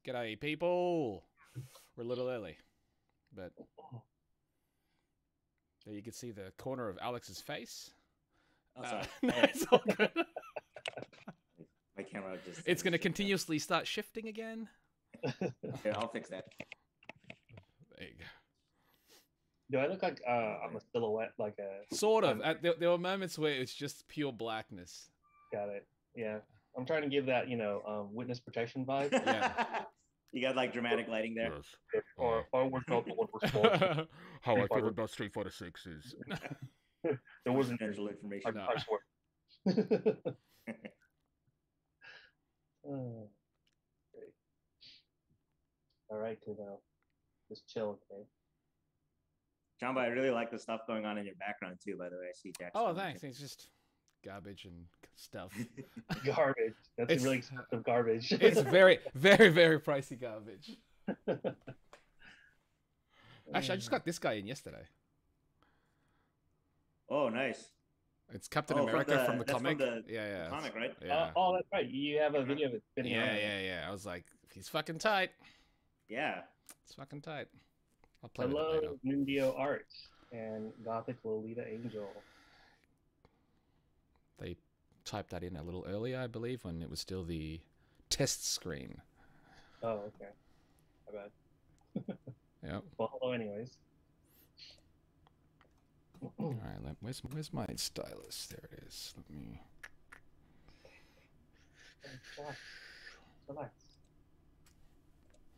G'day, people. We're a little early, but there you can see the corner of Alex's face. Oh, sorry. No, it's all good. My camera just... It's going to continuously start shifting again. Here, I'll fix that. There you go. Do I look like I'm a silhouette, like a... Sort of. There were moments where it's just pure blackness. Got it. Yeah. I'm trying to give that, you know, witness protection vibe. Yeah. You got like dramatic lighting there. Yes. Or we're not the one responsible. How I feel about Street Fighter 6 is... There wasn't Confidential information. No. I swear. Oh, great. All right, Kuno. Just chill, okay? Chamba, I really like the stuff going on in your background too, by the way. I see Jackson. Oh, thanks. It's just garbage and stuff. Garbage. That's really expensive garbage. It's very, very, very pricey garbage. Actually, I just got this guy in yesterday. Oh, nice. It's Captain America from the comic. The yeah. comic, right? Yeah. Oh, that's right. You have a video of it spinning around. Yeah. I was like, he's fucking tight. Yeah. It's fucking tight. I'll play with it Hello, later. Nundio Art and Gothic Lolita Angel. They typed that in a little earlier, I believe, when it was still the test screen. Oh, okay. My bad. Yeah. Well, hello, anyways. All right. Where's my stylus? There it is. Let me. Relax.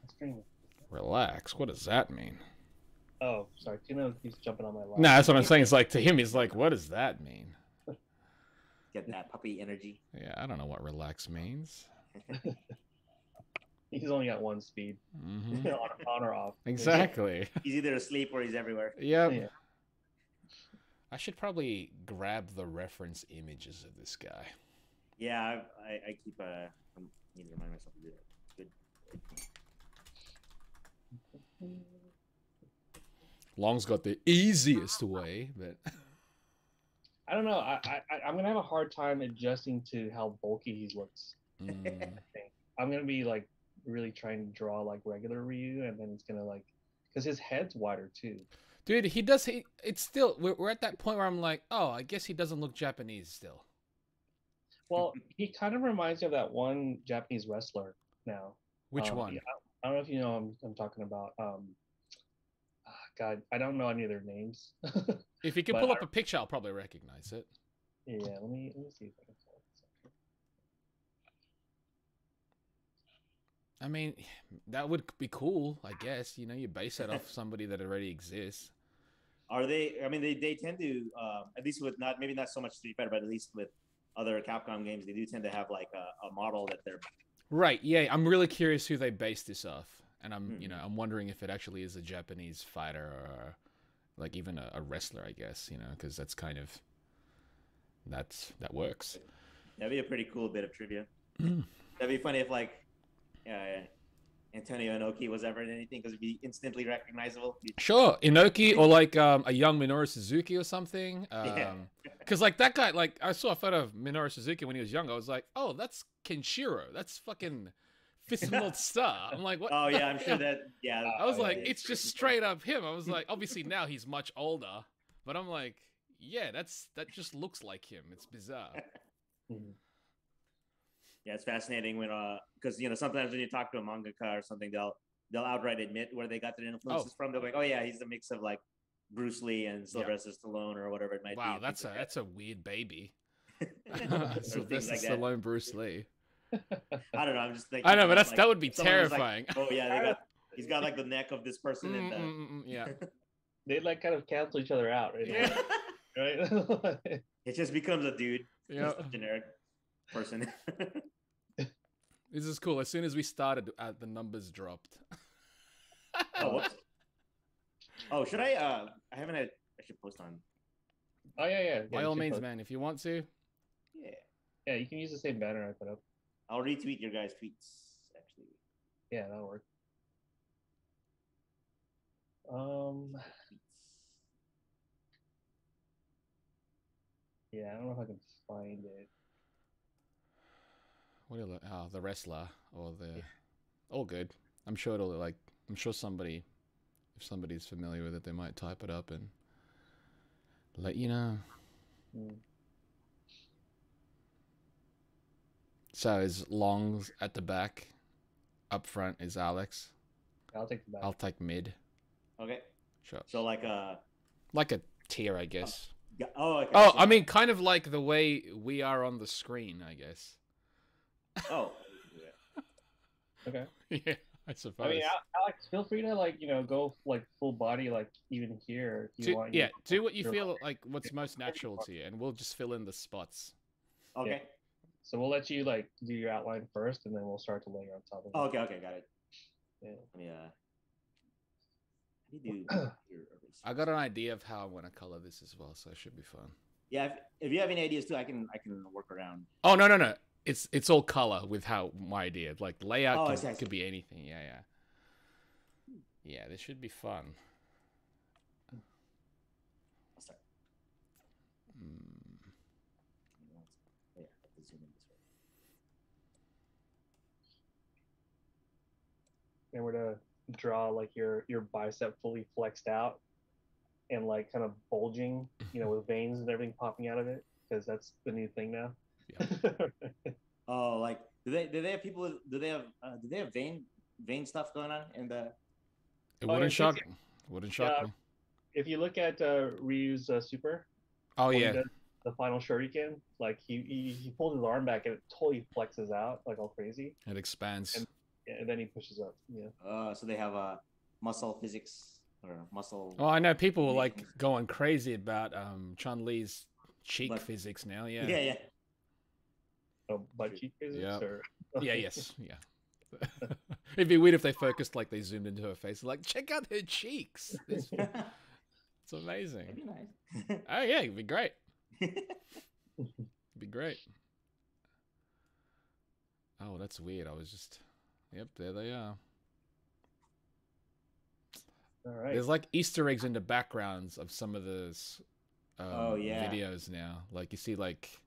I'm streaming. Relax. What does that mean? Oh, sorry. Kuno keeps jumping on my lap. Nah, that's what I'm saying. It's like to him, he's like, what does that mean? Get that puppy energy. Yeah, I don't know what relax means. He's only got one speed. Mm-hmm. on or off. Exactly. He's either asleep or he's everywhere. Yep. Yeah. I should probably grab the reference images of this guy. Yeah, I keep I need to remind myself to do that. It's good. Long's got the easiest way, but I don't know. I'm gonna have a hard time adjusting to how bulky he looks. I think I'm gonna be like really trying to draw like regular Ryu, and then it's gonna like because his head's wider too. dude, it's still we're at that point where I'm like, oh, I guess he doesn't look Japanese still. Well, he kind of reminds me of that one Japanese wrestler now. Which one? Yeah, I don't know if you know I'm talking about. God, I don't know any of their names. If you can pull up a picture, I'll probably recognize it. Yeah, let me see if I can pull it. I mean, that would be cool, I guess. You know, you base it off somebody that already exists. Are they? I mean, they tend to at least with maybe not so much Street Fighter, but at least with other Capcom games, they do tend to have like a model that they're right. Yeah, I'm really curious who they based this off, and I'm wondering if it actually is a Japanese fighter or like even a wrestler, I guess. You know, because that's kind of that works. That'd be a pretty cool bit of trivia. That'd be funny if like Antonio Inoki was ever in anything because it'd be instantly recognizable. Sure, Inoki or like a young Minoru Suzuki or something. Because like that guy, like I saw a photo of Minoru Suzuki when he was young. I was like, oh, that's Kenshiro. That's fucking Fist World Star. I'm like, what? Oh yeah, I'm sure that. Yeah, I was like, it's just straight up him. I was like, obviously now he's much older, but I'm like, yeah, that just looks like him. It's bizarre. Yeah, it's fascinating when because you know sometimes when you talk to a mangaka or something, they'll outright admit where they got their influences from. They're like, oh yeah, he's a mix of like Bruce Lee and Sylvester Stallone or whatever it might be. Wow, that's a weird baby. Sylvester like Stallone, Bruce Lee. I don't know. I'm just thinking. I know, but like, that would be terrifying. Like, oh yeah, he's got like the neck of this person. And yeah, they like kind of cancel each other out, right? Yeah. Right. It just becomes a dude. Yeah, just a generic person. This is cool. As soon as we started, the numbers dropped. Oh, whoops. Oh, should I? I haven't had. I should post on. Oh yeah. By all means, man, if you want to. Yeah. Yeah, you can use the same banner I put up. I'll retweet your guys' tweets. Actually. Yeah, that'll work. Yeah, I don't know if I can find it. What do you look? Oh, the wrestler or the. All good. I'm sure it'll like. I'm sure somebody, if somebody's familiar with it, they might type it up and let you know. So is Longs at the back, up front is Alex. I'll take the back. I'll take mid. Okay. Sure. So like a tier, I guess. Oh. Okay. Oh, I mean, kind of like the way we are on the screen, I guess. Oh. Okay. Yeah, I suppose. I mean, Alex, feel free to like go like full body, like even here if you want. Yeah, do what you feel like. What's most natural to you, and we'll just fill in the spots. Okay. Yeah. So we'll let you like do your outline first, and then we'll start to layer on top of it. Okay, got it. Yeah. Let me how do you do your erase? I got an idea of how I want to color this as well, so it should be fun. Yeah, if you have any ideas too, I can work around. Oh no. It's all color with how my idea. Like layout could be anything. Yeah. Yeah, this should be fun. I'll start. Yeah, zoom in this way. And we're to draw like your bicep fully flexed out and like kind of bulging, with veins and everything popping out of it, because that's the new thing now. Yeah. Oh, like do they have people? Do they have vein stuff going on in the? It wouldn't shock me. If you look at Ryu's Super. Oh yeah. The final shuriken, like he pulls his arm back and it totally flexes out like all crazy. It expands. And then he pushes up. Yeah. So they have muscle physics or muscle. Oh, I know people were like going crazy about Chun-Li's cheek physics now. Yeah. Yeah. Oh, butt cheek physics. Yeah. Or... Yeah. Yes. Yeah. It'd be weird if they focused like they zoomed into her face. Like, check out her cheeks. It's amazing. That'd be nice. Oh yeah, it'd be great. It'd be great. Oh, that's weird. I was just. Yep, there they are. All right. There's like Easter eggs in the backgrounds of some of those videos now. Like you see like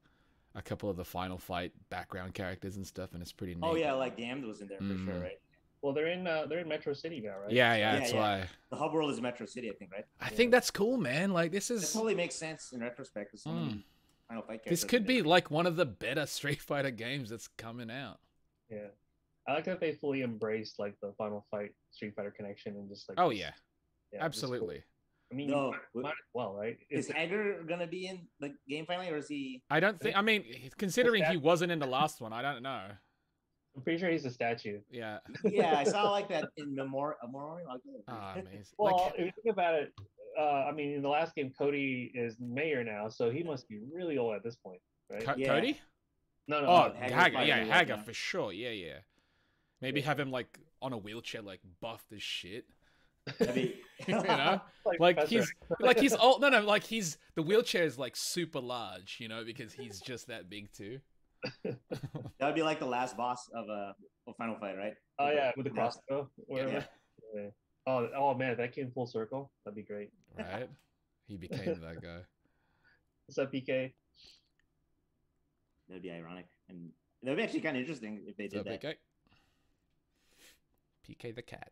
a couple of the final fight background characters and stuff, and it's pretty neat. Oh yeah, like Damned was in there for sure, right? Well, they're in Metro City now, right? Yeah, that's why. The hub world is Metro City, I think, right? I think that's cool, man. Like this is. It totally makes sense in retrospect. So many final fight characters. This could be like one of the better Street Fighter games that's coming out. Yeah. I like that they fully embraced like the Final Fight Street Fighter connection and just like. Oh yeah, absolutely. Cool. I mean, might as well, right? Is Hager gonna be in the game finally, or is he? I don't think. I mean, considering he wasn't in the last one, I don't know. I'm pretty sure he's a statue. Yeah. Yeah, I saw like that in Memorial. Amazing. Well, if you think about it, I mean, in the last game, Cody is mayor now, so he must be really old at this point, right? Cody? No. Oh, Hager. Yeah, Hager for sure. Yeah. Maybe have him like on a wheelchair, like buffed as shit. You know, like he's old. No, like the wheelchair is like super large, because he's just that big too. That would be like the last boss of Final Fight, right? Oh yeah, with the crossbow. Yeah. Oh man, if that came full circle, that'd be great. Right? He became that guy. What's up, PK? That'd be ironic, and that'd be actually kind of interesting if they did that. PK the cat.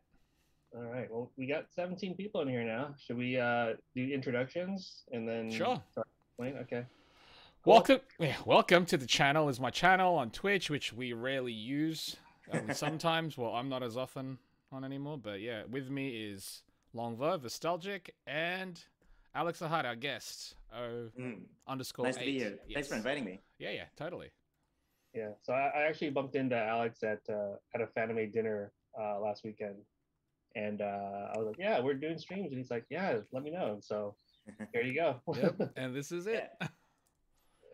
All right. Well, we got 17 people in here now. Should we do introductions and then sure? Okay. Cool. Welcome to the channel. Is my channel on Twitch, which we rarely use. Sometimes. Well, I'm not as often on anymore, but yeah, with me is Longverve, Nostalgic, and Alex Ahad, our guest. _8. Nice to be here. Yes. Thanks for inviting me. Yeah, totally. Yeah. So I actually bumped into Alex at a Fanime dinner last weekend. And I was like, yeah, we're doing streams. And he's like, yeah, let me know. So here you go. Yep. And this is it. Yeah.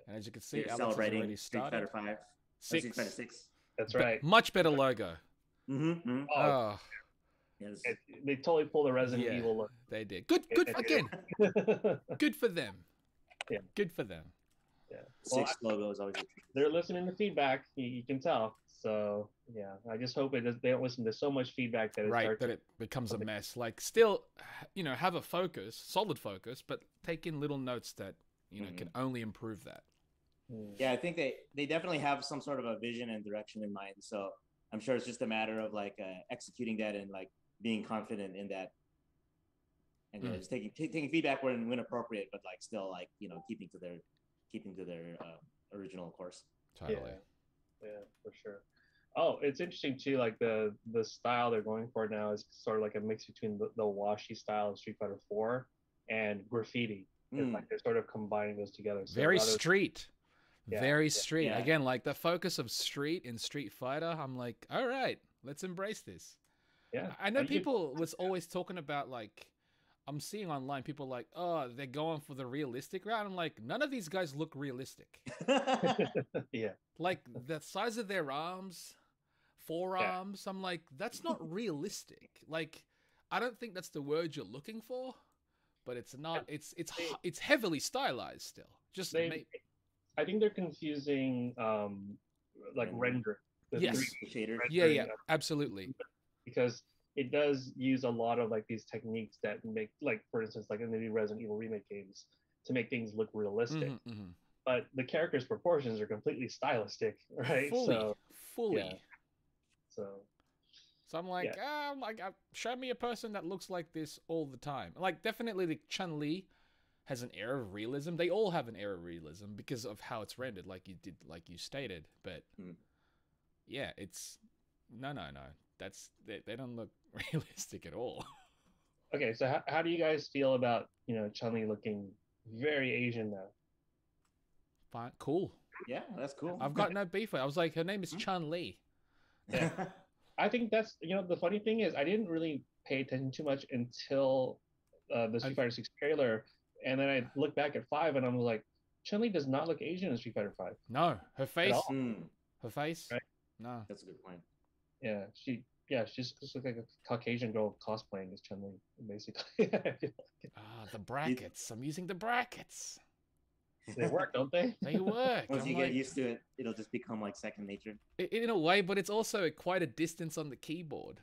And as you can see, Alex celebrating already started. Street Fighter 6. That's right. Much better logo. Oh. Yes. They totally pulled the Resident Evil look. They did. Good again. Good for them. Yeah. Good for them. Yeah. 6 logo is always a treat. They're listening to feedback. You can tell. So yeah, I just hope they don't listen to so much feedback that it becomes a mess. Like still, have a solid focus, but take in little notes that can only improve that. Yeah, I think they definitely have some sort of a vision and direction in mind. So I'm sure it's just a matter of like executing that and like being confident in that, and just taking feedback when appropriate, but like still like keeping to their original course. Totally. Yeah, for sure. Oh, it's interesting too. Like the style they're going for now is sort of like a mix between the washi style of Street Fighter 4 and graffiti. It's like they're sort of combining those together. So very street. Very street. Yeah. Again, like the focus of street in Street Fighter, I'm like, all right, let's embrace this. Yeah. I know people was always talking about like, I'm seeing online people like, oh, they're going for the realistic route. I'm like, none of these guys look realistic. Yeah. Like the size of their arms, forearms. I'm like, that's not realistic. Like, I don't think that's the word you're looking for, but it's not. It's heavily stylized still. Just I think they're confusing like render. Yes. Shader. Yeah, absolutely. Because it does use a lot of like these techniques that make, like for instance, like in the new Resident Evil remake games, to make things look realistic. But the characters' proportions are completely stylistic, right? Fully. Yeah. So I'm like, show me a person that looks like this all the time. Like definitely the Chun-Li has an air of realism. They all have an air of realism because of how it's rendered, like you stated. But yeah, it's no. They don't look realistic at all. Okay, so how do you guys feel about Chun-Li looking very Asian now? Fine, cool. Yeah, that's cool. I've got no beef with it. I was like, her name is Chun-Li. Yeah. I think that's the funny thing is I didn't really pay attention too much until the Street Fighter 6 trailer, and then I looked back at 5 and I was like, Chun-Li does not look Asian in Street Fighter 5. No, her face. Her face. Right? No. That's a good point. Yeah, she just looks like a Caucasian girl cosplaying as Chun-Li, basically. The brackets. I'm using the brackets. They work, don't they? They work. Once you get used to it, it'll just become like second nature. In a way, but it's also quite a distance on the keyboard.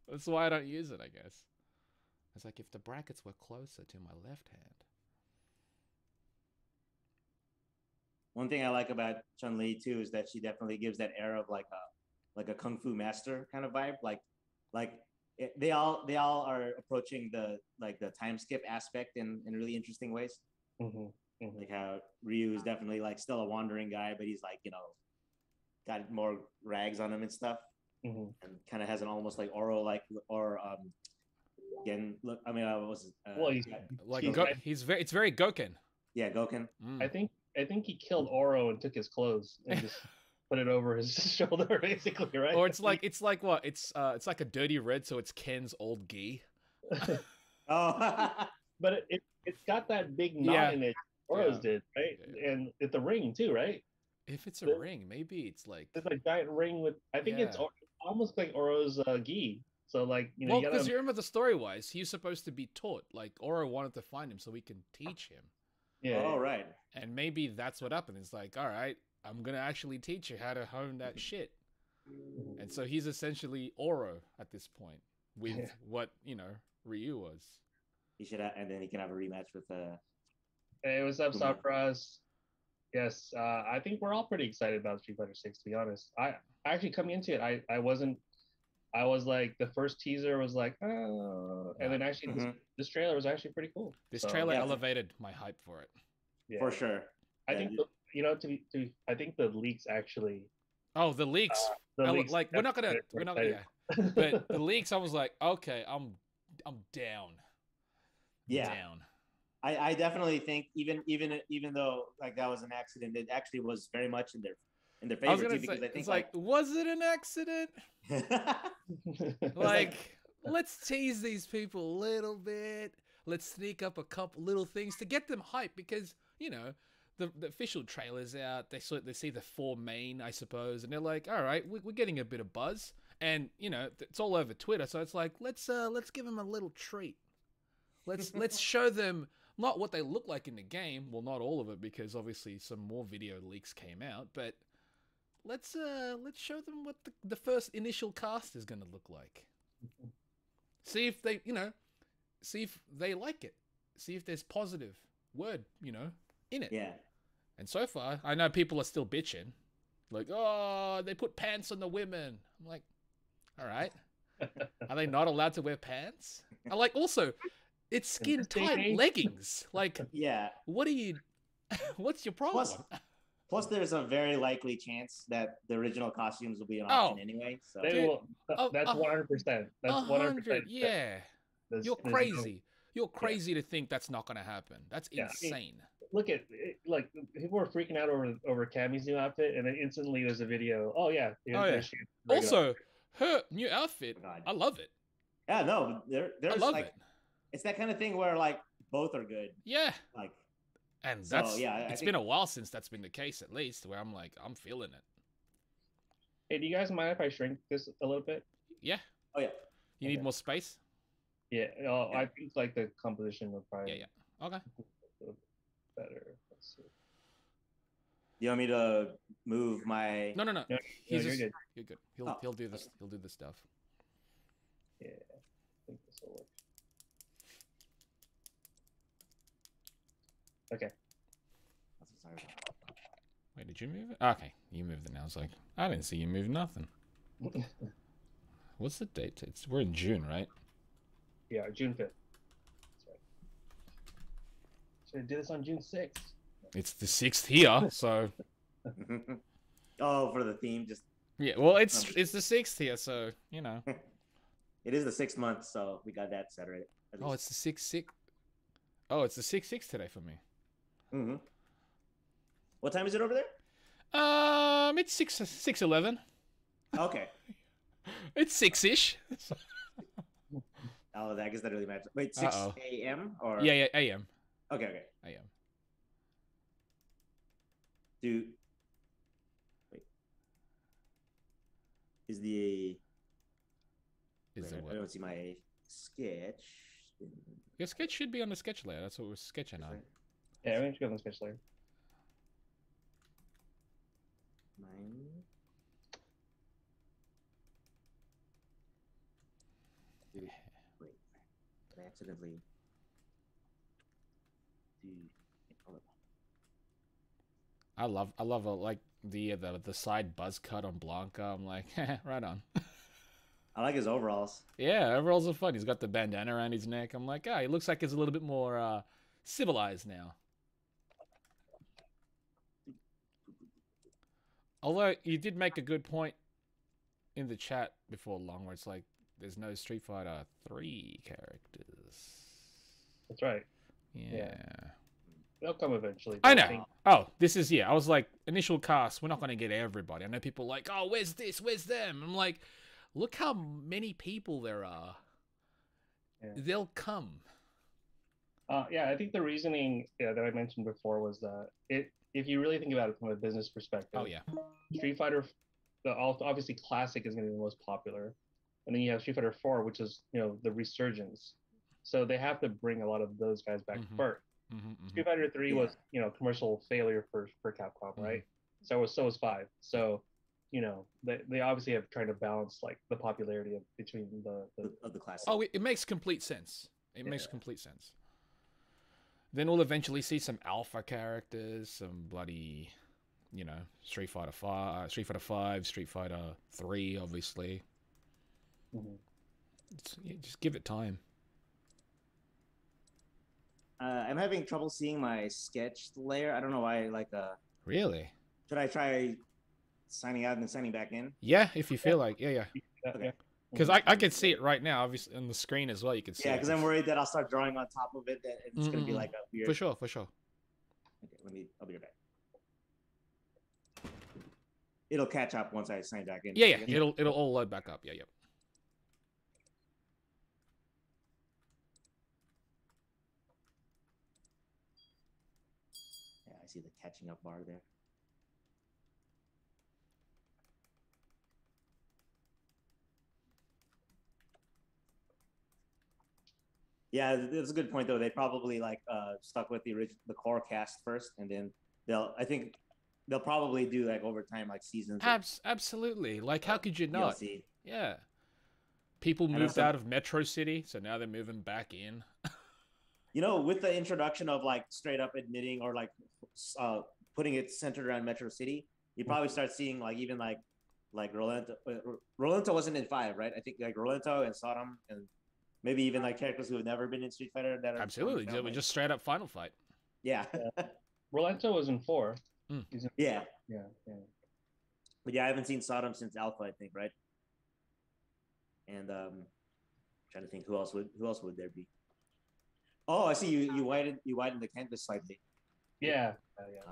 That's why I don't use it, I guess. It's like if the brackets were closer to my left hand. One thing I like about Chun-Li too is that she definitely gives that air of like a kung fu master kind of vibe. They all are approaching the time skip aspect in really interesting ways. Like how Ryu is definitely like still a wandering guy, but he's like got more rags on him and stuff, and kind of has an almost like Oro again. Look, I mean, it's very Goken. Yeah, Goken. I think he killed Oro and took his clothes and just put it over his shoulder, basically, right? Or it's like what? It's like a dirty red, so it's Ken's old gi. Oh, but it's got that big knot in it. Oro's did, right? Yeah. And it's a ring too, right? If it's a ring, maybe it's like a giant ring with. I think it's almost like Oro's gi. So like well, because you remember the story-wise, he was supposed to be taught. Like Oro wanted to find him so he can teach him. Yeah. Oh, right. And maybe that's what happened. It's like, all right, I'm gonna actually teach you how to hone that shit. And so he's essentially Oro at this point with what Ryu was. He should have, and then he can have a rematch with Hey, what's up, Sapras? Yes, I think we're all pretty excited about Street Fighter 6. To be honest, I actually coming into it, I wasn't. I was like, the first teaser was like, oh, and then actually this trailer was actually pretty cool. This trailer elevated my hype for it. Yeah. For sure. I think I think the leaks actually. Oh, the leaks. Like we're not gonna. But the leaks, I was like, okay, I'm down. Yeah. Down. I definitely think even though like that was an accident, it actually was very much in their favor. I was gonna say, I think it's like, was it an accident? Like, let's tease these people a little bit. Let's sneak up a couple little things to get them hyped because the official trailer's out. They see the 4 main, I suppose, and they're like, all right, we're getting a bit of buzz, and it's all over Twitter. So it's like, let's give them a little treat. Let's show them not what they look like in the game. Well, not all of it because obviously some more video leaks came out, but let's show them what the first initial cast is going to look like. See if they like it. See if there's positive word, in it. Yeah. And so far, I know people are still bitching. Like, oh, they put pants on the women. I'm like, all right. Are they not allowed to wear pants? I like also, it's skin tight leggings. Like, Yeah. what are you? What's your problem? Plus, there's a very likely chance that the original costumes will be an option anyway. So that's 100%. That's 100%. Yeah. You're crazy. You're crazy to think that's not going to happen. That's insane. Look at like people were freaking out over Cammy's new outfit, and then instantly there's a video. Oh yeah. Also, her new outfit. I love it. Yeah, no, there's I love like, it. It's that kind of thing where like both are good. Yeah. Like, and that's it's been a while since that's been the case, at least, where I'm like, I'm feeling it. Hey, do you guys mind if I shrink this a little bit? Yeah. Oh yeah. You need more space? Yeah. I think like the composition would probably. Yeah. Okay. Better. Let's see. You want me to move my? No. You're good. You're good. He'll do this. He'll do this stuff. Yeah. I think this will work. Okay. Wait, did you move it? Okay, you moved it now. I was like, I didn't see you move nothing. What's the date? We're in June, right? Yeah, June 5th. That's right. Should I do this on June 6th? It's the 6th here, so. Oh, for the theme, just. Yeah, well, it's the 6th here, so you know. It is the 6th month, so we got that set right. Oh, it's the 6-6. Oh, it's the 6-6 today for me. Mm-hmm. What time is it over there? It's 6:11. Okay. It's 6-ish. Oh, I guess that really matters. Wait, 6 a.m. or? Yeah, a.m. Okay. A.m. Wait. Is the? I don't see my sketch. Your sketch should be on the sketch layer. That's what we're sketching on. Yeah, everything should go on the sketch layer. Mine. Wait, I accidentally. I love like the side buzz cut on Blanca. I'm like, right on. I like his overalls. Yeah, overalls are fun. He's got the bandana around his neck. I'm like, he looks like he's a little bit more civilized now. Although you did make a good point in the chat before long, where it's like there's no Street Fighter 3 characters. That's right. Yeah. They'll come eventually. I know. Oh, this is I was like, initial cast. We're not going to get everybody. I know people are like, oh, where's this? Where's them? I'm like, look how many people there are. Yeah. They'll come. Yeah, I think the reasoning that I mentioned before was that if you really think about it from a business perspective, Street Fighter, obviously Classic is going to be the most popular, and then you have Street Fighter 4, which is the resurgence. So they have to bring a lot of those guys back first. Street Fighter 3 was commercial failure for Capcom, right? So was 5. So they obviously have tried to balance like the popularity between the classic. Oh, it makes complete sense. It makes complete sense. Then we'll eventually see some alpha characters, some bloody, Street Fighter 5, Street Fighter 3, obviously. Just give it time. I'm having trouble seeing my sketch layer. I don't know why. Really? Should I try signing out and then signing back in? Yeah, if you feel like. Yeah. Okay. Because I can see it right now, obviously, on the screen as well. You can see. Yeah, because I'm worried that I'll start drawing on top of it. That it's going to be like a weird. For sure. Okay, I'll be right back. It'll catch up once I sign back in. Yeah. It'll all load back up. Yeah. Yeah, I see the catching up bar there. Yeah, that's a good point though. They probably stuck with the core cast first, and then I think they'll probably do over time seasons. Absolutely. Like, how could you not? DLC. Yeah. People moved out of Metro City, so now they're moving back in. With the introduction of straight up admitting or putting it centered around Metro City, you probably start seeing like even like Rolento. Rolento wasn't in 5, right? I think like Rolento and Sodom and maybe even like characters who have never been in Street Fighter that are Absolutely, it was just straight up final fight. Yeah. Rolento was in 4. Mm. Yeah. Yeah. But yeah, I haven't seen Sodom since Alpha, I think, right? And trying to think who else would there be? Oh, I see you widened the canvas slightly. Yeah.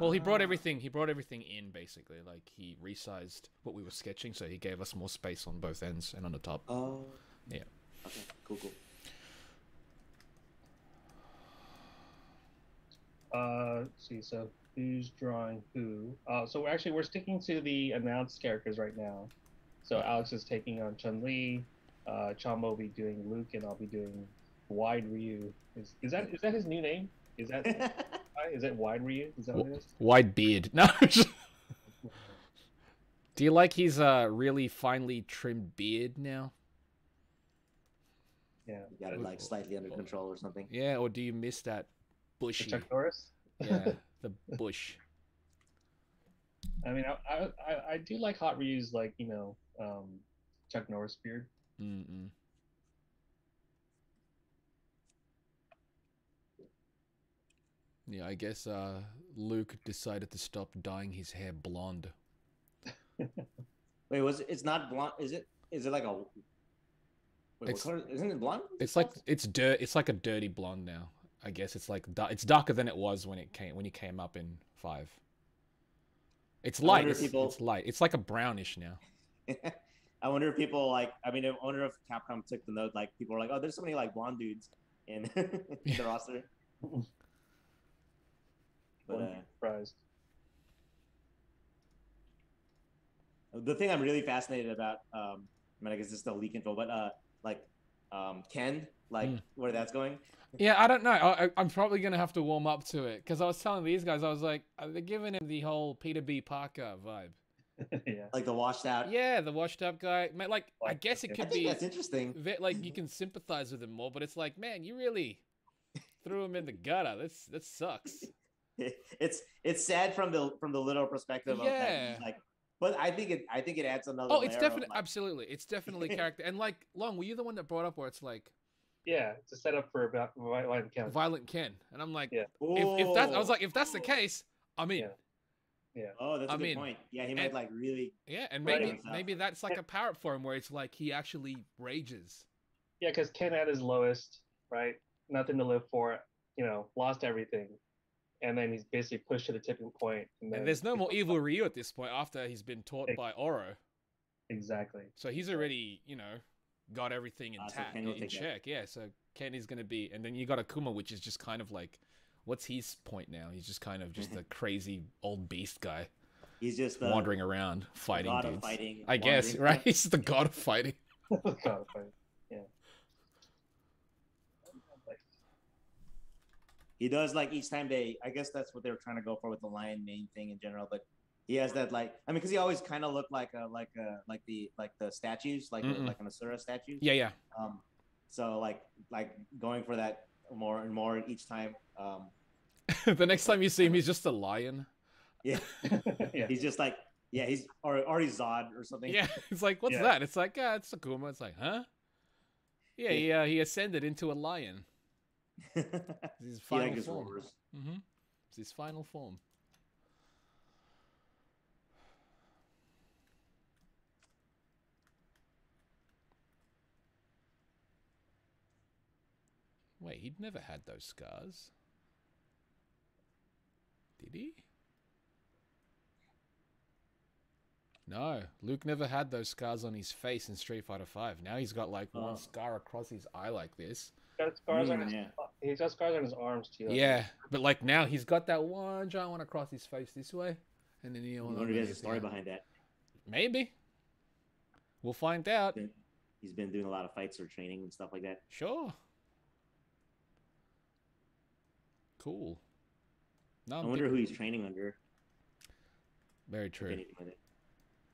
Well, he brought everything in basically. Like he resized what we were sketching, so he gave us more space on both ends and on the top. Oh. Yeah. Okay. Cool. Let's see. So who's drawing who? So we're sticking to the announced characters right now. So Alex is taking on Chun-Li. Chamba will be doing Luke, and I'll be doing Wide Ryu. Is that his new name? Is that Wide Ryu? Is that what it is? Wide beard. No. Do you like his really finely trimmed beard now? Yeah. You got it like slightly under control or something. Yeah, or do you miss that bushy? Chuck Norris? Yeah, the bush. I mean, I do like Hot Ryu's like Chuck Norris beard. Mm-mm. Yeah, I guess Luke decided to stop dyeing his hair blonde. Wait, it's not blonde? Is it like a? Wait, what color? Isn't it blonde? It's like It's like a dirty blonde now. I guess it's like it's darker than it was when he came up in 5. It's light. It's light. It's like a brownish now. I wonder if people I wonder if Capcom took the note. Like people are like, oh, there's so many like blonde dudes in the roster. But surprised. The thing I'm really fascinated about, I mean, I guess it's still leak info, but Ken, where that's going. Yeah, I don't know. I'm probably gonna have to warm up to it because I was telling these guys, I was like, they're giving him the whole Peter B. Parker vibe. Yeah. Like the washed out. Yeah, the washed up guy. Like, I guess it could be. That's interesting. Like you can sympathize with him more, but it's like, man, you really threw him in the gutter. That sucks. It's sad from the literal perspective. Yeah. Of that, but I think it adds another. Oh, it's definitely absolutely. It's definitely character. And like, Long, were you the one that brought up where it's like? Yeah, it's a setup for Violent Ken. Violent Ken, and I'm like, yeah. If that's the case, I'm in. Yeah. Oh, that's a good point. Yeah, he might like really. Yeah, and maybe that's like a parrot for him where it's like he actually rages. Yeah, because Ken at his lowest, right? Nothing to live for, lost everything. And then he's basically pushed to the tipping point. And there's no more evil Ryu at this point after he's been taught by Oro. Exactly. So he's already, got everything in check. Yeah, so Ken is going to be... And then you got Akuma, which is just kind of like... What's his point now? He's just kind of just a crazy old beast guy. He's just wandering around fighting god dudes. Of fighting, I guess, right? He's the god of fighting. God of fighting. Yeah. He does each time I guess that's what they were trying to go for with the lion mane thing in general, but he has that because he always kind of looked like the statues, like an Asura statue. Yeah. So going for that more and more each time. The next time you see him, he's just a lion. Yeah. Yeah. He's just he's or he's Zod or something. Yeah. It's like, what's that? It's like, it's Akuma. It's like, huh? Yeah. He ascended into a lion. It's his final form. It's his final form. Wait, he'd never had those scars. Did he? No, Luke never had those scars on his face in Street Fighter V. Now he's got one scar across his eye like this. He's got scars on his arms too. Yeah, but now he's got that one giant one across his face this way, and then I wonder if there's a story behind that. Maybe. We'll find out. He's been doing a lot of fights or training and stuff like that. Sure. Cool. I wonder who he's training under. Very true.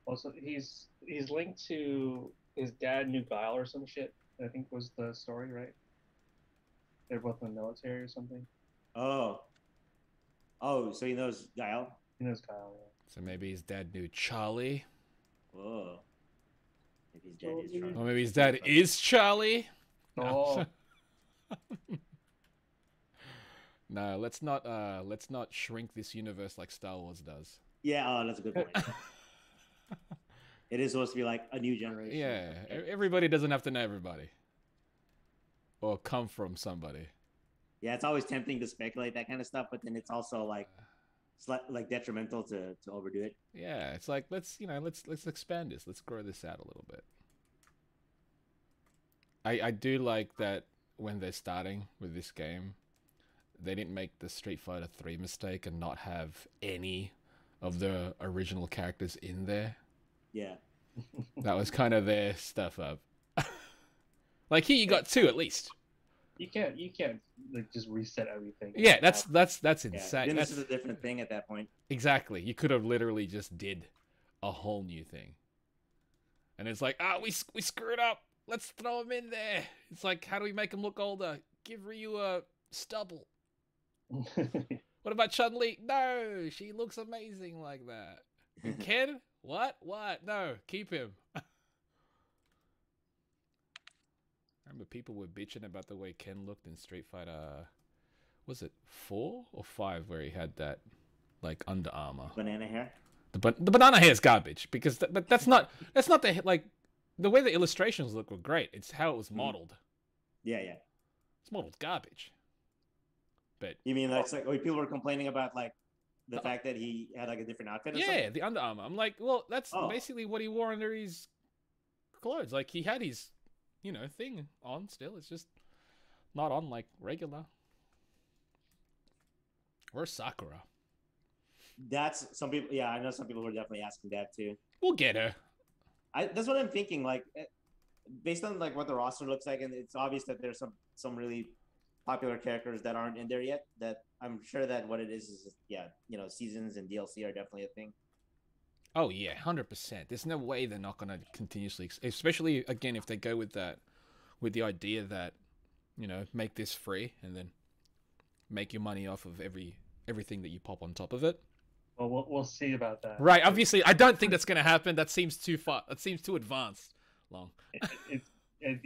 Also, he's linked to his dad knew Guile or some shit. I think was the story, right? They're both in the military or something. Oh, so he knows Guile? He knows Guile, So maybe his dad knew Charlie. Whoa. Maybe his dad is Charlie. Or maybe his dad is Charlie. Oh, No, let's not shrink this universe like Star Wars does. Yeah, oh, that's a good point. It is supposed to be like a new generation. Yeah, everybody doesn't have to know everybody. Or come from somebody. Yeah, it's always tempting to speculate that kind of stuff, but then it's also like like detrimental to overdo it. Yeah, it's like let's expand this. Let's grow this out a little bit. I do like that when they're starting with this game, they didn't make the Street Fighter 3 mistake and not have any of the original characters in there. Yeah. That was kind of their stuff up. Like here you got 2 at least. you can't like just reset everything. Yeah, that's insane. Then this is a different thing at that point. Exactly. You could have literally just did a whole new thing. And it's like, we screwed up. Let's throw him in there. It's like, how do we make him look older? Give Ryu a stubble. What about Chun-Li? No, she looks amazing like that. And Ken? What? No, keep him. I remember people were bitching about the way Ken looked in Street Fighter. Was it 4 or 5 where he had that like Under Armour? Banana hair. The banana hair is garbage because but that's not the like the way the illustrations look were great. It's how it was modeled. Yeah. It's modeled garbage. But You mean like people were complaining about like the fact that he had like a different outfit or something? yeah, the Under Armour. I'm like, well, that's basically what he wore under his clothes. Like he had his, thing on still. It's just not on like regular. Where's Sakura? That's some people. Yeah, I know some people were definitely asking that too. We'll get her. That's what I'm thinking. Like, based on like what the roster looks like, and it's obvious that there's some really popular characters that aren't in there yet. That I'm sure that what it is seasons and DLC are definitely a thing. Oh yeah, 100%. There's no way they're not gonna continuously, especially again if they go with the idea that, make this free and then make your money off of everything that you pop on top of it. Well, we'll see about that. Right. Obviously, I don't think that's gonna happen. That seems too far. That seems too advanced. Long. I think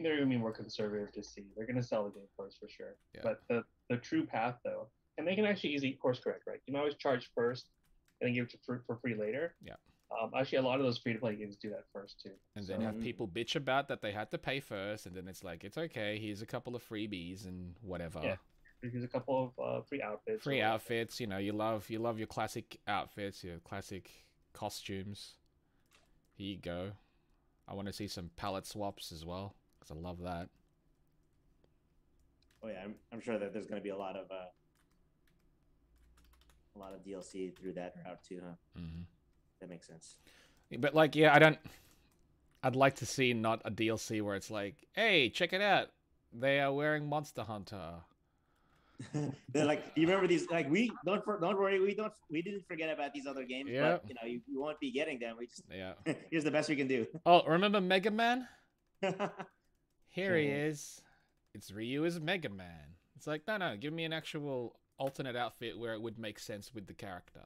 they're gonna be more conservative to see. They're gonna sell the game first for sure. Yeah. But the true path though, and they can actually easily course correct, right? You can always charge first and then give it for free later. Yeah. Actually, a lot of those free-to-play games do that first too. And then have people bitch about that they had to pay first, and then it's like it's okay. Here's a couple of freebies and whatever. Yeah. Here's a couple of free outfits. Free outfits. You love your classic outfits, your classic costumes. Here you go. I want to see some palette swaps as well because I love that. Oh yeah, I'm sure that there's going to be a lot of DLC through that route too, huh? Mm-hmm. That makes sense. But like, I'd like to see not a DLC where it's like, hey, check it out, they are wearing Monster Hunter. They're like, you remember these? Like, don't worry, we didn't forget about these other games, but you won't be getting them. We just here's the best we can do. Oh, remember Mega Man? Here he is. It's Ryu as Mega Man. It's like, no, give me an actual alternate outfit where it would make sense with the character.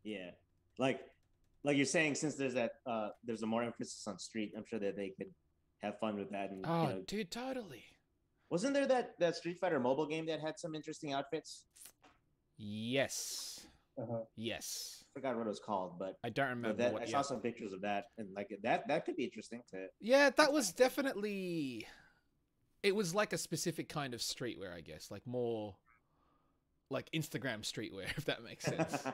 Yeah, like you're saying, since there's a more emphasis on Street, I'm sure that they could have fun with that. And, dude, totally. Wasn't there that Street Fighter mobile game that had some interesting outfits? Yes. Uh-huh. Yes. I forgot what it was called, but I don't remember. I saw some pictures of that, and like that could be interesting to. Yeah, that was definitely. It was like a specific kind of streetwear, I guess, like more like Instagram streetwear, if that makes sense.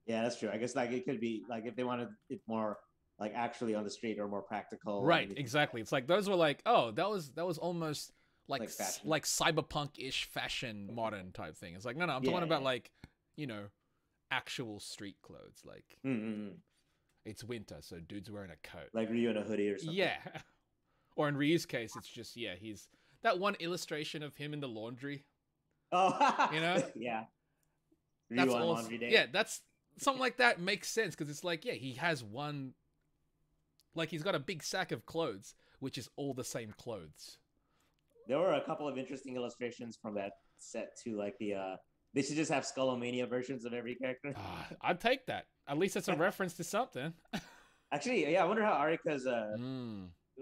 Yeah, that's true. I guess like it could be like if they wanted it more like actually on the street or more practical. Right, exactly. It's like those were like, that was almost like cyberpunk-ish fashion modern type thing. It's like, no, I'm talking about like, actual street clothes. Like it's winter, so dude's wearing a coat. Like Ryu in a hoodie or something. Yeah. Or in Ryu's case, it's just he's that one illustration of him in the laundry. Oh, yeah. Ryu on laundry day. Yeah, that's something like that makes sense because it's like, he has one, like he's got a big sack of clothes, which is all the same clothes. There were a couple of interesting illustrations from set to like the they should just have Skullomania versions of every character. I'd take that. At least it's a reference to something. Actually, yeah, I wonder how Arika's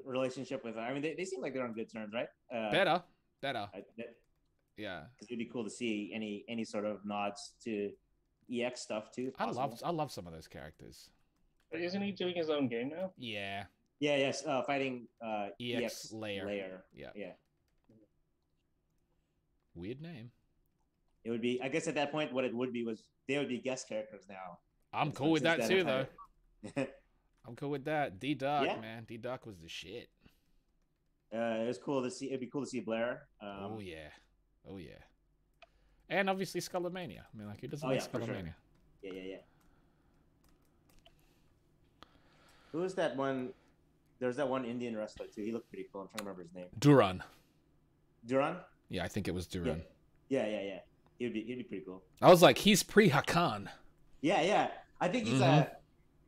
relationship with her. I mean, they seem like they're on good terms, right? Better. Yeah. Because it'd be cool to see any sort of nods to EX stuff too. I love some of those characters. But isn't he doing his own game now? Yeah. Yeah, yes, fighting EX layer. Yeah. Weird name. It would be, I guess at that point, what it would be was they would be guest characters now. I'm cool with that too, though. I'm cool with that. D-Duck, man. D-Duck was the shit. It was cool to see. It'd be cool to see Blair. Oh yeah. And obviously Skullomania. I mean, like, who doesn't like Skullomania? Sure. Yeah. Who was that one? There's that one Indian wrestler too. He looked pretty cool. I'm trying to remember his name. Duran. Duran? Yeah, I think it was Duran. Yeah. He'd be pretty cool. I was like, he's pre-Hakan. Yeah. I think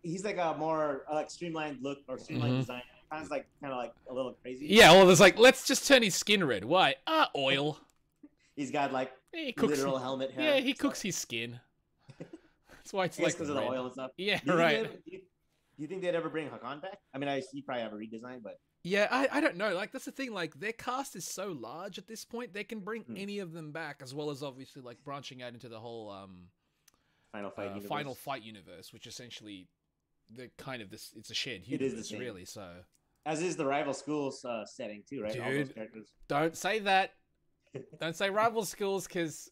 he's like a more like streamlined look or streamlined design. Kind of like a little crazy. Yeah, well, it's like, let's just turn his skin red. Why? Oil. He's got like literal helmet hair. Yeah, he cooks his skin. That's why it's like because of the oil and stuff. Yeah, right. Do you think they'd ever bring Hakan back? I mean, you probably have a redesign, but yeah, I don't know. Like, that's the thing. Like, their cast is so large at this point, they can bring any of them back, as well as obviously like branching out into the whole Final Fight universe, which essentially the kind of this. It's a shared universe, it is the same. Really. So, as is the Rival Schools setting too, right? Dude, all those characters. Don't say that. Don't say Rival Schools, because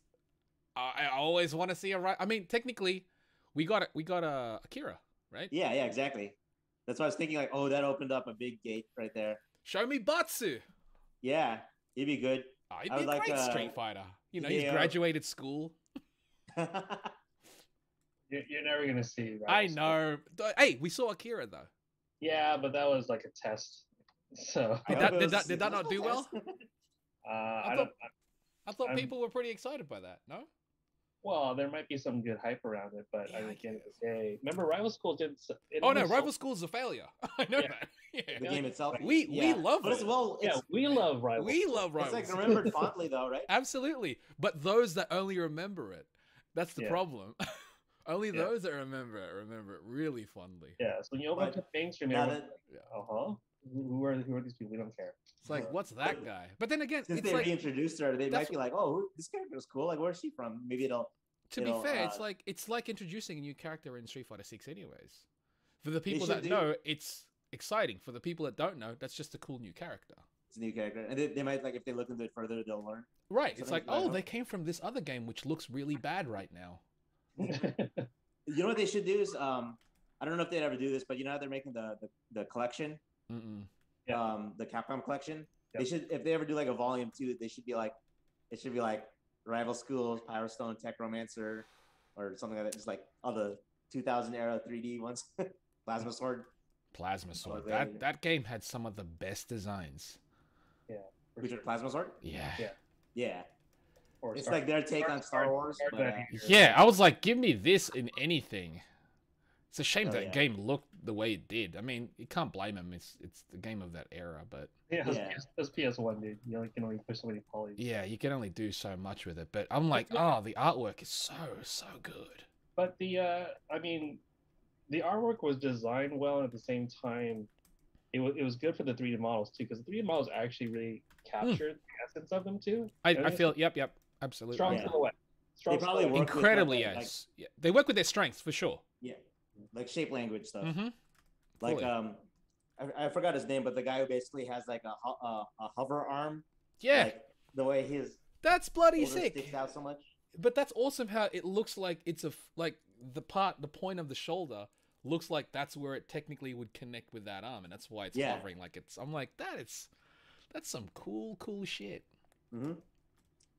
I always want to see I mean, technically, we got Akira, right? Yeah, exactly. That's why I was thinking, like, oh, that opened up a big gate right there. Show me Batsu. Yeah, he'd be good. He'd be a great Street Fighter. You know, he's graduated school. You're never gonna see. I know. Hey, we saw Akira though. Yeah, but that was like a test. So did that not do well? I thought people were pretty excited by that. No. Well, there might be some good hype around it, but I think at the end of the day, remember Rival School did. Rival School is a failure. I know that. Yeah. The game itself. We love it. We love Rival. We love Rival. It's like remembered fondly, though, right? Absolutely, but those that only remember it, that's the problem. Only those that remember it really fondly. Yeah, so when you open up to mainstream, who are these people? We don't care. It's like, what's that guy? But then again, since it's they like, reintroduced her, they might be like, oh, this character's cool. Like, where's she from? Maybe it'll. To be fair, it's like introducing a new character in Street Fighter 6 anyways. For the people that know, it's exciting. For the people that don't know, that's just a cool new character. It's a new character. And they might, like, if they look into it further, they'll learn. Right. It's like, they came from this other game, which looks really bad right now. You know what they should do is, I don't know if they'd ever do this, but you know how they're making the collection? The Capcom collection? Yep. They should, if they ever do like a volume 2, it should be like Rival Schools, Pyro Stone, Tech Romancer, or something like that. Just like all the 2000 era 3D ones. Plasma Sword. That game had some of the best designs. Yeah. Which Plasma Sword? Yeah. It's like their take on Star Wars. Yeah, I was like, give me this in anything. It's a shame that game looked the way it did. I mean, you can't blame him. It's the game of that era, but that's PS1, dude. You can only push so many polys. Yeah, you can only do so much with it. But I'm like, the artwork is so good. But the artwork was designed well, and at the same time, it was good for the 3D models too, because the 3D models actually really captured the essence of them too. I feel, yep, absolutely. Strong silhouette. They probably work incredibly, they work with their strengths for sure. Yeah, like shape language stuff. Like I forgot his name, but the guy who basically has like a hover arm. Yeah, like, the way that's bloody sick. Sticks out so much. But that's awesome how it looks like it's the point of the shoulder looks like that's where it technically would connect with that arm, and that's why it's hovering like it's. I'm like, that's some cool shit.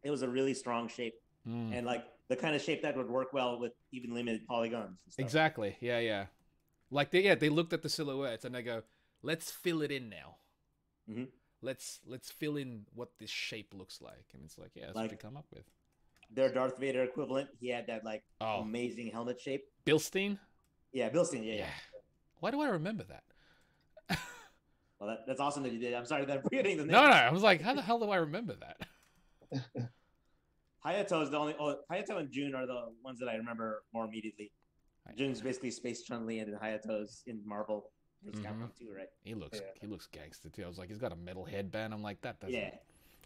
It was a really strong shape, and like the kind of shape that would work well with even limited polygons. And stuff. Exactly. Yeah. Like they looked at the silhouettes and they go, let's fill it in now. Let's fill in what this shape looks like, and it's like, that's what they come up with. Their Darth Vader equivalent, he had that like amazing helmet shape. Bilstein? Yeah, Bilstein. Yeah. Why do I remember that? Well, that's awesome that you did. I'm sorry that I'm forgetting the name. No. I was like, how the hell do I remember that? Hayato is the only. Oh, Hayato and Jun are the ones that I remember more immediately. Jun's basically Space Chun-Li, and then Hayato's in Marvel vs. Capcom 2, right? He looks gangster too. I was like, he's got a metal headband. I'm like, that doesn't. Yeah.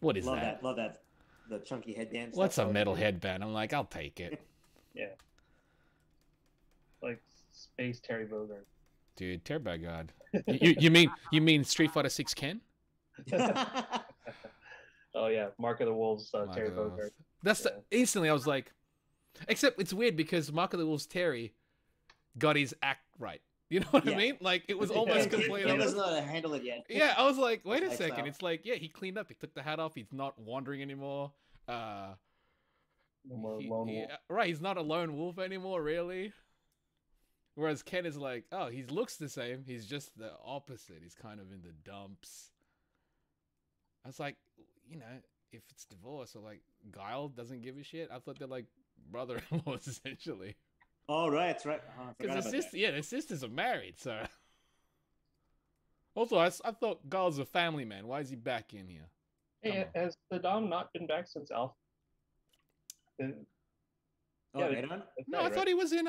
What is Love that? Love that. The chunky headband. What's a metal headband? I'm like, I'll take it. Yeah. Like Space Terry Bogard. Dude, Terry Bogard. you mean Street Fighter 6 Ken? Oh yeah, Mark of the Wolves, Terry Bogard. That's instantly I was like, except it's weird because Mark of the Wolves Terry got his act right. You know what I mean? Like it was almost complete. He doesn't know how to handle it yet. Yeah, I was like, wait a second. It's like, yeah, he cleaned up. He took the hat off. He's not wandering anymore. No more lone wolf. Right, he's not a lone wolf anymore, really. Whereas Ken is like, oh, he looks the same. He's just the opposite. He's kind of in the dumps. I was like, you know, if it's divorce or like Guile doesn't give a shit, I thought they're like brother-in-laws essentially. Oh right, that's right. Because their sisters are married, so. Also, I thought Guile's a family man. Why is he back in here? Hey, has the Dom not been back since Alpha? Yeah, no, I thought he was in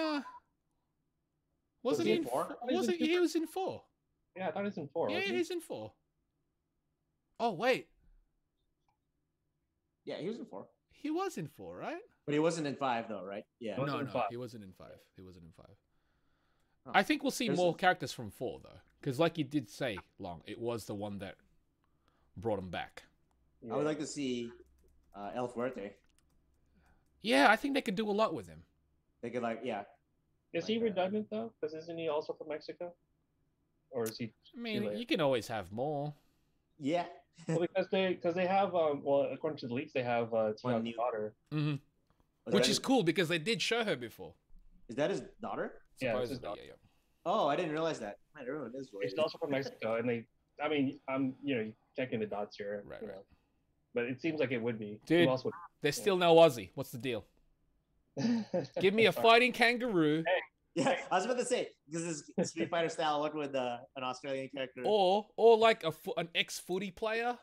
Wasn't he in 4? He was in 4. Yeah, I thought he was in 4. Yeah, he's in 4. Oh wait. Yeah, he was in 4. He was in 4, right? But he wasn't in 5 though, right? Yeah. No, he wasn't in 5. He wasn't in 5. Oh. I think we'll see more characters from 4 though, because like you did say, Long, it was the one that brought him back. Yeah. I would like to see El Fuerte. Yeah, I think they could do a lot with him. They could Is he redundant though? Because isn't he also from Mexico? Or is he? I mean, you can always have more. Yeah. Well, because they have according to the leaks they have Tion's daughter. Mm-hmm. Which is cool because they did show her before. Is that his daughter? Yeah, it's his daughter. Yeah. Oh, I didn't realize that. Man, everyone is related. She's also from Mexico, and I'm checking the dots here, right. But it seems like it would be. Dude, there's still no Aussie. What's the deal? Give me a fighting kangaroo. Hey. Yeah, I was about to say because this Street Fighter style went with an Australian character, or like an ex-footy player.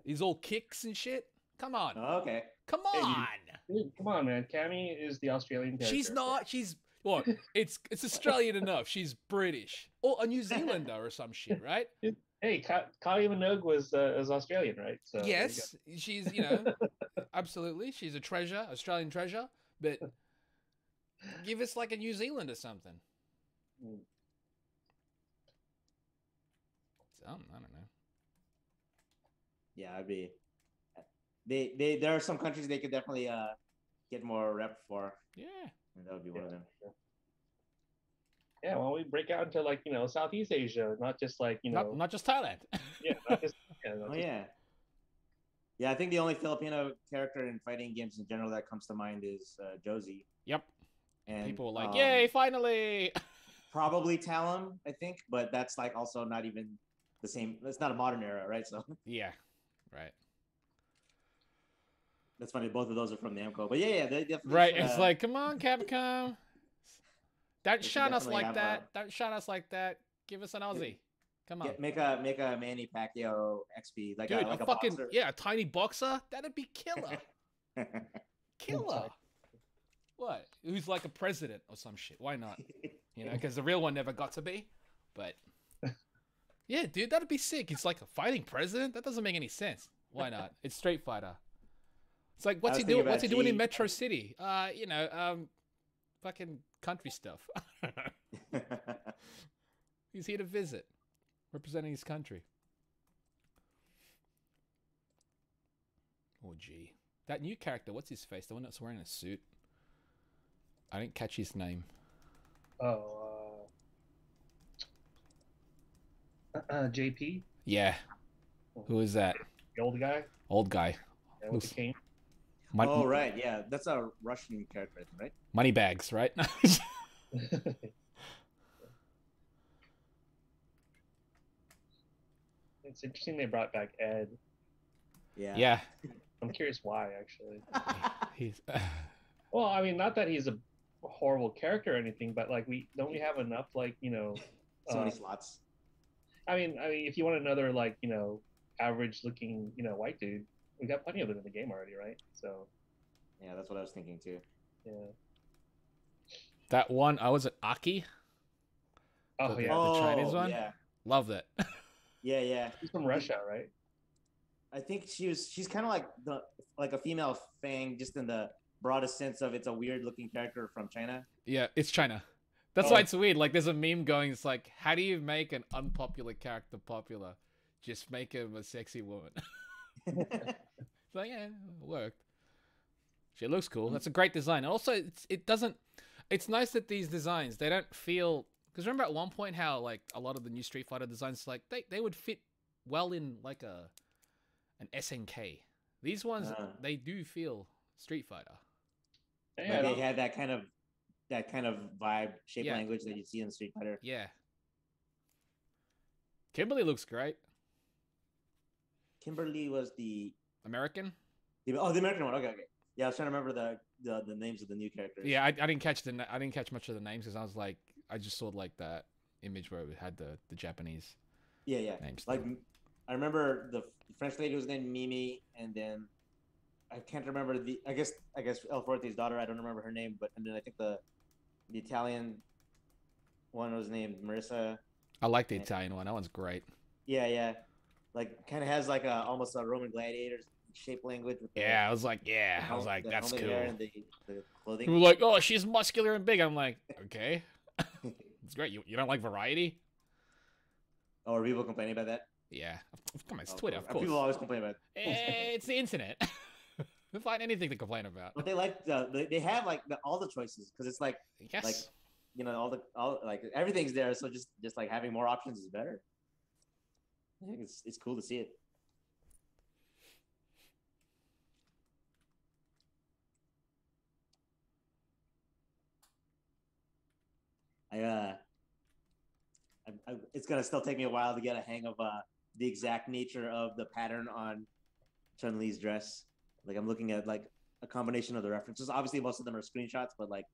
He's all kicks and shit. Come on. Oh, okay. Come on. Dude, come on, man. Cammy is the Australian character. She's not. She's what? It's Australian enough. She's British or a New Zealander or some shit, right? Hey, Kylie Minogue was Australian, right? So yes, she's absolutely. She's a treasure, Australian treasure, but. Give us like a New Zealand or something. I don't know. Yeah, I'd be. There are some countries they could definitely get more rep for. Yeah, and that would be one of them. Yeah, well, we break out into like Southeast Asia, not just like not just Thailand. Yeah, not just. Yeah, I think the only Filipino character in fighting games in general that comes to mind is Josie. Yep. And people were like, "Yay, finally!" Probably Talon, I think, but that's like also not even the same. It's not a modern era, right? So yeah, right. That's funny. Both of those are from Namco, but yeah, they definitely. Right, it's like, come on, Capcom, don't shun us like that. Don't shun us like that. Give us an Aussie. Come on. Make a Manny Pacquiao XP, like a fucking boxer. A tiny boxer. That'd be killer. Killer. What? Who's like a president or some shit? Why not? Because the real one never got to be. But yeah, dude, that'd be sick. It's like a fighting president. That doesn't make any sense. Why not? It's Street Fighter. It's like, what's he doing? What's he doing in Metro City? Fucking country stuff. He's here to visit, representing his country. Oh gee, that new character. What's his face? The one that's wearing a suit. I didn't catch his name. Oh, JP? Yeah. Who is that? The old guy? Old guy. Yeah, with the cane? Oh, right. Yeah. That's a Russian character, right? Moneybags, right? It's interesting they brought back Ed. Yeah. I'm curious why, actually. He's... Well, I mean, not that he's a horrible character or anything, but like we have enough like so many slots. I mean if you want another like average looking white dude, We got plenty of them in the game already, right? So Yeah, that's what I was thinking too. yeah. That one, I was at Aki. Oh The- yeah. the Chinese one? Yeah, Love that. yeah, yeah. She's from Russia, right? I think she's kind of like a female Fang, just in the broadest sense of it's a weird looking character from China. Yeah, it's China. That's why it's weird. Like, there's a meme going, it's like, how do you make an unpopular character popular? Just make him a sexy woman. It's like, yeah, it worked. She looks cool. That's a great design. Also, it's nice that these designs, they don't feel, because remember at one point how, like, a lot of the new Street Fighter designs, like, they would fit well in, like, an SNK. These ones, they do feel Street Fighter. Yeah, like they had that kind of vibe, shape, Yeah. language that you see in Street Fighter. Yeah. Kimberly looks great. Kimberly was the American? the American one. Okay. Yeah, I was trying to remember the names of the new characters. Yeah, I didn't catch I didn't catch much of the names because I was like, I just saw like that image where it had the Japanese yeah. names. Like I remember the French lady was named Mimi, and then I can't remember I guess El Forte's daughter. I don't remember her name, and then I think the Italian one was named Marissa. I like the Italian one. That one's great. Yeah. Like kind of has like almost a Roman gladiator's shape language. With I was like, that's cool. And the clothing. People were like, oh, she's muscular and big. I'm like, okay, it's great. You don't like variety? Oh, are people complaining about that? Yeah, come on, it's Twitter, of course. People always complain about it. It's the internet. They'll find anything to complain about. But they like they have like all the choices because it's like Yes. like all like everything's there. So just like having more options is better. I think it's cool to see it. It's gonna still take me a while to get a hang of the exact nature of the pattern on Chun-Li's dress. Like I'm looking at like a combination of the references. Obviously, most of them are screenshots, but like,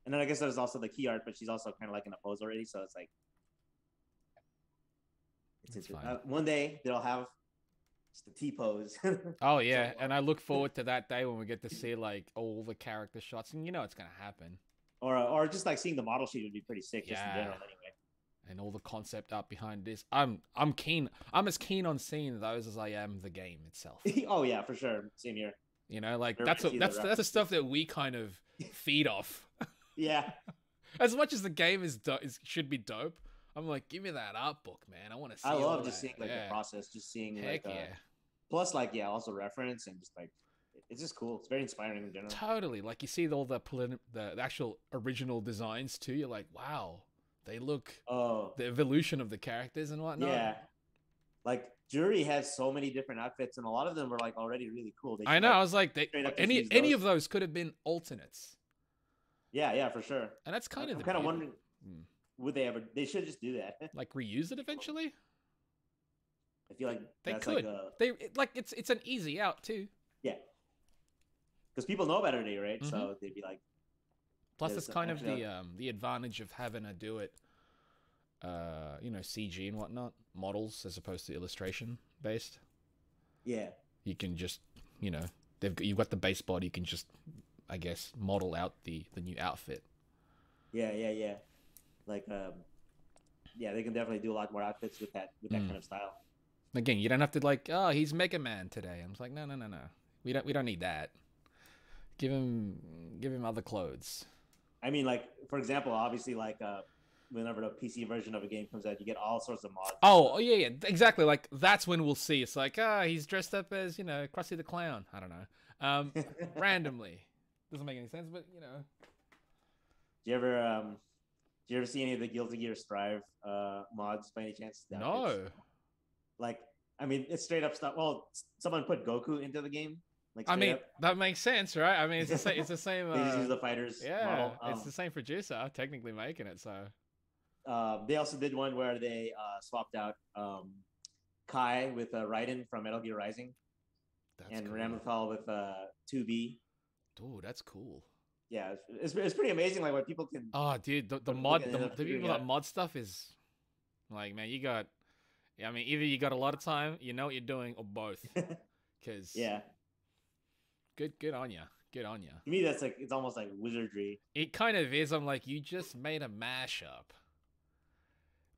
and then I guess there's also the key art, but she's also kind of like in a pose already. So it's like, it's fine. One day they'll have just the T pose. Oh yeah, and I look forward to that day when we get to see like all the character shots, and you know it's gonna happen. Or just like seeing the model sheet would be pretty sick, just in general anyway. And all the concept art behind this. I'm keen. I'm as keen on seeing those as I am the game itself. Oh yeah, for sure. Same here. You know, like Everybody that's the stuff that we kind of feed off. Yeah. As much as the game should be dope, I'm like, give me that art book, man. I want to see. I love all just seeing like the process, just seeing Heck like yeah. plus like also reference and just like it's just cool. It's very inspiring in general. Totally. Like you see all the actual original designs too. You're like, wow, they look the evolution of the characters and whatnot. Yeah. Like Jury has so many different outfits, and a lot of them were like already really cool. I know. I was like, any of those could have been alternates. Yeah, for sure. And that's kind of I'm kind of wondering, would they ever? They should just do that. Like reuse it eventually. I feel like they could. It's an easy out too. Yeah. Because people know about it already, right? Mm-hmm. So they'd be like. Plus, it's kind of the advantage of having to do it. CG and whatnot, models as opposed to illustration based. Yeah. You can just, you've got the base body. You can just, I guess, model out the new outfit. Yeah. Like, they can definitely do a lot more outfits with that kind of style. Again, you don't have to like, oh, he's Mega Man today. I'm just like, no. We don't need that. Give him other clothes. I mean, like, for example, obviously, like, whenever the PC version of a game comes out, you get all sorts of mods. Oh, yeah, exactly. Like, that's when we'll see. It's like, he's dressed up as, Krusty the Clown. I don't know. Randomly. Doesn't make any sense, but, Do you ever see any of the Guilty Gear Strive mods by any chance? No. Like, I mean, it's straight up stuff. Well, someone put Goku into the game. Like, that makes sense, right? I mean, it's the same. It's the same. They just use the fighters. Yeah, model. It's the same producer technically making it. So they also did one where they swapped out Kai with Raiden from Metal Gear Rising, and cool. Ramlethal with 2B. Dude, that's cool. Yeah, it's pretty amazing. Like what people can. Oh, dude, the people that mod stuff is like, man, you got. Yeah, I mean, either you got a lot of time, you know what you're doing, or both. Because Yeah. good on ya. Good on ya. To me, that's like, it's almost like wizardry. It kind of is. I'm like, you just made a mashup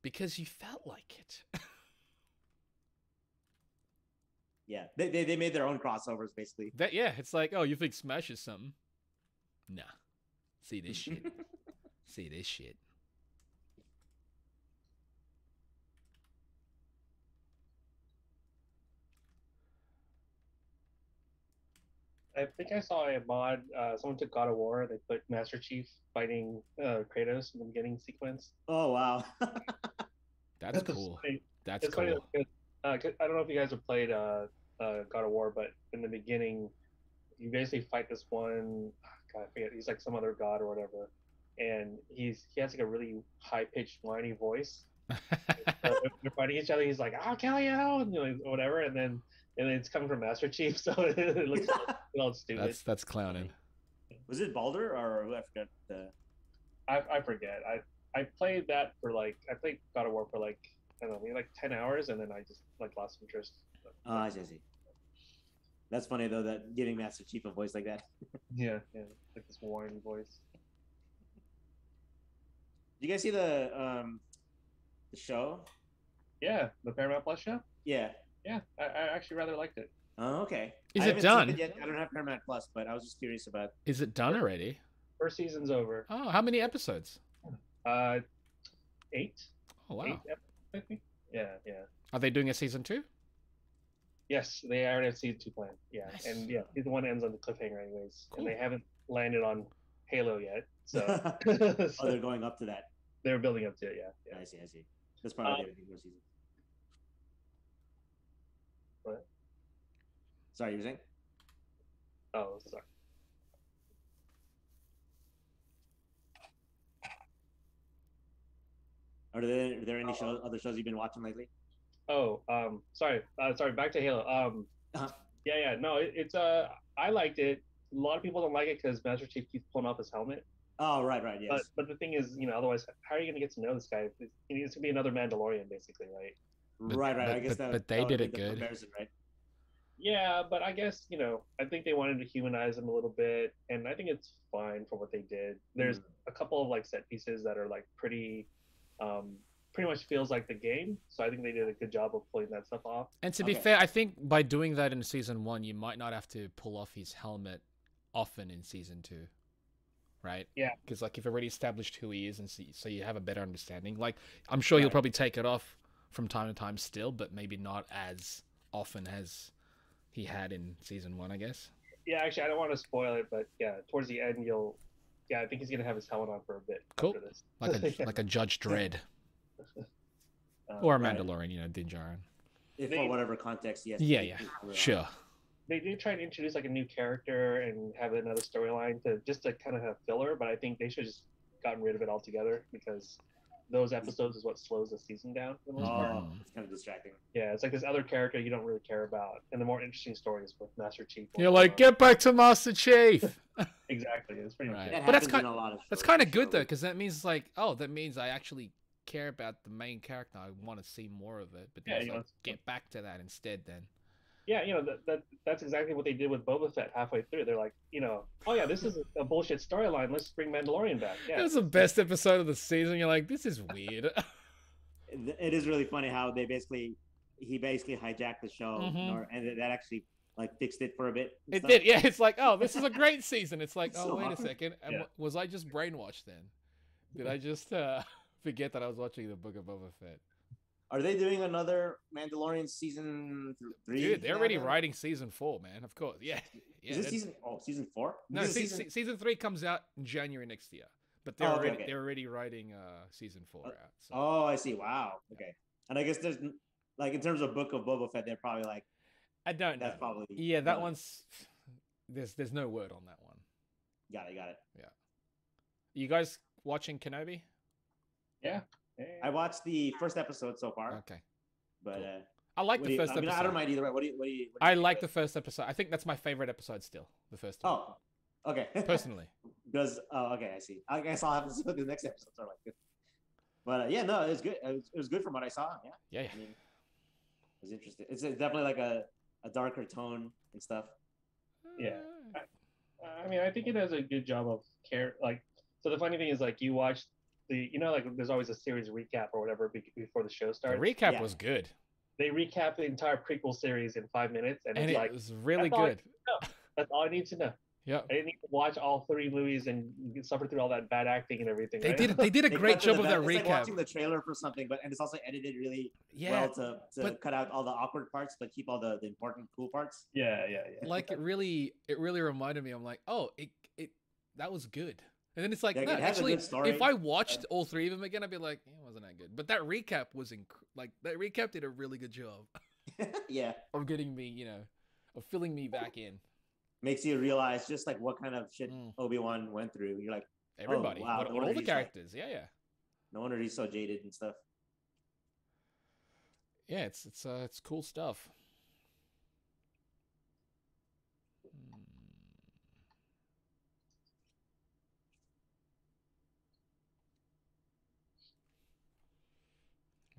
because you felt like it. Yeah, they made their own crossovers basically. Yeah, it's like, oh, you think Smash is something? Nah. See this shit. See this shit. I think I saw a mod. Someone took God of War. They put Master Chief fighting Kratos in the beginning sequence. Oh wow. That's cool. That's it's cool. funny because, I don't know if you guys have played God of War, but in the beginning, you basically fight this one. God, I forget. He's like some other god or whatever, and he has like a really high pitched whiny voice. They're fighting each other. He's like, "I'll kill you," and whatever, and then it's coming from Master Chief, so it looks all stupid. That's clowning. Was it Baldur or who? I forgot. I forget. I played that for like I played God of War for like I don't know, maybe like 10 hours, and then I just like lost interest. Oh, I see. That's funny though, that giving Master Chief a voice like that. Yeah, like this whiny voice. Did you guys see the show? Yeah, the Paramount Plus show. Yeah. Yeah, I actually rather liked it. Oh, okay. Is I it haven't done? seen it yet. I don't have Paramount Plus, but I was just curious about. Is it done already? First season's over. Oh, how many episodes? 8. Oh, wow. 8 episodes, I think. Yeah. Are they doing a season 2? Yes, they already have season 2 planned. Yeah, Nice. and yeah, season 1 ends on the cliffhanger anyways, Cool. and they haven't landed on Halo yet, so, Oh, they're going up to that. they're building up to it. Yeah. I see. That's probably the more season. What? Sorry, you were saying? Oh, sorry. Are there any other shows you've been watching lately? Oh, sorry. Back to Halo. Uh-huh. Yeah. No, it's I liked it. A lot of people don't like it because Master Chief keeps pulling off his helmet. Oh, right, yes. But the thing is, otherwise, how are you gonna get to know this guy? It's gonna be another Mandalorian, basically, right? Right. I guess but they did it good. Right? Yeah, but I guess I think they wanted to humanize him a little bit, and I think it's fine for what they did. There's a couple of like set pieces that are like pretty much feels like the game, so I think they did a good job of pulling that stuff off. And to be fair, I think by doing that in season 1, you might not have to pull off his helmet often in season 2, right? Yeah. Because like you've already established who he is, and so you have a better understanding. Like I'm sure he'll probably take it off from time to time still, but maybe not as often as he had in season 1, I guess. Yeah, actually, I don't want to spoil it, but yeah, towards the end, I think he's gonna have his helmet on for a bit. Cool. After this. Like a Judge Dredd. Or a Mandalorian, Din Djarin. If for whatever context, yes. Yeah. Sure. They did try to introduce like a new character and have another storyline to kind of have filler, but I think they should have just gotten rid of it altogether because those episodes is what slows the season down for the most part. It's kind of distracting. Yeah, it's like this other character you don't really care about, and the more interesting stories with Master Chief. You're like, get back to Master Chief. Exactly, it's pretty much. But that's kind of good though, because that means like, that means I actually care about the main character. I want to see more of it. But then get back to that instead then. Yeah, that's exactly what they did with Boba Fett halfway through. They're like, oh yeah, this is a bullshit storyline. Let's bring Mandalorian back. Yeah, it was the best episode of the season. You're like, this is weird. It is really funny how he basically hijacked the show, and that actually like fixed it for a bit. It did, yeah. It's like, this is a great season. It's like, So wait a awesome. second, was I just brainwashed then? Did I just forget that I was watching the Book of Boba Fett? Are they doing another Mandalorian season 3? Dude, they're already writing season 4, man. Of course, yeah. Is this season 4? No, season 3 comes out in January next year. But they're already writing season 4 out. So. Oh, I see. Wow. Okay. And I guess there's like in terms of Book of Boba Fett, they're probably like. I don't know. That's probably. Yeah, that one's. There's no word on that one. Got it. Yeah. You guys watching Kenobi? Yeah. I watched the first episode so far. Okay. But cool. I like the first episode. I don't mind either way. What do you I like the first episode. I think that's my favorite episode still. The first one. Oh, okay. Personally. Because okay, I see. I guess I'll have to see what the next episodes are like. But yeah, no, it was good. It was good from what I saw. Yeah. Yeah. I mean, it was interesting. It's definitely like a a darker tone and stuff. Yeah. I mean, I think it does a good job of like. So the funny thing is, like, you watch like there's always a series recap or whatever before the show The starts. recap was good. They recap the entire prequel series in 5 minutes, and it's like, it was really good. That's all I need to know. Yeah. I didn't need to watch all 3 movies and suffer through all that bad acting and everything. They right? did a great job of that it's recap. Like watching the trailer for something, and it's also edited really well to cut out all the awkward parts, but keep all the important cool parts. Yeah. Like it really reminded me. I'm like, oh, it that was good. And then it's like, no, it has actually, a good story. if I watched all 3 of them again, I'd be like, it wasn't that good. But that recap was that recap did a really good job. Yeah. Of getting me, of filling me back in. Makes you realize just like what kind of shit Obi-Wan went through. You're like, everybody, oh, wow, all the characters, yeah. No wonder he's so jaded and stuff. Yeah, it's cool stuff.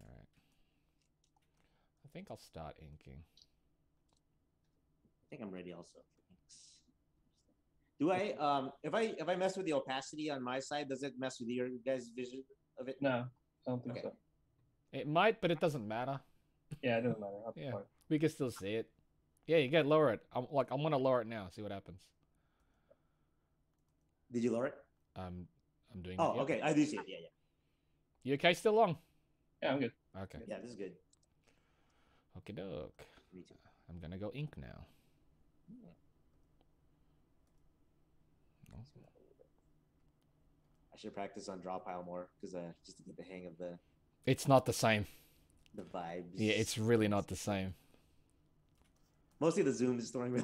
All right, I think I'll start inking. I think I'm ready also. Do I if I mess with the opacity on my side, does it mess with your guys' vision of it? No, I don't think so. It might, but it doesn't matter. Yeah, it doesn't matter. Yeah, we can still see it. Yeah, you gotta lower it. I'm gonna lower it now. See what happens. Did you lower it? I'm doing. Oh, okay. I do see it. Yeah. You okay? Still long? Yeah, I'm good. Okay. Yeah, this is good. Okay, doke. Me too. I'm gonna go ink now. I should practice on draw pile more because just to get the hang of the. It's not the same. The vibes. Yeah, it's really not the same. Mostly the zoom is throwing me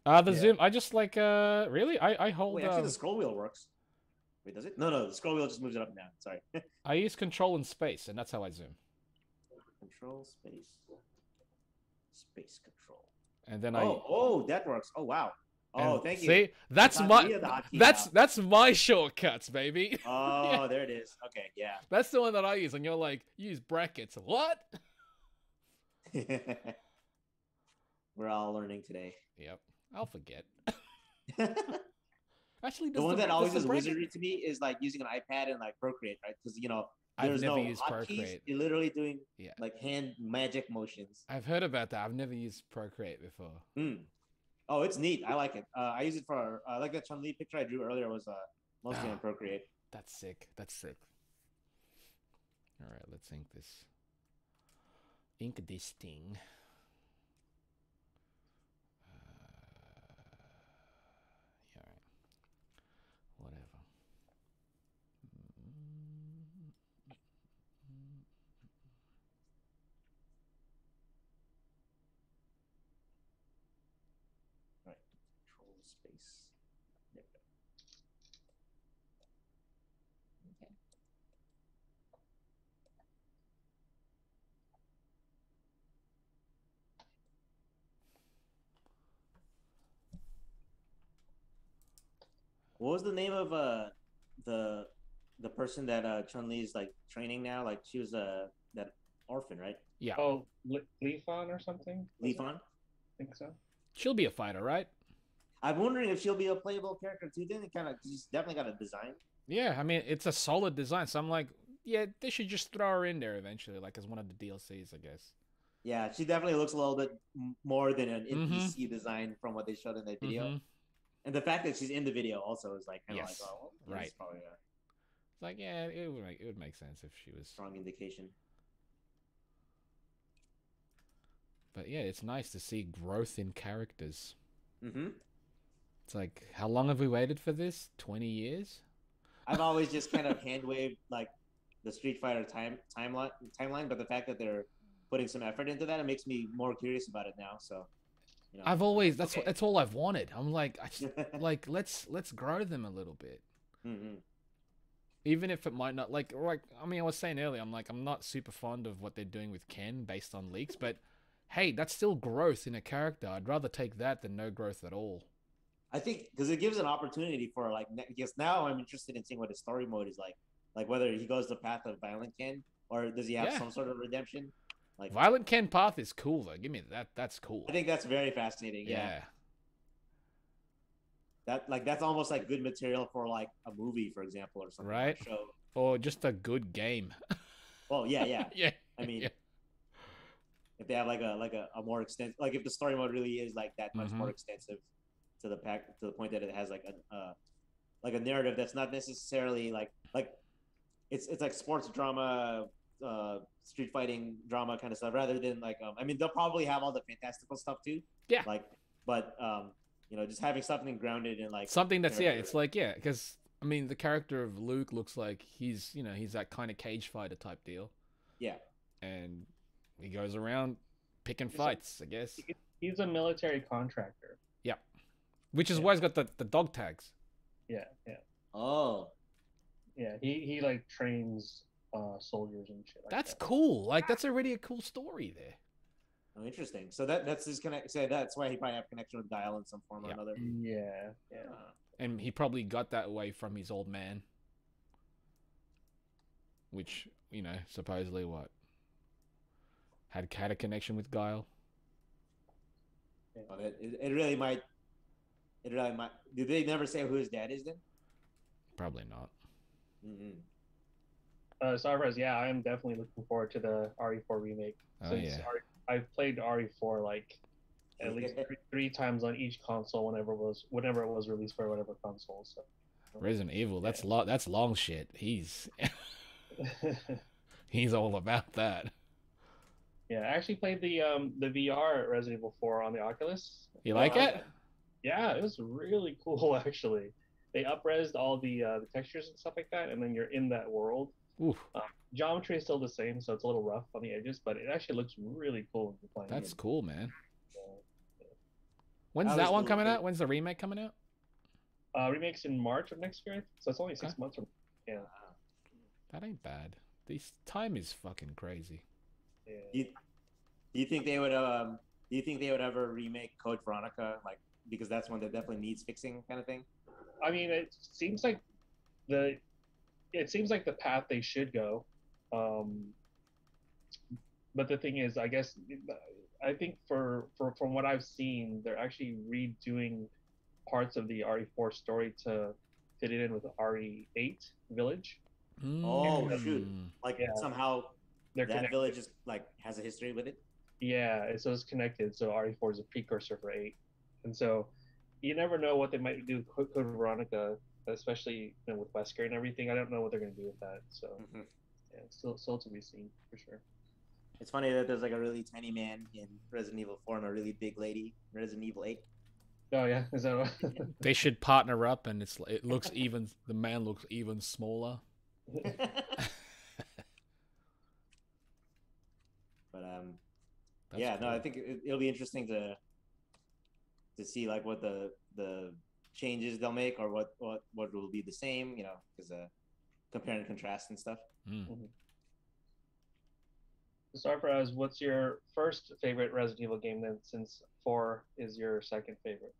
off. Zoom. I just like really. I hold. Wait, actually, the scroll wheel works. Wait, does it? No, the scroll wheel just moves it up and down. Sorry. I use control and space, and that's how I zoom. Control space control. And then Oh, that works. Oh wow. Oh, thank you. See, that's my shortcuts, baby. Oh, Yeah. There it is. Okay, yeah. That's the one that I use, and you're like, use brackets. What? We're all learning today. Yep, I'll forget. Actually, the one that always is wizardry to me is like using an iPad and like Procreate, right? Because there's I've never no used hotkeys. Procreate. You're literally doing like hand magic motions. I've heard about that. I've never used Procreate before. Oh, it's neat. I like it. I use it for like that Chun-Li picture I drew earlier was mostly on Procreate. That's sick. All right, let's ink this. Ink this thing. Yeah, all right. Whatever. Right. Control space. There we go. Okay. What was the name of the person that Chun-Li is like training now? Like she was that orphan, right? Yeah. Oh, Leafon or something? Leafon? I think so. She'll be a fighter, right? I'm wondering if she'll be a playable character too. Then she's definitely got a design. Yeah, I mean it's a solid design. So I'm like, yeah, they should just throw her in there eventually, like as one of the DLCs, I guess. Yeah, she definitely looks a little bit more than an NPC design from what they showed in that video. And the fact that she's in the video also is like kind of like, oh, well, right. Probably It's like, yeah, it would make sense if she was strong indication. But yeah, it's nice to see growth in characters. Mm-hmm. It's like, how long have we waited for this? 20 years? I've always just kind of hand waved like the Street Fighter timeline, but the fact that they're putting some effort into that, it makes me more curious about it now. So, I've always that's all I've wanted. I'm like, like let's grow them a little bit. Even if it might not like I mean, I was saying earlier, I'm not super fond of what they're doing with Ken based on leaks, but hey, that's still growth in a character. I'd rather take that than no growth at all. I think because it gives an opportunity for because now I'm interested in seeing what his story mode is like whether he goes the path of violent Ken or does he have some sort of redemption. Like Violent Ken Path is cool though. Give me that. That's cool. I think that's very fascinating. Yeah. That's almost like good material for like a movie, for example, or something. Right. Or a show. Or just a good game. Well, yeah. Yeah. I mean, yeah. if they have like a more extensive, like if the story mode really is like that much more extensive to the point that it has like a narrative that's not necessarily like it's like sports drama, street fighting drama kind of stuff, rather than like I mean they'll probably have all the fantastical stuff too. Yeah. Like, but you know, just having something grounded in like something that's it's like because I mean the character of Luke looks like he's that kind of cage fighter type deal. Yeah. And he goes around picking fights, I guess. He's a military contractor. Yeah. Which is why he's got the dog tags. Yeah. Oh. Yeah, he like trains soldiers and shit like that's that. Cool. Like that's already a cool story there. Oh, interesting. So that's his connect. So that's why he probably have connection with Guile in some form or another. Yeah. And he probably got that away from his old man. Which, supposedly had a connection with Guile. Oh, it really might. Did they never say who his dad is then? Probably not. Yeah, I am definitely looking forward to the RE4 remake. I've played RE4 like at least three times on each console whenever it was released for whatever console. So Resident Evil, that's long shit. He's all about that. Yeah, I actually played the VR Resident Evil 4 on the Oculus. You like it? Yeah, it was really cool actually. They up-resed all the textures and stuff like that, and then you're in that world. Oof. Geometry is still the same, so it's a little rough on the edges, but it actually looks really cool when you're playing. That's it. Cool, man. When's that one coming out? When's the remake coming out? Remake's in March of next year, so it's only 6 months from. Yeah. That ain't bad. This time is fucking crazy. Yeah. Do you think they would ever remake Code Veronica, like, because that's one that definitely needs fixing kind of thing? I mean, it seems like the path they should go. But the thing is, I think from what I've seen, they're actually redoing parts of the RE4 story to fit it in with the RE8 village. Oh shoot! Like somehow that connected. village is like has a history with it. Yeah, so it's connected. So RE4 is a precursor for 8, and so you never know what they might do with Code Veronica, especially with Wesker and everything. I don't know what they're gonna do with that. So yeah, still to be seen for sure. It's funny that there's like a really tiny man in Resident Evil 4 and a really big lady in Resident Evil 8. Oh yeah, is that what? They should partner up, and it looks even. The man looks even smaller. But That's yeah, cool. no, I think it'll be interesting to see like what the changes they'll make, or what will be the same, because compare and contrast and stuff. So Sarfaraz, what's your first favorite Resident Evil game then, since 4 is your second favorite?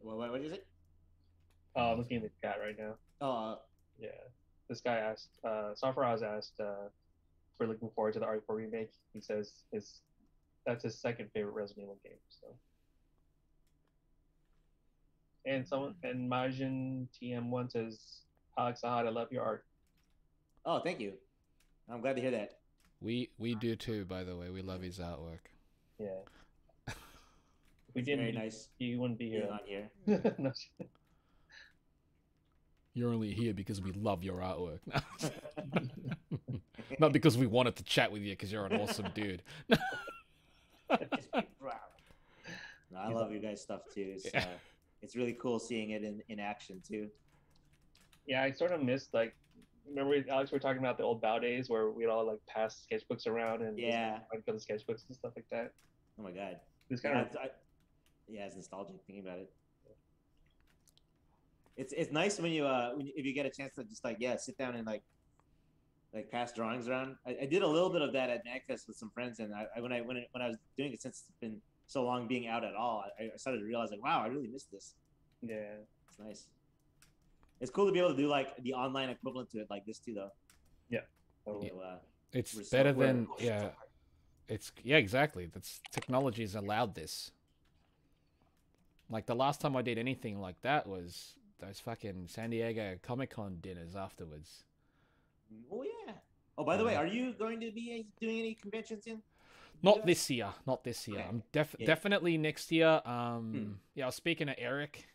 What is it? Looking at the chat right now. Yeah. This guy asked, Sarfaraz asked, if we're looking forward to the RE4 remake. He says that's his second favorite Resident Evil game. So. And Majin TM1 says, Alex Ahad, I love your art. Oh, thank you. I'm glad to hear that. We do too, by the way. We love his artwork. Yeah. We didn't. Very nice. You wouldn't be here. Not here. No. You're only here because we love your artwork. Not because we wanted to chat with you because you're an awesome dude. Just be proud. No, I love you guys' stuff too. It's really cool seeing it in action too. Yeah, I sort of missed remember Alex, we were talking about the old Bow days where we'd all pass sketchbooks around and find the sketchbooks and stuff like that. Oh my god. It's kind of it's nostalgic thinking about it. It's nice when if you get a chance to just sit down and pass drawings around. I did a little bit of that at NAGFest with some friends, and when I was doing it, since it's been so long being out at all, I started to realize wow, I really missed this. Yeah, it's nice. It's cool to be able to do like the online equivalent to it like this too, though. Yeah. Totally. So, It's we're better we're- than It's exactly. That's technology's allowed this. Like the last time I did anything like that was those fucking San Diego Comic-Con dinners afterwards. Oh yeah. Oh, by the way, are you going to be doing any conventions in? Not this year. Not this year. Okay. I'm Yeah. definitely next year. Yeah, I was speaking to Eric.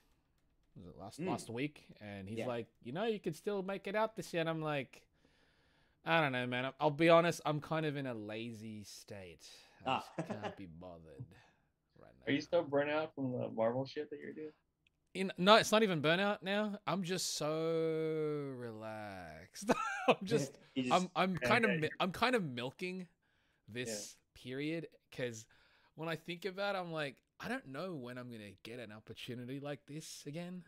Was it last week? And he's Yeah. like, you could still make it out this year. And I'm like, I don't know, man. I'll be honest. I'm kind of in a lazy state. I just can't be bothered right now. Are you still burnt out from the Marvel shit that you're doing? No, it's not even burnout now. I'm just so relaxed. I'm kind of milking this period because when I think about it, I'm like, I don't know when I'm gonna get an opportunity like this again.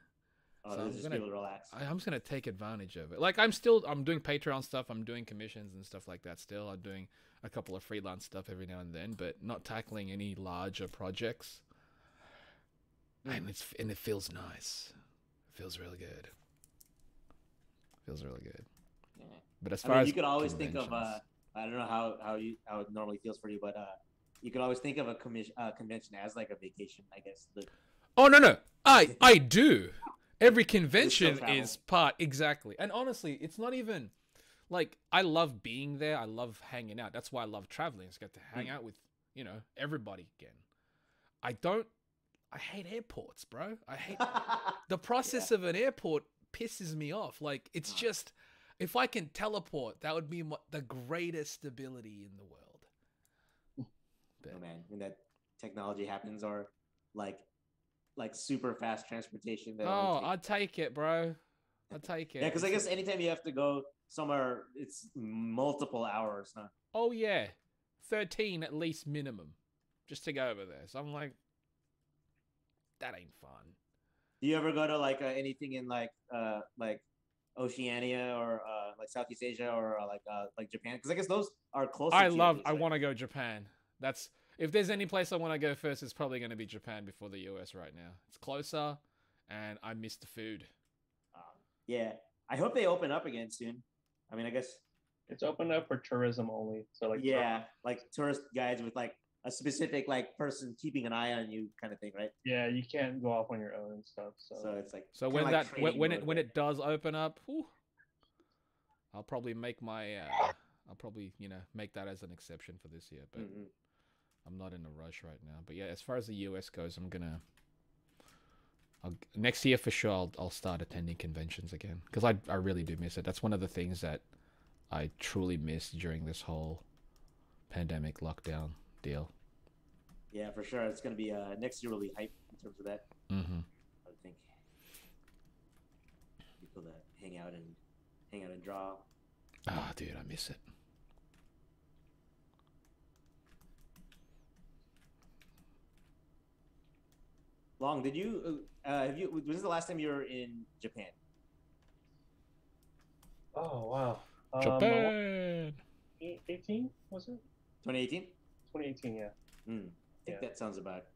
Oh, So just be able to relax. I'm just gonna take advantage of it. Like I'm doing Patreon stuff. I'm doing commissions and stuff like that. Still, I'm doing a couple of freelance stuff every now and then, but not tackling any larger projects. And it feels nice. It feels really good. Feels really good. Yeah. But as far as you could always think of conventions- I don't know how it normally feels for you, but you could always think of a convention as like a vacation, I guess. Oh no, I do. Every convention travel. is part exactly. And honestly, it's not even like I love being there. I love hanging out. That's why I love traveling. Is get to hang out with everybody again. I hate airports, bro. I hate the process of an airport pisses me off. Like it's just if I can teleport, that would be the greatest ability in the world. Oh man, when that technology happens, or like super fast transportation. That I'd take it, bro. I'd take it. Yeah, because I guess anytime you have to go somewhere, it's multiple hours, huh? Oh yeah, 13 at least minimum, just to go over there. So I'm like, that ain't fun. Do you ever go to like anything in like Oceania or like Southeast Asia or like Japan? Because I guess those are closer. I want to go Japan. That's if there's any place I want to go first, it's probably going to be Japan before the US right now. It's closer, and I miss the food. Yeah, I hope they open up again soon. I mean, I guess it's open up for tourism only. So like like tourist guides with like a specific like person keeping an eye on you kind of thing, right? Yeah, you can't go off on your own and stuff. So it's like when it does open up, I'll probably make make that as an exception for this year, but I'm not in a rush right now. But yeah, as far as the US goes, next year for sure I'll start attending conventions again because I really do miss it. That's one of the things that I truly missed during this whole pandemic lockdown deal. Yeah, for sure. It's gonna be next year really hype in terms of that. I would think people that hang out and draw. Dude, I miss it. Long, did you was this the last time you were in Japan? Oh wow. Japan. 18 was it? 2018? 2018, yeah. I think that sounds about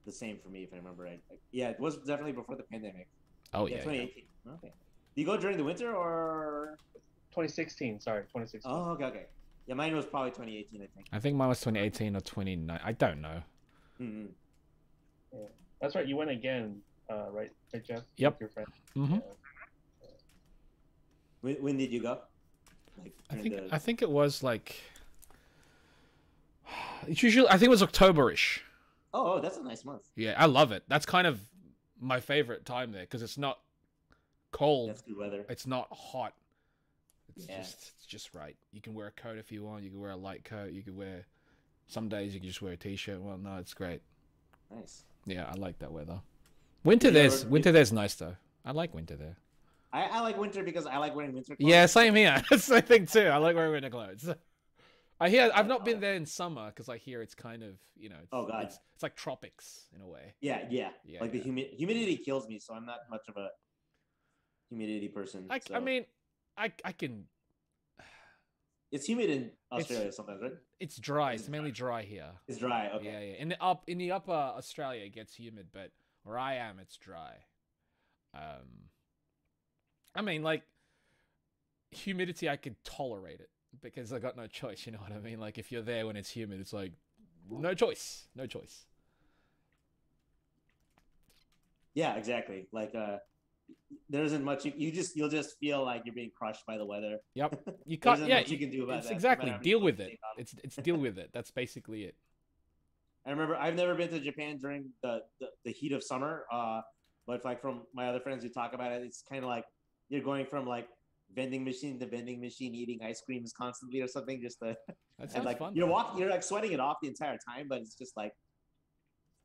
the same for me if I remember right. Yeah, it was definitely before the pandemic. Oh yeah. 2018. Yeah. Okay. Do you go during the winter or 2016? Sorry, 2016. Oh, okay. Yeah, mine was probably 2018, I think. I think mine was 2018 or 29. I don't know. Yeah, that's right. You went again, right, Jeff? Yep. With your friend. When did you go? Like, I think it was like it's usually I think it was October-ish. Oh, that's a nice month. Yeah, I love it. That's kind of my favorite time there because it's not cold. That's good weather. It's not hot. It's just right. You can wear a coat if you want. You can wear a light coat. You can wear. Some days you can just wear a t-shirt. Well, no, it's great. Nice. Yeah, I like that weather. Winter there's nice though. I like winter there. I like winter because I like wearing winter clothes. Yeah, same here. That's the thing too. I like wearing winter clothes. I've not been there in summer because I hear it's kind of it's like tropics in a way. Yeah. Like the humidity kills me, so I'm not much of a humidity person. I mean, I can. It's humid in Australia sometimes, right? It's dry. It's mainly dry here. It's dry. Okay. Yeah. In the upper Australia, it gets humid, but where I am, it's dry. I mean, like, humidity, I could tolerate it because I got no choice. You know what I mean? Like, if you're there when it's humid, it's like, no choice. No choice. Yeah, exactly. Like, there isn't much you'll just feel like you're being crushed by the weather. Yep. You There can't. isn't Yeah. much you can do about It's that, no exactly matter how many deal clothes with you it. take on. It's deal with it. That's basically it. I remember I've never been to Japan during the heat of summer. But like from my other friends who talk about it, it's kind of like you're going from like vending machine to vending machine, eating ice creams constantly or something. Just to, That sounds and like fun. you're though. walking, you're like sweating it off the entire time, but it's just like,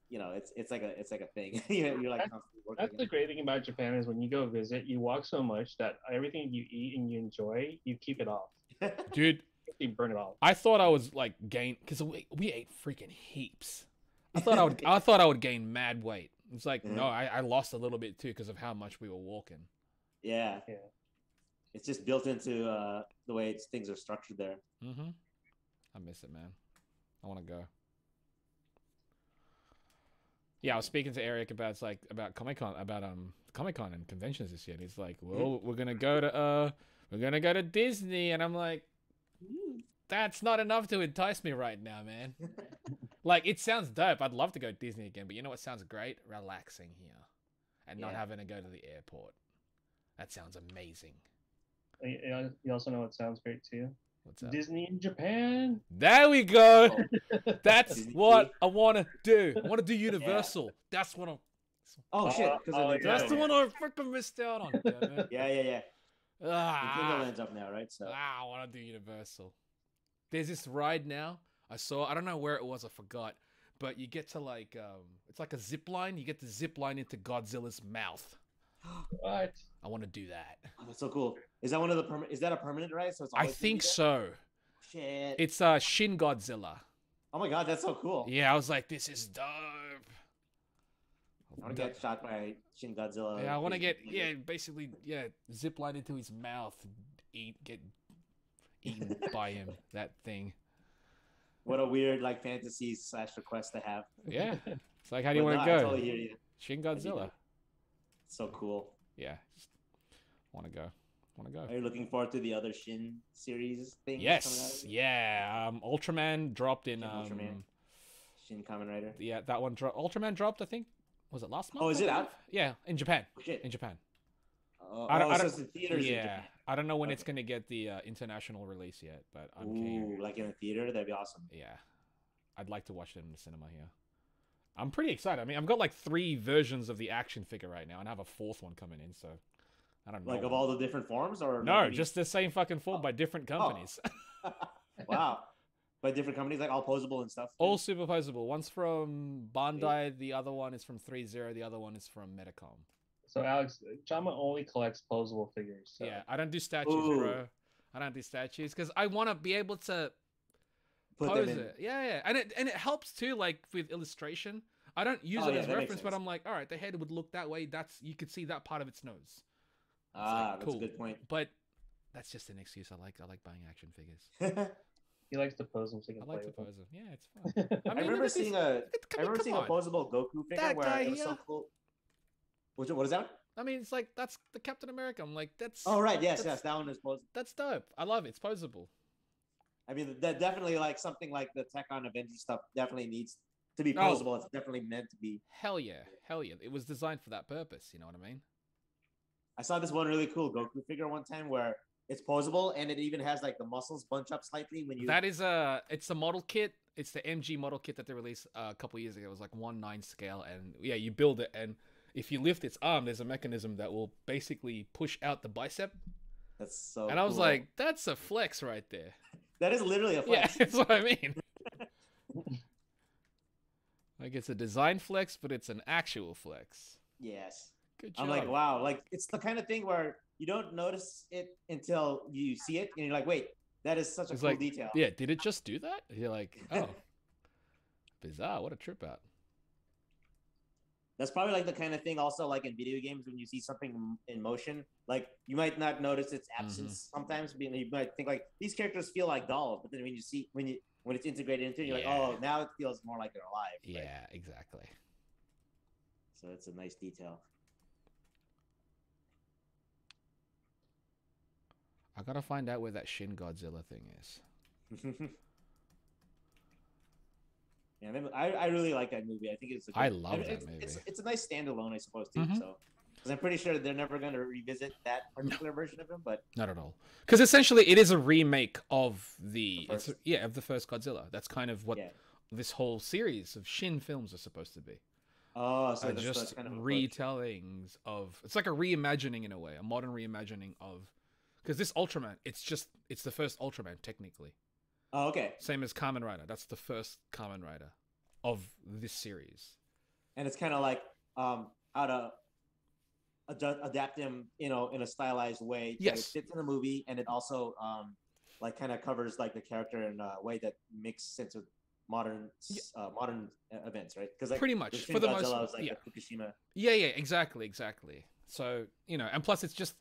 you know, it's like a thing. You're like constantly working. That's the great thing about Japan is when you go visit, you walk so much that everything you eat and you enjoy, you keep it off. Dude, You burn it off. I thought I was like gain because we ate freaking heaps. I thought I would gain mad weight. It's like no, I lost a little bit too because of how much we were walking. Yeah. Yeah. It's just built into the way things are structured there. Mm-hmm. I miss it, man. I want to go. Yeah, I was speaking to Eric about Comic Con and conventions this year. And he's like, "Well, we're gonna go to Disney," and I'm like, "That's not enough to entice me right now, man." Like, it sounds dope. I'd love to go to Disney again, but you know what sounds great? Relaxing here, and not having to go to the airport. That sounds amazing. You also know what sounds great too? What's that? Disney in Japan. There we go. That's Disney. what I want to do. I want to do Universal. That's what I'm. Oh shit! That's the one I freaking missed out on. Damn it. Yeah. Nintendo Ah, Land's up now, right? So I want to do Universal. There's this ride now. I don't know where it was. I forgot. But you get to like, it's like a zip line. You get to zip line into Godzilla's mouth. What? I want to do that. oh, that's so cool. Is that one of the is that a permanent ride? So it's I always gonna be think there? so. Shit. It's Shin Godzilla. Oh my god, that's so cool. Yeah, I was like, this is dope. I want to get shot by Shin Godzilla. Yeah, I want to get basically zip line into his mouth, get eaten by him. That thing. What a weird like fantasy / request to have. Yeah, it's like, how do you But want to no, I go? totally hear you. Shin Godzilla. It's so cool. Yeah, want to go. Are you looking forward to the other Shin series things? Yes, yeah. Ultraman dropped in. Shin Ultraman. Shin Kamen Rider. Yeah, that one dropped. Ultraman dropped, I think. Was it last month? Oh, is it out? Yeah, in Japan. Oh, shit. In Japan. I don't. So it's in theaters. In Yeah, Japan. I don't know when it's Okay. gonna get the international release yet, but I'm Ooh, keen. like in a theater, that'd be awesome. Yeah, I'd like to watch it in the cinema here. I'm pretty excited. I mean, I've got like 3 versions of the action figure right now, and I have a 4th one coming in. So I don't know. Like of all the different forms, or No, maybe- just the same fucking form by different companies. wow. By different companies, like all posable and stuff. All superposable. One's from Bandai, the other one is from 3-0, the other one is from Metacom. So Alex, Chamba only collects posable figures. So. Yeah, I don't do statues, Ooh. bro. I don't do statues because I want to be able to Put pose them in. it. Yeah, and it helps too, like with illustration. I don't use Oh, it yeah, as that makes reference, but sense. I'm like, all right, the head would look that way. You could see that part of its nose. Ah, that's cool. a good point. But that's just an excuse. I like buying action figures. He likes to pose them so he can I like play to with pose them. Yeah, it's fun. I remember seeing a come on. posable Goku figure That where guy it was so here? cool. What is that? I mean, it's like that's the Captain America. I'm like, that's. Oh right, yes, that's, that one is posable. That's dope. I love it. It's posable. I mean, that definitely like something like the Tech on Avengers stuff definitely needs to be Oh. posable. It's definitely meant to be. Hell yeah. It was designed for that purpose. You know what I mean? I saw this one really cool Goku figure one time where it's posable and it even has like the muscles bunch up slightly when you. That is it's a model kit. It's the MG model kit that they released a couple years ago. It was like 1/9 scale, and yeah, you build it, and if you lift its arm, there's a mechanism that will basically push out the bicep. That's so. And I was cool. like, that's a flex right there. that is literally a Yeah, flex. that's what I mean. Like, it's a design flex, but it's an actual flex. Yes. Good job. I'm like, wow, like it's the kind of thing where you don't notice it until you see it, and you're like, wait, that is such a It's cool like, detail. yeah, did it just do that? You're like, oh, bizarre. What a trip out. That's probably like the kind of thing also like in video games when you see something in motion, like you might not notice its absence sometimes. You might think like these characters feel like dolls, but then when you see when it's integrated into it, you're like, oh, now it feels more like they're alive. Yeah, right? exactly. So it's a nice detail. I gotta find out where that Shin Godzilla thing is. Yeah, I really like that movie. I think it's. I love that movie. It's a nice standalone, I suppose, too. So, because I'm pretty sure they're never going to revisit that particular version of him, but not at all. Because essentially, it is a remake of the first. of the first Godzilla. That's kind of what this whole series of Shin films are supposed to be. Oh, so that's just kind of retellings of. It's like a reimagining in a way, a modern reimagining of. Because this Ultraman, it's the first Ultraman technically. Oh, okay. Same as Kamen Rider. That's the first Kamen Rider of this series. And it's kind of like how to adapt him, in a stylized way. Yes. It fits in the movie, and it also like kind of covers like the character in a way that makes sense with modern events, right? Because like pretty much for the most was like the Fukushima. Yeah, exactly. So and plus it's just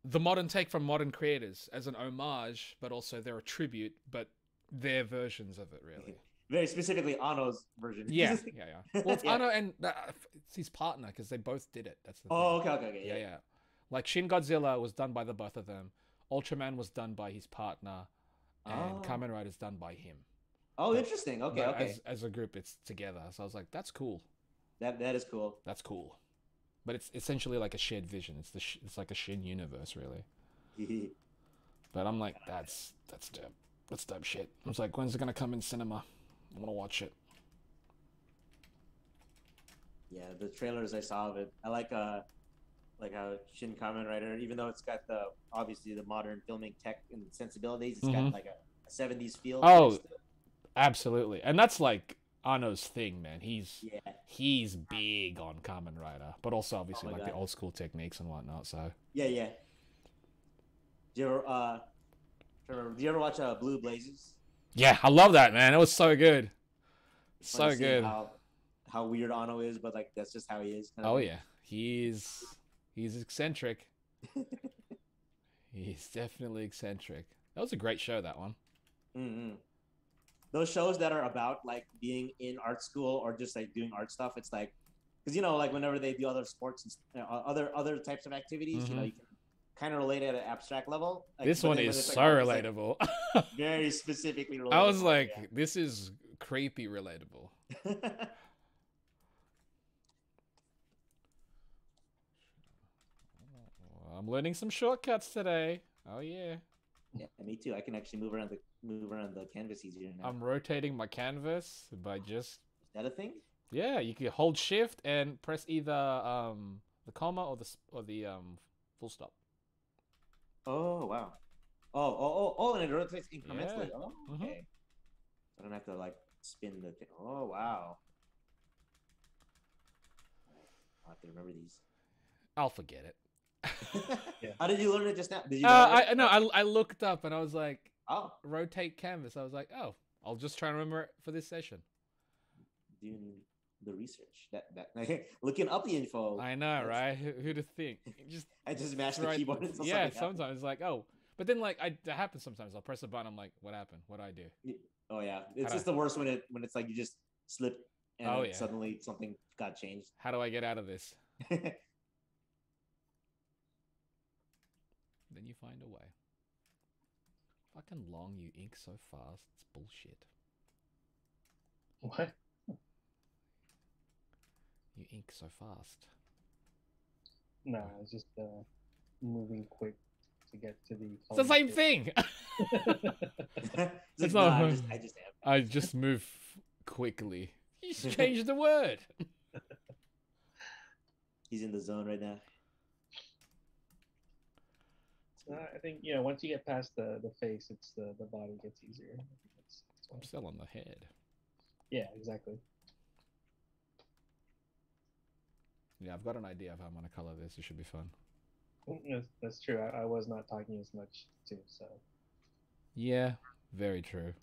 the modern take from modern creators as an homage, but also they're a tribute, but their versions of it, really. Very specifically, Anno's version. Yeah. Well, it's Anno and it's his partner because they both did it. That's the thing. Okay. Yeah. Like Shin Godzilla was done by the both of them. Ultraman was done by his partner, and Kamen Rider is done by him. Oh, interesting. Okay. As a group, it's together. So I was like, that's cool. That is cool. That's cool. But it's essentially like a shared vision. It's like a Shin universe, really. But I'm like, that's dope. That's dope shit. I was like, when's it gonna come in cinema? I want to watch it. Yeah, the trailers I saw of it, I like how Shin Kamen Rider, even though it's got obviously the modern filming tech and sensibilities, it's got like a 70s feel. Oh, absolutely. And that's like Anno's thing, man. He's big on Kamen Rider, but also obviously the old school techniques and whatnot. So yeah. Do you ever watch Blue Blazes? Yeah, I love that, man. It was so good. So good. How weird Anno is, but like that's just how he is. Oh yeah, he's eccentric. He's definitely eccentric. That was a great show, that one. Mm-hmm. Those shows that are about like being in art school or just like doing art stuff, it's like, because like whenever they do other sports and other types of activities, you can kind of relate at an abstract level. Like, this one is so relatable. Like, very specifically relatable. I was like, this is creepy relatable. I'm learning some shortcuts today. Oh yeah. Yeah, me too. I can actually move around the canvas easier now. I'm rotating my canvas by just. Is that a thing? Yeah, you can hold Shift and press either the comma or the full stop. Oh wow. Oh, and it rotates incrementally. Yeah. Oh, okay. I don't have to like spin the thing. Oh wow. I'll have to remember these. I'll forget it. Yeah. How did you learn it just now? Did you? I looked up and I was like, rotate canvas. I was like, I'll just try and remember it for this session. Doing the research, that looking up the info. I know, right? Who'd have think? I just mashed the keyboard. Until yeah, sometimes it's like, but then like that happens sometimes. I'll press a button. I'm like, what happened? What do I do? Oh yeah, it's just the worst when it's like you just slip and suddenly something got changed. How do I get out of this? Then you find a way. Fucking long, you ink so fast. It's bullshit. What? You ink so fast. No, it's just moving quick to get to the. It's the same thing. It's not. I just move quickly. You just changed the word. He's in the zone right now. I think once you get past the face, it's the body gets easier. That's I'm still on the head. Yeah, exactly. Yeah, I've got an idea of how I'm gonna color this. It should be fun. That's true. I was not talking as much too, so. Yeah, very true.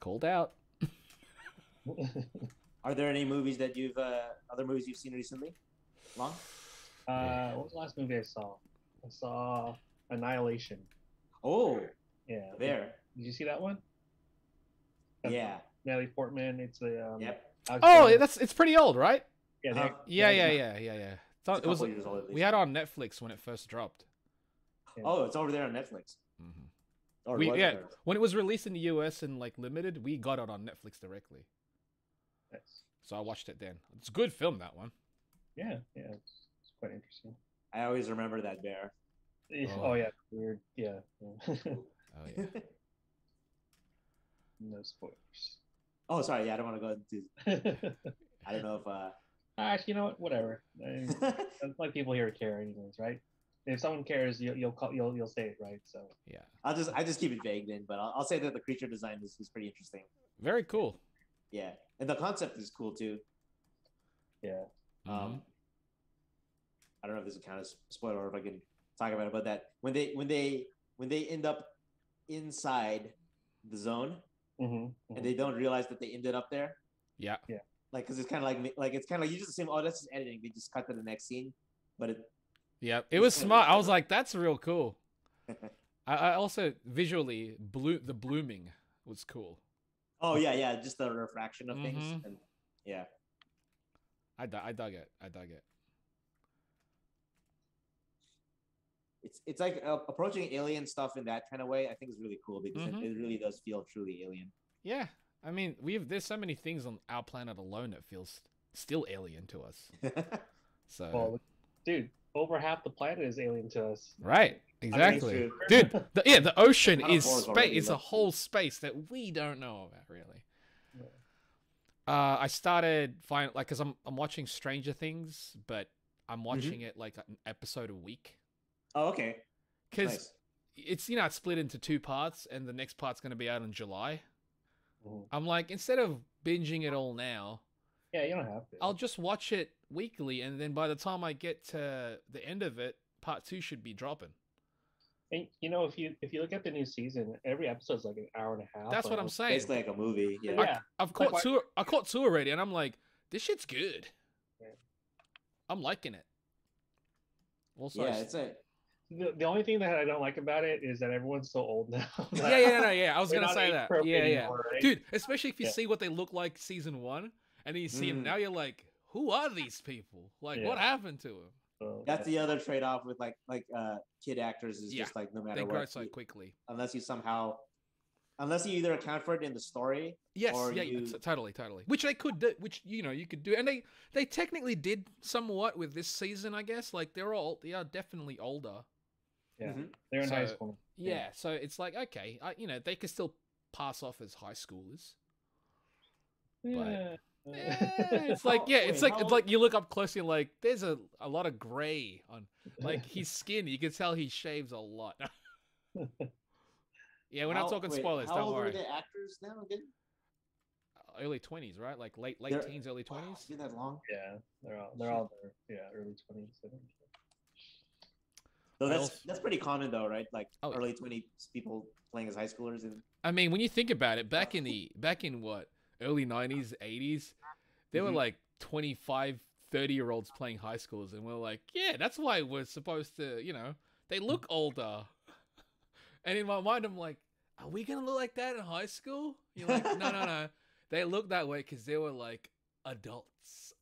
Called out. Are there any movies that other movies you've seen recently? Long? What was the last movie I saw? I saw Annihilation. Oh, yeah. There. Did you see that one? Yeah. Natalie Portman. It's the. Yep. It's pretty old, right? Yeah. Yeah. It was, we had it on Netflix when it first dropped. Oh, it's over there on Netflix. Mm-hmm. Or We was yeah, there? when it was released in the US and like limited, we got it on Netflix directly. Nice. So I watched it then. It's a good film, that one. Yeah, it's quite interesting. I always remember that bear. Oh, yeah, weird. Yeah. Oh yeah. No spoilers. Oh, sorry. Yeah, I don't want to go into. I don't know if. Actually, you know what? Whatever. It's like people here care, anyways, right? If someone cares, you'll say it, right? So Yeah. I just keep it vague then, but I'll say that the creature design is pretty interesting. Very cool. Yeah, and the concept is cool too. yeah. Mm-hmm. I don't know if this is kind of spoiler or if I can talk about it, but that when they end up inside the zone and they don't realize that they ended up there. Yeah. Yeah. Like, because it's kind of like it's kind of like you just assume, oh, that's just editing. They just cut to the next scene, but it was smart. I was like, that's real cool. I also visually the blooming was cool. Oh yeah, just the refraction of things, and yeah. I dug it. It's like approaching alien stuff in that kind of way. I think is really cool because it really does feel truly alien. Yeah, I mean, there's so many things on our planet alone that feels still alien to us. So, well, dude, over half the planet is alien to us. Right, exactly, dude. The ocean is space. It's a whole space that we don't know about, really. I started because I'm watching Stranger Things, but I'm watching it like an episode a week. Oh, okay. Because it's it's split into 2 parts, and the next part's going to be out in July. I'm like, instead of binging it all now, yeah, you don't have to. I'll just watch it weekly, and then by the time I get to the end of it, part 2 should be dropping. And if you look at the new season, every episode's like an hour and a half. That's what I'm saying. Basically like a movie. Yeah. I've caught two. I caught 2 already, and I'm like, this shit's good. Yeah. I'm liking it. Also, yeah, it's a. The only thing that I don't like about it is that everyone's so old now. Yeah. I was gonna say that. Yeah. Anymore, right? Dude, especially if you see what they look like season 1, and then you see them now, you're like, who are these people? Like, what happened to them? So, that's the other trade-off with like kid actors is just like no matter what, they grow so quickly. Unless you either account for it in the story. Yes, or totally. Which they could do, you could do, and they technically did somewhat with this season, I guess. Like they are definitely older. Yeah, they're in high school. Yeah, so it's like, okay, they could still pass off as high schoolers. Yeah. But, it's like, it's like you look up closely and like, there's a lot of gray on like his skin. You can tell he shaves a lot. Yeah, we're not talking spoilers. Don't worry. How old are the actors now again? Early 20s, right? Like late teens, early 20s. Wow, been that long? Yeah, they're all there. Yeah, early 20s. So that's pretty common though, right? Like early 20s people playing as high schoolers. And I mean, when you think about it, back in what, early 90s, 80s, there were like 25, 30-year-olds playing high schoolers, and we're like, yeah, that's why we're supposed to, they look older. And in my mind, I'm like, are we gonna look like that in high school? You're like, no. They look that way because they were like adults.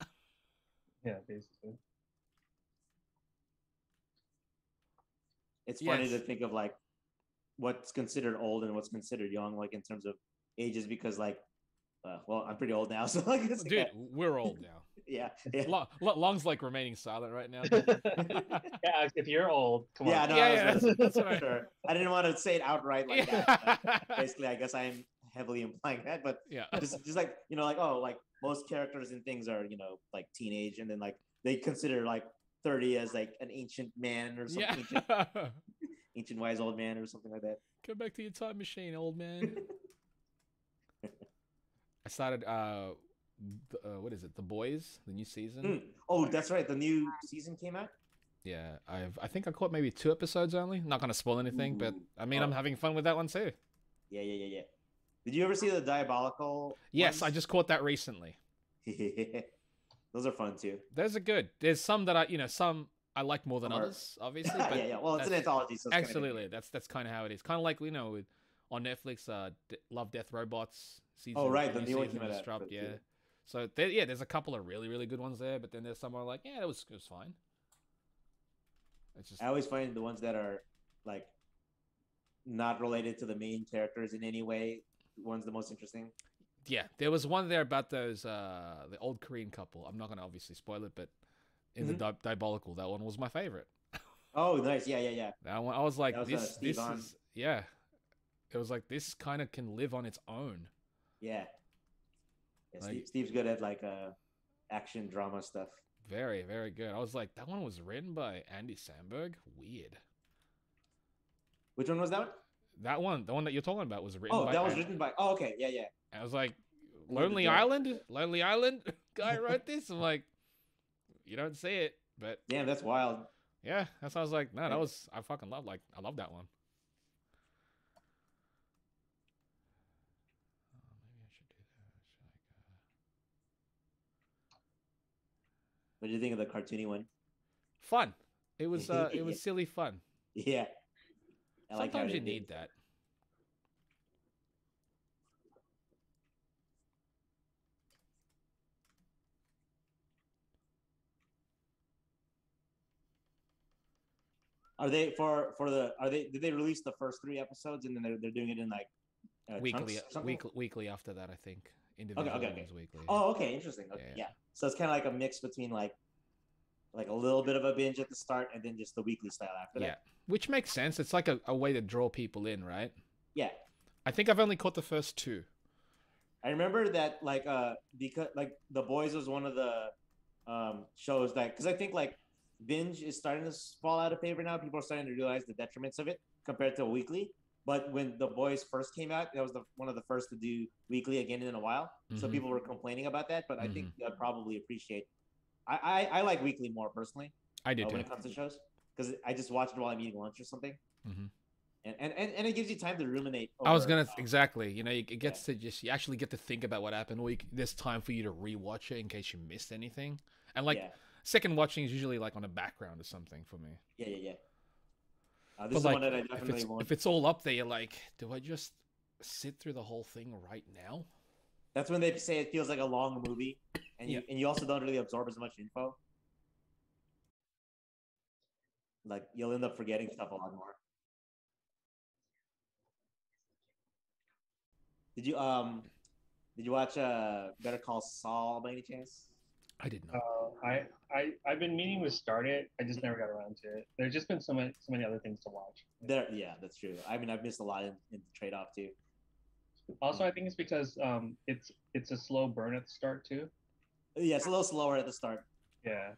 Yeah, basically. It's funny to think of like what's considered old and what's considered young, like in terms of ages, because like, well, I'm pretty old now, so like, dude, we're old now. Yeah. Long's like remaining silent right now. Yeah, if you're old, come on. Yeah, no, that's right. Sure. I didn't want to say it outright like that. Basically, I guess I'm heavily implying that, but just like like most characters and things are like teenage, and then like they consider like 30 as like an ancient man or something, ancient wise old man or something like that. Come back to your time machine, old man. I started what is it? The Boys, the new season. Oh, that's right. The new season came out. Yeah, I think I caught maybe 2 episodes only. Not gonna spoil anything, but I mean, I'm having fun with that one too. Yeah. Did you ever see the Diabolical? Yes, I just caught that recently. Those are fun too. Those are good. There's some that some I like more than others, obviously. But yeah. Well, it's an anthology, so it's absolutely. That's kind of how it is. Kind of like with on Netflix, Love, Death, Robots season. Oh right, the new one came out. Dropped, yeah. So there's a couple of really, really good ones there, but then there's some are like, it was fine. It's just, I always find the ones that are like not related to the main characters in any way, one's the most interesting. Yeah, there was one there about those the old Korean couple. I'm not gonna obviously spoil it, but in the Diabolical, that one was my favorite. Oh, nice. Yeah. That one, I was like, That was, this Steve on. is yeah. It was like this kind of can live on its own. Yeah. Like, Steve's good at like action drama stuff. Very, very good. I was like, that one was written by Andy Samberg. Weird. Which one was that one? That one, the one that you're talking about, was written. Oh, that was written by. Oh, okay. Yeah. I was like, Lonely Island guy wrote this. I'm like, you don't see it, but damn, that's wild. Yeah, that's why I was like, no, that was I fucking love. Like, I love that one. Maybe I should do that. What do you think of the cartoony one? Fun. It was silly fun. Yeah. Sometimes you need that. Are they did they release the first 3 episodes and then they're doing it in like weekly after that, I think. Individual okay. Weekly. Oh, okay, interesting. Okay, yeah. So it's kind of like a mix between like a little bit of a binge at the start and then just the weekly style after that. Yeah, which makes sense. It's like a way to draw people in, right? Yeah. I think I've only caught the first 2. I remember that because like The Boys was one of the shows that, because I think like binge is starting to fall out of favor now. People are starting to realize the detriments of it compared to a weekly. But when The Boys first came out, that was one of the first to do weekly again in a while. So people were complaining about that, but I think I'd probably appreciate. I like weekly more personally. I do when it comes to shows, because I just watch it while I'm eating lunch or something. And it gives you time to ruminate. I was gonna exactly. You know, it gets to you actually get to think about what happened, or there's time for you to rewatch it in case you missed anything. And like second watching is usually like on a background or something for me. Yeah. This is like, one that I definitely want. If it's all up there, you're like, do I just sit through the whole thing right now? That's when they say it feels like a long movie, and you also don't really absorb as much info. Like you'll end up forgetting stuff a lot more. Did you watch Better Call Saul by any chance? I did not. I've been meaning to start it. I just never got around to it. There's just been so many other things to watch. Yeah, that's true. I mean, I've missed a lot in the trade-off too. Also, I think it's because it's a slow burn at the start too. Yeah, it's a little slower at the start. Yeah,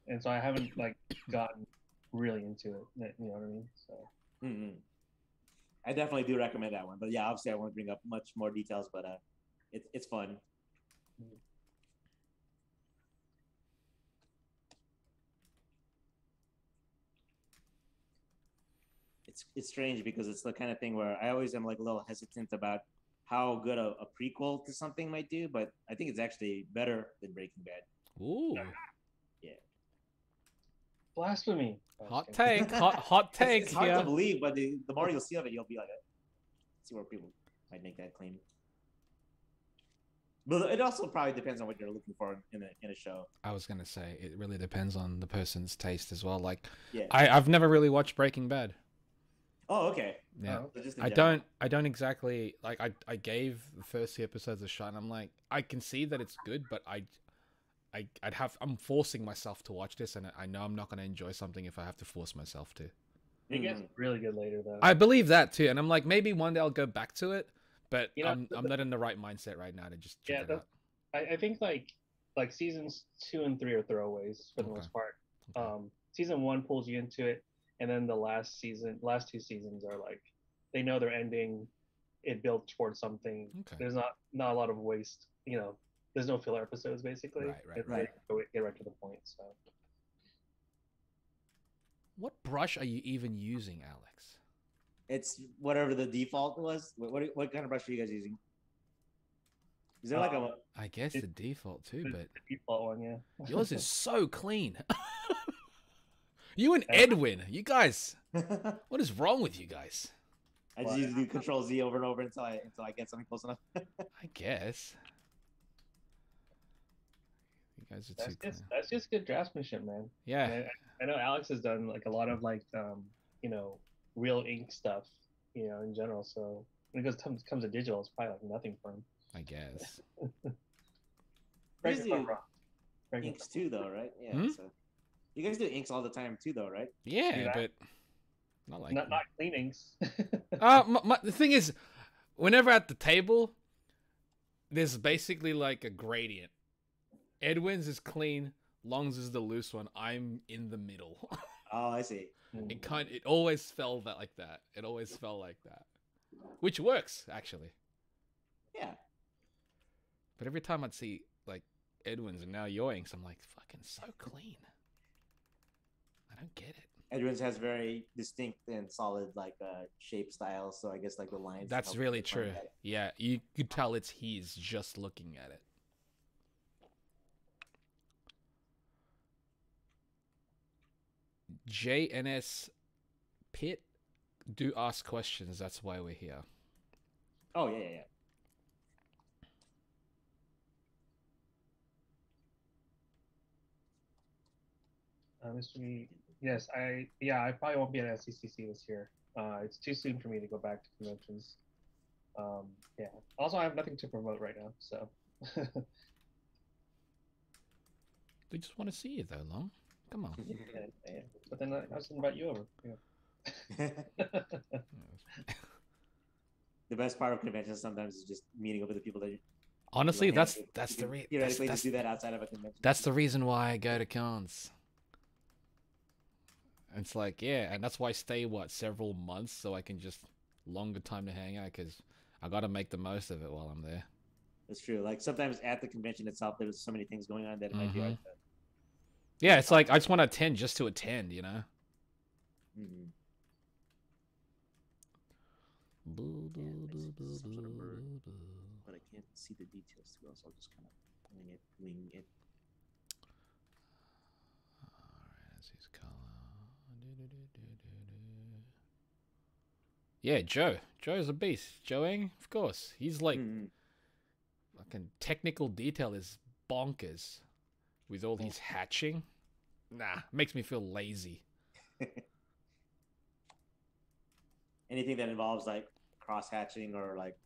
and so I haven't like gotten really into it. You know what I mean? So. I definitely do recommend that one, but yeah, obviously I won't bring up much more details, but it's fun. It's strange because it's the kind of thing where I always am like a little hesitant about how good a prequel to something might do, but I think it's actually better than Breaking Bad. Ooh. Yeah. Blasphemy. Hot take. Hot take. It's hard to believe, but the more you'll see of it, you'll be like, see where people might make that claim. But it also probably depends on what you're looking for in a show. I was gonna say it really depends on the person's taste as well. Like, yeah. I've never really watched Breaking Bad. Oh, okay. Yeah. So I don't exactly like. I gave the first 2 episodes a shot. And I'm like, I can see that it's good, but I'm forcing myself to watch this, and I know I'm not going to enjoy something if I have to force myself to. It gets really good later, though. I believe that too, and I'm like, maybe one day I'll go back to it, but I'm not in the right mindset right now to just check it out. I think like seasons 2 and 3 are throwaways for the most part. Okay. Season 1 pulls you into it, and then the last 2 seasons are like they know they're ending. It built towards something. Okay. There's not a lot of waste. There's no filler episodes basically. Right. Get right to the point. So. What brush are you even using, Alex? It's whatever the default was. What kind of brush are you guys using? Is there like a? I guess the default too, but the default one, yeah. Yours is so clean. You and Edwin, you guys. What is wrong with you guys? I just use Control Z over and over until I get something close enough. I guess. You guys are too clean. That's just good draftsmanship, man. Yeah. I know Alex has done like a lot of like real ink stuff, in general. So when it comes to digital, it's probably like nothing for him. I guess. You guys do inks too, though, right? Yeah. So you guys do inks all the time too, though, right? Yeah, but not like not clean inks. The thing is, whenever at the table, there's basically like a gradient. Edwin's is clean, Long's is the loose one. I'm in the middle. Oh, I see. It always felt like that. It always felt like that, which works actually. Yeah. But every time I'd see like Edwin's and now your inks, I'm like, fucking so clean. I don't get it. Edwin's has very distinct and solid like shape style, so I guess like the lines. That's really true. Yeah, you could tell it's his just looking at it. JNS Pit do ask questions. That's why we're here. Oh yeah. Yes, I probably won't be at SCCC this year. It's too soon for me to go back to conventions. Yeah. Also, I have nothing to promote right now, so. They just want to see you though, Long. Come on. Yeah. But then I just invite you over. Yeah. The best part of conventions sometimes is just meeting up with the people that you. Honestly, that's the reason. Theoretically, just do that outside of a convention. That's the reason why I go to cons. It's like, yeah, and that's why I stay several months so I can just longer time to hang out because I got to make the most of it while I'm there. That's true. Like sometimes at the convention itself, there's so many things going on that it might be hard to. Yeah, it's like I just want to attend just to attend, you know. Mm-hmm. But I can't see the details too well, so I'll just kind of wing it. Alright, that's his color. Yeah, Joe. Joe's a beast. Joeing, of course. He's like fucking technical detail is bonkers. With all his hatching. Nah, makes me feel lazy. Anything that involves like cross hatching or like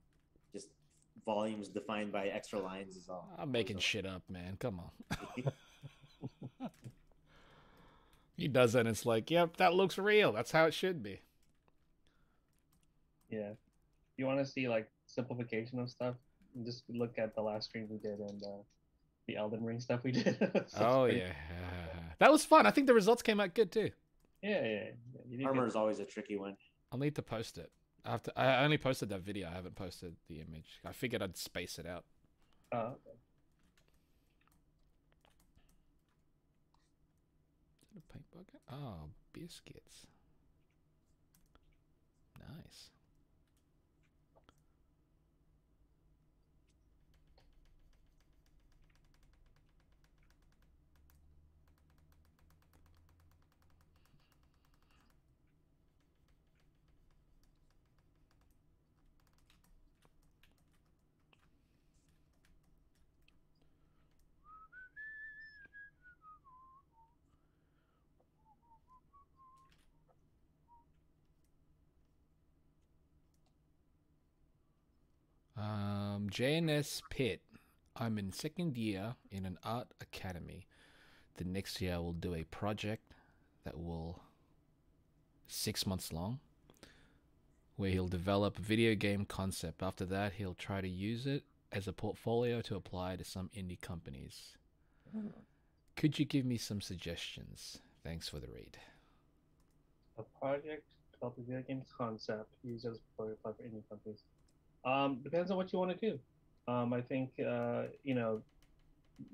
just volumes defined by extra lines is all. I'm making shit up, man. Come on. He does that and it's like, yep, that looks real. That's how it should be. Yeah. You want to see like simplification of stuff? Just look at the last stream we did and the Elden Ring stuff we did. Oh yeah, that was fun. I think the results came out good too. Yeah. Armor is always a tricky one. I'll need to post it. I only posted that video. I haven't posted the image. I figured I'd space it out. Oh, okay. Is it a paint bucket? Oh, biscuits. Nice. JNS Pit. I'm in second year in an art academy. The next year I will do a project that will 6 months long, where he'll develop a video game concept. After that, he'll try to use it as a portfolio to apply to some indie companies. Could you give me some suggestions? Thanks for the read. A project develop a video game concept, use it as a portfolio for indie companies. Depends on what you want to do. I think,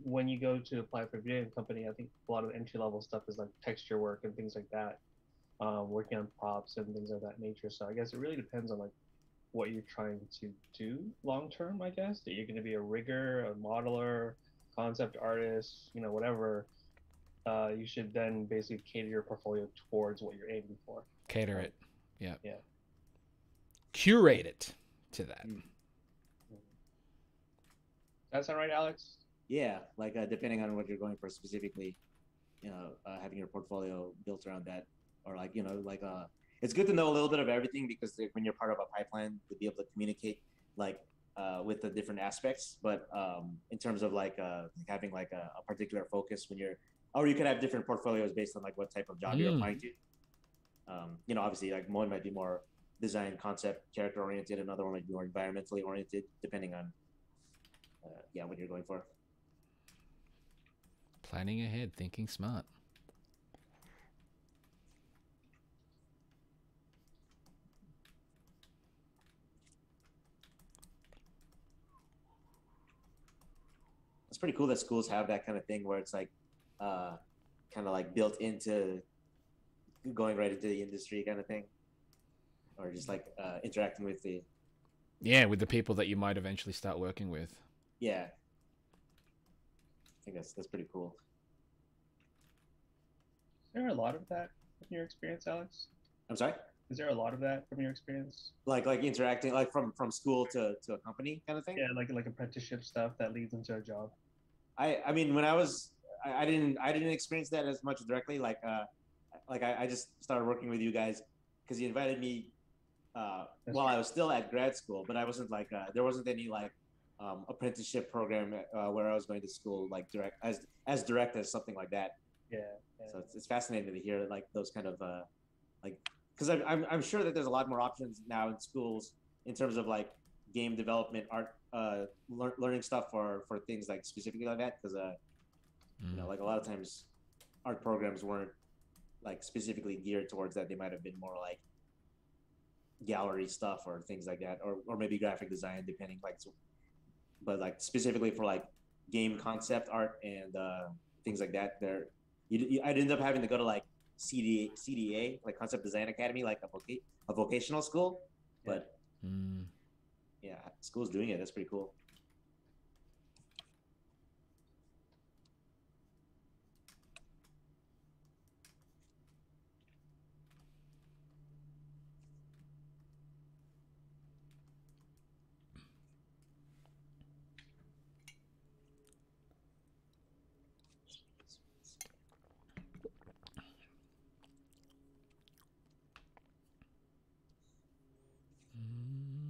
when you go to apply for a video game company, I think a lot of entry level stuff is like texture work and things like that, working on props and things of that nature. So I guess it really depends on like what you're trying to do long term, I guess. That you're going to be a rigger, a modeler, concept artist, whatever. You should then basically cater your portfolio towards what you're aiming for. Cater it. Yeah. Yeah. Curate it to that. That sound right, Alex? Yeah, like depending on what you're going for specifically, having your portfolio built around that, or like it's good to know a little bit of everything because when you're part of a pipeline, to be able to communicate like with the different aspects. But in terms of like having like a particular focus when you're, or you could have different portfolios based on like what type of job you're applying to. You know, obviously, like one might be more design, concept, character oriented, another one might be more environmentally oriented, depending on yeah, what you're going for. Planning ahead, thinking smart. It's pretty cool that schools have that kind of thing where it's like kind of like built into going right into the industry kind of thing, or just like interacting with the with the people that you might eventually start working with. Yeah, I think that's pretty cool. Is there a lot of that in your experience, Alex? I'm sorry? Is there a lot of that from your experience? Like interacting like from school to a company kind of thing? Yeah, like apprenticeship stuff that leads into a job. I mean, when I was I didn't experience that as much directly. Like I just started working with you guys because you invited me while I was still at grad school, but I wasn't like there wasn't any like apprenticeship program where I was going to school like direct as something like that. Yeah. So it's fascinating to hear like those kind of like, because I'm sure that there's a lot more options now in schools in terms of like game development, art, learning stuff for things like specifically like that. Because you know, like a lot of times art programs weren't like specifically geared towards that. They might have been more like gallery stuff or things like that, or maybe graphic design, depending. Like, so, but like specifically for like game concept art and things like that, I'd end up having to go to like CDA, like Concept Design Academy, like a vocational school. But yeah, school's doing it. That's pretty cool.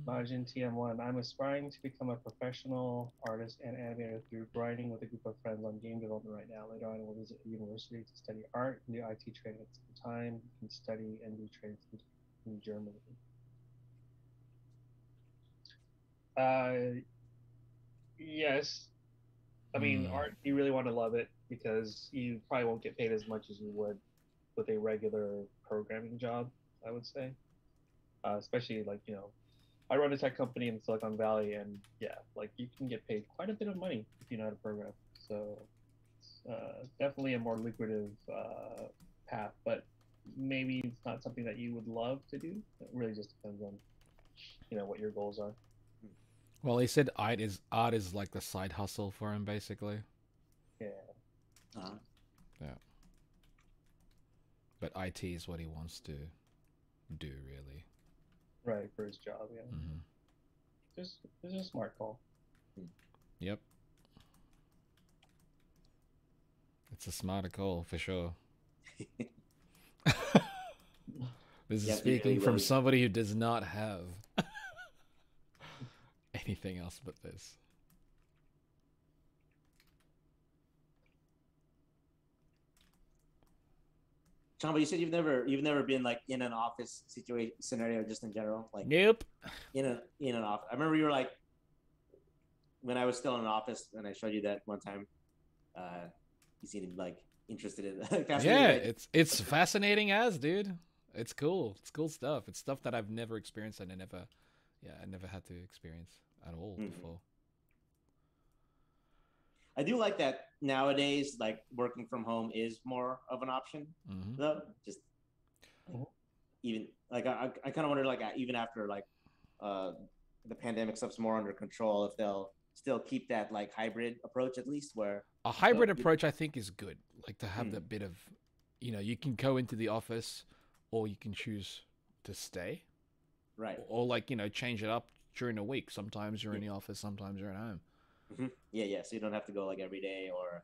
Majin TM1. I'm aspiring to become a professional artist and animator through grinding with a group of friends on game development right now. Later on, I will visit a university to study art and do IT training at the same time. You can study and do training in Germany. Yes. I mean, art, you really want to love it because you probably won't get paid as much as you would with a regular programming job, I would say. Especially like, you know, I run a tech company in Silicon Valley, and yeah, like you can get paid quite a bit of money if you know how to program. So it's definitely a more lucrative path, but maybe it's not something that you would love to do. It really just depends on, you know, what your goals are. Well, he said art is like the side hustle for him, basically. Yeah. Yeah. But IT is what he wants to do, really. Right, for his job, yeah. It's a smart call. Yep. It's a smarter call, for sure. This is speaking from somebody who does not have anything else but this. Chamba, you said you've never been like in an office scenario just in general, like nope. In an office. I remember you were like, when I was still in an office and I showed you that one time, you seemed like interested in that. Yeah, it's fascinating as, dude. It's cool. It's cool stuff. It's stuff that I've never experienced and I never had to experience at all before. I do like that nowadays, like working from home is more of an option, though. Just even like I kind of wonder, like even after like the pandemic stuff's more under control, if they'll still keep that like hybrid approach at least, where a hybrid approach I think is good. Like to have that bit of, you know, you can go into the office, or you can choose to stay, right? Or like, you know, change it up during the week. Sometimes you're in the office, sometimes you're at home. Yeah. So you don't have to go like every day, or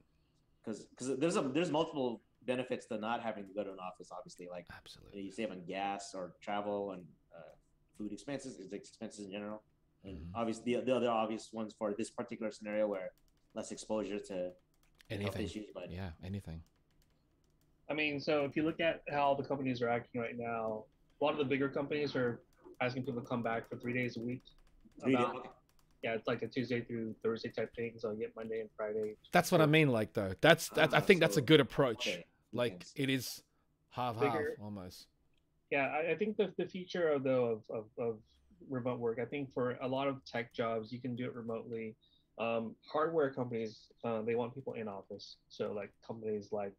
because there's multiple benefits to not having to go to an office. Obviously, like Absolutely. you save on gas or travel and food expenses, expenses in general. And obviously, the other obvious ones for this particular scenario where less exposure to health issues. But yeah, anything. I mean, so if you look at how the companies are acting right now, a lot of the bigger companies are asking people to come back for 3 days a week. Yeah, it's like a Tuesday through Thursday type thing. So you get Monday and Friday. That's what I mean. Like though, I think that's a good approach. Okay. Like it is half almost. Yeah, I think the feature of remote work, I think for a lot of tech jobs, you can do it remotely. Hardware companies, they want people in office. So like companies like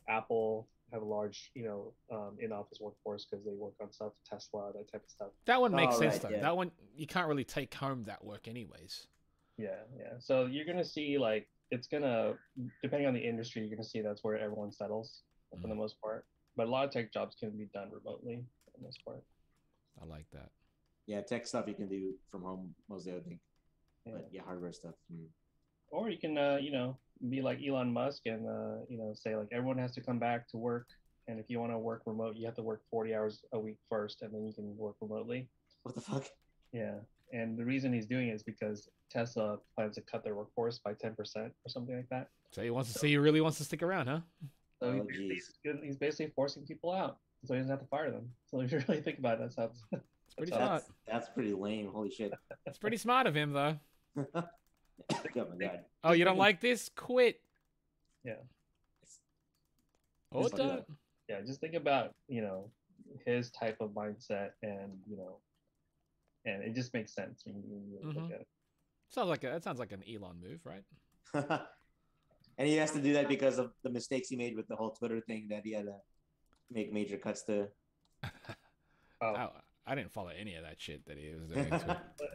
Apple have a large, in-office workforce because they work on stuff, Tesla, that type of stuff. That one makes sense though. Yeah. That one you can't really take home that work anyways. Yeah. So you're gonna see like it's gonna, depending on the industry, you're gonna see that's where everyone settles for the most part. But a lot of tech jobs can be done remotely for the most part. I like that. Yeah, tech stuff you can do from home mostly, I think. Yeah. But yeah, hardware stuff. Or you can, be like Elon Musk and, say like everyone has to come back to work. And if you want to work remote, you have to work 40 hours a week first, and then you can work remotely. What the fuck? Yeah. And the reason he's doing it is because Tesla plans to cut their workforce by 10% or something like that. So he wants to see, he really wants to stick around, huh? So he's basically forcing people out, so he doesn't have to fire them. So if you really think about it, that's pretty smart. That's pretty lame. Holy shit. It's pretty smart of him, though. Oh my god. Oh, you don't like this? Quit. Yeah. Oh, don't. Yeah, just think about, his type of mindset, and and it just makes sense when you look at it. That sounds like an Elon move, right? And he has to do that because of the mistakes he made with the whole Twitter thing, that he had to make major cuts to. I didn't follow any of that shit that he was doing.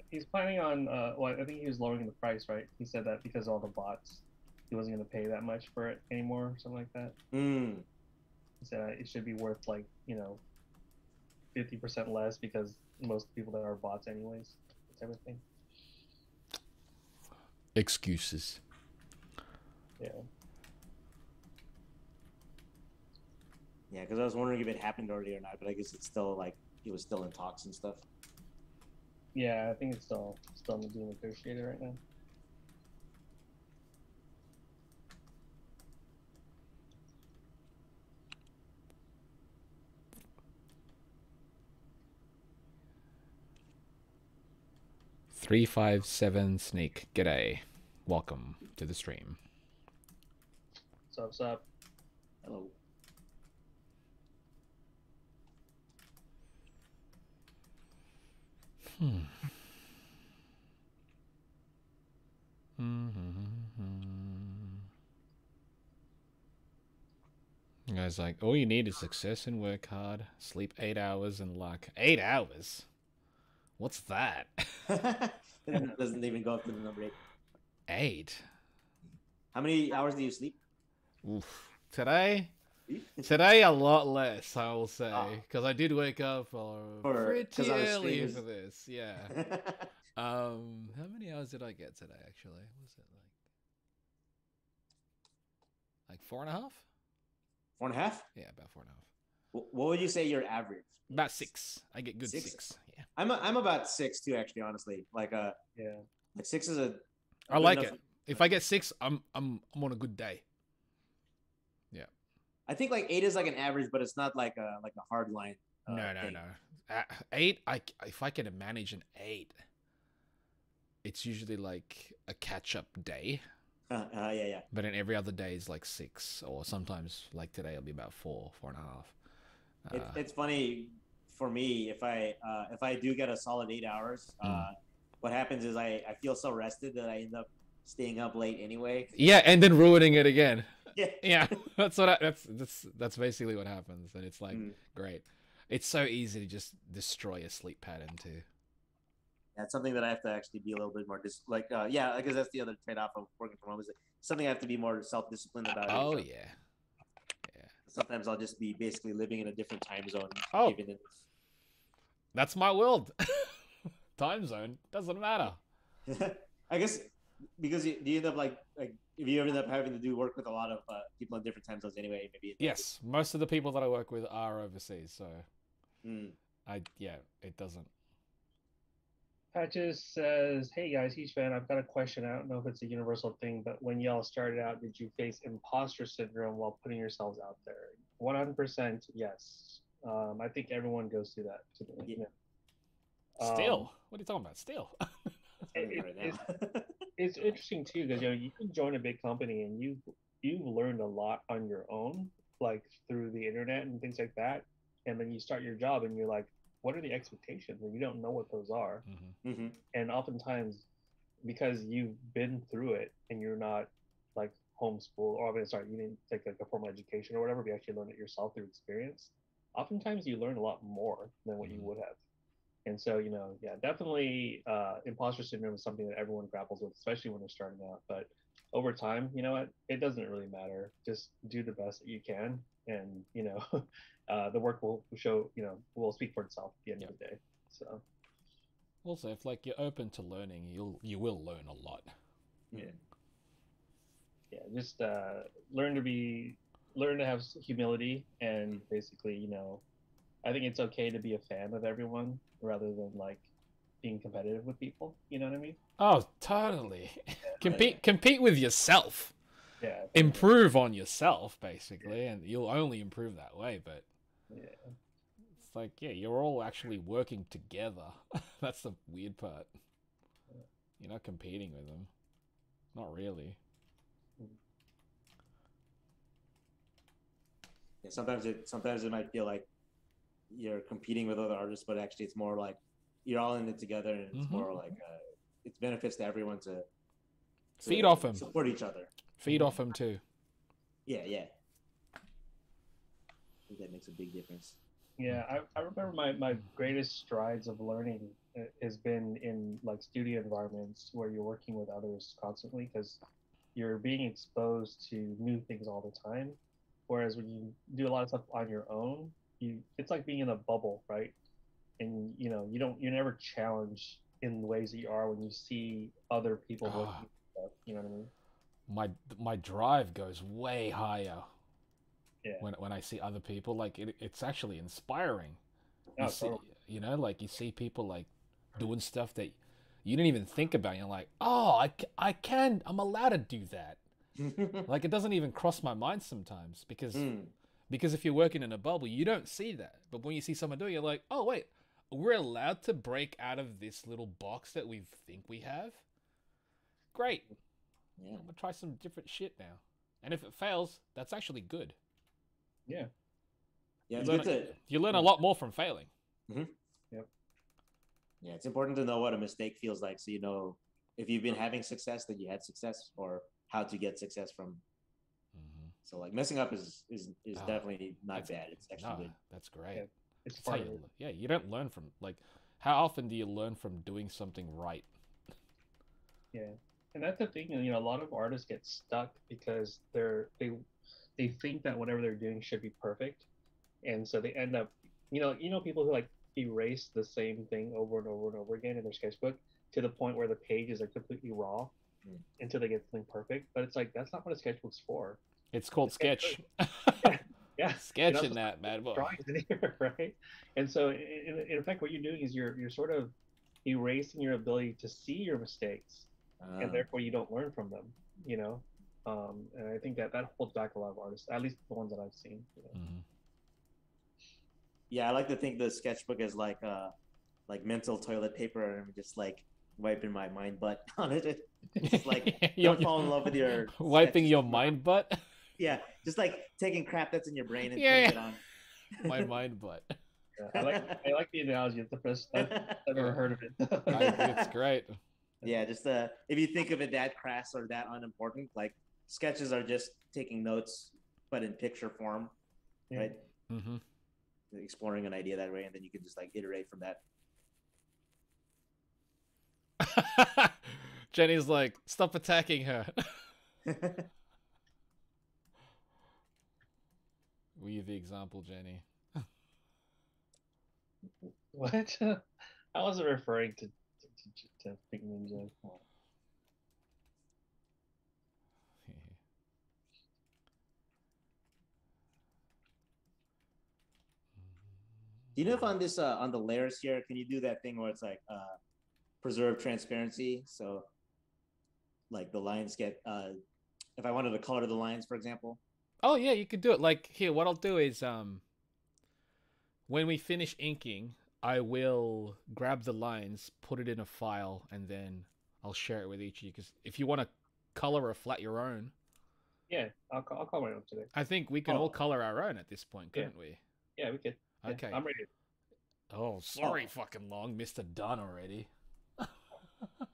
He's planning on, I think he was lowering the price, right? He said that because of all the bots, he wasn't going to pay that much for it anymore, or something like that. He said it should be worth 50% less because most people that are bots anyways. It's everything. Excuses. Yeah. Yeah, because I was wondering if it happened already or not, but I guess it's still it was still in talks and stuff. Yeah, I think it's still being negotiated right now. $357 Snake. G'day. Welcome to the stream. What's up? Hello. Guys, like, all you need is success and work hard, sleep 8 hours and luck. 8 hours? What's that? It doesn't even go up to the number 8. 8? How many hours do you sleep? Oof. Today, a lot less, I will say, because I did wake up pretty early for this. Yeah. How many hours did I get today? Actually, was it like 4.5? 4.5? Yeah, about 4.5. What would you say your average? About 6. I get good 6. Yeah. I'm about 6 too, actually. Honestly, like 6 is a. I like it. If I get 6, I'm on a good day. Yeah. I think 8 is an average, but it's not like a hard line. No. 8. If I can manage an 8, it's usually like a catch-up day. Yeah. But then every other day is 6, or sometimes like today it'll be about 4.5. It's funny for me if I do get a solid 8 hours. What happens is I feel so rested that I end up staying up late anyway. Yeah, and then ruining it again. Yeah. That's basically what happens, and it's great. It's so easy to just destroy a sleep pattern too. That's something that I have to actually be a little bit more I guess that's the other trade-off of working from home, is something I have to be more self-disciplined about. Oh yeah. Sometimes I'll just be basically living in a different time zone. Oh, that's my world. Time zone doesn't matter. I guess because you end up like if you end up having to do work with a lot of people in different time zones anyway, maybe. Yes, most of the people that I work with are overseas, so Mm. it doesn't. Patches says, "Hey guys, huge fan. I've got a question. I don't know if it's a universal thing, but when y'all started out, did you face imposter syndrome while putting yourselves out there?" 100% yes. I think everyone goes through that. Yeah. Still, what are you talking about? Still, It's interesting too because you can join a big company and you've learned a lot on your own, like through the internet and things like that, and then you start your job and you're like, what are the expectations? And you don't know what those are. Mm-hmm. And oftentimes, because you've been through it and you're not like homeschool, or I mean, sorry, you didn't take like a formal education or whatever, but you actually learned it yourself through experience. Oftentimes, you learn a lot more than what you would have. And so, yeah, definitely imposter syndrome is something that everyone grapples with, especially when they're starting out. But over time, you know what? It doesn't really matter. Just do the best that you can. And, the work will show, will speak for itself at the end of the day. So also, if like you're open to learning, you will learn a lot. Yeah. Just learn to have humility, and basically, I think it's okay to be a fan of everyone rather than like being competitive with people. You know what I mean? Oh, totally. Compete with yourself. Yeah. Improve on yourself, basically, and you'll only improve that way. But it's like, you're all actually working together. That's the weird part. You're not competing with them. Not really. Yeah, sometimes it might feel like you're competing with other artists, but actually it's more like you're all in it together, and it's more like it benefits to everyone to feed off them, support each other, feed off them too. Yeah. I think that makes a big difference. Yeah, I remember my greatest strides of learning has been in like studio environments where you're working with others constantly, because you're being exposed to new things all the time. Whereas when you do a lot of stuff on your own, it's like being in a bubble, right? And you're never challenged in the ways that you are when you see other people working stuff. You know what I mean? My drive goes way higher. Yeah. When I see other people, like it's actually inspiring. Totally. Like you see people like doing stuff that you didn't even think about. You're like, oh, I'm allowed to do that. Like it doesn't even cross my mind sometimes because if you're working in a bubble, you don't see that. But when you see someone doing it, you're like, oh wait, we're allowed to break out of this little box that we think we have. Great. Yeah. I'm gonna try some different shit now. And if it fails, that's actually good. Yeah. Yeah, you learn a lot more from failing. Yep. Yeah, it's important to know what a mistake feels like, so you know if you've been having success, that you had success, or how to get success from. So like messing up is definitely not bad. It's actually good. That's great. Yeah, it's part of it. You don't learn from like how often do you learn from doing something right? Yeah, and that's the thing. A lot of artists get stuck because they think that whatever they're doing should be perfect, and so they end up, people who like erase the same thing over and over and over again in their sketchbook to the point where the pages are completely raw until they get something perfect. But it's like that's not what a sketchbook's for. It's called sketch. Yeah, sketch in that bad boy. Drawings in here, right? And so in effect, what you're doing is you're sort of erasing your ability to see your mistakes, and therefore you don't learn from them. And I think that holds back a lot of artists, at least the ones that I've seen. Yeah, I like to think the sketchbook is like mental toilet paper, and I'm just like wiping my mind butt on it. It's like don't fall in love with your wiping your mind butt. Yeah, just like taking crap that's in your brain and putting it on. My mind butt. Yeah, I like the analogy. It's the first I've ever heard of it. I think it's great. Yeah, just if you think of it that crass or that unimportant, like sketches are just taking notes, but in picture form, right? Mm-hmm. Exploring an idea that way, and then you can just like iterate from that. Jenny's like, stop attacking her. Were you the example, Jenny? What? I wasn't referring to Pink Ninja. Do you know if on this on the layers here, can you do that thing where it's like preserve transparency? So like the lines get if I wanted to color the lines, for example. Oh yeah, you could do it. Like here, what I'll do is when we finish inking, I will grab the lines, put it in a file, and then I'll share it with each of you. Because if you want to color or flat your own, Yeah, I'll color my own today. I think we can all color our own at this point, couldn't we? Yeah, we could. Okay. Yeah, I'm ready. Oh, sorry, fucking long, Mr. Done already.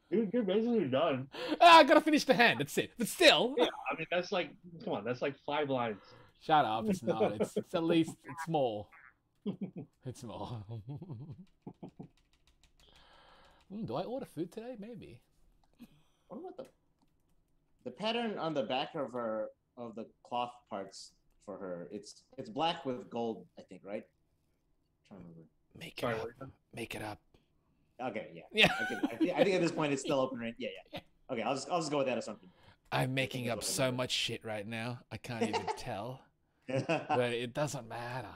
You're basically done. I gotta finish the hand. That's it. But still. Yeah, I mean that's like, come on, that's like 5 lines. Shut up. It's not. It's at least it's more. It's more. Do I order food today? Maybe. I wonder what the pattern on the back of her of the cloth parts for her. It's black with gold, I think, right? I'm trying to remember. Make it up. Make it up. Okay, yeah. Yeah. I think at this point it's still open, right? Yeah, yeah. Okay, I'll just go with that assumption. I'm making up so much shit right now. I can't even tell. But it doesn't matter.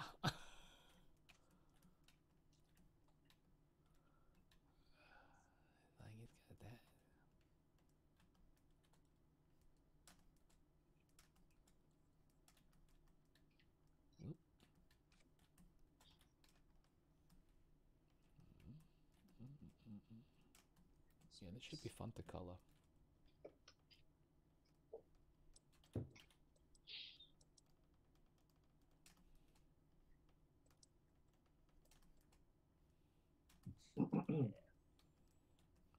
Yeah, this should be fun to color.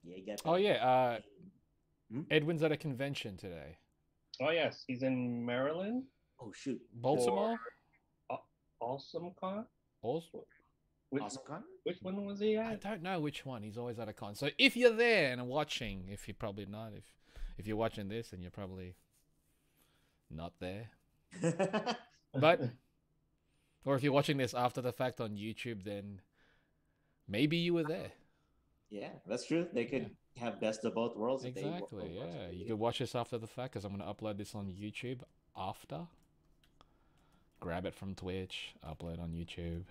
Yeah, you got that. Oh yeah, Edwin's at a convention today. Oh yes, he's in Maryland. Oh shoot. Baltimore? AwesomeCon? AwesomeCon? Which one was he at? I don't know which one. He's always at a con. So if you're there and watching, if you're probably not, if you're watching this and you're probably not there. But or if you're watching this after the fact on YouTube, then maybe you were there. Yeah, that's true. They could have best of both worlds. Exactly, yeah. You could watch this after the fact because I'm going to upload this on YouTube after. Grab it from Twitch, upload on YouTube.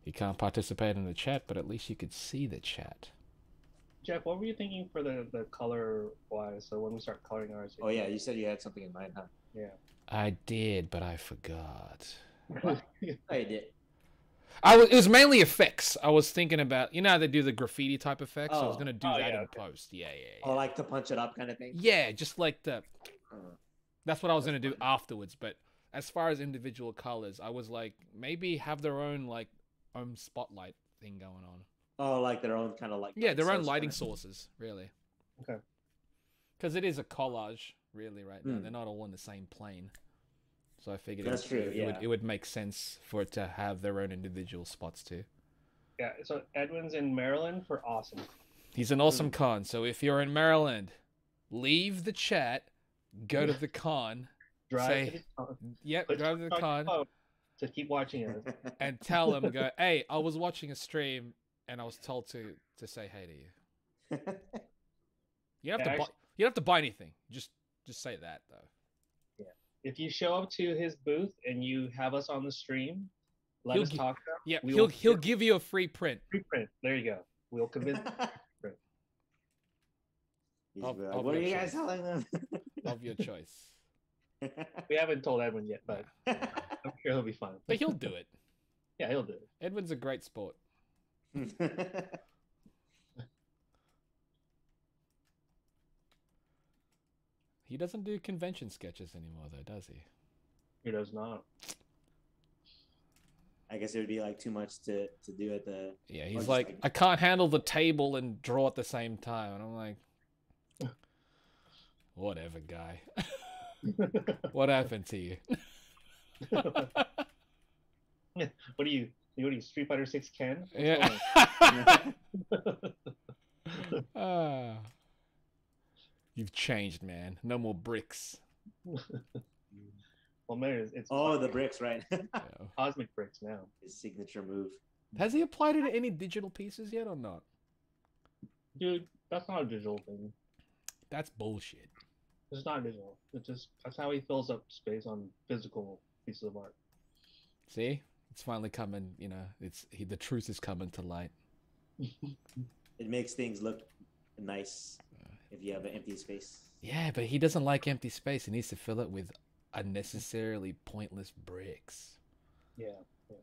You can't participate in the chat, but at least you could see the chat. Jeff, what were you thinking for the color-wise? So when we start coloring ours. Oh yeah, you said you had something in mind, huh? Yeah. I did, but I forgot. I did. It was mainly effects. I was thinking about, you know how they do the graffiti type effects? So I was going to do that in post. Yeah. Oh, like to punch it up kind of thing? Yeah, just like the... That's what I was going to do afterwards. But as far as individual colors, I was like, maybe have their own, like, own spotlight thing going on. Oh, like their own kind of like... Yeah, their own lighting sources, really. Okay. Because it is a collage, really, right now. They're not all on the same plane. So I figured it would make sense for it to have their own individual spots too. Yeah, so Edwin's in Maryland for Awesome. He's an awesome con. So if you're in Maryland, leave the chat, go to the con, drive to the con to keep watching it, and tell them, go, hey, I was watching a stream and I was told to say hey to you. You don't have to buy anything. Just say that though. If you show up to his booth and you have us on the stream, let us talk. Yeah, he'll give you a free print. Free print. There you go. We'll convince. What are you guys telling them? Of your choice. We haven't told Edwin yet, but I'm sure he'll be fine. But he'll do it. Yeah, he'll do it. Edwin's a great sport. He doesn't do convention sketches anymore, though, does he? He does not. I guess it would be like too much to do at the... Yeah, he's like, I can't handle the table and draw at the same time. And I'm like, whatever, guy. What happened to you? What are you, Street Fighter 6 Ken? Yeah. You've changed, man. No more bricks. Well, man, it's the bricks, right? Cosmic bricks now. His signature move. Has he applied it to any digital pieces yet or not? Dude, that's not a digital thing. That's bullshit. It's not digital. It's just that's how he fills up space on physical pieces of art. See? It's finally coming. You know, the truth is coming to light. It makes things look nice if you have an empty space. Yeah, but he doesn't like empty space. He needs to fill it with unnecessarily pointless bricks. Yeah.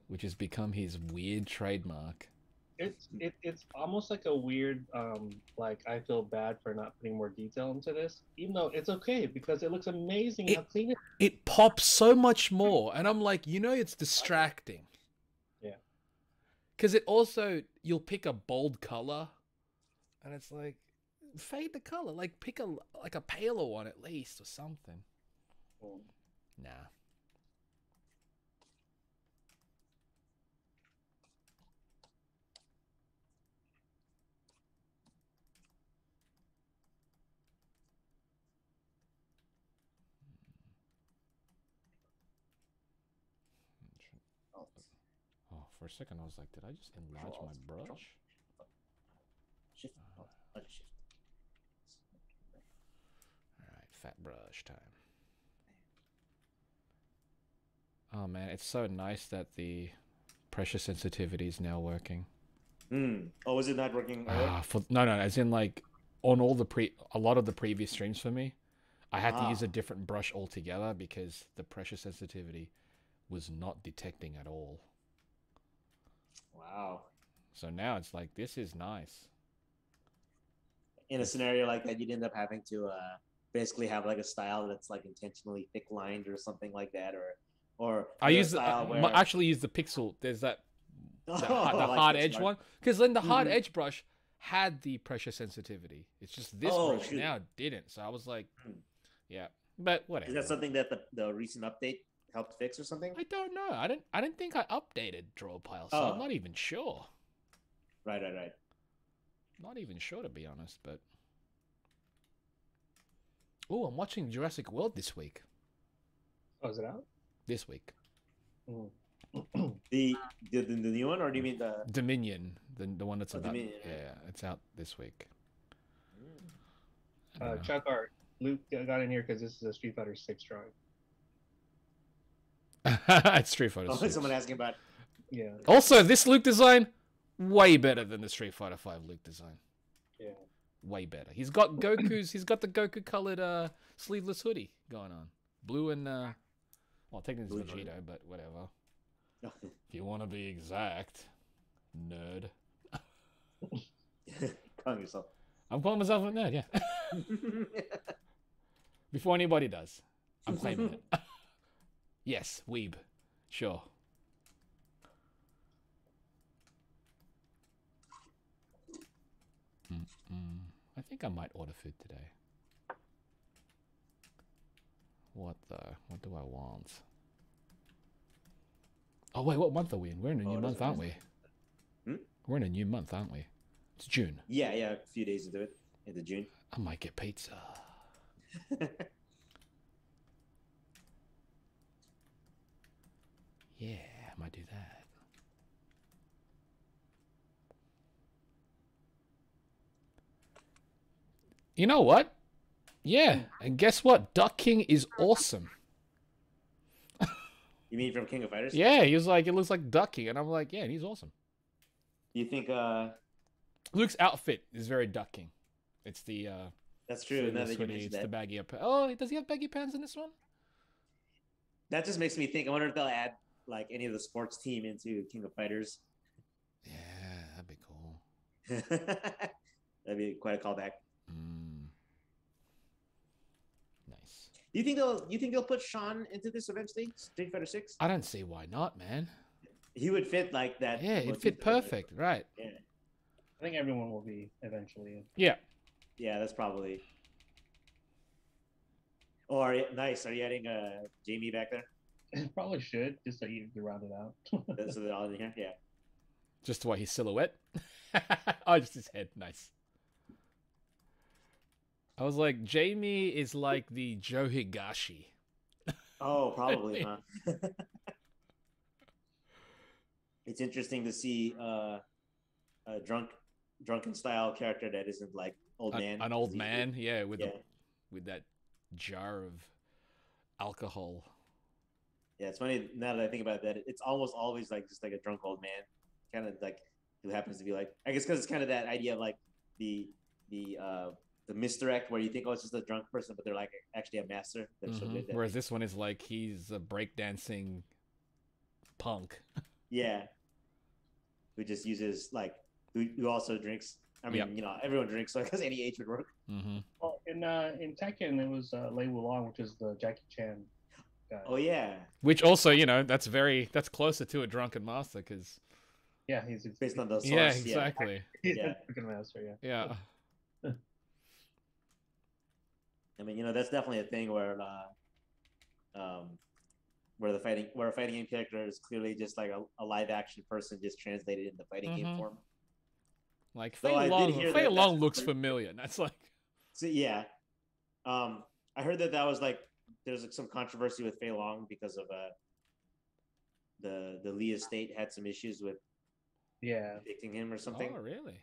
Which has become his weird trademark. It's almost like a weird like I feel bad for not putting more detail into this, even though it's okay because it looks amazing how clean it is. It pops so much more, and I'm like, it's distracting. Yeah. Because it also, you'll pick a bold color, and it's like, fade the color, like pick a paler one at least or something. Nah. Oh, for a second I was like, did I just enlarge my brush? Shift. Shift. Alright, fat brush time. Oh man, it's so nice that the pressure sensitivity is now working. Oh, is it not working? No, as in like on a lot of the previous streams for me, I had to use a different brush altogether because the pressure sensitivity was not detecting at all. Wow. So now it's like, this is nice. In a scenario like that, you'd end up having to basically have like a style that's like intentionally thick lined or something like that, or I actually use the pixel. There's the hard edge one, because then the hard edge brush had the pressure sensitivity. It's just this brush now didn't. So I was like, yeah, but whatever. Is that something that the recent update helped fix or something? I don't know. I didn't think I updated draw pile, so I'm not even sure. Right. Not even sure, to be honest, but oh, I'm watching Jurassic World this week. Oh, is it out? This week. The new one, or do you mean the Dominion, the one that's about Dominion, yeah, it's out this week. Chuck Art, Luke got in here because this is a Street Fighter 6 drawing. It's Street Fighter 6. Someone asking about. Yeah. Also, this Luke design way better than the Street Fighter 5 Luke design. Yeah. Way better. He's got the Goku colored sleeveless hoodie going on. Blue and well, technically it's Vegito, but whatever. If you want to be exact, nerd. Calling yourself. I'm calling myself a nerd, yeah. Before anybody does, I'm claiming it. Yes, weeb. Sure. I think I might order food today. What do I want? Oh wait, what month are we in? We're in a new month, aren't we? We're in a new month, aren't we? It's June. Yeah, a few days into it, into June. I might get pizza. Yeah, I might do that. You know what? Yeah, and guess what? Duck King is awesome. You mean from King of Fighters? Yeah, he was like, it looks like Duck King, and I'm like, yeah, and he's awesome. You think Luke's outfit is very Duck King. It's the that's true. Now that you it's that. the baggy pants. Oh, does he have baggy pants in this one? That just makes me think. I wonder if they'll add like any of the sports team into King of Fighters. Yeah, that'd be cool. That'd be quite a callback. Nice. Do you think they'll put Sean into this eventually? Street Fighter 6? I don't see why not, man. He would fit like that. Yeah, it'd fit perfect, right? Yeah. I think everyone will be eventually. Yeah. Yeah, that's probably. Or nice. Are you adding Jamie back there? Probably should, just so you can round it out. So they're all in here. Yeah. Just what, his silhouette? Oh, just his head. Nice. I was like, Jamie is like the Joe Higashi. Oh, probably, huh? It's interesting to see a drunken style character that isn't like old man. An old man, yeah, with that jar of alcohol. Yeah, it's funny now that I think about that. It's almost always like just like a drunk old man, kind of like who happens to be like. I guess because it's kind of that idea of like the the uh the misdirect where you think, oh, it's just a drunk person, but they're like actually a master. They're so good. Whereas this one is like he's a breakdancing punk. Yeah, who just uses like who also drinks. I mean, you know, everyone drinks, so because any age would work. Well, in Tekken, it was Lei Wulong, which is the Jackie Chan guy. Oh yeah, which also, you know, that's closer to a drunken master because yeah, he's based on those. Yeah, exactly. He's Yeah. a drunken master. Yeah. I mean, you know, that's definitely a thing where where a fighting game character is clearly just like a live action person just translated into fighting game form. Like Though I did hear Fei that Long that's looks pretty- familiar. That's like So yeah, I heard that was like there's like some controversy with Fei Long because of the Lee estate had some issues with depicting him or something. Oh, really?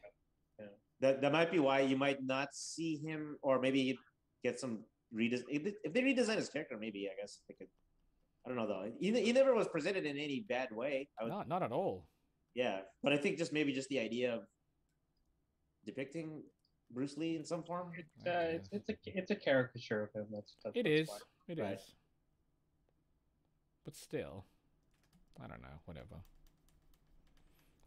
That might be why you might not see him, or maybe you get some redesign. If they redesign his character, maybe I guess they could. I don't know though. He never was presented in any bad way. Not at all. Yeah, but I think just the idea of depicting Bruce Lee in some form. It's a caricature of him. That's It is. fine. It Right. is. But still, I don't know. Whatever.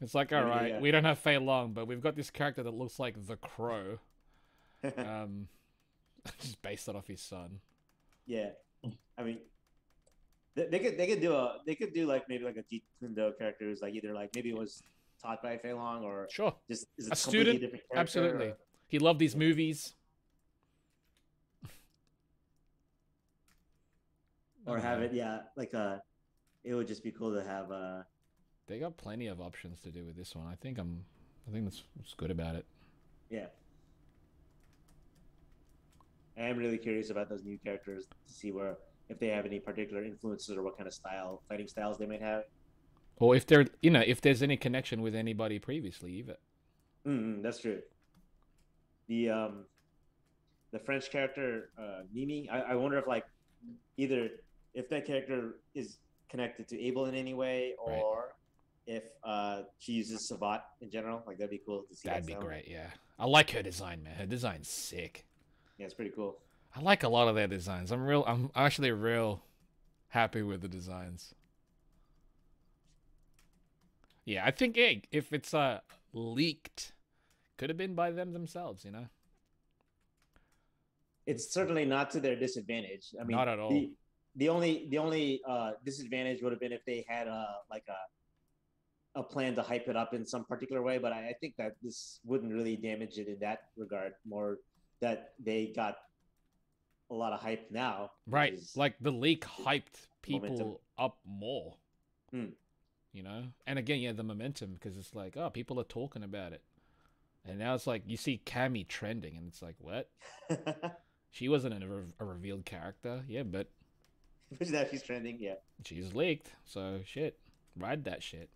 It's like, all right, Yeah. we don't have Fei Long, but we've got this character that looks like the Crow. Just based it off his son. Yeah, I mean, they could do like maybe like a Jeet Kune Do character who's like either like maybe it was taught by Fei Long or Sure. just is A completely student. different character, Absolutely. or- He loved these movies. or have it like it would just be cool to have They got plenty of options to do with this one. I think that's what's good about it. yeah. I am really curious about those new characters to see if they have any particular influences or what kind of fighting styles they might have. Or if if there's any connection with anybody previously, even. That's true. The French character Mimi, I wonder if like either if that character is connected to Abel in any way, or if she uses Savat in general. Like that'd be cool to see. That'd be great. Yeah, I like her design, man. Her design's sick. Yeah, it's pretty cool. I like a lot of their designs. I'm actually real happy with the designs. Yeah, I think if it's leaked, could have been by them themselves, you know. It's certainly not to their disadvantage. I mean, Not at all. The only disadvantage would have been if they had a plan to hype it up in some particular way. But I think that this wouldn't really damage it in that regard. More that they got a lot of hype now. Right, like the leak hyped people momentum. up more. You know, and again, yeah, the momentum, because it's like, oh, people are talking about it, and now it's like you see Cammy trending, and it's like, what? She wasn't a revealed character, yeah, but that she's trending, yeah. She's leaked, so shit, ride that shit.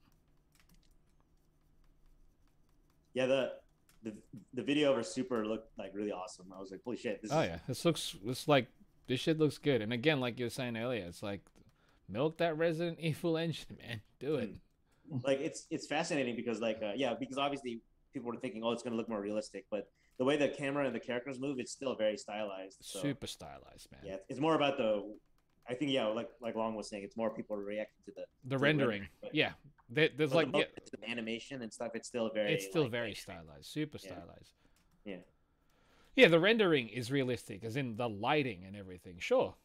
Yeah, the video of her super looked like really awesome. I was like, holy shit! This shit looks good. And again, like you were saying earlier, it's like milk that Resident Evil engine, man. Do it. Like it's fascinating because because obviously people were thinking, oh, it's gonna look more realistic, but the way the camera and the characters move, it's still very stylized. So, super stylized, man. Yeah, it's more about I think like Long was saying, it's more people reacting to the rendering. Yeah, there's like the animation and stuff. It's still very stylized, super stylized. Yeah. Yeah, the rendering is realistic, as in the lighting and everything. Sure,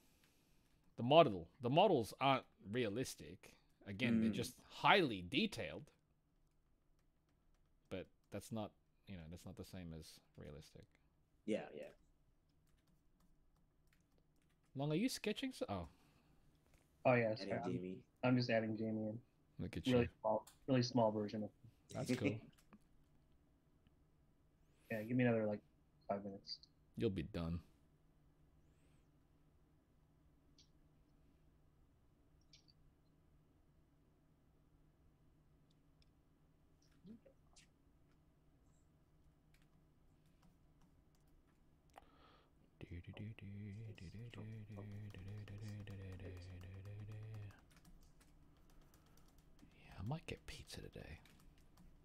the models aren't realistic. Again, they're just highly detailed. But that's not the same as realistic. Yeah. Long, are you sketching? Oh yes, Jamie. I'm just adding Jamie in. Look at you. Really small version of. That's cool. Yeah, give me another 5 minutes. You'll be done. might get pizza today.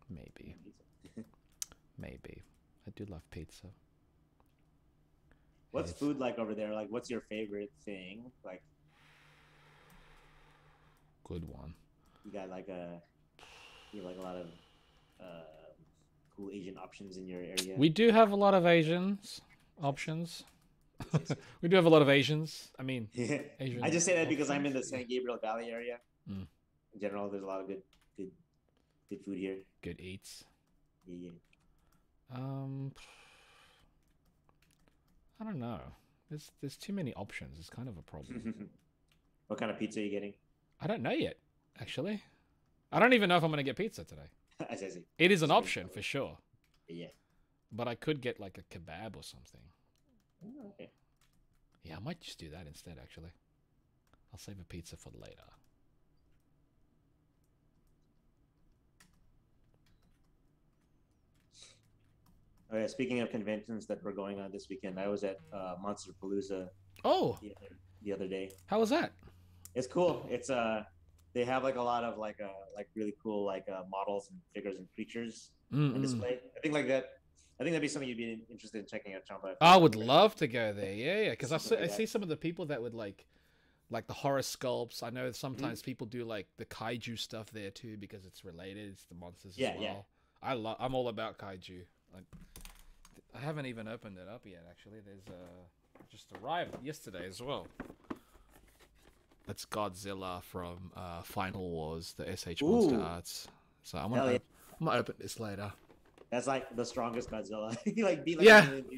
Maybe. Maybe. I do love pizza. What's food like over there? Like, what's your favorite thing? Like, good one. You got like a lot of cool Asian options in your area. We do have a lot of Asians options. We do have a lot of Asians. I mean, Asian I just say that options. because I'm in the San Gabriel Valley area. Mm. In general, there's a lot of good food here. Good eats. Yeah. I don't know. There's too many options. It's kind of a problem. What kind of pizza are you getting? I don't know yet, actually. I don't even know if I'm gonna get pizza today. I see. It is an option for sure. Yeah. But I could get like a kebab or something. Okay. Yeah, I might just do that instead, actually. I'll save a pizza for later. Oh yeah, speaking of conventions that were going on this weekend, I was at Monsterpalooza Oh, the other day. how was that? It's cool. It's they have like a lot of like really cool like models and figures and creatures on display. I think that'd be something you'd be interested in checking out, Chamba. I would love to go there. Yeah, because I see some of the people that would like the horror sculpts. I know sometimes people do like the kaiju stuff there too because it's related. It's the monsters as well. Yeah. I'm all about kaiju. I haven't even opened it up yet. Actually, there's just arrived yesterday as well. That's Godzilla from Final Wars, the SH Monster Arts. So I'm gonna open this later. That's like the strongest Godzilla.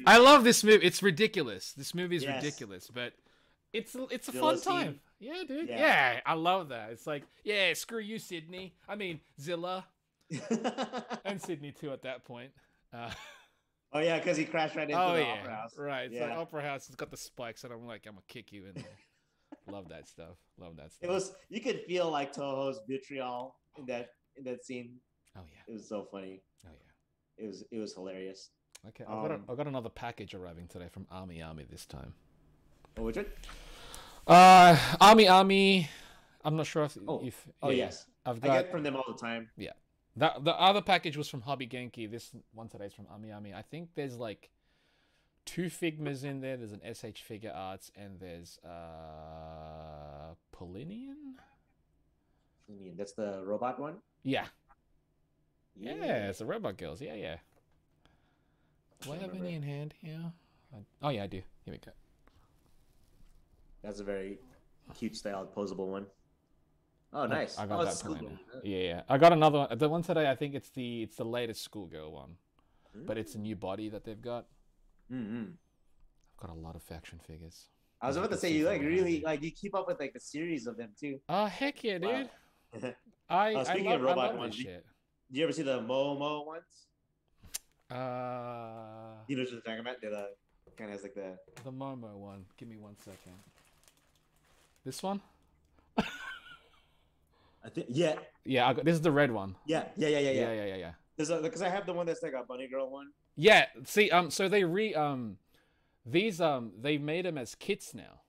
I love this movie. It's ridiculous. This movie is ridiculous, but it's a fun time. Yeah, dude. Yeah, I love that. It's like, yeah, screw you, Sydney. I mean, Zilla. And Sydney too at that point. Oh yeah, because he crashed right into the opera house. Right. It's like opera house. It's got the spikes, and I'm like, I'm gonna kick you in there. Love that stuff. You could feel like Toho's vitriol in that scene. Oh yeah. It was so funny. Oh yeah. It was hilarious. Okay, I got another package arriving today from Army this time. Oh, which one? Army. I'm not sure if. Yes. I get from them all the time. Yeah. The other package was from Hobby Genki. This one today is from Ami. I think there's like 2 Figmas in there. There's an SH Figure Arts and there's Polinian. That's the robot one. Yeah. Yeah, it's the robot girls. Yeah. Do I have any in hand here? Oh yeah, I do. Here we go. That's a very cute styled posable one. Oh, nice. I got that Polinian. Yeah. I got another one. The one today, I think it's the latest Schoolgirl one, but it's a new body that they've got. I've got a lot of faction figures. I was about to say you you keep up with like the series of them too. Oh heck yeah, dude! Wow. Speaking of robot ones, did you ever see the Momo ones? You know what I'm talking about? The kind of has like the Momo one. Give me 1 second. This one. I think yeah. This is the red one. Yeah. Because I have the one that's like a bunny girl one. Yeah. See, so they they made them as kits now.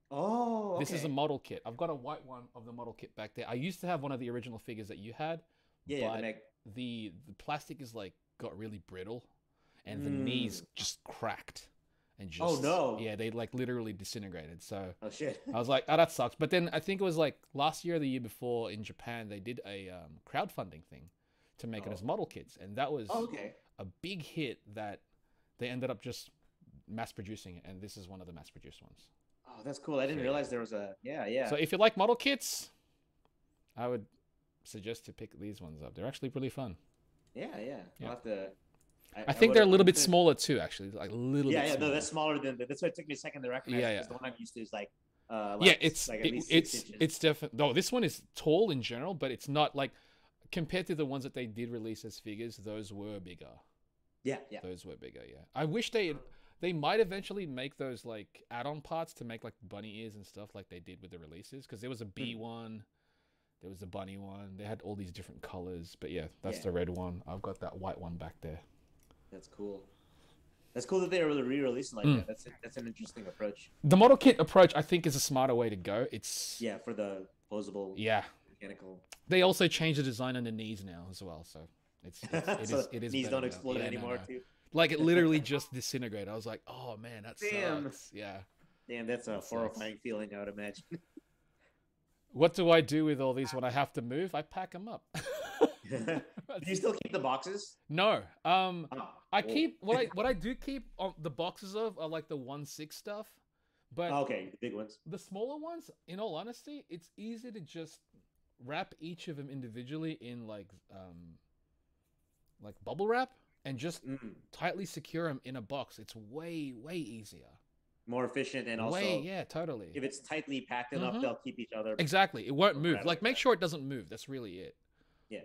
Oh. Okay. This is a model kit. I've got a white one of the model kit back there. I used to have one of the original figures that you had. Yeah. But the plastic is like got really brittle, and the knees just cracked. And just, oh no! Yeah, they like literally disintegrated. So oh shit! I was like, oh, that sucks. But then I think it was like last year or the year before in Japan, they did a crowdfunding thing to make it as model kits, and that was a big hit that they ended up just mass producing it. And this is one of the mass produced ones. Oh, that's cool. I didn't realize there was a So if you like model kits, I would suggest to pick these ones up. They're actually really fun. Yeah. I'll have to. I think they're a little bit smaller too, actually, like a little. Yeah, bit smaller. No, that's smaller than. That's why it took me a second to recognize. Yeah. The one I'm used to is like. It's definitely. No, this one is tall in general, but it's not like compared to the ones that they did release as figures. Those were bigger. Yeah. Those were bigger. Yeah, I wish they might eventually make those like add-on parts to make like bunny ears and stuff like they did with the releases, because there was a bee one. There was the bunny one. They had all these different colors, but yeah, that's the red one. I've got that white one back there. That's cool. That's cool that they were re-releasing like that. That's an interesting approach. The model kit approach, I think, is a smarter way to go. It's for the posable. Yeah, mechanical. They also changed the design on the knees now as well, so it is knees better don't now. explode Yeah, anymore no. too. Like it literally just disintegrated. I was like, oh man, that Damn. sucks. Yeah. Damn, that's a That horrifying feeling, I would imagine. What do I do with all these when I have to move? I pack them up. Do you still keep the boxes? No. Oh, I cool. keep what I do keep the boxes of are like the 1/6 stuff, but Okay, the big ones. the smaller ones, in all honesty, it's easy to just wrap each of them individually in like bubble wrap and just tightly secure them in a box. It's way easier. More efficient, and also yeah, totally. if it's tightly packed enough, they'll keep each other. Exactly. It won't move. Right Like like make that. sure it doesn't move. That's really it. Yeah.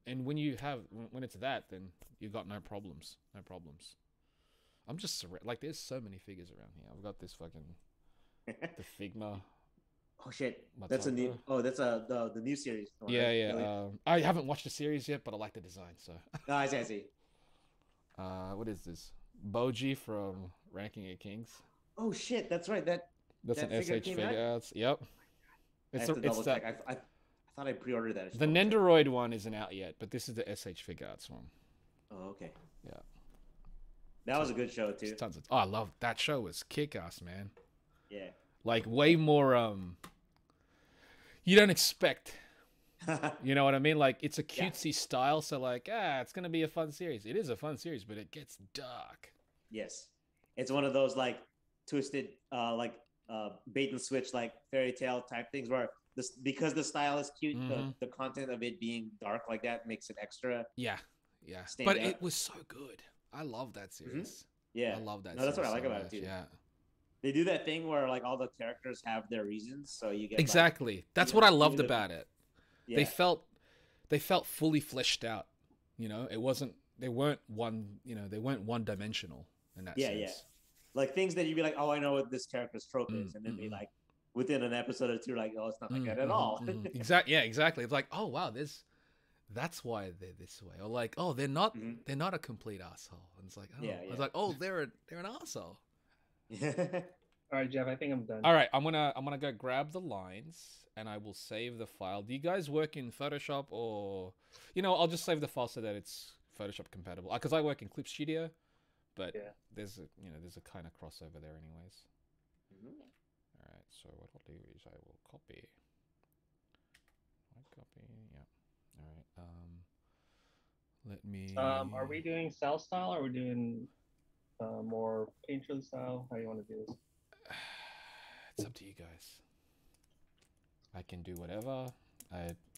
And when it's that, then you got no problems. No problems. I'm just like there's so many figures around here. I've got this fucking the Figma. Oh shit! That's a new. Oh, that's the new series. One, Yeah, right? yeah. Really? I haven't watched the series yet, but I like the design. So. Oh, I see. I see. What is this? Boji from Ranking of Kings. Oh shit! That's right. That's that an figure SH came figure. out? Yep. I have to double check. I thought I pre-ordered that. The Nendoroid one isn't out yet, but this is the SH Figure Arts one. Oh, okay. Yeah. That was a good show too. Tons of. Oh, I love that show. Was kick-ass, man. Yeah. Like way more. You don't expect. You know what I mean? Like it's a cutesy style, so like it's gonna be a fun series. It is a fun series, but it gets dark. Yes, it's one of those like twisted, bait and switch, like fairy tale type things where this because the style is cute, the content of it being dark like that makes it extra. Yeah. stand But out. it was so good. I love that series. Yeah, I love that. No, that's what I series like so about much. it too. Yeah. They do that thing where like all the characters have their reasons, so you get Exactly. That's even- what I loved even the- about it. Yeah. They felt fully fleshed out. You know, they weren't one dimensional in that sense. Yeah. Like things that you'd be like, oh, I know what this character's trope is, and then be like, within an episode or two, like, oh, it's not like that at all. Exactly. Yeah, exactly. It's like, oh wow, that's why they're this way, or like, oh, they're not a complete asshole. And it's like, oh, Yeah. it's like, oh, they're an asshole. All right, Jeff, I think I'm done. All right, I'm gonna go grab the lines, and I will save the file. Do you guys work in Photoshop, or I'll just save the file so that it's Photoshop compatible? Because I work in Clip Studio, but there's a kind of crossover there, anyways. All right, so what I'll do is I will copy. Yeah. All right. Let me. Are we doing cell style, or are we doing more painter style? How do you want to do this? It's up to you guys. I can do whatever.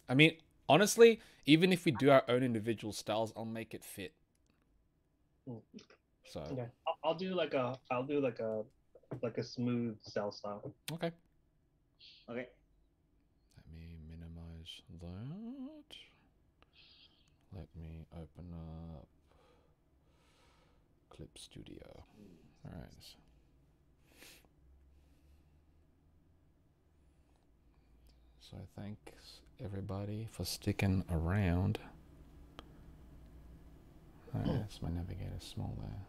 I mean, honestly, even if we do our own individual styles, I'll make it fit. So. Okay, I'll do like a smooth cell style. Okay. Okay. Let me minimize that. Let me open up Clip Studio. All right. So thanks everybody for sticking around. Yes, my navigator is small there.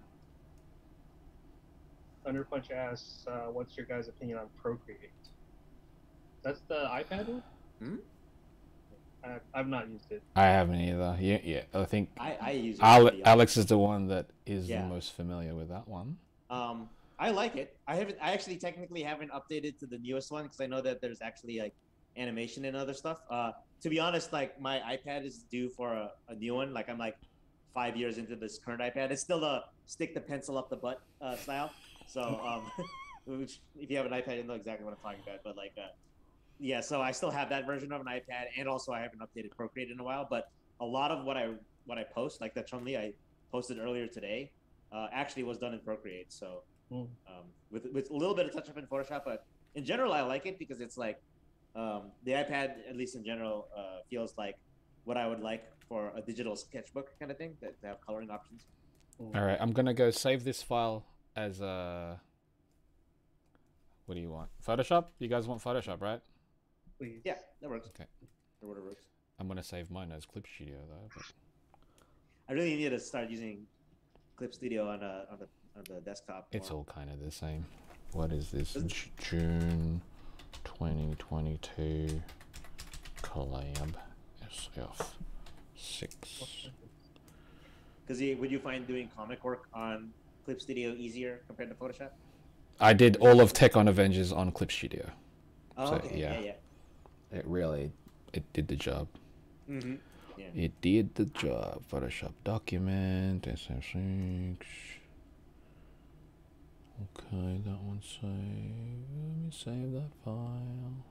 Thunder Punch asks, what's your guys' opinion on Procreate? That's the iPad one? I've not used it. I haven't either. Yeah. I think I use it. Alex is the one that is the most familiar with that one. I like it. I actually technically haven't updated to the newest one because I know that there's actually like animation and other stuff. To be honest, like my iPad is due for a new one. Like I'm like 5 years into this current iPad. It's still the stick the pencil up the butt style. So which, if you have an iPad, you know exactly what I'm talking about. But like, yeah, so I still have that version of an iPad, and also I haven't updated Procreate in a while. But a lot of what I post, like the Chun-Li I posted earlier today, actually was done in Procreate. So with a little bit of touch up in Photoshop, but in general I like it because it's like the iPad, at least in general, feels like what I would like for a digital sketchbook kind of thing that have coloring options. All right, I'm gonna go save this file as a. What do you want? Photoshop? You guys want Photoshop, right? Please. Yeah, that works. Okay. Or whatever works. I'm gonna save mine as Clip Studio though. But... I really need to start using Clip Studio on the desktop. It's all kind of the same. What is this? June 2022 collab SF6. Because would you find doing comic work on Clip Studio easier compared to Photoshop? I did all of Tech on Avengers on Clip Studio. Oh, So, okay. Yeah. It did the job. Mm-hmm. Yeah. It did the job. Photoshop document, SF6. Okay, that one's saved. Let me save that file.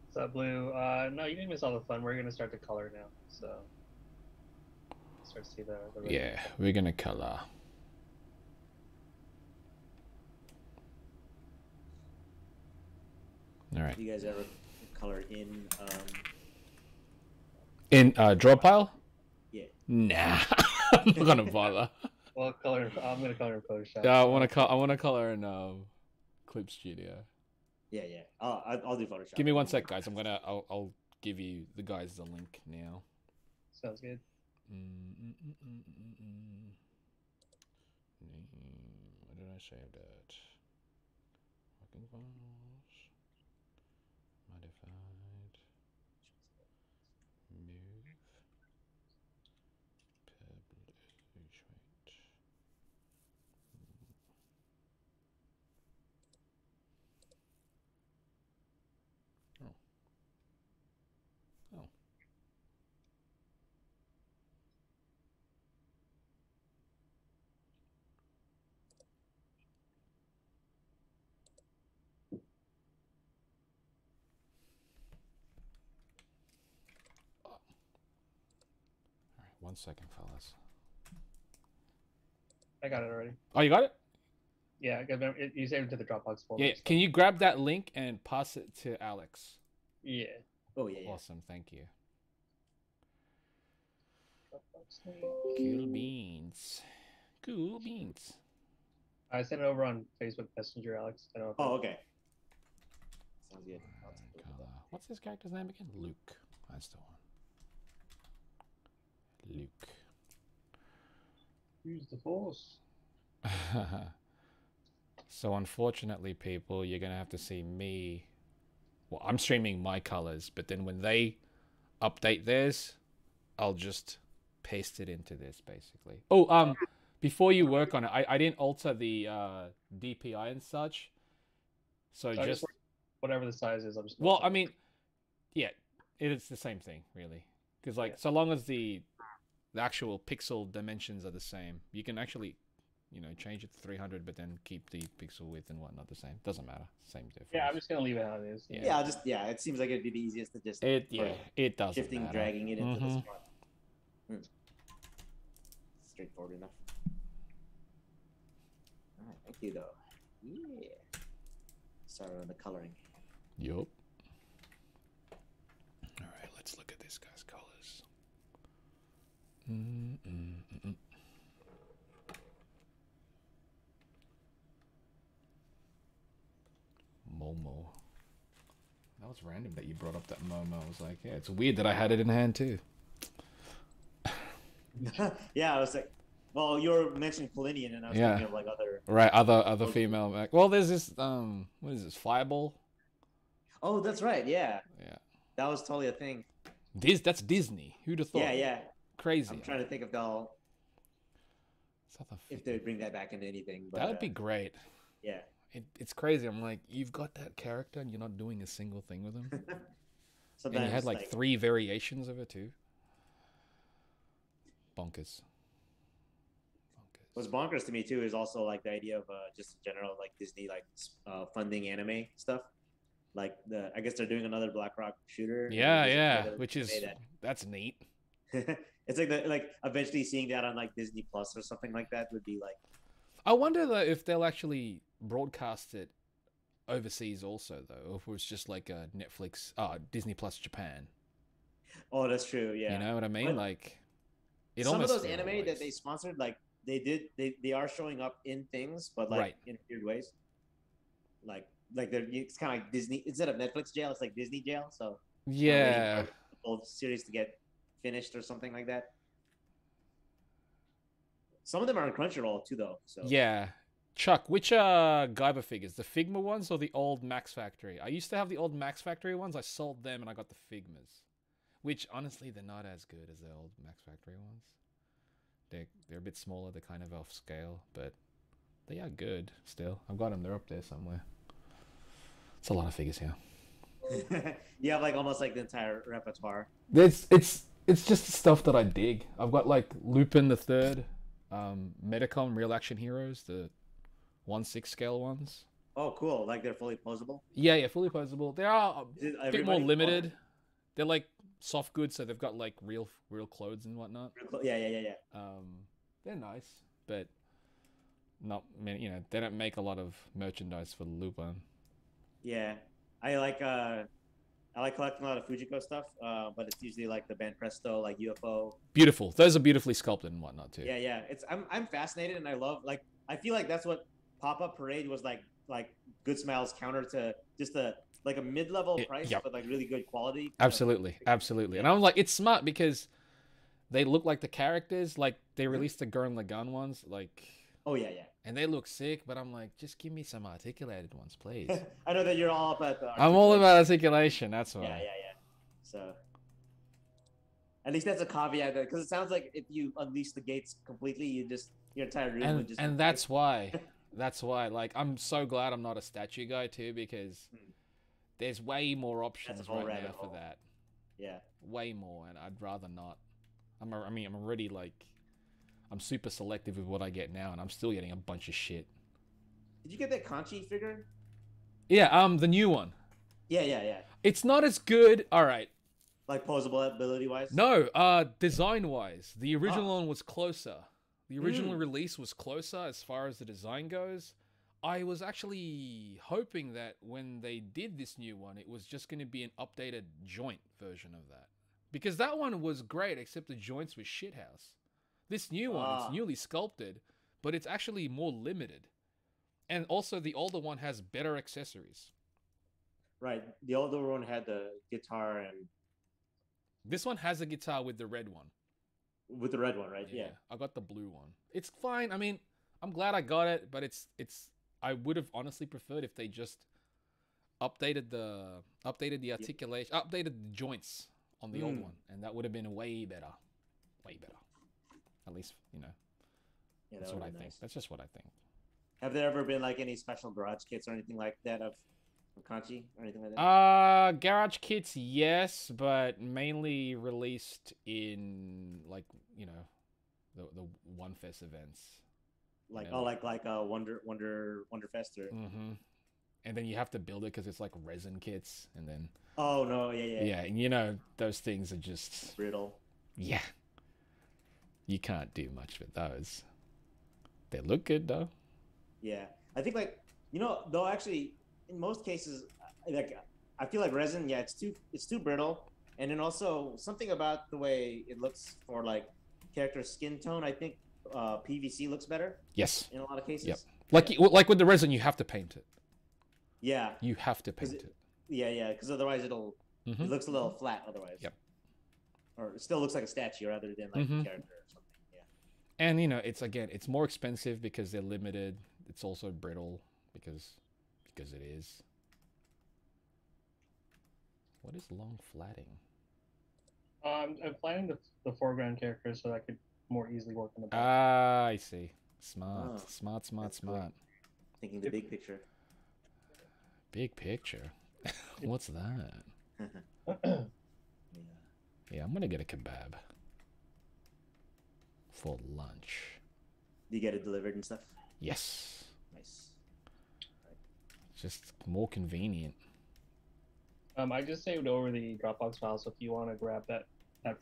What's up, Blue? No, you didn't miss all the fun. We're gonna start to color now, so start to see the Yeah, we're gonna color. All right. Do you guys ever color in draw pile? Yeah. Nah, I'm not gonna bother. Well, color. I'm gonna color in Photoshop. Yeah, I wanna color in Clip Studio. Yeah. I'll do Photoshop. Give me one sec, guys. I'll give you the guys the link now. Sounds good. Where did I save that? Working files. Modified. Move. Publish. Wait. Oh. Alright, 1 second, fellas. I got it already. Oh, you got it? Yeah, you saved it to the Dropbox folder. Yeah. So. Can you grab that link and pass it to Alex? Yeah. Oh yeah. Awesome, thank you. Dropbox link. Cool beans. Cool beans. I sent it over on Facebook Messenger, Alex. I don't know if Oh, okay. Sounds good. What's his character's name again? Luke. That's the one. Luke. Use the force. So unfortunately, people, you're gonna have to see me. Well, I'm streaming my colors, but then when they update theirs, I'll just paste it into this basically. Oh, before you work on it, I didn't alter the DPI and such. So just whatever the size is, I'm just. Well, I mean, yeah, it's the same thing really, because like so long as the actual pixel dimensions are the same, you can actually, you know, change it to 300, but then keep the pixel width and whatnot the same. Doesn't matter, same difference. Yeah, I'm just gonna leave it how it is. Yeah, it seems like it'd be the easiest to just it doesn't shifting, matter. dragging it into the spot. Straightforward enough. All right, thank you though. Yeah. Start on the coloring. Yup. All right, let's look at this guy's colors. Momo. That was random that you brought up that Momo. I was like, yeah, it's weird that I had it in hand too. Yeah, I was like, well, you were mentioning Polinian, and I was thinking of like other. Right, other female mech. Well, there's this what is this? Fireball. Oh, that's right. Yeah. Yeah. That was totally a thing. That's Disney. Who'd have thought? Yeah. Crazy. I'm trying to think if they'd bring that back into anything. But, that would be great. Yeah. It's crazy. I'm like, you've got that character and you're not doing a single thing with him. Sometimes and you had like 3 variations of it too. Bonkers. What's bonkers to me too is also like the idea of just general like Disney like funding anime stuff. Like I guess they're doing another BlackRock shooter. Yeah, which is that's neat. It's like eventually seeing that on like Disney Plus or something like that would be like. I wonder though if they'll actually broadcast it overseas also though, or if it was just like a Netflix, Disney Plus Japan. Oh, that's true. Yeah. You know what I mean? But like, some of those anime that they sponsored, like they are showing up in things, but like in weird ways. Like it's kind of like Disney instead of Netflix jail, it's like Disney jail. So yeah, the whole series to get finished or something like that. Some of them are on Crunchyroll too, though. So yeah, Chuck, which Gaiba figures? The Figma ones or the old Max Factory? I used to have the old Max Factory ones. I sold them and I got the Figmas. Which, honestly, they're not as good as the old Max Factory ones. They're a bit smaller. They're kind of off scale. But they are good still. I've got them. They're up there somewhere. It's a lot of figures here. You have like almost like the entire repertoire. It's just the stuff that I dig. I've got like Lupin the Third, Metacom Real Action Heroes, the 1/6 scale ones. Oh, cool! Like they're fully posable. Yeah, fully posable. They are a bit more limited. They're like soft goods, so they've got like real clothes and whatnot. Yeah. They're nice, but not many. You know, they don't make a lot of merchandise for Lupin. Yeah, I like collecting a lot of Fujiko stuff, but it's usually like the Banpresto, like UFO. Beautiful. Those are beautifully sculpted and whatnot too. Yeah. I'm fascinated, and I love I feel like that's what Pop-Up Parade was like Good Smile's counter to just a mid-level price, but like really good quality. Absolutely. And I was like, it's smart because they look like the characters. Like they released the Gurren Lagann ones, like. Oh yeah. And they look sick, but I'm like, just give me some articulated ones, please. I know that you're all about the. I'm all about articulation. That's why. Yeah. So, at least that's a caveat, because it sounds like if you unleash the gates completely, your entire room would just. And that's why. That's why. Like, I'm so glad I'm not a statue guy too, because there's way more options right now for that. Yeah. Way more, and I'd rather not. I'm already like. I'm super selective with what I get now, and I'm still getting a bunch of shit. Did you get that Conchi figure? Yeah, the new one. Yeah. It's not as good. All right. Like posable ability-wise? No, design-wise. The original one was closer. The original release was closer as far as the design goes. I was actually hoping that when they did this new one, it was just going to be an updated joint version of that. Because that one was great, except the joints were shithouse. This new one, it's newly sculpted, but it's actually more limited. And also, the older one has better accessories. Right. The older one had the guitar and... This one has a guitar with the red one. With the red one, right? Yeah. I got the blue one. It's fine. I mean, I'm glad I got it, but it's. I would have honestly preferred if they just updated the articulation, updated the joints on the old one, and that would have been way better. Way better. At least, Yeah, that's what I nice. think. That's just what I think. Have there ever been like any special garage kits or anything like that of Kanchi or anything like that? Garage kits, yes, but mainly released in like the One Fest events. Like Wonderfest or. And then you have to build it because it's like resin kits, and then. Oh no! Yeah. Yeah, and those things are just brittle. Yeah. You can't do much with those. They look good though. Yeah, I think though actually in most cases, like I feel like resin, it's too brittle, and then also something about the way it looks for like character skin tone. I think PVC looks better. Yes. In a lot of cases. Yep. Like with the resin, you have to paint it. Yeah. You have to paint it. Yeah, because otherwise it looks a little flat otherwise. Yep. Or it still looks like a statue rather than like a character or something. Yeah. And it's more expensive because they're limited. It's also brittle because it is. What is long flatting? I'm planning the foreground characters so that I could more easily work on the back. Ah, I see. Smart. Smart. Thinking the big picture. Big picture? What's that? Yeah, I'm gonna get a kebab for lunch. Do you get it delivered and stuff? Yes. Nice. Right. Just more convenient. I just saved over the Dropbox file, so if you want to grab that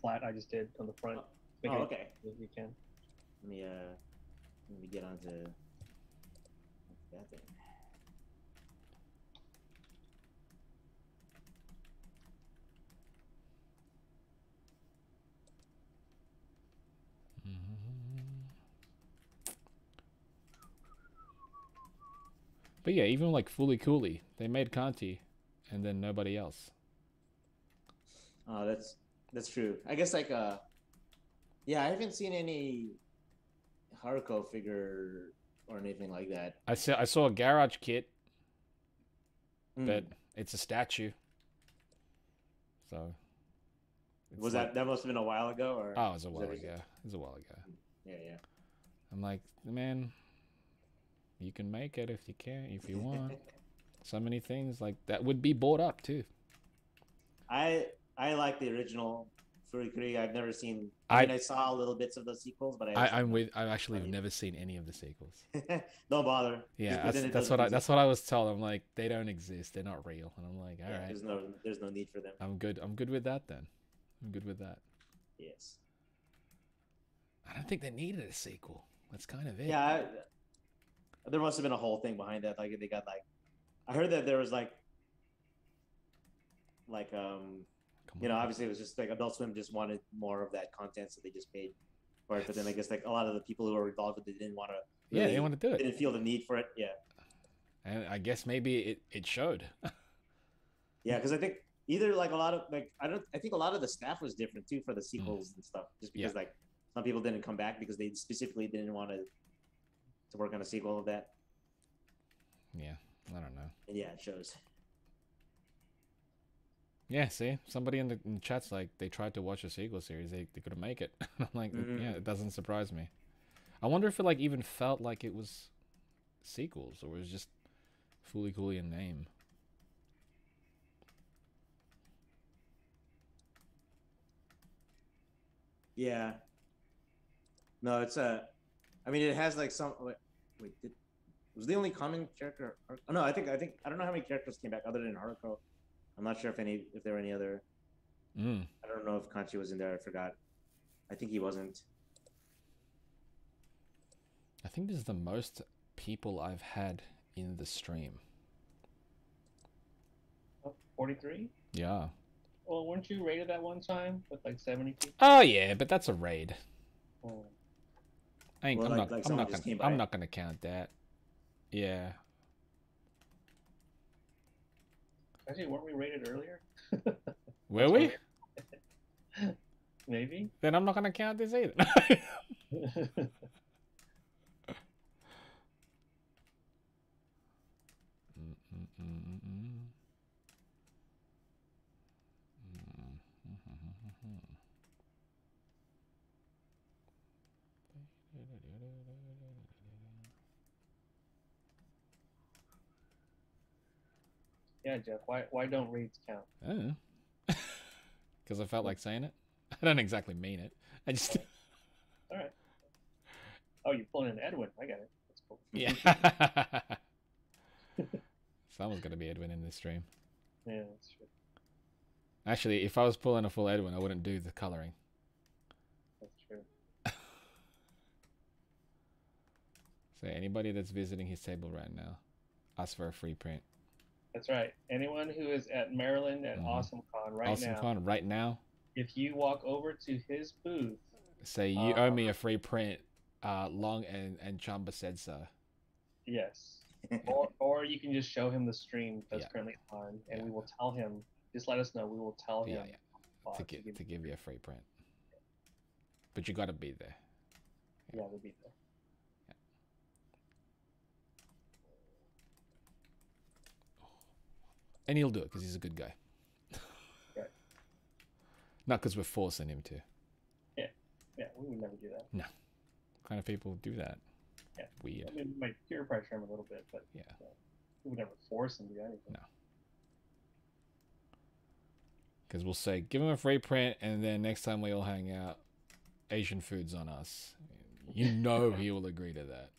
flat I just did on the front. Okay. You can. Let me get onto that thing. But yeah, even like Fully Cooley, they made Kanti, and then nobody else. Oh, that's true. I guess like I haven't seen any Haruko figure or anything like that. I saw a garage kit, Hmm. but it's a statue. So. Was that must have been a while ago, or? Oh, it was a while that ago. It was a while ago. Yeah, yeah. I'm like, man, you can make it if you want. So many things like that would be bought up too. I like the original Furikuri. I've never seen. I mean, I saw little bits of the sequels, but I actually have never seen any of the sequels. Don't bother. Yeah, that's what I was told. I'm like, they don't exist. They're not real. And I'm like, all right. There's no need for them. I'm good with that then. I'm good with that. Yes. I don't think they needed a sequel. That's kind of it. Yeah, there must have been a whole thing behind that. Like they got like, I heard that there was like obviously it was just like Adult Swim just wanted more of that content, so they just paid for it. But then I guess like a lot of the people who were involved with it didn't want to. They didn't want to do it. Didn't feel the need for it. Yeah. And I guess maybe it showed. Yeah, because I think either like a lot of like I think a lot of the staff was different too for the sequels and stuff, just because like some people didn't come back because they specifically didn't want to work on a sequel of that. Yeah, I don't know. And yeah, it shows. Yeah, see, somebody in the chat's like they tried to watch a sequel series, they couldn't make it. I'm like, yeah, it doesn't surprise me. I wonder if it like even felt like it was sequels or it was just Fooly Cooly in name. Yeah. No, it's I mean, it has like some. Was the only common character? Oh, no, I don't know how many characters came back other than Haruko. I'm not sure if there were any other. I don't know if Kanchi was in there. I forgot. I think he wasn't. I think this is the most people I've had in the stream. 43? Yeah. Well, weren't you rated that one time with like 70 people? Oh yeah, but that's a raid. Oh. I'm not gonna count that. Yeah. Actually, weren't we rated earlier? Were we? Maybe. Then I'm not gonna count this either. Yeah, Jeff. Why don't raids count? Because I felt like saying it. I don't exactly mean it. I just. All right. Oh, you're pulling an Edwin. I got it. That's cool. Yeah. Someone's gonna be Edwin in this stream. Yeah, that's true. Actually, if I was pulling a full Edwin, I wouldn't do the coloring. That's true. So anybody that's visiting his table right now, ask for a free print. That's right. Anyone who is at Maryland at AwesomeCon right now, if you walk over to his booth, say you owe me a free print, Long and Chamba said so. Yes. or you can just show him the stream that's currently on, and we will tell him. Just let us know. We will tell him to give you a free print. But you got to be there. Yeah, we'll be there. And he'll do it because he's a good guy. Right. Not because we're forcing him to. Yeah, we would never do that. No. What kind of people do that? Yeah. Weird. I mean, we might peer pressure him a little bit, but we would never force him to do anything. No. Because we'll say, give him a free print, and then next time we all hang out, Asian food's on us. You know he will agree to that.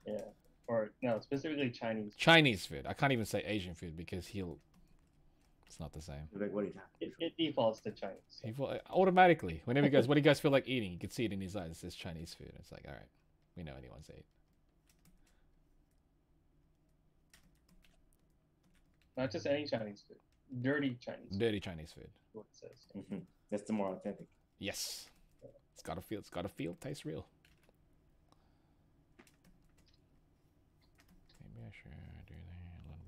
Yeah. Or, no, specifically Chinese food. Chinese food. I can't even say Asian food because it's not the same. Like, what are you talking? It defaults to Chinese. So. Automatically. Whenever he goes, what do you guys feel like eating? You can see it in his eyes. It says Chinese food. It's like, all right, we know anyone's ate. Not just any Chinese food. Dirty Chinese food. Dirty Chinese food. What it says. That's the more authentic. Yes. It's gotta feel, taste real. Maybe I should do that a little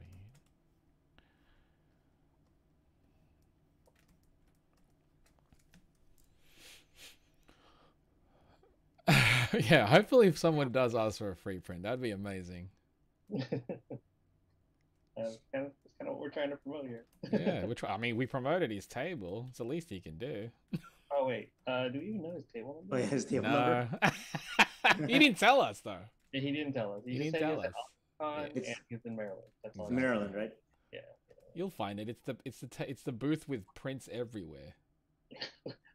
bit. Yeah, hopefully if someone does ask for a free print, that'd be amazing. That's kind of what we're trying to promote here. Yeah, I mean, we promoted his table. It's the least he can do. Oh wait, do we even know his table number? Oh yeah, his table number. He didn't tell us though. He didn't tell us. He just didn't said tell he us. was It's- and he's in Maryland. That's all. It's Maryland, right? Yeah. You'll find it. It's the booth with prints everywhere.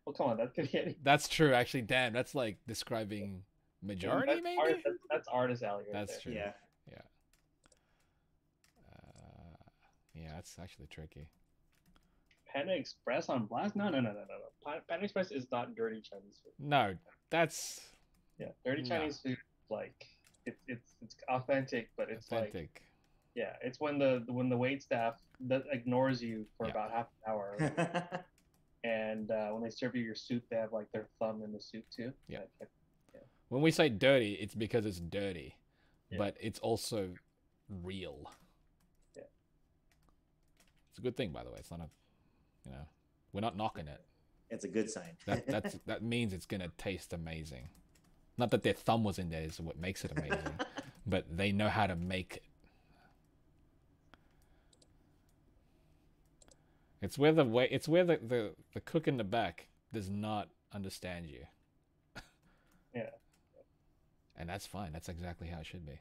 Well, come on, that could be any. That's true, actually. Damn, that's like describing majority, That's maybe. that's artist alley right That's there. true. Yeah. Yeah, that's actually tricky. Panda Express on blast? No. Panda Express is not dirty Chinese food. No, that's Dirty No. Chinese food, like it's authentic, but it's like authentic. it's when the wait staff that ignores you for Yeah. about half an hour, and when they serve you your soup, they have like their thumb in the soup too. Yeah. Like, When we say dirty, it's because it's dirty, Yeah. but it's also real. Yeah. It's a good thing, by the way. It's not we're not knocking it. It's a good sign. That means it's gonna taste amazing. Not that their thumb was in there is what makes it amazing, but they know how to make it. It's where the cook in the back does not understand you. Yeah. And that's fine. That's exactly how it should be.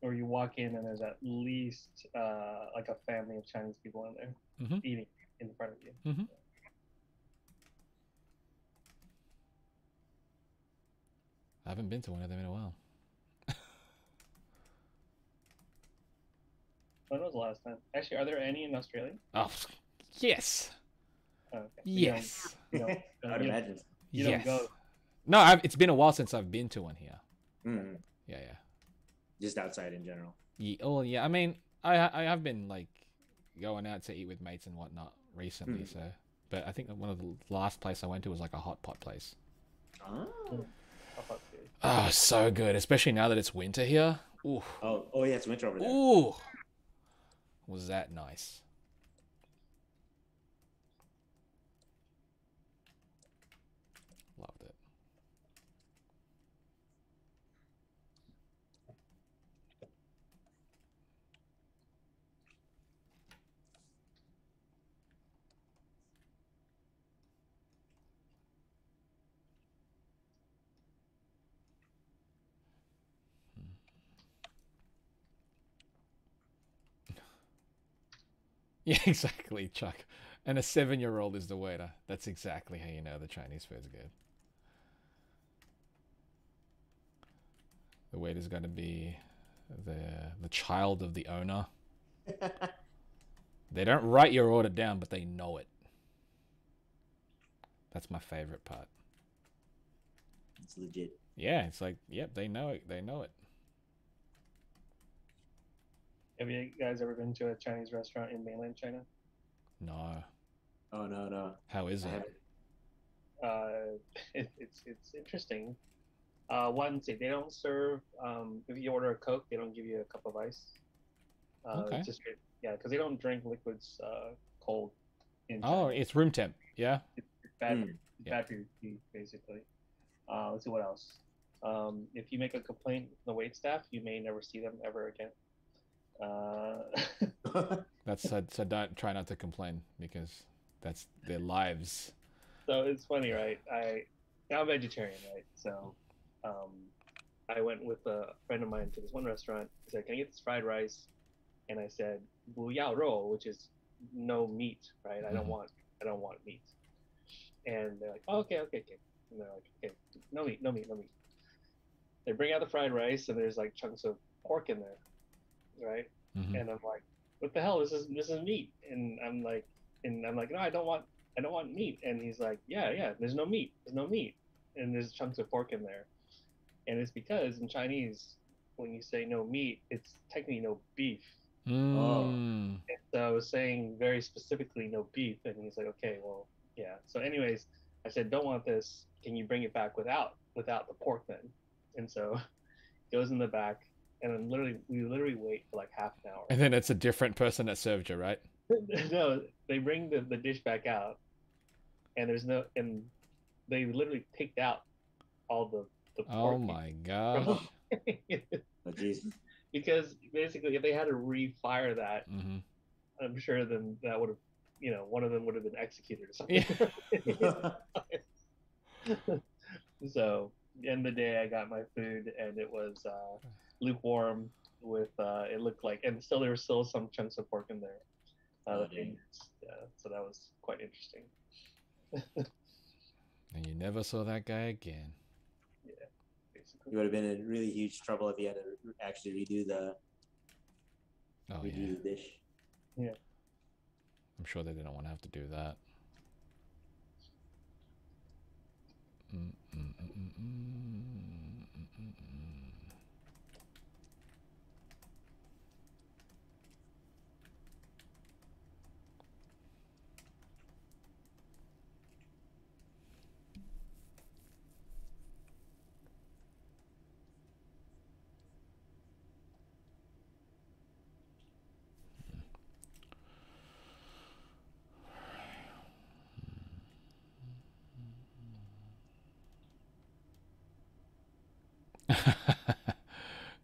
or you walk in and there's at least like a family of Chinese people in there Mhm. eating in front of you. Mhm. I haven't been to one of them in a while. When was the last time? Actually, are there any in Australia? Oh, yes. Oh, okay. Yes. You don't, I'd imagine. you Yes. don't go. No, it's been a while since I've been to one here. Mm, Yeah. just outside in general. Oh, yeah. I mean, I have been like going out to eat with mates and whatnot recently. Mhm. So, but I think one of the last place I went to was like a hot pot place. Oh, How about you? Oh, so good, especially now that it's winter here. Ooh, oh yeah, it's winter over there. ooh, was that nice? Loved it. Yeah, exactly, Chuck. And a 7-year-old is the waiter. That's exactly how you know the Chinese food's good. The waiter's going to be the child of the owner. They don't write your order down, but they know it. That's my favorite part. It's legit. Yeah, it's like, yep, they know it. They know it. Have you guys ever been to a Chinese restaurant in mainland China? No. Oh no. How is I it? haven't. It's interesting. One, say they don't serve. If you order a Coke, they don't give you a cup of ice. Okay. Just because they don't drink liquids cold. In Oh, China. it's room temp. Yeah. It's bad. Mm. It's bad for your teeth, basically. Let's see what else. If you make a complaint to the wait staff, you may never see them ever again. That's so don't try not to complain because that's their lives. So it's funny, right? I'm a vegetarian, right? So I went with a friend of mine to this one restaurant. He said, "Can I get this fried rice?" And I said, "不要肉," which is no meat, right? I don't want meat. And they're like, oh, okay. And they're like, okay, no meat. They bring out the fried rice and there's like chunks of pork in there, right? Mhm. And I'm like, what the hell? This is meat. And I'm like, no, I don't want meat. And he's like, yeah, there's no meat. And there's chunks of pork in there. And it's because in Chinese, when you say no meat, it's technically no beef. Mm. And so I was saying very specifically no beef. And he's like, okay, well, yeah. So anyways, I said, don't want this. Can you bring it back without the pork then? And so he goes in the back. And then we literally wait for like half an hour. And then it's a different person that served you, right? No, they bring the dish back out, and they literally picked out all the the Oh pork. my gosh. Oh, jeez. Because basically, if they had to refire that, Mm-hmm. I'm sure then that would have, one of them would have been executed or something. Yeah. So, end of the day, I got my food, and it was lukewarm with it looked like, and still there were still some chunks of pork in there. Oh, dang. So that was quite interesting. And you never saw that guy again. Yeah, basically. You would have been in really huge trouble if you had to actually redo the Oh yeah. the dish. Yeah. I'm sure they didn't want to have to do that.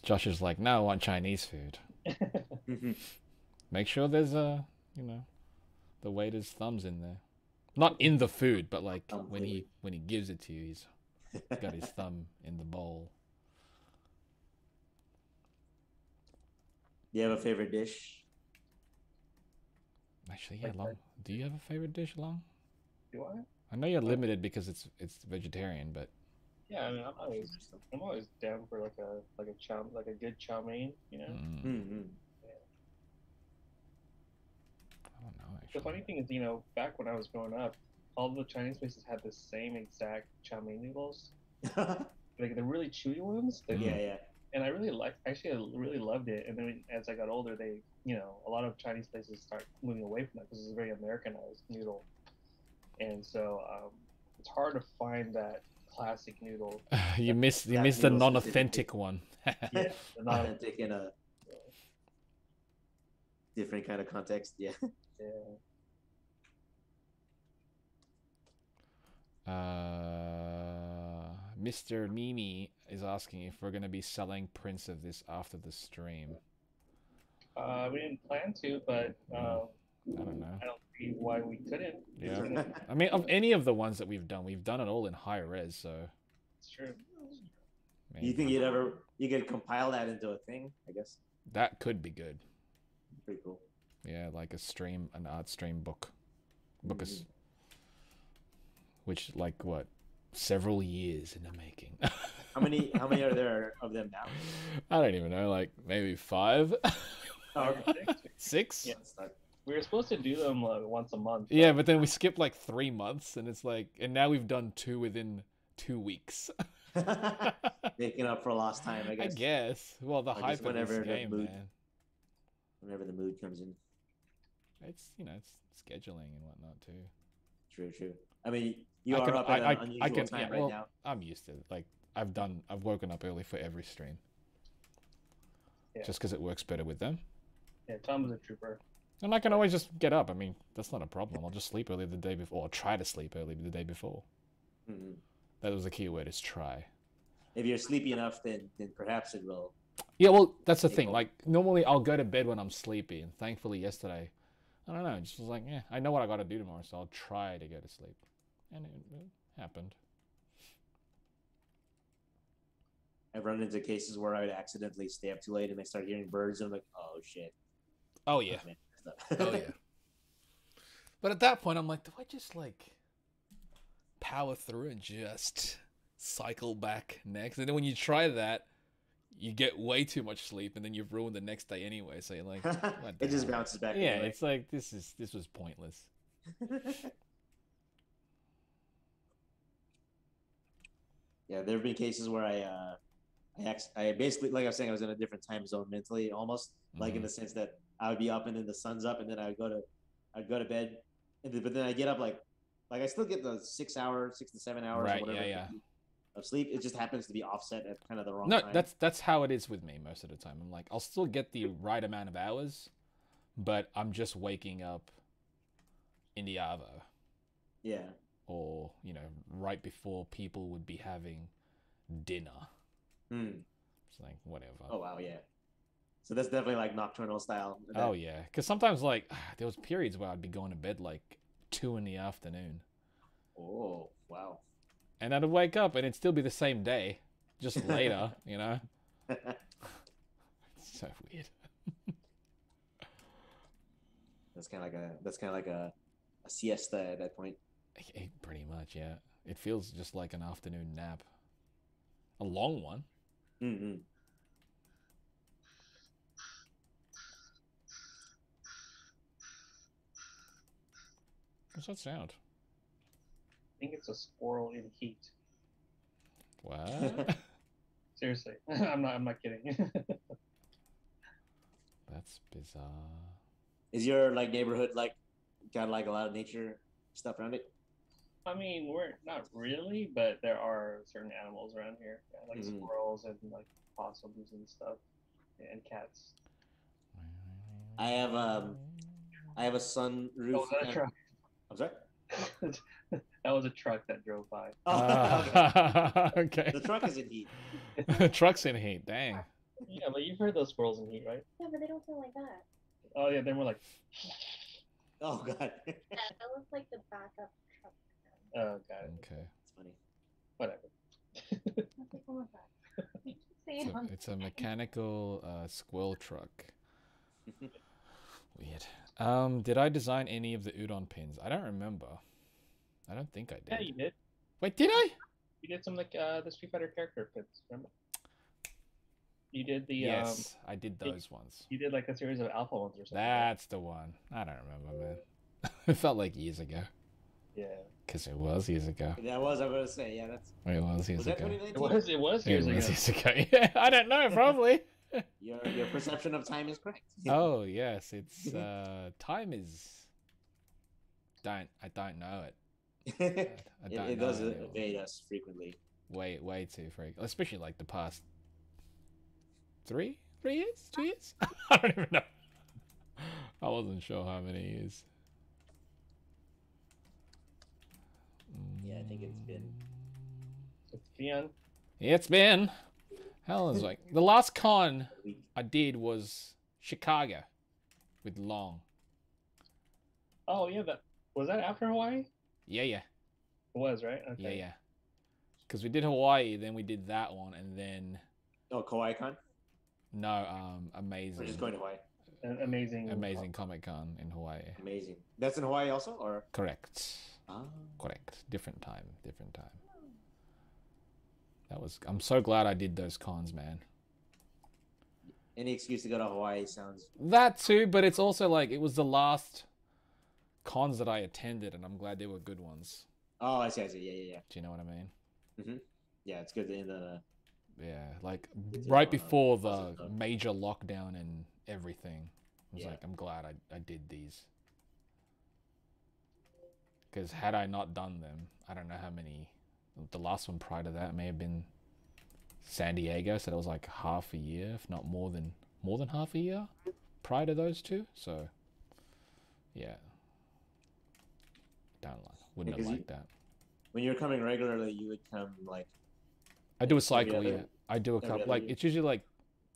Josh is like, no, I want Chinese food. Make sure there's the waiter's thumbs in there. Not in the food, but like when he gives it to you, he's got his thumb in the bowl. Do you have a favorite dish? Actually, yeah, Long. Do you have a favorite dish, Long? Do I? I know you're limited because it's vegetarian, but yeah, I mean, I'm always down for like a good chow mein, Mm-hmm. I don't know. Actually, The funny thing is, back when I was growing up, all the Chinese places had the same exact chow mein noodles, like the really chewy ones. Yeah. And I really really loved it. And then as I got older, they, a lot of Chinese places start moving away from that because it's a very Americanized noodle. And so it's hard to find that classic noodle. you missed the non-authentic one. Yeah, authentic in a different kind of context. Yeah. Mr. Mimi is asking if we're gonna be selling prints of this after the stream. We didn't plan to, but I don't know. I don't see why we couldn't. Yeah. I mean, of any of the ones that we've done it all in high res, so. It's true. Do you think you could compile that into a thing? I guess that could be good. Pretty cool. Yeah, like an art stream book, which like what, several years in the making. How many are there of them now? I don't even know, like maybe 5. Oh, okay. 6? Yeah. We were supposed to do them once a month. Yeah, but then we skipped like 3 months, and it's like, and now we've done 2 within 2 weeks. Making up for lost time, I guess. Well, the hype of this game, man. Whenever the mood comes in. It's it's scheduling and whatnot too. True. I mean, you are up at an unusual time right now. I'm used to it. Like I've woken up early for every stream. Yeah. Just because it works better with them. Yeah, Tom was a trooper. And I can always just get up. I mean, that's not a problem. I'll just sleep early the day before, or try to sleep early the day before. Mm-hmm. That was the key word, is try. If you're sleepy enough, then perhaps it will. Yeah, well, that's the thing. Like, normally I'll go to bed when I'm sleepy, and thankfully yesterday, I don't know, it just was like, I know what I got to do tomorrow, so I'll try to go to sleep. And it happened. I've run into cases where I would accidentally stay up too late and I start hearing birds and I'm like, oh shit. Oh yeah. Oh yeah. But at that point I'm like, do I just like power through and just cycle back next? And then when you try that, you get way too much sleep and then you've ruined the next day anyway. So you're like, it just bounces back. Yeah, anyway. It's like this was pointless. Yeah, there have been cases where I basically, like I was saying, I was in a different time zone mentally, almost like in the sense that I would be up and then the sun's up, and then I'd go to bed, but then I get up like I still get the 6 to 7 hours, right? Or whatever Yeah. Of sleep. It just happens to be offset at kind of the wrong time. No, that's how it is with me most of the time. I'm like, I'll still get the right amount of hours, but I'm just waking up in the Arvo. Yeah. Or right before people would be having dinner. It's like whatever. Oh wow, yeah. So that's definitely like nocturnal style. Oh yeah, because sometimes like there was periods where I'd be going to bed like 2 in the afternoon. Oh wow. And I'd wake up and it'd still be the same day, just later, you know. It's so weird. That's kind of like a siesta at that point. Pretty much, yeah. It feels just like an afternoon nap, a long one. Mm-hmm. What's that sound? I think it's a squirrel in heat. What? Seriously, I'm not kidding. That's bizarre. Is your like neighborhood like got like a lot of nature stuff around it? I mean, we're not really, but there are certain animals around here, yeah, like squirrels and like possums and stuff, and cats. I have a sunroof. Oh, was that a truck? I'm sorry. That was a truck that drove by. Oh, okay. The truck is in heat. Truck's in heat. Dang. Yeah, but you've heard those squirrels in heat, right? Yeah, but they don't sound like that. Oh yeah, they're more like. Oh god. Yeah, that was like the backup truck. Oh god. Okay. It's funny. Whatever. What's wrong with that? It's a mechanical squirrel truck. Weird. Did I design any of the udon pins? I don't remember. I don't think I did. Yeah, you did. Wait, did I? You did some like the Street Fighter character pins. Remember? You did the Yes, I did those ones. You did like a series of alpha ones or something. That's the one. I don't remember, man. It felt like years ago. Yeah. Because it was years ago. That was, I was gonna say, yeah, that's. It was years Was that ago. 2019? It was It years was ago. years ago. Yeah, I don't know, probably. Your perception of time is correct. Oh yes, it's time is. I don't know it. I don't It know does anymore. evade us frequently. Way too frequent, especially like the past 3 years, 2 years. I don't even know. I wasn't sure how many years. Yeah, I think it's been. It's beyond. Yeah, it's been. Hell, is like the last con I did was Chicago with Long. Oh yeah, that was that after Hawaii? Yeah. It was, right? Okay. Yeah. Because we did Hawaii, then we did that one, and then Oh, Kawaii Con? no, amazing. We're just going to Hawaii. Amazing. Comic Con in Hawaii. Amazing. That's in Hawaii also, or? Correct. Ah. Correct. Different time. That was. I'm so glad I did those cons, man. Any excuse to go to Hawaii sounds. That too, but it's also like it was the last cons that I attended, and I'm glad they were good ones. Oh, I see. Yeah. Do you know what I mean? Mm-hmm. Yeah, it's good to end the. Yeah, like It's right on a before the positive note. major lockdown and everything. I was Yeah. like, I'm glad I did these. Because had I not done them, I don't know how many. The last one prior to that may have been San Diego, so that was like half a year, if not more than half a year prior to those two. So, yeah, wouldn't have liked that. When you're coming regularly, you would come like. I do a every cycle, other- yeah. I do a every couple. other Like year? it's usually like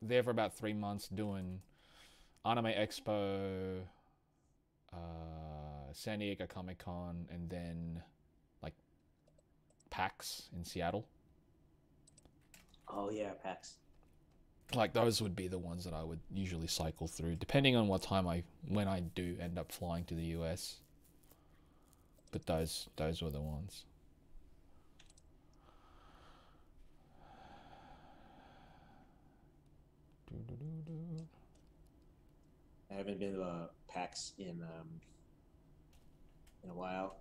there for about 3 months doing Anime Expo, San Diego Comic Con, and then like PAX in Seattle. Oh yeah, PAX. Like those would be the ones that I would usually cycle through, depending on what time when I do end up flying to the US. But those were the ones. I haven't been to PAX in a while.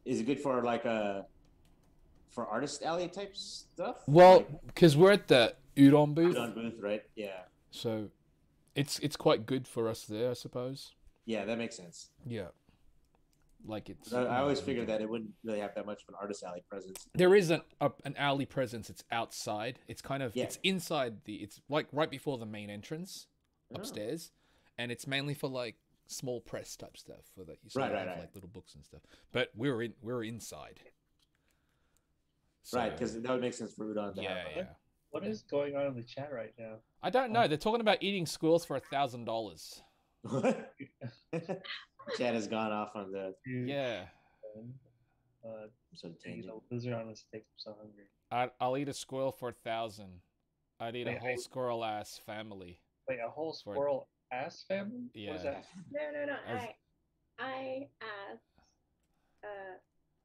Is it good for like for artist alley type stuff? Well, because we're at the Udon booth, On booth, right? Yeah. so it's quite good for us there, I suppose. Yeah, that makes sense. Yeah, like it's. I always figured that it wouldn't really have that much of an artist alley presence. There is an alley presence. It's outside. It's kind of Yeah. it's inside it's like right before the main entrance Oh. upstairs, and it's mainly for like small press type stuff for that you see Right, have right. like little books and stuff. But we're inside. So, Right, because that would make sense for udon to yeah, have. yeah. What is going on in the chat right now? I don't know. They're talking about eating squirrels for $1,000. What? Chad has gone off on the Yeah. sort of He's tangent. a lizard on a stick. I'm so hungry. I'll eat a squirrel for 1,000. I'd eat a whole squirrel ass family. Wait, a whole squirrel ass family? Yeah. What is that? No. As- I asked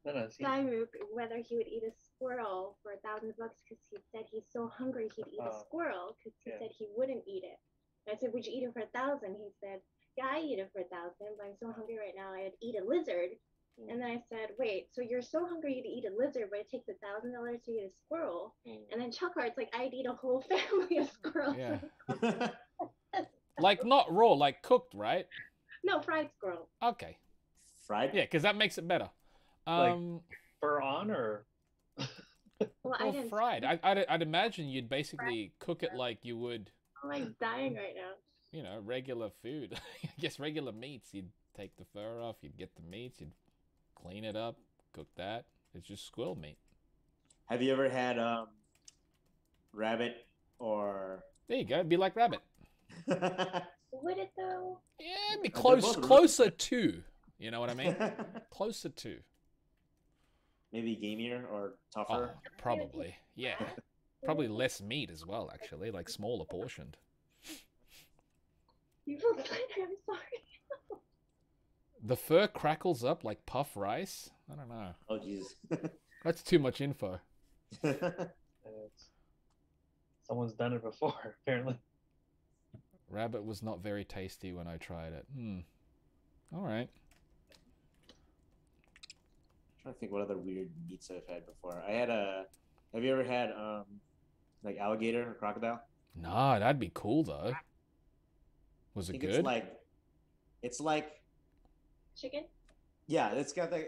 No, see, Daimuk whether he would eat a squirrel for $1,000 because he said he's so hungry he'd eat a squirrel because he yeah. said he wouldn't eat it. And I said, would you eat it for 1,000? He said, yeah, I eat it for 1,000, but I'm so hungry right now I'd eat a lizard. And then I said, wait, so you're so hungry to eat a lizard, but it takes $1,000 to eat a squirrel? And then Chuckhart's like, I'd eat a whole family of squirrels. Yeah. Like not raw, like cooked, right? No, fried squirrel. Okay. Fried? Yeah, because that makes it better. fur on or? Well, I Or didn't. fried. I'd imagine you'd basically cook it like you would, I'm like dying right now. you know, regular food. I guess regular meats. You'd take the fur off, you'd get the meats, you'd clean it up, cook that. It's just squirrel meat. Have you ever had rabbit or? There you go. It'd be like rabbit. Would it though? Yeah, it'd be They're closer both to. You know what I mean? Closer to. Maybe gamier or Oh, tougher. probably. Yeah. Probably less meat as well, actually, like smaller portioned. You feel better. I'm sorry. The fur crackles up like puff rice? I don't know. Oh Jesus. That's too much info. Someone's done it before, apparently. Rabbit was not very tasty when I tried it. All right. Trying to think what other weird meats I've had before. I had a. Have you ever had like alligator or crocodile? Nah, that'd be cool though. Was I it think good? it's like Chicken? yeah, it's got the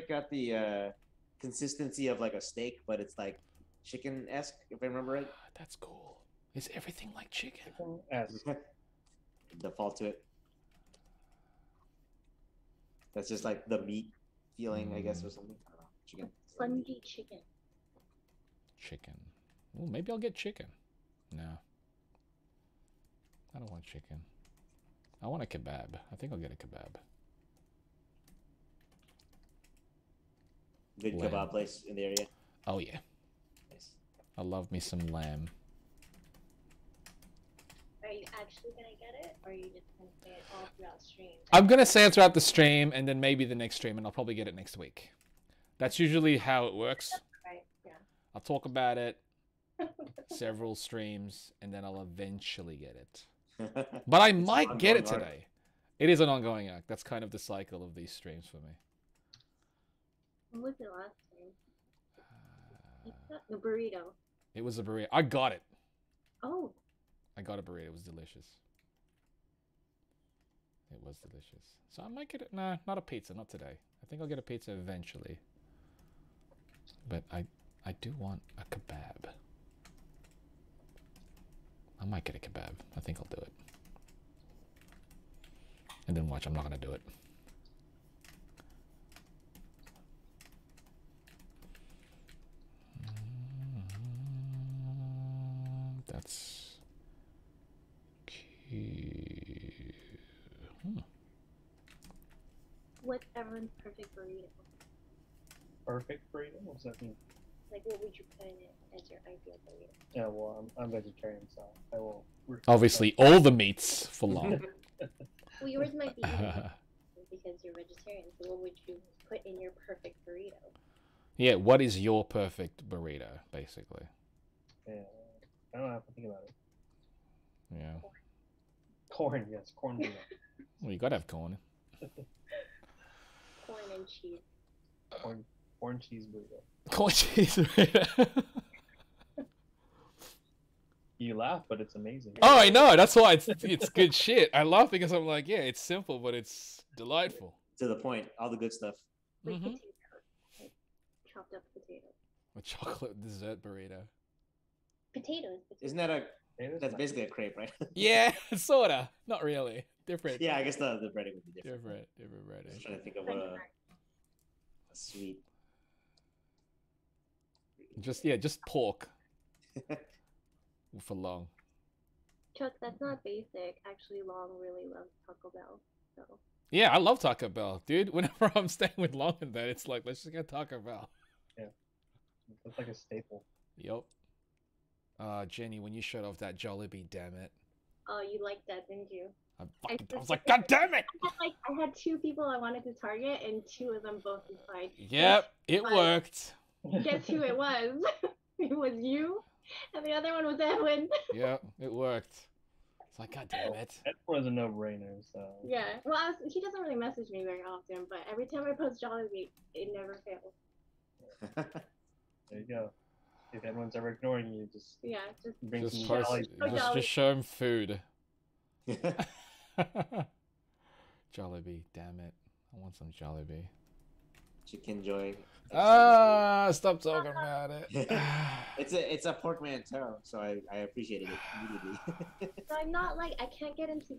got the consistency of like a steak, but it's like chicken-esque if I remember right. That's cool. Is everything like chicken? As Default to it. That's just like the meat feeling, I guess, or something. I don't know. Chicken. Spongy chicken. Chicken. Well, maybe I'll get chicken. No. I don't want chicken. I want a kebab. I think I'll get a kebab. Good Lamb. kebab place in the area. Oh yeah. Nice. I love me some lamb. Are you actually gonna get it, or are you just gonna say it all throughout stream? I'm gonna say it throughout the stream, and then maybe the next stream, and I'll probably get it next week. That's usually how it works. Right. Yeah. I'll talk about it several streams, and then I'll eventually get it. But I might an get it ongoing today. It is an ongoing act. That's kind of the cycle of these streams for me. What was it last time? The burrito. It was a burrito. I got it. Oh. I got a burrito. It was delicious. It was delicious. So I might get it. Nah, not a pizza. Not today. I think I'll get a pizza eventually. But I do want a kebab. I might get a kebab. I think I'll do it. And then watch. I'm not going to do it. That's cute. What's everyone's perfect burrito? perfect burrito? What does that mean? Like, what would you put in it as your ideal burrito? Yeah, well, I'm vegetarian, so I will. Obviously, all the meats for long. Well, yours might be easier because you're vegetarian. So, what would you put in your perfect burrito? Yeah, what is your perfect burrito, basically? Yeah, I don't have to think about it. Yeah. Corn, yes, corn burrito. Well, you gotta have corn. Corn and cheese. Corn cheese burrito. Corn cheese burrito. You laugh, but it's amazing. Oh, I know. That's why it's good shit. I laugh because I'm like, yeah, it's simple, but it's delightful. To the point, all the good stuff. Like Mhm. potatoes. Like chopped up potatoes. A chocolate dessert burrito. Potatoes. Isn't that a? It That's is basically a crepe, right? Yeah, sorta. Not really. Different. Yeah, I guess the breading would be different. Different I'm just breading. trying to think of what a sweet. Just pork. For long. Chuck, that's not basic. Actually, Long really loves Taco Bell. So. Yeah, I love Taco Bell, dude. Whenever I'm staying with Long and that, it's like, let's just get Taco Bell. Yeah. That's like a staple. Yup. Jenny, when you showed off that Jollibee, damn it. Oh, you liked that, didn't you? I was like, God damn it! I had two people I wanted to target, and two of them both replied. Yep, it worked. Guess who it was? It was you, and the other one was Edwin. Yep, it worked. It's like, God damn it. That was a no-brainer, so. Yeah, well, he doesn't really message me very often, but every time I post Jollibee, it never fails. There you go. If anyone's ever ignoring you, just bring Just some just show him food. Jollibee, damn it. I want some Jollibee. Chicken Joy. Stop talking about it. It's a portmanteau, so I appreciated it immediately. So I'm not like, I can't get into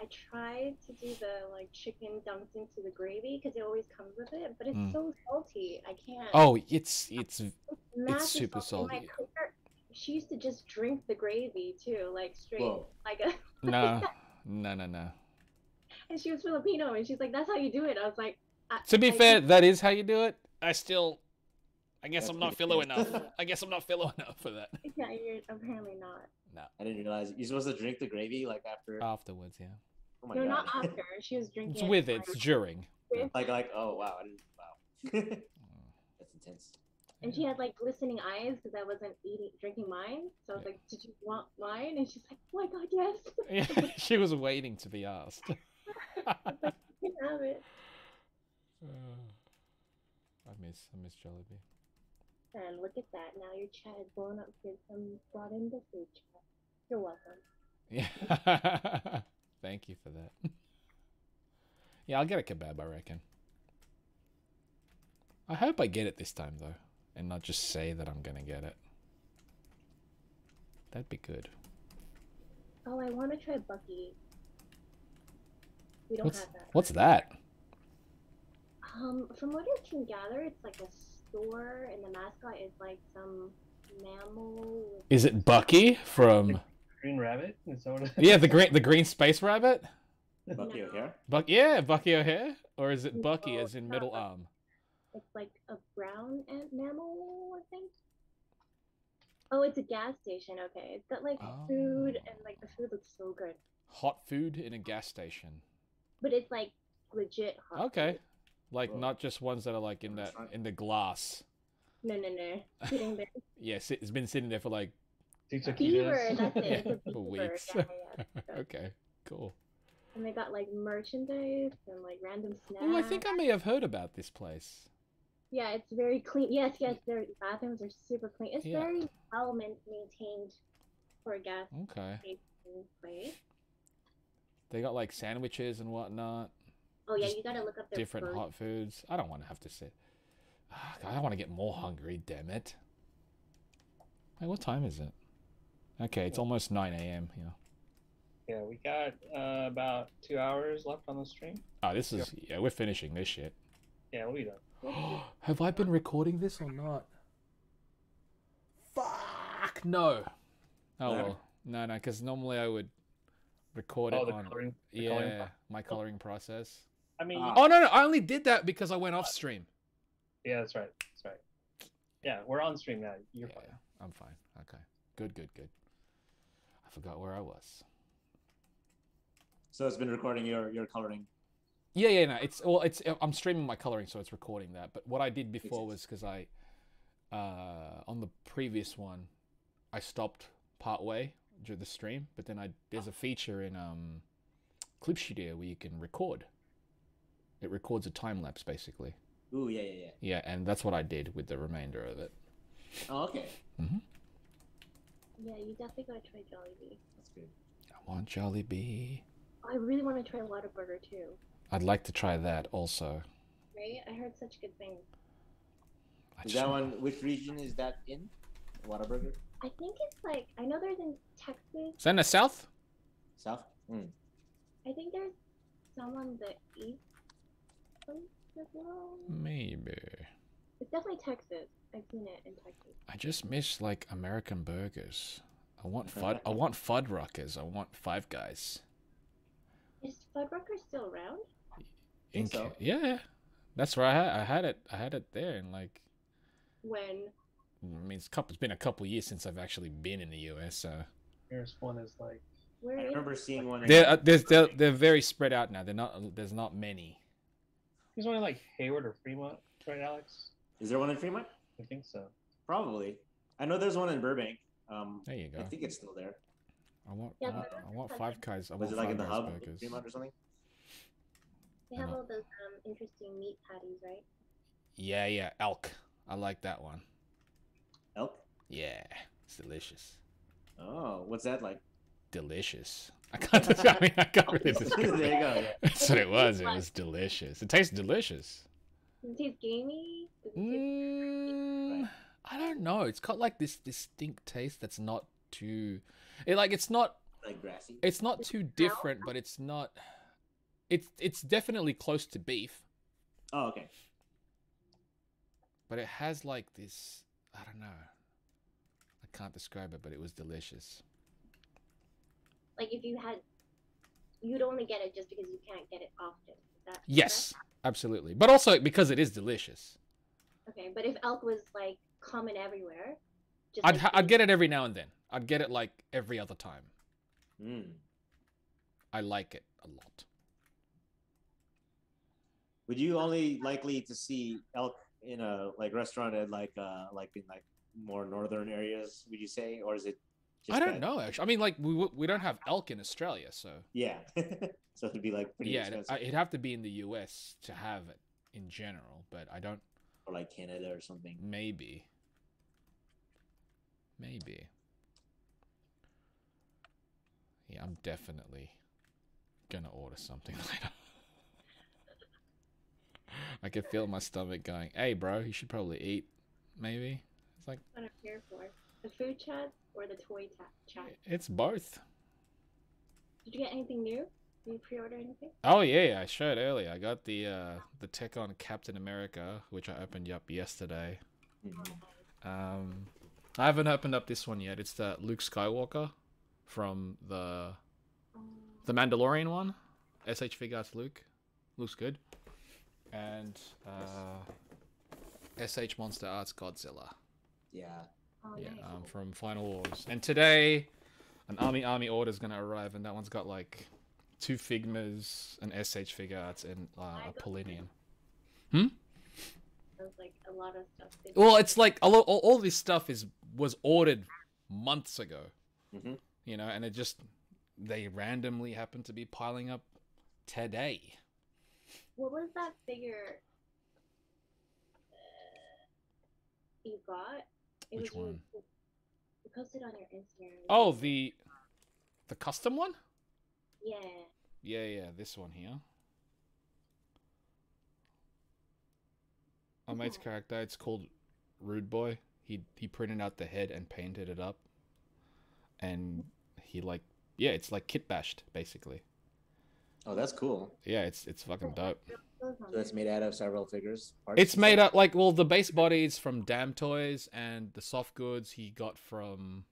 I tried to do the like chicken dumped into the gravy because it always comes with it, but it's so salty. I can't. Oh, it's super salty. My salty. coworker, she used to just drink the gravy too, like straight, Whoa. like a. No. And she was Filipino, and she's like, "That's how you do it." I was like, To be fair, that is how you do it. I guess I'm not Philo enough. I guess I'm not Philo enough for that. Yeah, you're apparently not. No. I didn't realize you're supposed to drink the gravy like after. Afterwards, yeah. Oh my No, God. not after. She was drinking. It's with it. It's during. Like oh wow, wow. That's intense. And she had like glistening eyes because I wasn't drinking mine. So I was like, "Did you want mine?" And she's like, "Oh my God, yes." Yeah, she was waiting to be asked. I was like, "You can have it." I miss Jollibee. And look at that. Now your chat is blowing up because some brought in the food chat. You're welcome. Yeah. Thank you for that. Yeah, I'll get a kebab, I reckon. I hope I get it this time, though, and not just say that I'm gonna get it. That'd be good. Oh, I want to try Bucky. We don't have that. What's that? From what I can gather, it's like a store, and the mascot is like some mammal. Is it Bucky from? Green Rabbit? Is that what it is? Yeah, the green space rabbit. Bucky O'Hare? Bucky O'Hare, or is it Bucky as in middle arm? It's like a brown mammal, I think. Oh, it's a gas station. Okay, it's got like food, and like the food looks so good. Hot food in a gas station. But it's like legit hot. Okay, food. like not just ones that are like in the glass. No. Sitting there. Yes, it's been sitting there for like Beaver, that's it. It's a for beaver. weeks. Yeah. Okay, cool. And they got like merchandise and like random snacks. Oh, I think I may have heard about this place. Yeah, it's very clean. Yes, their bathrooms are super clean. It's very well maintained for a gas station place. They got like sandwiches and whatnot. Oh yeah, you gotta look up their different hot foods. I don't want to have to sit. I don't want to get more hungry. Damn it! Hey, what time is it? Okay, it's almost 9 a.m. here. Yeah, we got about 2 hours left on the stream. Oh, this is we're finishing this shit. Yeah, we'll be done. Have I been recording this or not? Fuck no. Oh well, no, because normally I would record it on my coloring process. I mean, oh no, I only did that because I went off stream. Yeah, that's right. Yeah, we're on stream now. You're fine. I'm fine. Okay, good. I forgot where I was. So it's been recording your coloring. Yeah, no, I'm streaming my coloring, so it's recording that. But what I did before was because I, on the previous one, I stopped partway during the stream. But then there's a feature in Clip Studio where you can record. It records a time lapse basically. Ooh, yeah. Yeah, and that's what I did with the remainder of it. Oh, okay. Mm-hmm. Yeah, you definitely gotta try Jollibee. That's good. I want Jollibee. I really want to try Whataburger too. I'd like to try that also. Right? I heard such good things. Is that one? Which region is that in? Whataburger? I think it's like, I know there's in Texas. Is that in the south? South? Mm. I think there's some on the east coast as well. Maybe. It's definitely Texas. I've seen it in Texas. I just miss like American burgers. I want Fuddruckers. I want Five Guys. Is Fuddrucker still around? Think so. Yeah, that's where I had it. I had it there, and like. When? I mean, it's been a couple years since I've actually been in the US. So. Nearest one is like. Where I is remember it? seeing one. They're very spread out now. There's not many. There's one in like Hayward or Fremont, right, Alex? Is there one in Fremont? I think so. Probably. I know there's one in Burbank. There you go. I think it's still there. I want Five Guys. I Was want it like in Five the Guys hub in burgers. Fremont or something? They have all those interesting meat patties, right? Yeah, elk. I like that one. Elk? Yeah, it's delicious. Oh, what's that like? Delicious. I can't really describe There you go. Yeah. That's what it was. It was delicious. It tastes delicious. Does it taste gamey? Does it taste... I don't know. It's got like this distinct taste that's not too. It's not Like grassy. It's not too different, but it's not. It's definitely close to beef. Oh, okay. But it has like this. I don't know. I can't describe it, but it was delicious. Like if you had, you'd only get it just because you can't get it often. Is that Yes, correct? absolutely. But also because it is delicious. Okay, but if elk was like common everywhere, just I'd get it every now and then. I'd get it like every other time. Mm. I like it a lot. Would you only likely to see elk in a like restaurant at like in like more northern areas? Would you say, or is it? Just I don't know. Actually, I mean, like we don't have elk in Australia, so Yeah. So it'd be like pretty expensive. it'd have to be in the US to have it in general. But I don't. Or like Canada or something. Maybe. Yeah, I'm definitely gonna order something later. I can feel my stomach going, hey bro, you should probably eat. Maybe. It's like what I'm here for. The food chat or the toy chat? it's both. Did you get anything new? Did you pre-order anything? Oh yeah, I showed earlier. I got the Tech on Captain America, which I opened up yesterday. Mhm. I haven't opened up this one yet. It's the Luke Skywalker from the Mandalorian one. SH Figuarts Luke. Looks good. And SH Monster Arts Godzilla. Yeah. Oh, Yeah, nice. from Final Wars. And today, an Army order is gonna arrive, and that one's got like 2 Figmas, an SH Figuarts, and a Polinium. There's like a lot of stuff. Well, it's like all this stuff was ordered months ago, Mhm. you know, and they randomly happen to be piling up today. What was that figure you got? Which one? You posted on your Instagram. Oh, the custom one? Yeah. Yeah, this one here. My mate's character, it's called Rude Boy. He printed out the head and painted it up. And he it's like kit bashed, basically. Oh, that's cool. Yeah, it's fucking dope. So it's made out of several figures. Parts It's made up the base body is from Damn Toys, and the soft goods he got from,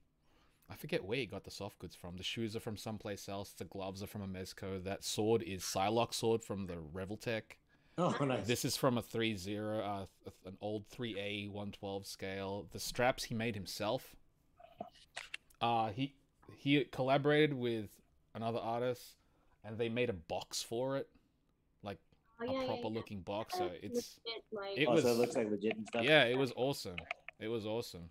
I forget where he got the soft goods from. The shoes are from someplace else. The gloves are from a Mezco. That sword is Psylocke sword from the Reveltech. Oh, nice. This is from a 3-0, an old 3A 112 scale. The straps he made himself. He collaborated with another artist, and they made a box for it, like a proper looking box. So it's Legit, So it looks like legit and stuff. yeah, it was awesome. It was awesome.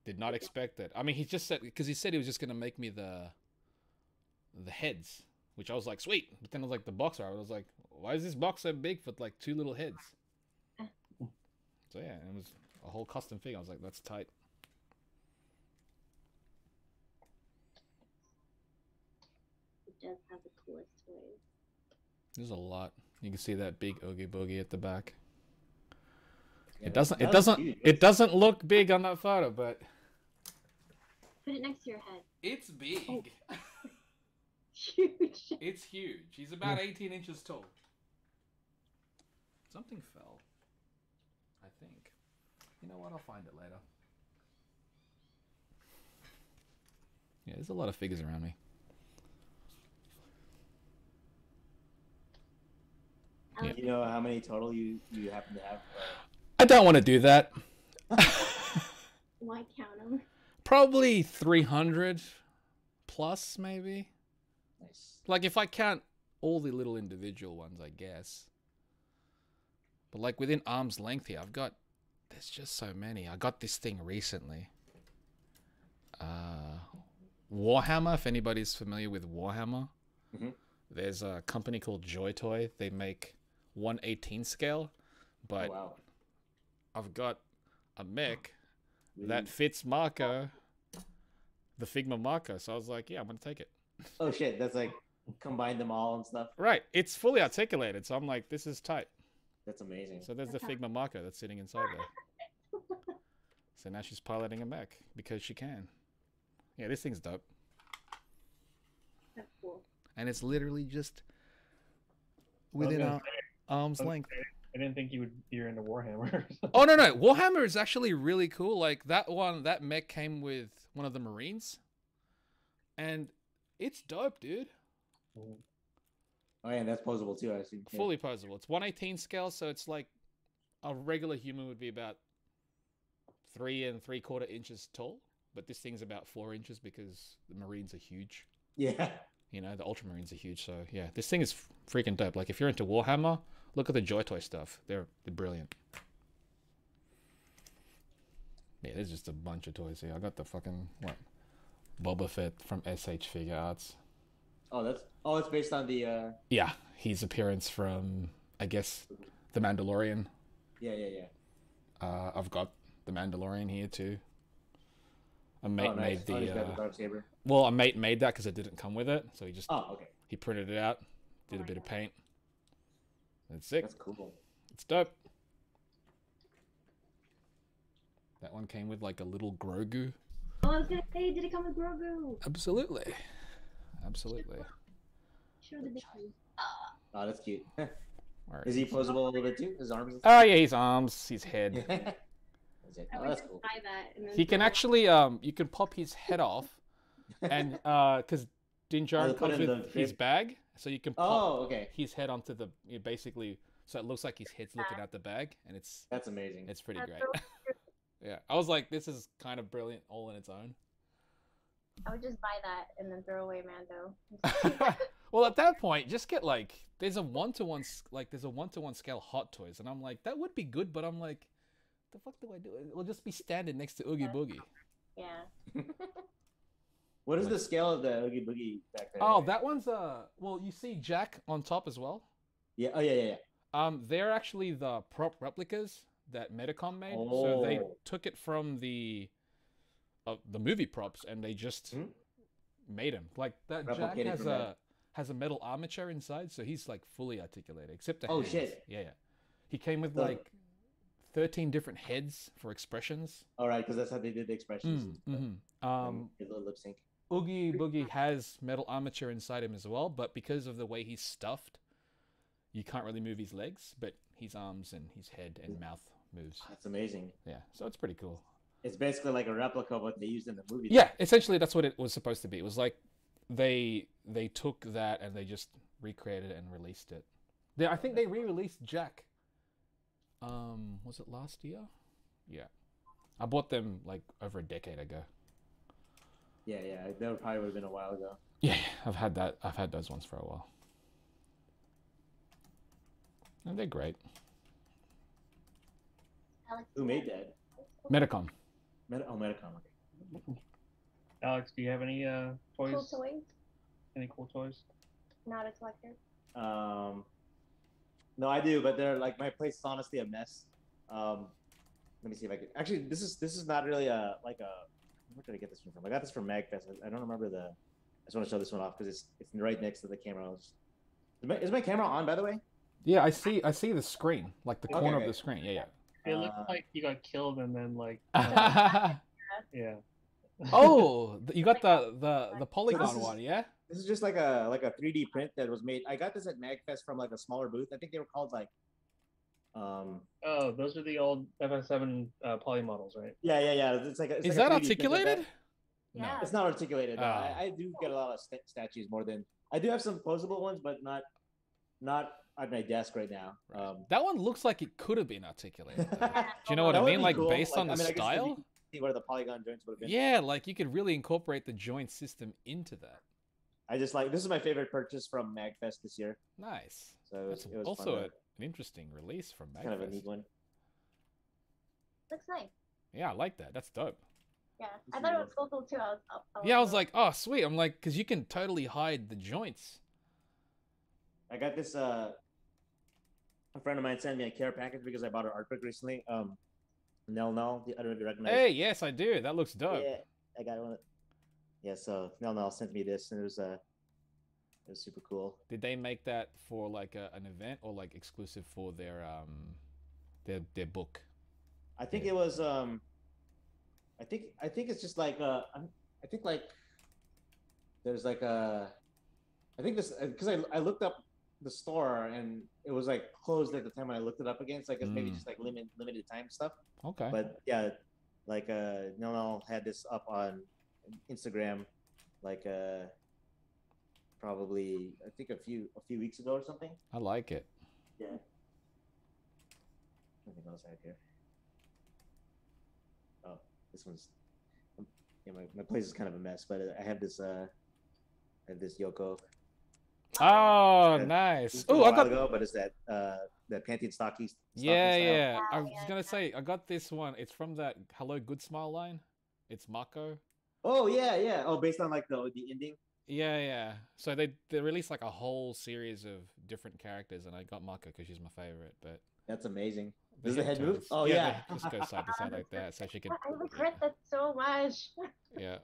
Did not expect it. I mean, he just said, because he said he was just gonna make me the heads, which I was like, sweet. But then I was like, the box art. I was like, why is this box so big for like 2 little heads? So yeah, it was a whole custom figure. I was like, that's tight. It does have the coolest toys. There's a lot. You can see that big Oogie Boogie at the back. Yeah, It doesn't look big on that photo, but Put it next to your head. it's big. Oh. Huge. It's huge. He's about 18 inches tall. Something fell. think. You know what? I'll find it later. Yeah, there's a lot of figures around me. Yeah. You know how many total you happen to have? I don't want to do that. Why count them? Probably 300 plus, maybe. Nice. Like if I count all the little individual ones, I guess. But like within arm's length here, there's just so many. I got this thing recently. Warhammer, if anybody's familiar with Warhammer. Mm-hmm. There's a company called Joy Toy. They make 1/18 scale, but Oh, wow. I've got a mech that fits Marco, the Figma Marco. So I was like, yeah, I'm gonna take it. Oh shit, that's like combine them all and stuff. Right, it's fully articulated, so I'm like, this is tight. That's amazing. So there's the Figma Marco that's sitting inside there. So now she's piloting a mech because she can. Yeah, this thing's dope. That's cool. And it's literally just within our arm's length. I didn't think you're into Warhammer. Oh no, Warhammer is actually really cool. Like that mech came with one of the Marines, and it's dope, dude. Oh yeah, and that's posable too, I see. Yeah. Fully posable. It's 1/18 scale, so it's like a regular human would be about 3 3/4 inches tall, but this thing's about 4 inches because the Marines are huge. Yeah. You know, the Ultramarines are huge, so yeah, this thing is freaking dope. Like if you're into Warhammer, look at the Joy Toy stuff. They're brilliant. Yeah, there's just a bunch of toys here. I got the fucking Boba Fett from SH Figure Arts. Oh, it's based on the Yeah, his appearance from, I guess, The Mandalorian. Yeah. I've got The Mandalorian here too. A mate made the he's got the dark saber. well, a mate made that because it didn't come with it, so he just he printed it out, did a bit of paint. That's sick. That's cool. It's dope. That one came with like a little Grogu. Oh, I was gonna say, did it come with Grogu? Absolutely. Show the baby. Oh, that's cute. Where Is he posable a little bit too? His arms? Oh yeah, his arms, his head. I Oh, would that's just cool. buy that. And then He can throw it actually you can pop his head off, and because Dinjar put comes it in with the his crib? bag, so you can pop Oh, okay. his head onto the basically, so it looks like his head's looking at the bag, and it's That's amazing. pretty That's great. so Yeah, I was like, this is kind of brilliant all in its own. I would just buy that and then throw away Mando. Well, at that point, just get like there's a 1-to-1 scale Hot Toys, and I'm like, that would be good, but I'm like, the fuck do I do? It'll just be standing next to Oogie Boogie. Yeah. What is the scale of the Oogie Boogie back there? Oh, that one's well, you see Jack on top as well. Yeah. Oh, yeah. They're actually the prop replicas that Metacom made. So they Oh. took it from the movie props and they just made him. Like that Jack Replicated from that. has a metal armature inside, so he's like fully articulated except the Oh, hands. shit. Yeah. He came with So- like 13 different heads for expressions. All right, because that's how they did the expressions. A little lip sync. Oogie Boogie has metal armature inside him as well, but because of the way he's stuffed, you can't really move his legs, but his arms and his head and mouth moves. That's amazing. Yeah, so it's pretty cool. It's basically like a replica of what they used in the movie. Yeah, essentially that's what it was supposed to be. It was like they took that and they just recreated it and released it. I think they re-released Jack. Was it last year? Yeah. I bought them like over a decade ago. Yeah. That probably would have been a while ago. Yeah, I've had those ones for a while. And they're great. Who made that? Metacom. Metacom. Okay. Alex, do you have any toys? Cool toys. Any cool toys? Not a collector. No, I do, but they're like my place is honestly a mess. Let me see if I can. Actually, this is not really a. Where did I get this one from? I got this from MagFest. I don't remember the. I just want to show this one off because it's right next to the camera. Is my camera on, by the way? Yeah, I see the screen, like the corner Okay. of the screen. Yeah. It looks like you got killed and then like yeah. Oh, you got the polygon this is- one, yeah? This is just like a 3D print that was made. I got this at MagFest from like a smaller booth. I think they were called like Oh, those are the old FS7 poly models, right? Yeah. It's like Is like that a 3D printed articulated? that. Yeah. It's not articulated. No. Oh. I do get a lot of statues more than I do have some posable ones, but not at my desk right now. That one looks like it could have been articulated. Though. Yeah. Do you know what That I would mean? be Like cool. based on the I guess style. see where the polygon joints would have been. Yeah, like you could really incorporate the joint system into that. I just like this is my favorite purchase from MagFest this year. Nice. So That's it was also fun to- an interesting release from kind of a neat MagFest. one. Looks nice. Yeah, I like that. That's dope. Yeah, I thought it was cool too. Yeah, I was like, oh sweet. I'm like, because you can totally hide the joints. I got this. A friend of mine sent me a care package because I bought an art book recently. Nell, I don't know if you recognize. Hey, yes, I do. That looks dope. Yeah, I got one. Yeah, so Nell sent me this, and it was super cool. Did they make that for like an event or like exclusive for their book? I think it was. I think it's just like I think like there's like a. I think this because I looked up the store and it was like closed at the time when I looked it up again. So I guess maybe just like limited time stuff. Okay. But yeah, like Nell had this up on Instagram, like probably I think a few weeks ago or something. I like it. Yeah. Anything else out here? Oh, this one's. Yeah, my place is kind of a mess, but I have this Yoko. Oh, This nice. is Oh, a I while got. ago, but it's that Pantene stocking. Yeah, style. yeah. I Oh, was yeah, gonna say I got this one. It's from that Hello Good Smile line. It's Mako. Oh yeah. Oh, based on like the ending. Yeah, yeah. So they released like a whole series of different characters, and I got Mako because she's my favorite. But That's amazing. the Does the head move? turns- Oh they yeah. just go side to side like that, so she could. I regret that so much. Yeah,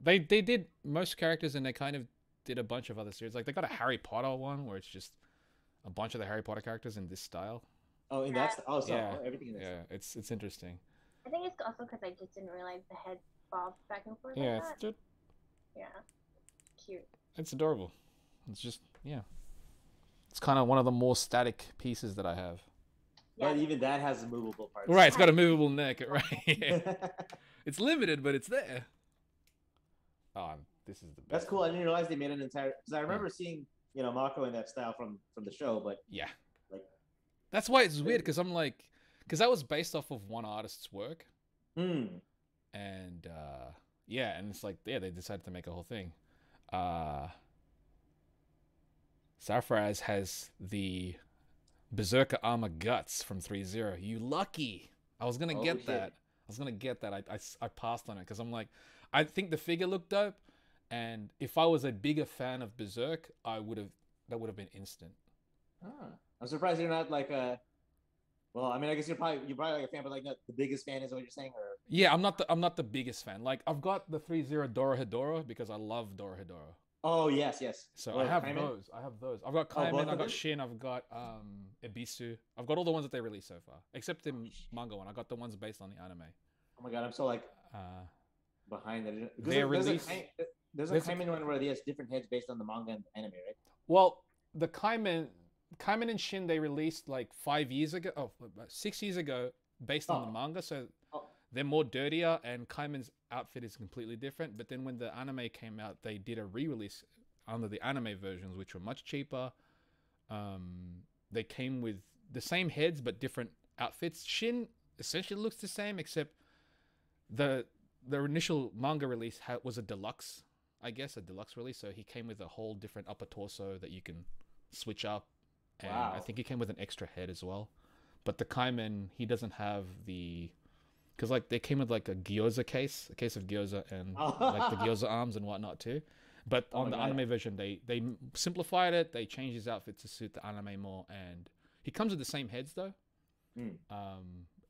they did most characters, and they kind of did a bunch of other series. Like they got a Harry Potter one where it's just a bunch of the Harry Potter characters in this style. Oh, and that's so Yeah. everything in this. Yeah, it's interesting. I think it's also because I just didn't realize the head bobbed back and forth. Yeah, like it's that. just, Yeah. Cute. it's adorable. It's just it's kind of one of the more static pieces that I have. But Yeah. even that has movable parts. Right, it's got a movable neck. Right, yeah. It's limited, but it's there. Oh, this is the best. That's cool. I didn't realize they made an entire. Because I remember seeing Mako in that style from the show, but Yeah. like. That's why it's weird because I'm like, because that was based off of one artist's work, Hmm. and yeah, and it's like they decided to make a whole thing. Sarfraz has the Berserker Armor Guts from 3.0. You lucky! I was gonna Oh, get shit. that. I passed on it because I'm like, I think the figure looked dope, and if I was a bigger fan of Berserk, that would have been instant. I'm surprised you're not like a. Well, I mean, I guess you're probably like a fan, but like not the biggest fan is what you're saying, or. Yeah, I'm not the biggest fan. Like I've got the 3.0 Dorohedoro because I love Dorohedoro. Oh yes. So Oh, I have Kamen? those. I've got Oh, both Kamen, of I've got them? Shin, I've got Ibisu. I've got all the ones that they released so far, except the manga one. I got the ones based on the anime. Oh my god, I'm so like Uh, behind it. Their release- There's a there's a- Kamen one where he has different heads based on the manga and anime, right? well, the Kamen and Shin they released like 5 years ago. Oh, 6 years ago, based on the Oh. manga. So Oh. they're more dirtier, and Kaiman's outfit is completely different. But then when the anime came out, they did a re-release under the anime versions, which were much cheaper. They came with the same heads but different outfits. Shin essentially looks the same, except the initial manga release was a deluxe, I guess, a deluxe release. So he came with a whole different upper torso that you can switch up, and I Wow. think he came with an extra head as well. But the Kaiman, he doesn't have the, because like they came with like a gyoza case, a case of gyoza, and like the gyoza arms and whatnot too. But Oh on my the God. anime version, they simplified it. They changed his outfit to suit the anime more, and he comes with the same heads though. Hmm.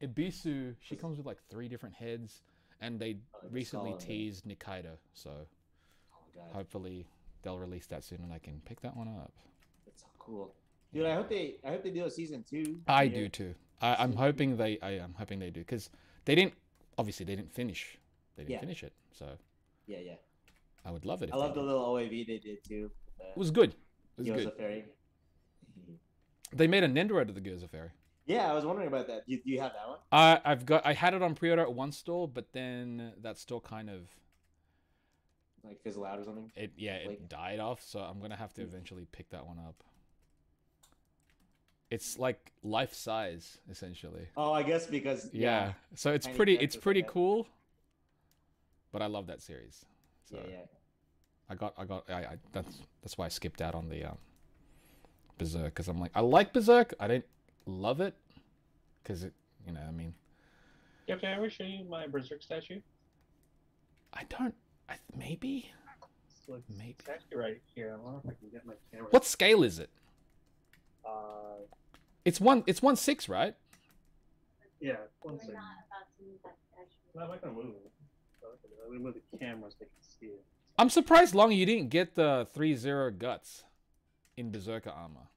Ibisu, she comes with like 3 different heads, and they Oh, the recently skull and the- teased Nikaido, so Oh my god, hopefully they'll release that soon and I can pick that one up. that's so cool, dude. I hope they do a season 2. I Yeah. do too. I'm hoping they do, because they didn't finish. They didn't Yeah. finish it, so Yeah. I would love it. If I love they the did. little OAV they did too. It was good. It was Gyoza good. Fairy. They made a Nendo out of the Gyoza Fairy. Yeah, I was wondering about that. Do you have that one? I had it on pre-order at one store, but then that store kind of Like fizzle out or something? it died off, so I'm gonna have to eventually pick that one up. It's like life size, essentially. Oh, I guess because Yeah. So it's tiny pretty characters like that. cool. But I love that series. So Yeah. I that's why I skipped out on the Berserk, because I'm like, I like Berserk, I didn't love it because it, you know, I mean, Can I ever show you my Berserk statue? maybe. Maybe. It's actually right here. I wonder if I can get my camera. What scale is it? It's 1/6, right? Yeah, We're 1 second. not about to move that statue. No, I'm not gonna move it. I'm gonna move the camera so they can see it. I'm surprised, Long, you didn't get the 3-0 guts in Berserker armor.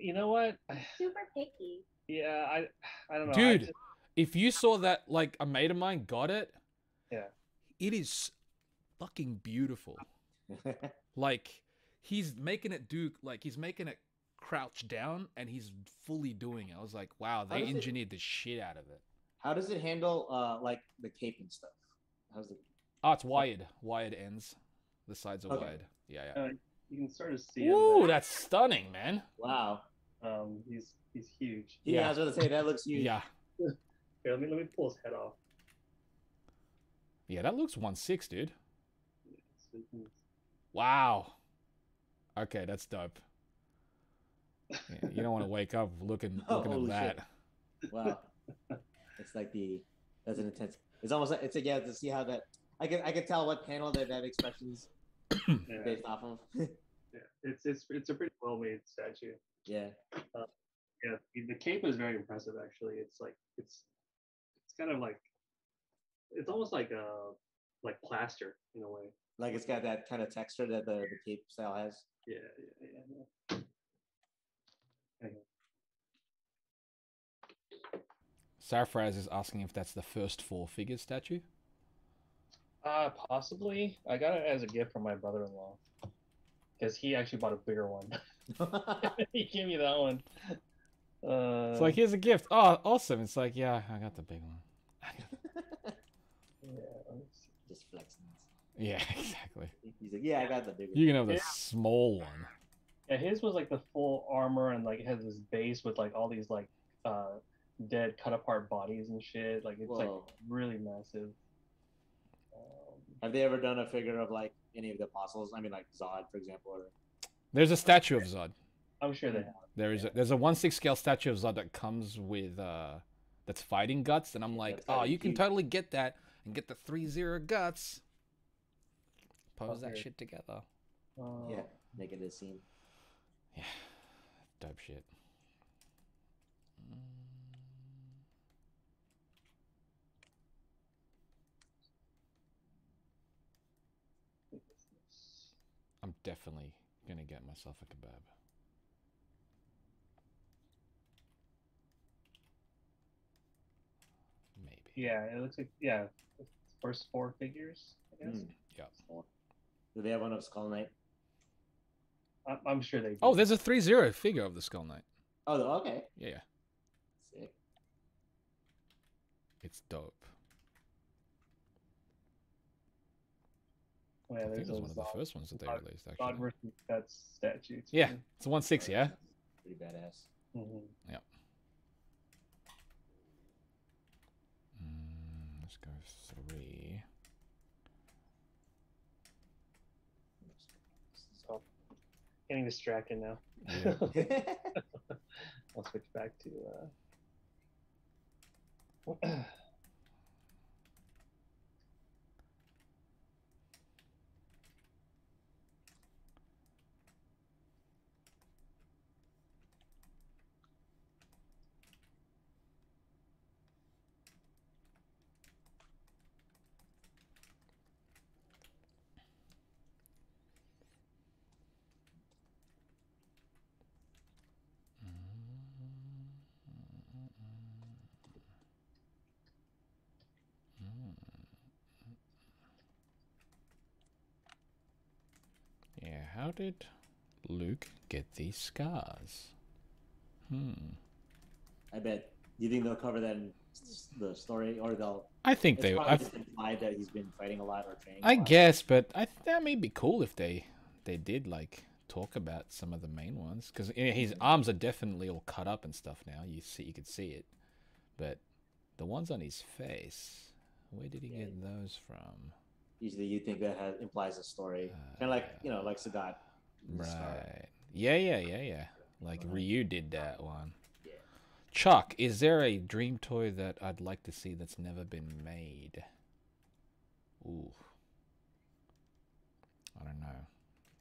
You know what? Super picky. Yeah, I don't know. Dude, if you saw that, like, a mate of mine got it, Yeah. it is fucking beautiful. Like, he's making it crouch down, and he's fully doing it. I was like, wow, they engineered the shit out of it. How does it handle like the cape and stuff? How's it? Oh, it's wired ends. The sides are Okay. wide. Yeah. You can sort of see him. Ooh, that's stunning, man. Wow. He's huge. Yeah, I was going to say that looks huge. Yeah. Here, let me pull his head off. Yeah, that looks 1/6, dude. So you can- Wow. Okay, that's dope. Yeah, you don't want to wake up looking Holy at that. shit. Wow. It's like that's an intense. It's almost like it's to see how that I can tell what panel that expression's Yeah, based off of. yeah. It's a pretty well made statue. Yeah. Yeah, the cape is very impressive actually. It's like it's kind of like it's almost like plaster in a way. Like it's got that kind of texture that the cape style has. Yeah. Sarfraz is asking if that's the first 4 figures statue. Possibly. I got it as a gift from my brother-in-law because he actually bought a bigger one. He gave me that one. It's like, here's a gift. Oh, awesome. It's like, yeah, I got the big one. Yeah. Just flexing. Yeah, exactly. He's like, yeah, I got the big one. You can have the small one. Yeah, his was like the full armor and like it has this base with like all these like dead cut apart bodies and shit. Like it's like Whoa. really massive. Have they ever done a figure of like any of the apostles? I mean, like Zod, for example. Or... There's a statue of Zod. I'm sure they have. There's a 1/6 scale statue of Zod that comes with that's fighting guts, and I'm like, That's oh, gotta be you can huge. totally get that and get the 3-0 guts. Pose that Okay. shit together. Yeah, make it a scene. Yeah, dope shit. I'm definitely gonna get myself a kebab. Maybe. Yeah, it looks like first 4 figures, I guess. Yeah. Do they have one of Skull Knight? I'm sure they do. Oh, there's a 3-0 figure of the Skull Knight. Oh, okay. Yeah. Sick. It's dope. Oh, yeah, I think there's it was one of the Zod- first ones that they Zod- released, God actually. versus Guts statue. too. Yeah, it's a 1/6, yeah? Pretty badass. Mhm. Let's go 3. So, getting distracted now. Yeah. I'll switch back to. Yeah, how did Luke get these scars? I bet. Do you think they'll cover that in the story, or they'll? I think It's they. probably just implied that he's been fighting a lot or training. I guess, but that may be cool if they did like talk about some of the main ones, because his arms are definitely all cut up and stuff now. You could see it, but the ones on his face, where did he get those from? Usually, you think that implies a story, kind of like like Sagat. Right. Yeah. Like Ryu did that one. Yeah. Chuck, is there a dream toy that I'd like to see that's never been made? Ooh. I don't know.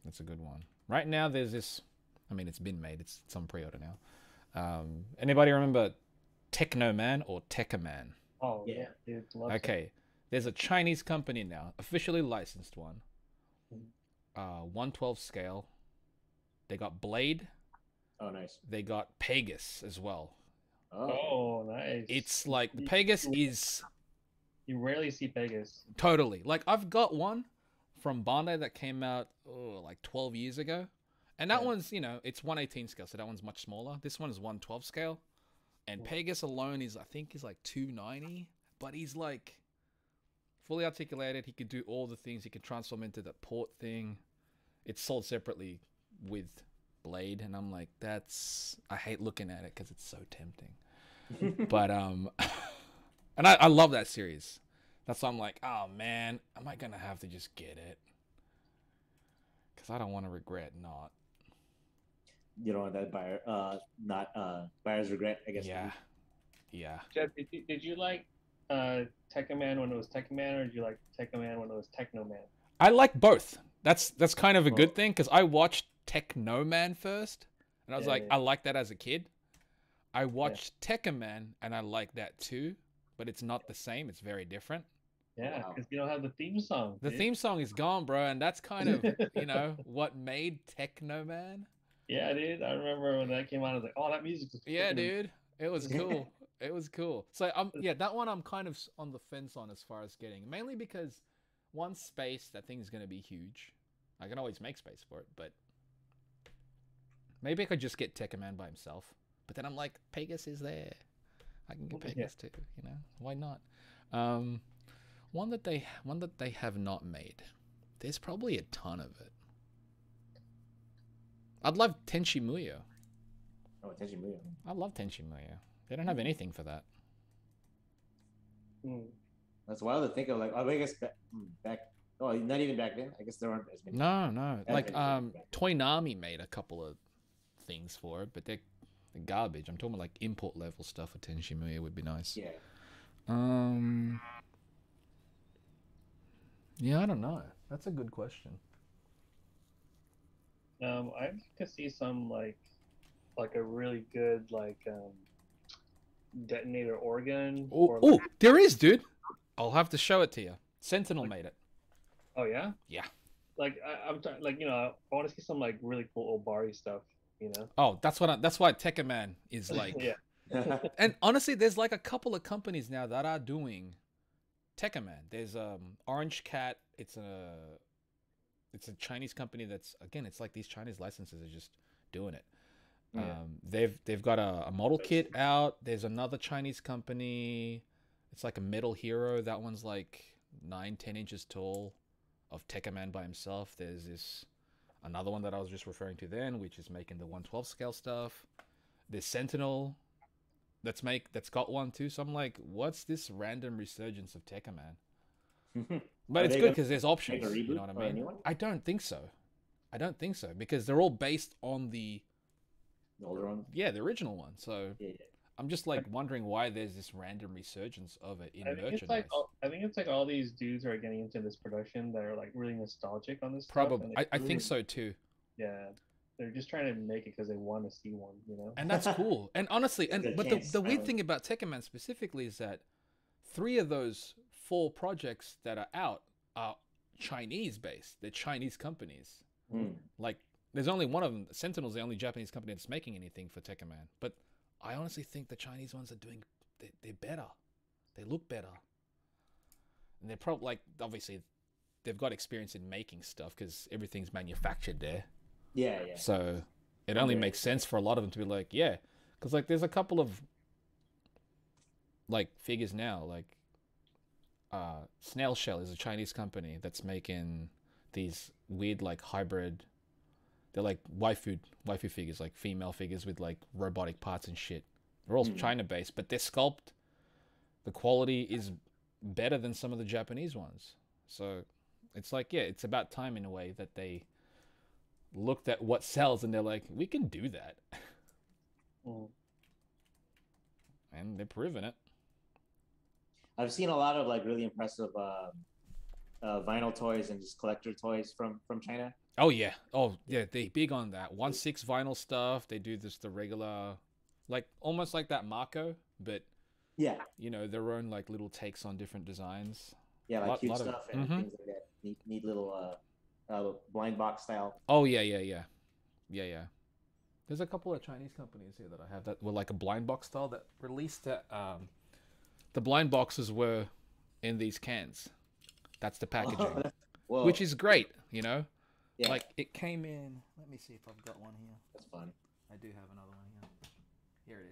That's a good one. Right now, there's this. I mean, it's been made. It's on pre-order now. Anybody remember Technoman or Tekkaman? Oh yeah, dude. Okay. There's a Chinese company now, officially licensed one. 1/12 scale. They got Blade. Oh, nice. They got Pegasus as well. Oh, nice. It's like the Pegasus is. You rarely see Pegasus. Totally. Like I've got one from Bandai that came out like 12 years ago, and that one's it's 1/18 scale, so that one's much smaller. This one is 1/12 scale, and Pegasus alone is I think like 290, but he's like fully articulated. He could do all the things. He could transform into the port thing. It's sold separately with Blade, and I'm like, I hate looking at it because it's so tempting. But and I love that series. That's why I'm like, oh man, am I gonna have to just get it? Because I don't want to regret not. You don't want that buyer's regret, I guess. Yeah. Jeff, did you like Tekkaman when it was Tekkaman, or did you like Tekkaman when it was Technoman? I like both. That's kind of a good thing, because I watched Technoman first, and I was I like that as a kid. I watched Tekkaman, and I like that too, but it's not the same. It's very different. Yeah, because you don't have the theme song. The theme song is gone, bro, and that's kind of what made Technoman. Yeah, dude. I remember when that came out. I was like, oh, that music. Dude, it was cool. It was cool. So that one I'm kind of on the fence on as far as getting, mainly because one, space, that thing's gonna be huge. I can always make space for it, but maybe I could just get Tekkaman by himself. But then I'm like, Pegasus is there. I can get Pegasus too. Why not? One that they have not made. There's probably a ton of it. I'd love Tenchi Muyo. Oh, Tenchi Muyo. I love Tenchi Muyo. They don't have anything for that. That's wild to think of. Like, I guess back. Oh, not even back then. I guess there aren't as many. No. Like, Toynami made a couple of things for it, but they're garbage. I'm talking about like import level stuff for Tenchi Muyo would be nice. Yeah. Yeah, I don't know. That's a good question. I'd like to see some like a really good detonator organ. Oh, there is, dude. I'll have to show it to you. Sentinel made it. Oh yeah. Yeah. Like I'm I want to see some like really cool Obari stuff. Oh, that's why Tekkaman is like. Yeah. And honestly, there's like a couple of companies now that are doing Tekkaman. There's Orange Cat. It's a Chinese company that's, again, it's like these Chinese licenses are just doing it. Yeah. They've got a model kit out. There's another Chinese company. It's like a Metal Hero. That one's like 9-10 inches tall, of Tekkaman by himself. There's this another one that I was just referring to then, which is making the 1/12 scale stuff. There's Sentinel that's got one too. So I'm like, what's this random resurgence of Tekkaman? But it's good because there's options. You know what I mean? I don't think so. Because they're all based on the older one. Yeah, the original one. So I'm just like wondering why there's this random resurgence of it in merchandise. I think it's like all these dudes are getting into this production that are like really nostalgic on this Probably. stuff. I think so too. Yeah. They're just trying to make it because they want to see one, And that's cool. And honestly, but the weird thing about Tekkaman specifically is that 3 of those 4 projects that are out are Chinese based. They're Chinese companies. Like, there's only one of them. Sentinel's the only Japanese company that's making anything for Tekkaman. But I honestly think the Chinese ones are they're better. They look better. And they're probably, like, obviously, they've got experience in making stuff because everything's manufactured there. Yeah. So it only makes sense for a lot of them to be like, because like there's a couple of like figures now. Like Snail Shell is a Chinese company that's making these weird like hybrid. They're like waifu figures, like female figures with like robotic parts and shit. They're all China based, but their sculpt, the quality is better than some of the Japanese ones. So it's like, yeah, it's about time in a way that they looked at what sells and they're like, we can do that. And they're proving it. I've seen a lot of like really impressive vinyl toys and just collector toys from China. Oh yeah, they big on that 1/6 vinyl stuff. They do this the regular, like almost like that Marco, but yeah, you know, their own like little takes on different designs. Yeah, like cute stuff and things like that. Neat little blind box style. Oh yeah. There's a couple of Chinese companies here that I have that were like a blind box style that released that. The blind boxes were in these cans. That's the packaging, which is great, you know. Yeah. Like it came in. Let me see if I've got one here. That's fun. I do have another one here. Here it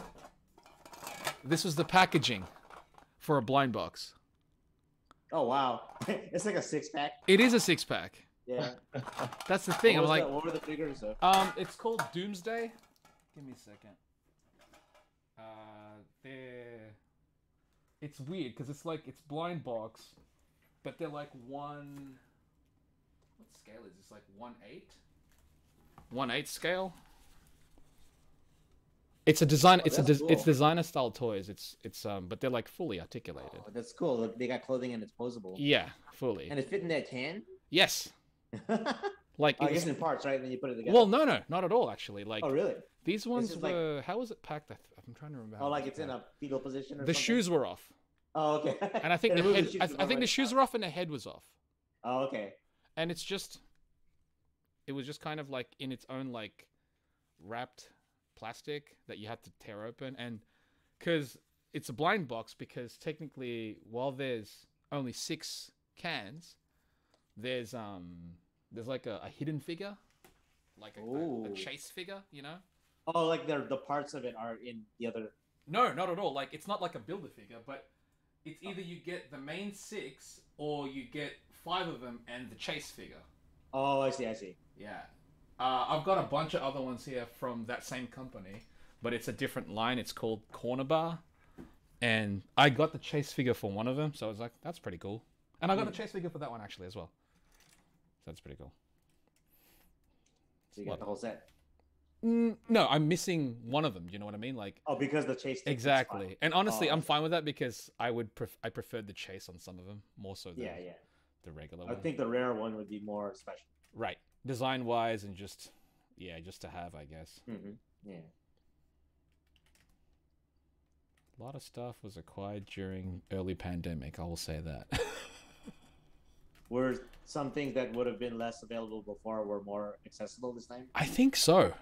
is. This was the packaging for a blind box. Oh wow, it's like a 6-pack. It is a 6-pack. Yeah. That's the thing. What were the figures of? It's called Doomsday. Give me a second. It's weird because it's like it's blind box, but they're like one. What scale is this? Like 1/8. 1/8 scale. It's a design. Cool. It's designer style toys. But they're like fully articulated. Oh, that's cool. Look, they got clothing and it's posable. Yeah, fully. And it fit in that can. Yes. Like I guess in parts, right? Then you put it together. Well, no, not at all. Actually, like. Oh, really? These ones were. Like, how was it packed? I'm trying to remember. Oh, like it's in a fetal position. Or the something? Shoes were off. Oh, okay. And I think the head. I think the shoes were off and the head was off. Oh, okay. And it's just. It was just kind of like in its own like, wrapped plastic that you had to tear open, and because it's a blind box, because technically while there's only 6 cans, there's like a hidden figure, like a chase figure, you know. Oh, like the parts of it are in the other. No, not at all. Like it's not like a builder figure, but it's either you get the main 6 or you get 5 of them and the chase figure. Oh, I see. Yeah. I've got a bunch of other ones here from that same company, but it's a different line. It's called Corner Bar, and I got the chase figure for one of them, so I was like, that's pretty cool. And I got the chase figure for that one actually as well. So that's pretty cool. So you got the whole set? No, I'm missing one of them. You know what I mean? Like, oh, because the chase. Exactly. And honestly, I'm fine with that because I preferred the chase on some of them more so than the regular one. I think the rare one would be more special. Right. Design wise and just to have, I guess. Yeah. A lot of stuff was acquired during early pandemic, I will say that. Were some things that would have been less available before were more accessible this time? I think so.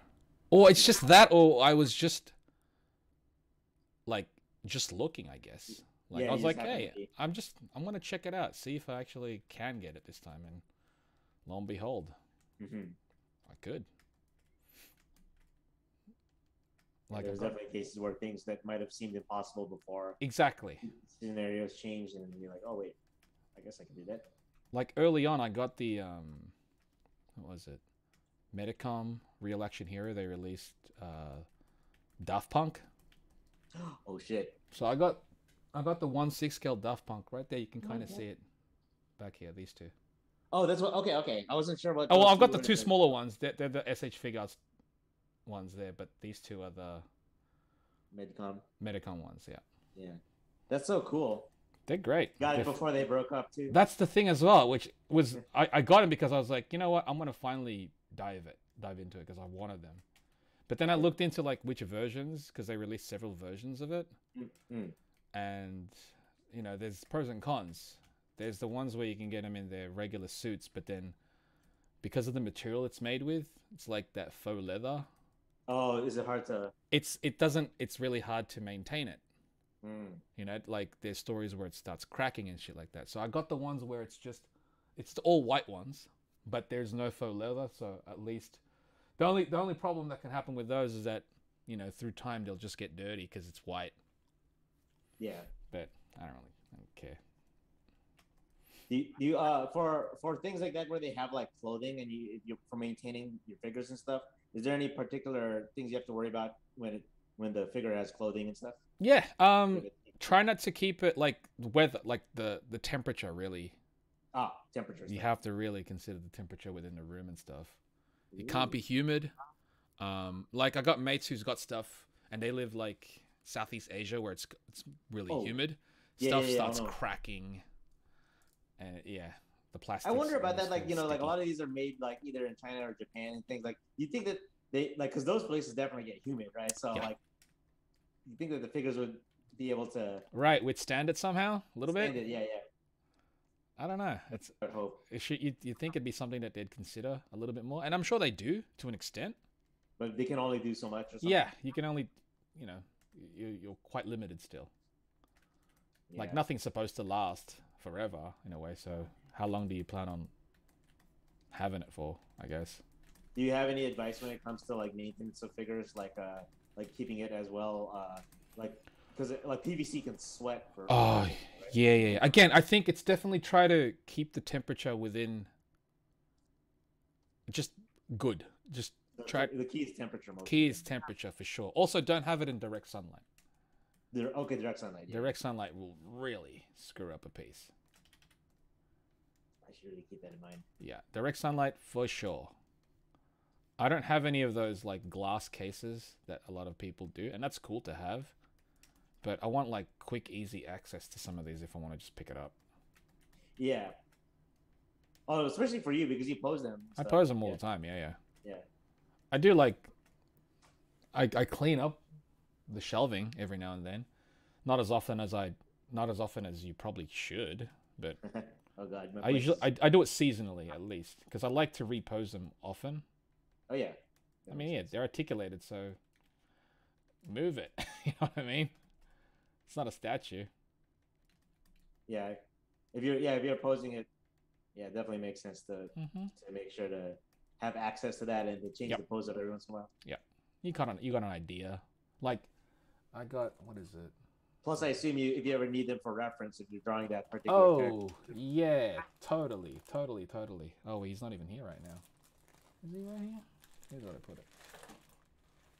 Or it's just that, or I was just looking, I guess. Like I was like, hey, I'm gonna check it out, see if I actually can get it this time, and lo and behold. I could. Like there's definitely cases where things that might have seemed impossible before. Exactly. Scenarios changed, and you're like, oh wait, I guess I can do that. Like early on, I got the what was it? Medicom Real Action Hero. They released Daft Punk. Oh shit! So I got the 1/6 scale Daft Punk right there. You can kind of see it back here. These two. Oh, that's what. Okay. I wasn't sure what. Oh, well, I've got the 2 smaller ones. They're the SH Figures ones there, but these 2 are the Medicom ones. Yeah, that's so cool. They're great. Got it before they broke up too. That's the thing as well, which was I got them because I was like, you know what, I'm gonna finally dive into it because I wanted them. But then I looked into like which versions, because they released several versions of it, and you know, there's pros and cons. There's the ones where you can get them in their regular suits, but then because of the material it's made with, it's like that faux leather. Oh, is it hard to? It's really hard to maintain it. You know, like there's stories where it starts cracking and shit like that. So I got the ones where it's all white ones, but there's no faux leather. So at least the only problem that can happen with those is that, you know, through time they'll just get dirty because it's white. Yeah. But I don't care. Do you for things like that where they have like clothing and you for maintaining your figures and stuff, is there any particular things you have to worry about when the figure has clothing and stuff? Yeah. Try not to keep it like weather, like the temperature. Really, Temperature. you stuff. have to really consider the temperature within the room and stuff. It can't be humid. Like I got mates who's got stuff, and they live like Southeast Asia where it's really humid. Stuff starts cracking, and the plastic. I wonder about that. Like like a lot of these are made like either in China or Japan and things. Like you think that they like because those places definitely get humid, right? So like you think that the figures would be able to withstand it somehow a little bit. Yeah. I don't know. It's you think it'd be something that they'd consider a little bit more, and I'm sure they do to an extent. But they can only do so much. Or something. Yeah, you can only, you're quite limited still. Yeah. Like nothing's supposed to last forever in a way. So how long do you plan on having it for? I guess. Do you have any advice when it comes to like maintenance of figures, like keeping it as well, like because like PVC can sweat for. Oh right? Yeah. Again, I think it's definitely try to keep the temperature within. Just good. Just. The key is temperature. Key is temperature for sure. Also, don't have it in direct sunlight. Direct sunlight. Yeah. Direct sunlight will really screw up a piece. I should really keep that in mind. Yeah, direct sunlight for sure. I don't have any of those like glass cases that a lot of people do, and that's cool to have. But I want like quick, easy access to some of these if I want to just pick it up. Yeah. Oh, especially for you because you pose them. I pose them all the time. Yeah. Yeah. I do like. I clean up the shelving every now and then, not as often as you probably should, but oh god, I do it seasonally at least because I like to repose them often. Oh yeah, I mean they're articulated, so move it. You know what I mean? It's not a statue. Yeah, if you're posing it, it definitely makes sense to make sure to have access to that and to change the pose every once in a while. Yeah, you got an idea. Like, I got what is it? Plus, I assume if you ever need them for reference, if you're drawing that particular. Oh character. Yeah, totally. Oh, he's not even here right now. Is he right here? Here's where I put it.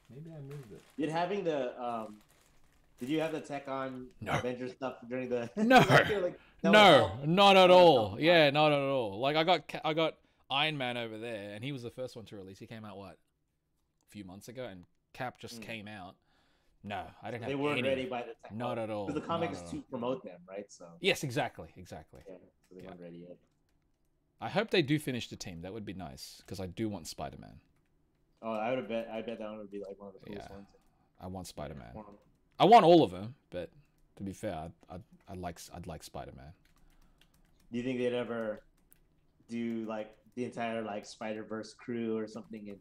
Maybe I moved it. Did you have the tech on Avengers stuff during the? No, not at all. Yeah, not at all. Like I got Iron Man over there, and he was the first one to release. He came out a few months ago, and Cap just came out. No, I didn't have. They weren't ready by the time. Not at all. Because the comics to promote them, right? So. Yes, exactly. Yeah, so they weren't ready yet. I hope they do finish the team. That would be nice because I do want Spider-Man. Oh, I bet that one would be like one of the coolest ones. I want Spider-Man. I want all of them, but to be fair, I'd like Spider-Man. Do you think they'd ever do like the entire like Spider-Verse crew or something in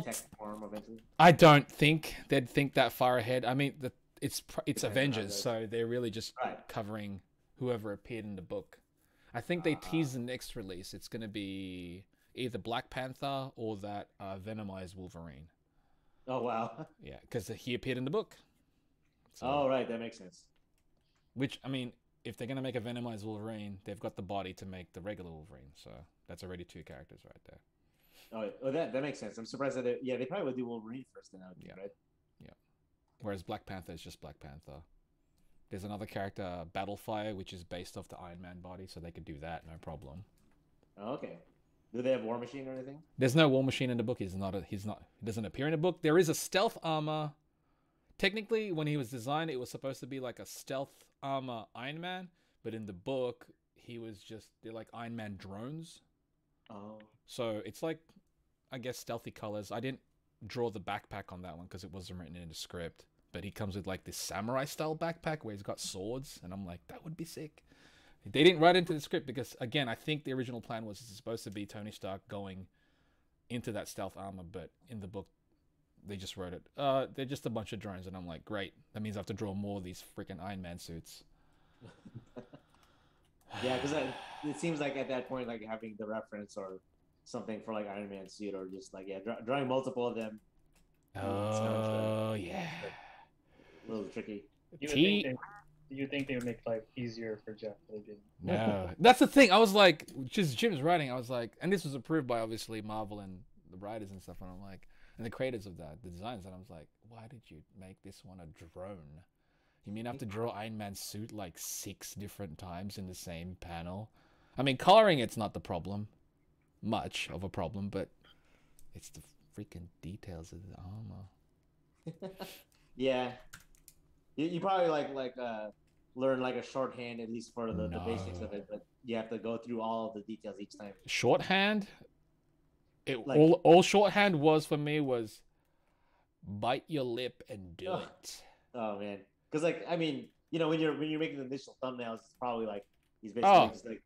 tech form eventually? I don't think they'd think that far ahead. I mean, it's Avengers, so they're really just covering whoever appeared in the book. I think they tease the next release. It's going to be either Black Panther or that Venomized Wolverine. Oh wow! Yeah, because he appeared in the book. So, right, that makes sense. Which, I mean, if they're going to make a Venomized Wolverine, they've got the body to make the regular Wolverine. So that's already two characters right there. Oh, that makes sense. I'm surprised that they probably would do Wolverine first and right? Yeah. Whereas Black Panther is just Black Panther. There's another character, Battlefire, which is based off the Iron Man body, so they could do that, no problem. Oh, okay. Do they have War Machine or anything? There's no War Machine in the book. He doesn't appear in the book. There is a stealth armor. Technically, when he was designed, it was supposed to be like a stealth armor Iron Man, but in the book, they're like Iron Man drones. Oh. So it's like, I guess, stealthy colors. I didn't draw the backpack on that one because it wasn't written in the script, but he comes with like this samurai style backpack where he's got swords, and I'm like, that would be sick. They didn't write into the script because, again, I think the original plan was supposed to be Tony Stark going into that stealth armor, but in the book, they just wrote it. They're just a bunch of drones, and I'm like, great. That means I have to draw more of these freaking Iron Man suits. Yeah, because it seems like at that point, like having the reference or something for like Iron Man suit, or just like drawing multiple of them. Oh yeah, a little tricky. You think they would make life easier for Jeff, but they didn't. No, that's the thing. I was like, just Jim's writing. I was like, and this was approved by obviously Marvel and the writers and stuff. And I'm like, and the creators of that, the designers. And I was like, why did you make this one a drone? You mean I have to draw Iron Man's suit like 6 different times in the same panel? I mean, coloring it's not the problem, much of a problem, but it's the freaking details of the armor. Yeah. You probably learn like a shorthand at least for the basics of it, but you have to go through all of the details each time. Shorthand? Like- All shorthand was for me was bite your lip and do it. Oh man, because like I mean, you know, when you're making the initial thumbnails, it's probably like he's basically just like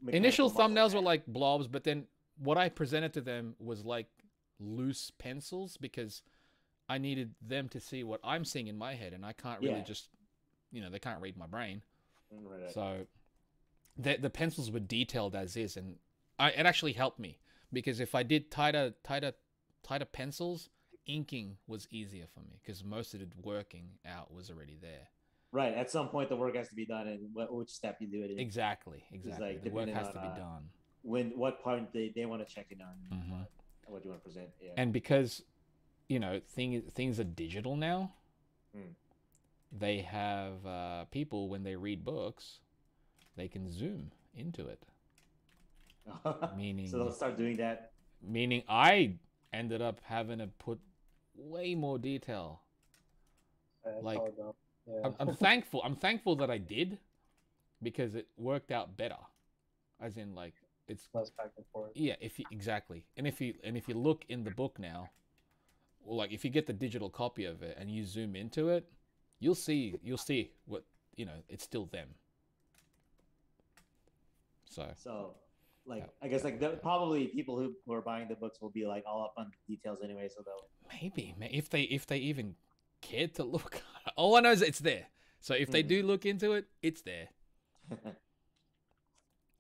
Initial mechanical thumbnails muscle were like blobs, but then what I presented to them was like loose pencils because I needed them to see what I'm seeing in my head, and I can't really just, you know, they can't read my brain. Right. So the pencils were detailed as is, and it actually helped me because if I did tighter pencils, inking was easier for me because most of the working out was already there. Right. At some point, the work has to be done, and which step you do it in. Exactly. Like, the work depending has on, to be done. What part they want to check in on, Mhm. what you want to present. Yeah. And because, you know, things are digital now, they have people, when they read books, they can zoom into it. Meaning, so they'll start doing that. Meaning I ended up having to put way more detail. Like, I'm thankful. I'm thankful that I did, because it worked out better. As in, like, it's less back and forth. Yeah, exactly. And if you look in the book now, or like if you get the digital copy of it and you zoom into it, you'll see what, you know, it's still them. So like, I guess like probably people who are buying the books will be like all up on the details anyway, so they'll maybe if they even cared to look. All I know is it's there. So if they do look into it, it's there.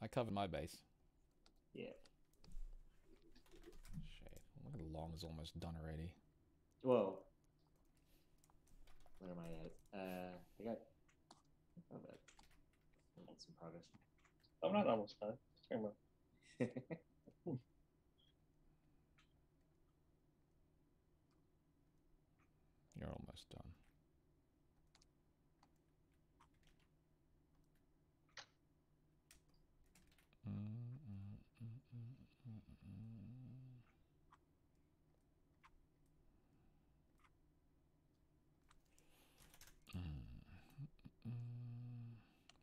I covered my base. Yeah. Shit. Look at the long is almost done already. Whoa. Where am I at? I got some progress. I'm not almost done. You're almost done.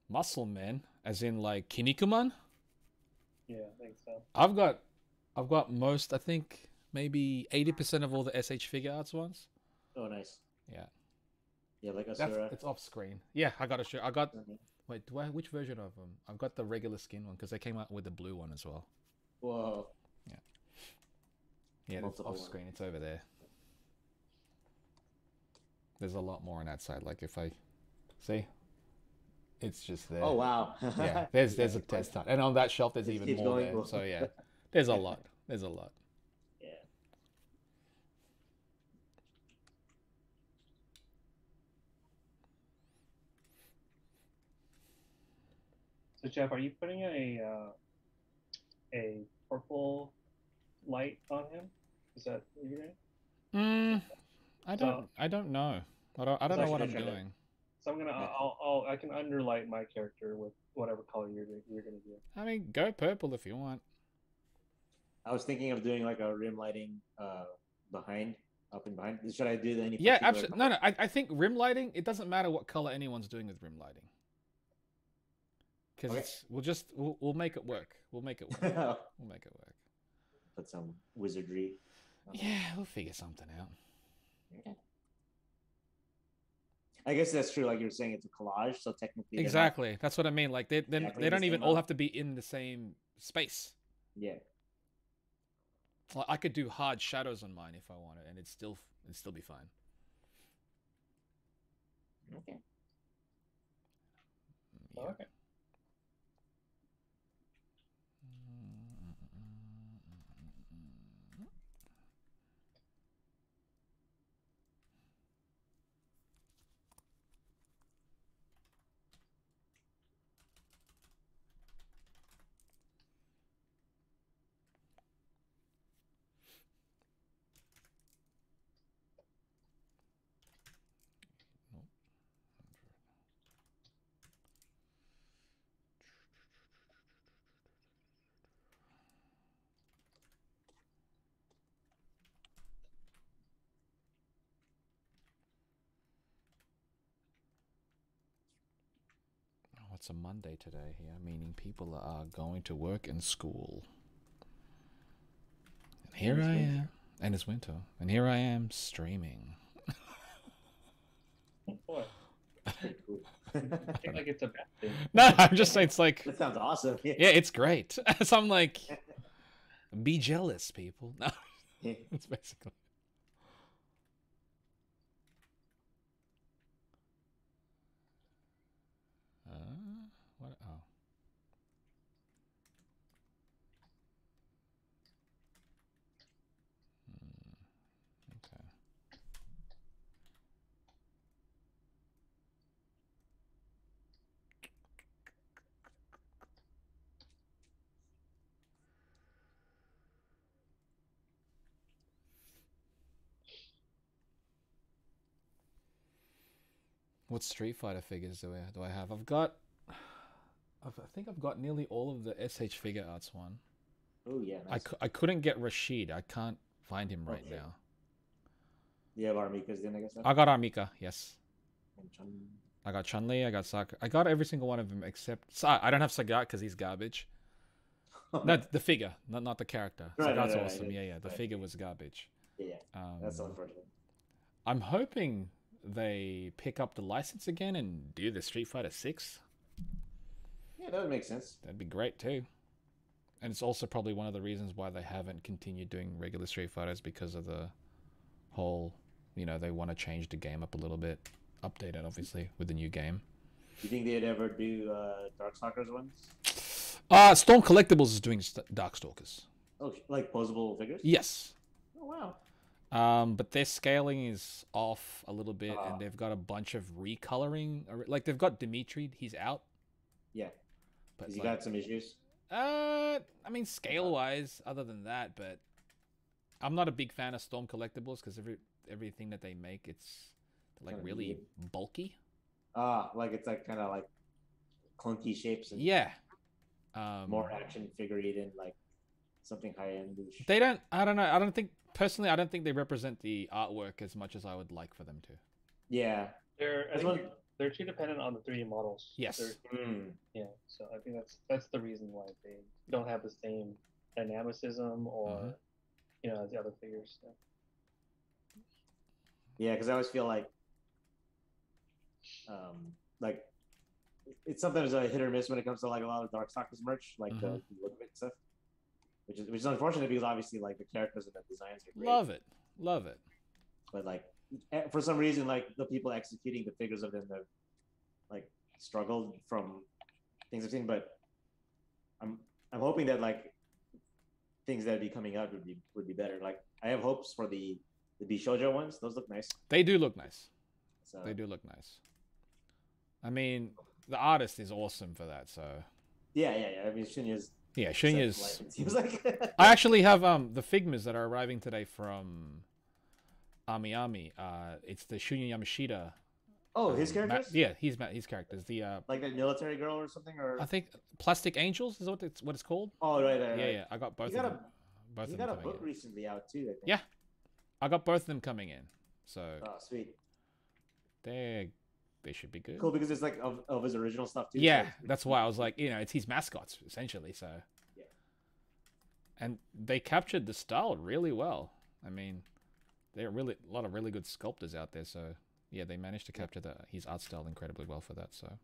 Muscle Man, as in like Kinnikuman? Yeah, I think so. I've got most, I think maybe 80% of all the SH figure arts ones. Oh, nice. Yeah. Yeah, like Asura. It's off screen. Yeah, I got a shirt. Wait, which version of them? I've got the regular skin one because they came out with the blue one as well. Whoa. Yeah. Yeah, it's off screen. It's over there. There's a lot more on that side. Like if I see, it's just there. Oh wow. Yeah, there's a test time, and on that shelf there's even more there. So yeah, there's a lot. There's a lot. Yeah. So Jeff, are you putting a purple light on him? Is that what you're doing? I don't know. I don't know what I'm doing. So I'm gonna I can underlight my character with whatever color you're gonna do. I mean, go purple if you want. I was thinking of doing like a rim lighting behind, up and behind. Should I do any? Yeah, absolutely. No. I think rim lighting. It doesn't matter what color anyone's doing with rim lighting, because we'll make it work. We'll make it work. We'll make it work. Put some wizardry. Yeah, we'll figure something out. Okay. I guess that's true. Like you're saying, it's a collage, so technically exactly. That's what I mean. Like they don't even all have to be in the same space. Yeah. Like I could do hard shadows on mine if I wanted, and it'd still be fine. Okay. Yeah. Okay. It's a Monday today here, meaning people are going to work and school. And here I am. And it's winter. And here I am streaming. What? Cool. I think like it's a bad thing. No, I'm just saying it's like... That sounds awesome. Yeah, it's great. So I'm like... Be jealous, people. No. It's basically... What? Oh. Okay. What Street Fighter figures do I have? I think I've got nearly all of the SH Figure Arts one. Oh yeah. Nice. I couldn't get Rashid. I can't find him right now. You have Armika's then, I guess. I got Armika, yes. And Chun. I got Chun-Li, I got Sakura. I got every single one of them except... I don't have Sagat because he's garbage. No, the figure, not the character. Sagat's awesome. Yeah. The figure was garbage. Yeah. That's unfortunate. I'm hoping they pick up the license again and do the Street Fighter 6. Yeah, that would make sense. That'd be great too. And it's also probably one of the reasons why they haven't continued doing regular Street Fighters, because of the whole, they want to change the game up a little bit. Update it, obviously, with the new game. You think they'd ever do Darkstalkers ones? Storm Collectibles is doing Darkstalkers. Oh, like posable figures? Yes. Oh, wow. But their scaling is off a little bit, and they've got a bunch of recoloring. Like, they've got Dimitri, he's out. Yeah. But Has he got some issues? I mean, scale-wise, other than that, but I'm not a big fan of Storm Collectibles because everything that they make, it's like Kinda really weird. bulky. Like it's like kind of like clunky shapes and Yeah. more action figurine and like something high-end. They don't. I don't know. I don't think think they represent the artwork as much as I would like for them to. Yeah. They're too dependent on the 3D models. Yes. Yeah, so I think that's the reason why they don't have the same dynamicism or as the other figures. So. Yeah, because I always feel like it's sometimes a hit or miss when it comes to like a lot of Darkstalkers merch, like the look of it and stuff. Which is unfortunate because obviously like the characters and the designs are great. Love it. But like for some reason, like the people executing the figures of them have like struggled from things I've seen. But I'm hoping that like things that would be coming out would be better. Like I have hopes for the Bishojo ones. Those look nice. They do look nice. So They do look nice. I mean, the artist is awesome for that. So yeah. I mean, Shinya's. Yeah, Shinya's. It seems like. I actually have the Figmas that are arriving today from Ami. It's the Shunya Yamashita. Oh, his characters? Yeah, his characters. The like that military girl or something, or I think Plastic Angels is what it's called. Oh, right. Yeah. I got both of them. You got a book recently out too, I think. Yeah, I got both of them coming in. So. Oh, sweet. They should be good. Cool, because it's like of his original stuff too. Yeah, so that's why I was like, it's his mascots essentially. So. Yeah. And they captured the style really well. I mean, there are a lot of really good sculptors out there. So yeah, they managed to capture his art style incredibly well for that. So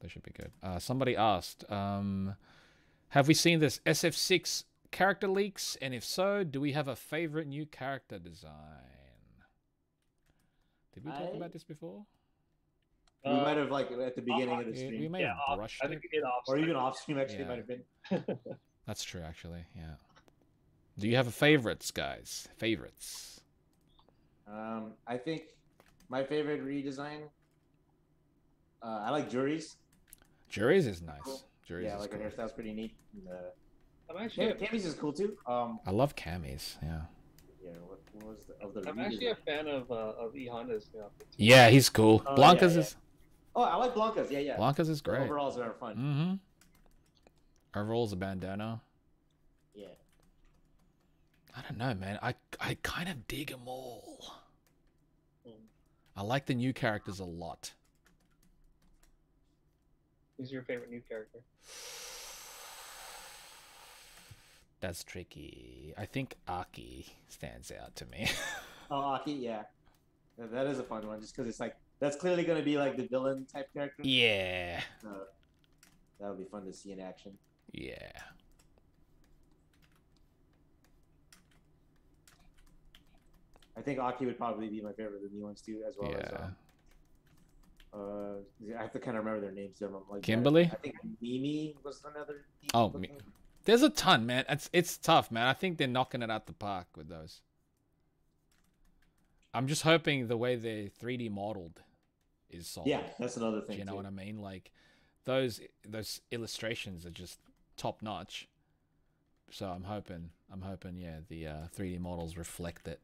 they should be good. Somebody asked, have we seen this SF6 character leaks? And if so, do we have a favorite new character design? Did we talk about this before? We might have like at the beginning of the stream. We may have brushed I think we did off. Or even off stream actually might have been. That's true actually, yeah. Do you have a favorites, guys? Favorites? I think my favorite redesign. I like Jury's. Jury's is nice. Cool. Jury's is like cool. her hairstyle's pretty neat. I'm actually Cammy's is cool too. I love Cammy's, yeah. Yeah, what was the I'm actually a fan of E Honda's outfit. Yeah, he's cool. Blanca's is. Oh, I like Blanca's. Yeah. Blanca's is great. The overalls are fun. Mm-hmm. Overalls, a bandana. Yeah. I don't know, man. I kind of dig them all. I like the new characters a lot. Who's your favorite new character? That's tricky. I think Aki stands out to me. Oh, Aki, yeah. That is a fun one, just because it's like that's clearly going to be like the villain type character. Yeah. That would be fun to see in action. Yeah. I think Aki would probably be my favorite of the new ones too, as well as. I have to kind of remember their names. Like Kimberly. I think Mimi was another. Oh, there's a ton, man. It's tough, man. I think they're knocking it out the park with those. I'm just hoping the way they're 3D modeled is solid. Yeah, that's another thing. Do you know what I mean? Like those illustrations are just top notch. So I'm hoping, yeah, the 3D models reflect it.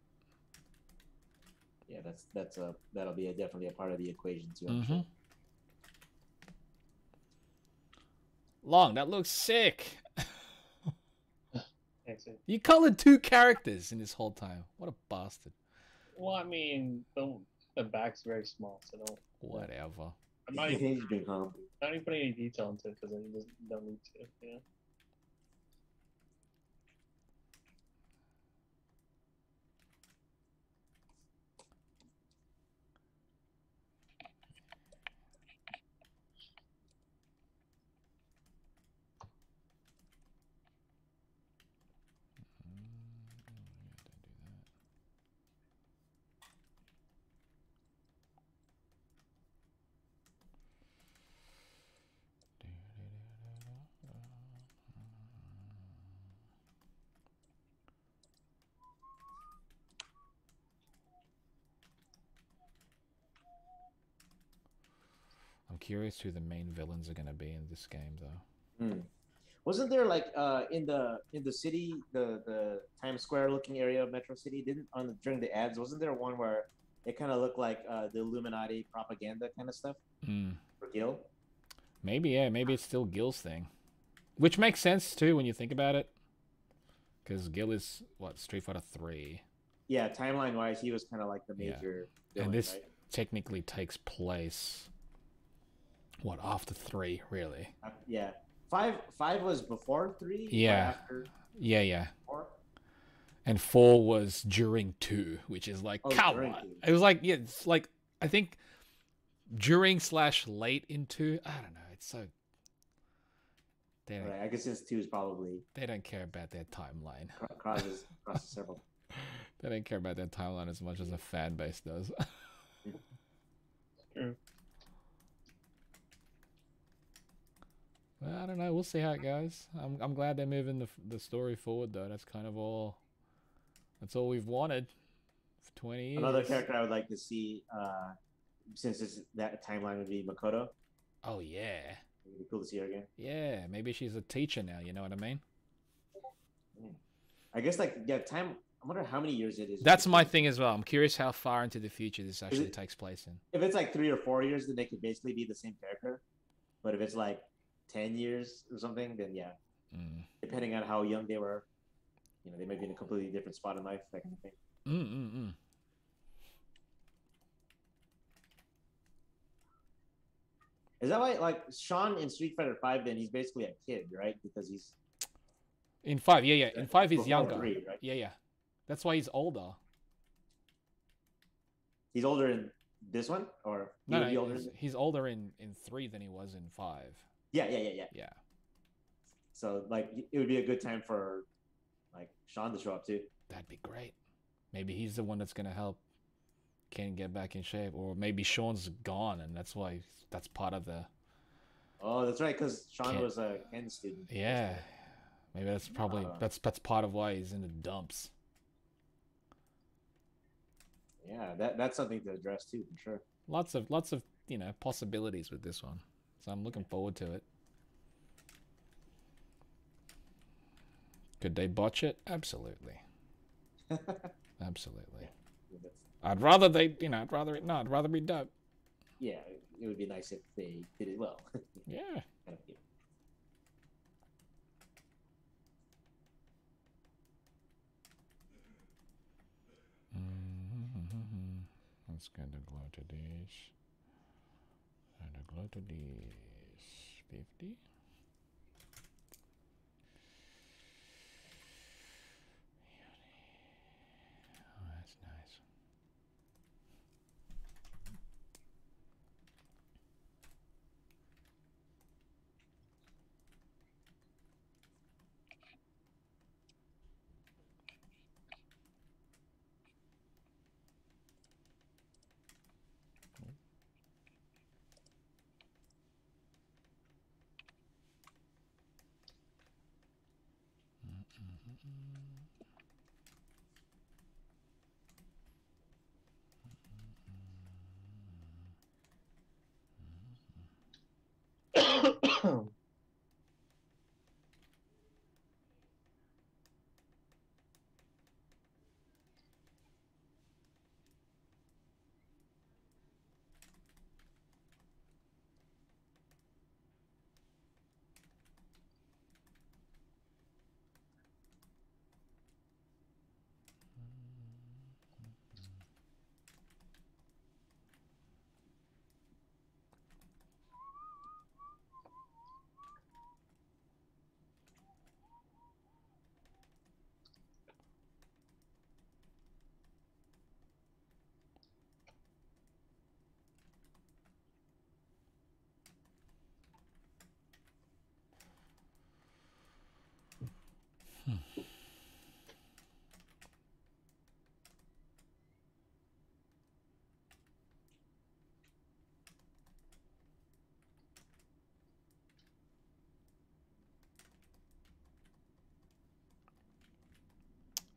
Yeah, that'll be definitely a part of the equation too. I'm sure. Long, that looks sick. You colored 2 characters in this whole time. What a bastard. Well, I mean, the back's very small, so don't. Whatever. I'm not even putting any detail into it because I just don't need to. You know. I'm curious who the main villains are going to be in this game, though. Wasn't there like in the city, the Times Square looking area of Metro City? During the ads, wasn't there one where it kind of looked like the Illuminati propaganda kind of stuff for Gil? Maybe, yeah. Maybe it's still Gil's thing, which makes sense too when you think about it, because Gil is what, Street Fighter 3. Yeah, timeline wise, he was kind of like the major. Villain, and this right? technically takes place. What, after 3, really? Yeah. 5 was before 3? Yeah. After yeah. 4? And 4 was during 2, which is like, come on. It was like, yeah, it's like, I think during/late in 2. I don't know. It's so... Right, I guess since 2 is probably... They don't care about their timeline. Crosses several. They don't care about their timeline as much as a fan base does. True. Well, I don't know. We'll see how it goes. I'm glad they're moving the story forward, though. That's kind of all. That's all we've wanted for 20 years. Another character I would like to see, since that timeline, would be Makoto. Oh yeah. It'd be cool to see her again. Yeah, maybe she's a teacher now. You know what I mean? I guess time. I wonder how many years it is. That's my thing as well. I'm curious how far into the future this actually takes place in. If it's like 3 or 4 years, then they could basically be the same character. But if it's like 10 years or something, then yeah, depending on how young they were, they might be in a completely different spot in life, that kind of thing. Is that why, like, Sean in Street Fighter 5, then he's basically a kid, right? Because he's in 5, yeah. In 5, he's younger. 3, right? Yeah. That's why he's older. He's older in this one, or no, he's older in 3 than he was in 5. Yeah. Yeah. So, like, it would be a good time for, like, Sean to show up, too. That'd be great. Maybe he's the one that's going to help Ken get back in shape. Or maybe Sean's gone, and that's why that's part of the... Oh, that's right, because Sean was a Ken student. Yeah. Maybe that's probably... That's part of why he's in the dumps. Yeah, that's something to address, too, for sure. Lots of possibilities with this one. So I'm looking forward to it. Could they botch it? Absolutely. Absolutely. I'd rather I'd rather be dope. Yeah, it would be nice if they did it well. Yeah. Let's kind of glow to this. And glow to this. 50. Oh, that's nice.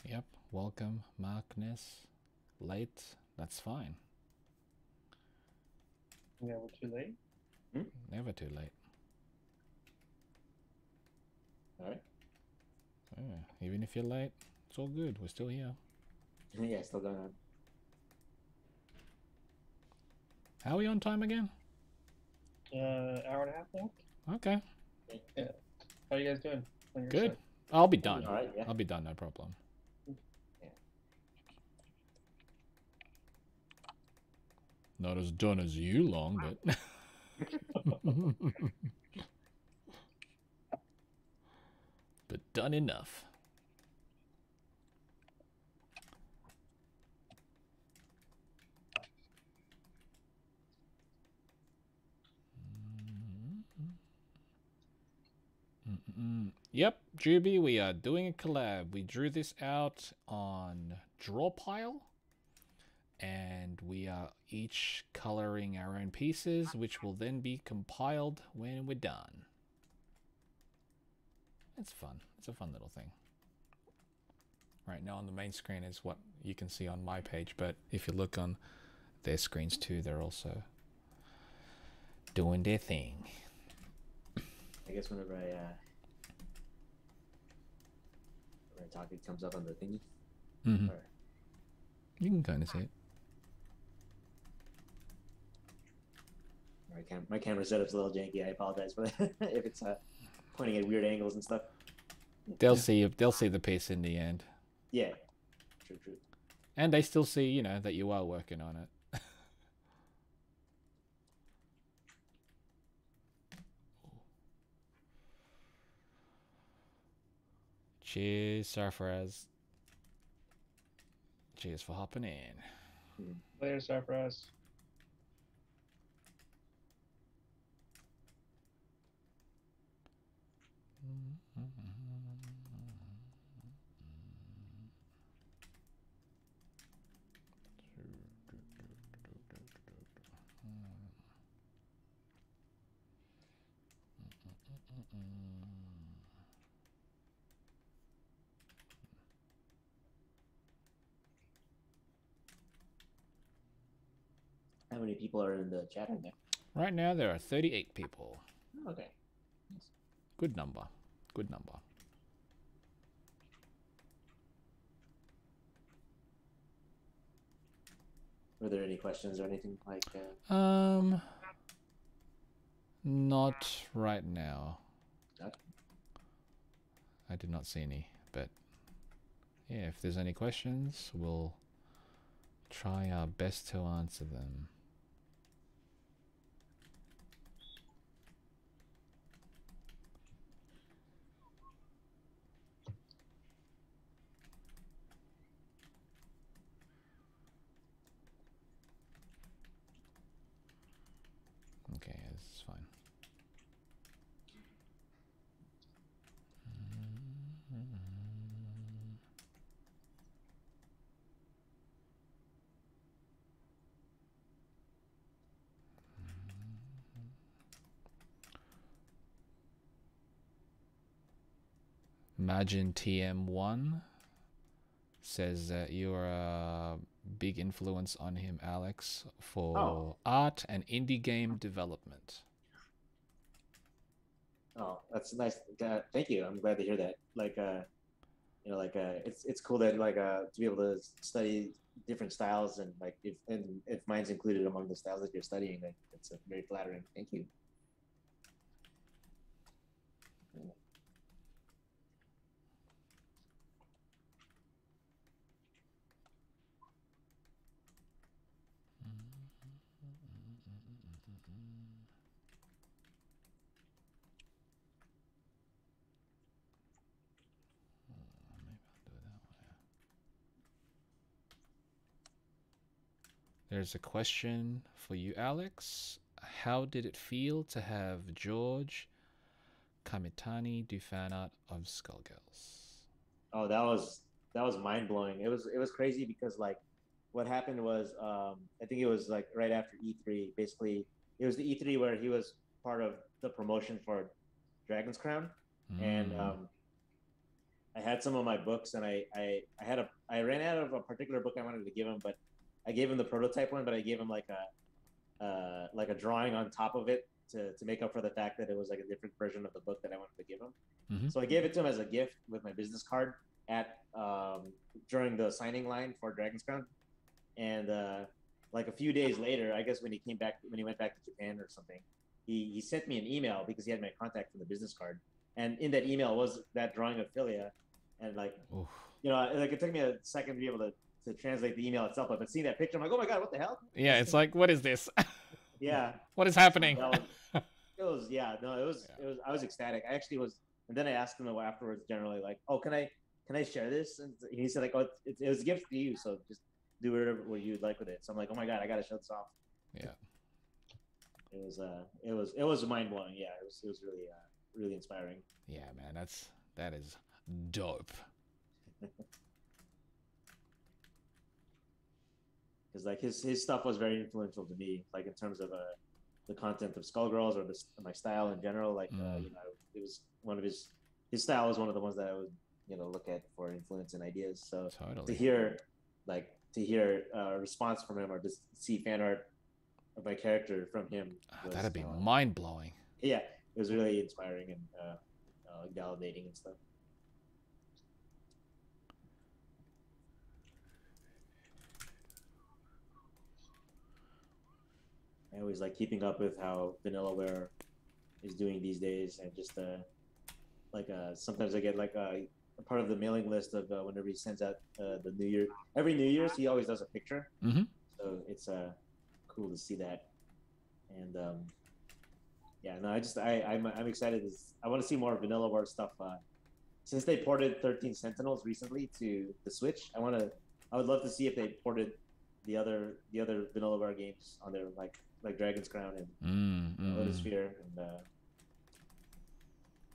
Yep, welcome, Markness. Late, that's fine. Never too late. Never too late. All right. Yeah, even if you're late, it's all good. We're still here. Yeah, still going on. How are we on time again? Hour and a half left. Okay. Yeah. How are you guys doing? On your Good. side? I'll be done. All right, yeah. I'll be done, no problem. Yeah. Not as done as you long, but... but done enough. Yep, Juby, we are doing a collab. We drew this out on Drawpile, and we are each coloring our own pieces, which will then be compiled when we're done. It's fun. It's a fun little thing. Right now on the main screen is what you can see on my page, but if you look on their screens too, they're also doing their thing. I guess whenever I talk, it comes up on the thingy. Mm-hmm. Or... You can kind of see it. My camera setup's a little janky. I apologize for that. If it's pointing at weird angles and stuff. They'll see you. They'll see the piece in the end. Yeah. True. And they still see, you know, that you are working on it. Cheers, Sarfaraz. Cheers for hopping in. Later, Sarfraz. How many people are in the chat right now? Right now there are 38 people. Oh, okay. Good number. Good number. Were there any questions or anything like Not right now. Okay. I did not see any, but yeah, if there's any questions, we'll try our best to answer them. It's fine. Imagine TM1 says that you're a big influence on him, Alex, for art and indie game development. Oh, that's nice. Thank you. I'm glad to hear that. Like, you know, like, it's cool that like to be able to study different styles, and like if mine's included among the styles that you're studying, like, it's very flattering. Thank you. There's a question for you, Alex. How did it feel to have George Kamitani do fan art of Skullgirls? Oh, that was mind blowing. It was crazy because like what happened was I think it was like right after E3. Basically, it was the E3 where he was part of the promotion for Dragon's Crown, and I had some of my books, and I ran out of a particular book I wanted to give him, but I gave him the prototype one, but I gave him like a drawing on top of it to make up for the fact that it was like a different version of the book that I wanted to give him. So I gave it to him as a gift with my business card at during the signing line for Dragon's Crown, and like a few days later, I guess when he went back to Japan or something, he sent me an email because he had my contact from the business card, and in that email was that drawing of Philia, and like you know, like it took me a second to be able to translate the email itself, but seeing that picture, I'm like, oh my god, what the hell? Yeah, it's like, what is this? Yeah. What is happening? It was I was ecstatic. I actually was, and then I asked him afterwards, generally, like, oh, can I share this? And he said like, oh, it was a gift to you, so just do whatever you'd like with it. So I'm like, oh my god, I gotta show this off. Yeah. It was mind blowing. Yeah, it was really really inspiring. Yeah, man, that is dope. Because like his stuff was very influential to me, like in terms of the content of Skullgirls or my style in general. Like you know, it was one of his style was one of the ones that I would look at for influence and ideas. So totally. to hear a response from him or just see fan art of my character from him, that'd be mind blowing. Yeah, it was really inspiring and validating and stuff. I always like keeping up with how Vanillaware is doing these days, and just sometimes I get like a part of the mailing list of whenever he sends out the New Year. Every New Year's he always does a picture, so it's cool to see that. And yeah, no, I'm excited. I want to see more Vanillaware stuff. Since they ported 13 Sentinels recently to the Switch, I would love to see if they ported the other Vanillaware games on there, like Dragon's Crown and Odosphere, and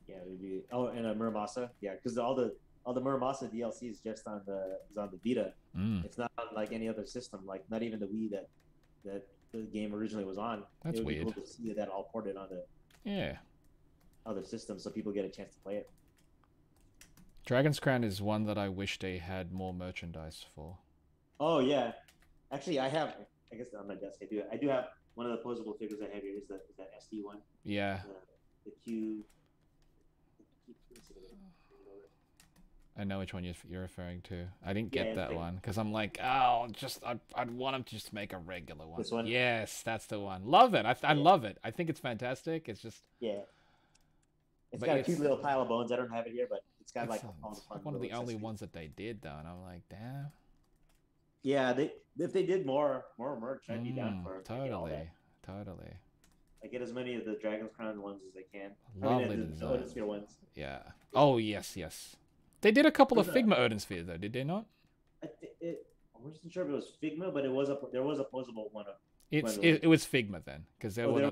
yeah, it would be and Muramasa, yeah, because all the Muramasa DLC is just on the Vita. It's not on like any other system, like not even the Wii that the game originally was on. That's it would weird. Be cool to see that all ported on the other systems, so people get a chance to play it. Dragon's Crown is one that I wish they had more merchandise for. Oh yeah, actually I guess on my desk I do have one of the posable figures I have here is that SD one. Yeah. The Q. I know which one you're referring to. I didn't get that one because I'm like, oh, I'd want him to just make a regular one. This one? Yes, that's the one. Love it. I love it. I think it's fantastic. It's just It's got a cute little pile of bones. I don't have it here, but it's got like all the fun one of the only accessories. ones that they did though, and I'm like, damn. Yeah, if they did more merch, I'd be down for totally. I get as many of the Dragon's Crown ones as I can. Lovely the design. Odosphere ones. Yeah. Oh yes. They did a couple of Figma Odinsphere though, did they not? I wasn't sure if it was Figma, but there was a posable one It was Figma then, because they were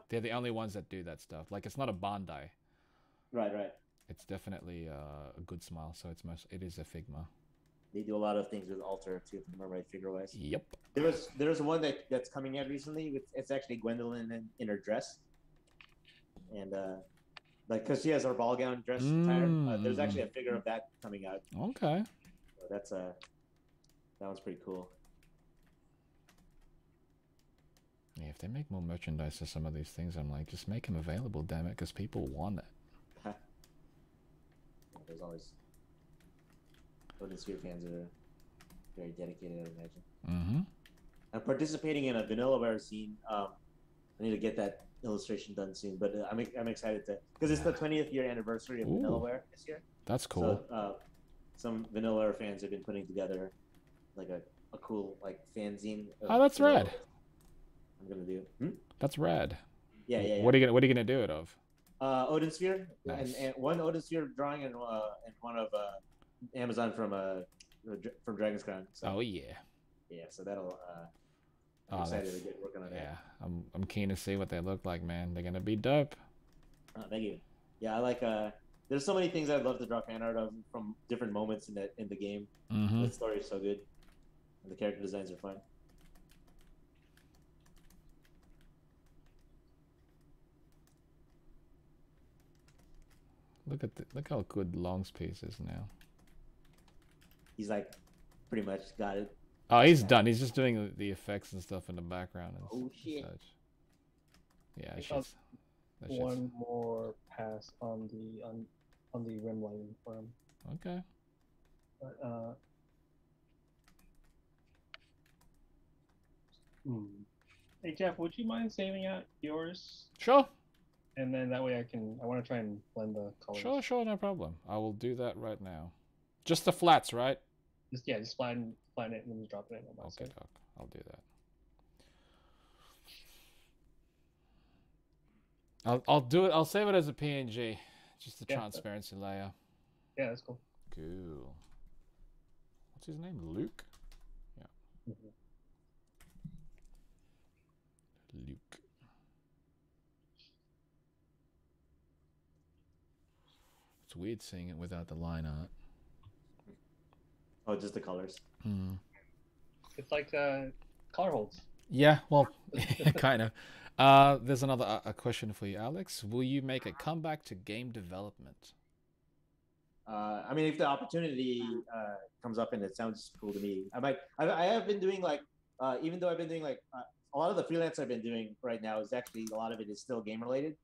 they're the only ones that do that stuff. Like it's not a Bandai. Right. It's definitely a good smile, so it is a Figma. They do a lot of things with Alter too, if I remember right, figure-wise. Yep. There's one that's coming out recently. It's actually Gwendolyn in her dress, and like because she has her ball gown dress attire. There's actually a figure of that coming out. Okay. So that's that one's pretty cool. Yeah, if they make more merchandise of some of these things, I'm like, just make them available, damn it, because people want it. Yeah, there's always Odin Sphere fans that are very dedicated, I imagine. Mm-hmm. I'm participating in a Vanillaware scene. I need to get that illustration done soon, but I'm excited to because it's the 20th year anniversary of Vanillaware this year. That's cool. So some Vanillaware fans have been putting together like a cool like fanzine. Oh, that's rad. I'm gonna do. That's rad. Yeah. What are you gonna do it of? Odin Sphere, Nice. and one Odin Sphere drawing and one of Amazon from Dragon's Crown. So, Oh yeah. Yeah, so that'll. I'm excited to get working on that. Yeah, I'm keen to see what they look like, man. They're gonna be dope. Thank you. Yeah, I like. There's so many things I'd love to draw fan art of from different moments in the game. Mm-hmm. The story is so good, and the character designs are fun. Look how good Long's piece is now. He's like, pretty much got it. Oh, he's done. He's just doing the effects and stuff in the background. And shit. Such. Yeah, that's one more pass on the rim lighting for him. Okay. But, Hey Jeff, would you mind saving out yours? Sure. And then that way I want to try and blend the colors. Sure, no problem. I will do that right now. Just the flats, right? Just flatten it and then just drop it in. Okay, Doc. I'll do that. I'll do it. I'll save it as a PNG, just the transparency layer. Yeah, that's cool. Cool. What's his name? Luke. Yeah. Mm-hmm. Luke. It's weird seeing it without the line art. Oh, just the colors. It's like color holds. Yeah, well, kind of. There's another a question for you, Alex. Will you make a comeback to game development? I mean, if the opportunity comes up and it sounds cool to me, I might. I have been doing like, even though I've been doing like a lot of the freelance I've been doing right now is actually a lot of it is still game related.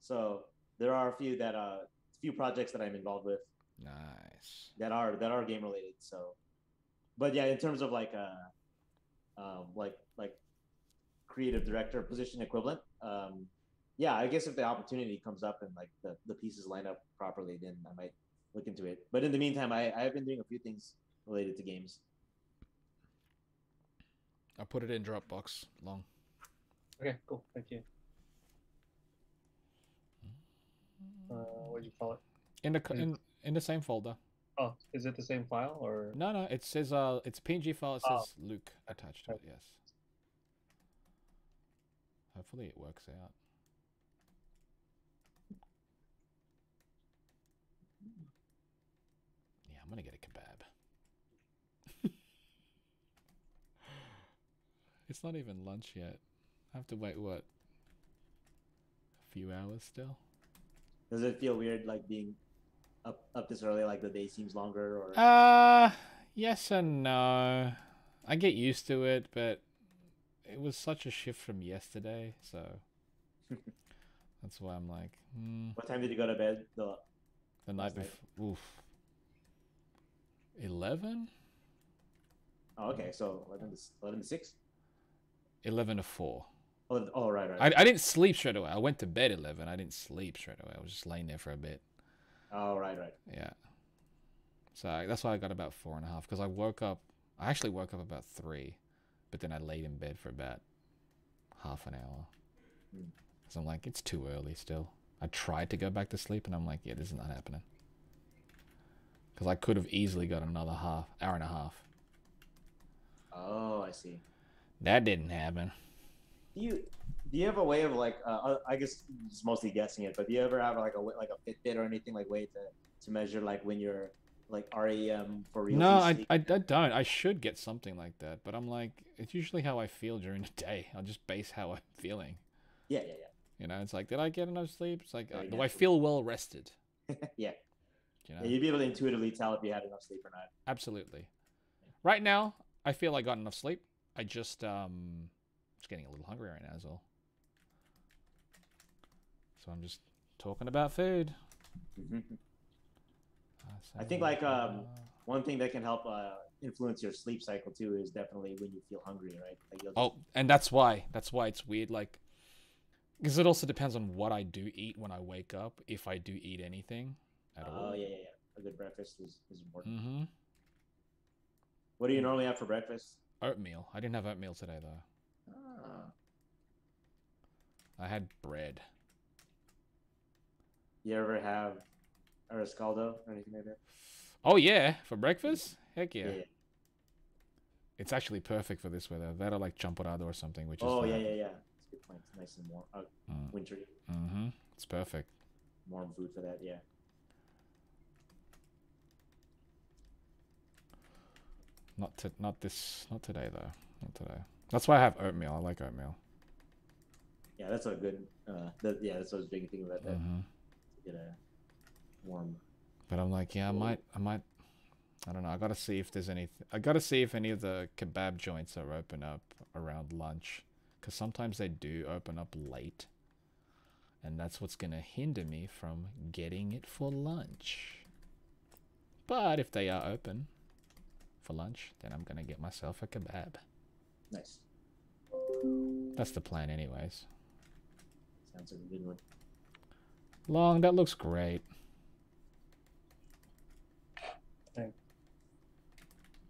So there are a few projects that I'm involved with. Nice. That are game related. So, but yeah, in terms of like creative director position equivalent, yeah, I guess if the opportunity comes up and like the pieces line up properly, then I might look into it. But in the meantime, I have been doing a few things related to games. I'll put it in Dropbox. Long. Okay, cool. Thank you. What do you call it? In the same folder. Oh, is it the same file or? No. It says it's a PNG file. It says Luke attached to it. Yes. Hopefully it works out. Yeah, I'm gonna get a kebab. It's not even lunch yet. I have to wait what? A few hours still. Does it feel weird like being up this early, like the day seems longer, or? Yes and no. I get used to it, but it was such a shift from yesterday, so that's why I'm like. What time did you go to bed? The night before. Oof. 11. Oh, okay. So 11 to 6. 11 to 4. Oh, right. I didn't sleep straight away. I went to bed 11. I didn't sleep straight away. I was just laying there for a bit. Oh, right. Yeah. So that's why I got about 4.5, because I actually woke up about 3, but then I laid in bed for about half an hour. So I'm like, it's too early still. I tried to go back to sleep and I'm like, yeah, this is not happening. Because I could have easily got another hour and a half. Oh, I see. That didn't happen. Do you have a way of like I guess it's mostly guessing it, but do you ever have like a Fitbit or anything like way to measure like when you're like REM for real? No, I don't. I should get something like that, but I'm like, it's usually how I feel during the day. I'll just base how I'm feeling. Yeah. You know, it's like, did I get enough sleep? It's like, Very do I feel well rested? Yeah. You know? Yeah, you'd be able to intuitively tell if you had enough sleep or not. Absolutely. Right now, I feel I got enough sleep. I just getting a little hungry right now as well. So I'm just talking about food. I think like one thing that can help influence your sleep cycle too is definitely when you feel hungry, right? Like and that's why it's weird, like, because it also depends on what I do eat when I wake up, if I do eat anything at all. Oh yeah. A good breakfast is important. Mm-hmm. What do you normally have for breakfast? Oatmeal. I didn't have oatmeal today though. I had bread. You ever have arroscaldo or anything like that? Oh yeah, for breakfast? Heck yeah. Yeah. It's actually perfect for this weather. That or like champorado or something, which is yeah. It's a good point. It's nice and warm, wintry. Mm-hmm. It's perfect. Warm food for that, yeah. Not today though. Not today. That's why I have oatmeal. I like oatmeal. Yeah, that's a good. That's what I was thinking about that. Mm-hmm. Get a warm. But I'm like, yeah, I might. I don't know. I gotta see if there's any. I gotta see if any of the kebab joints are open up around lunch, because sometimes they do open up late, and that's what's gonna hinder me from getting it for lunch. But if they are open for lunch, then I'm gonna get myself a kebab. Nice. That's the plan, anyways. Sounds like a good one. Long, that looks great.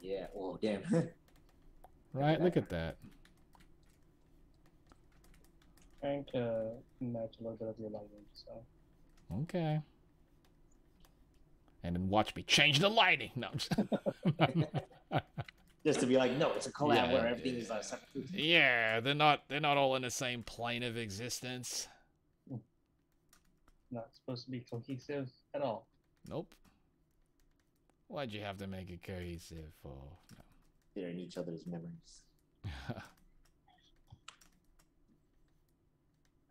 Yeah. Oh, damn. Right, look at that. Trying to match a little bit of your lighting, so. Okay. And then watch me change the lighting. No. Just to be like, no, it's a collab where everything is separate. Yeah, they're not all in the same plane of existence. Not supposed to be cohesive at all. Nope. Why'd you have to make it cohesive for? No. They're in each other's memories.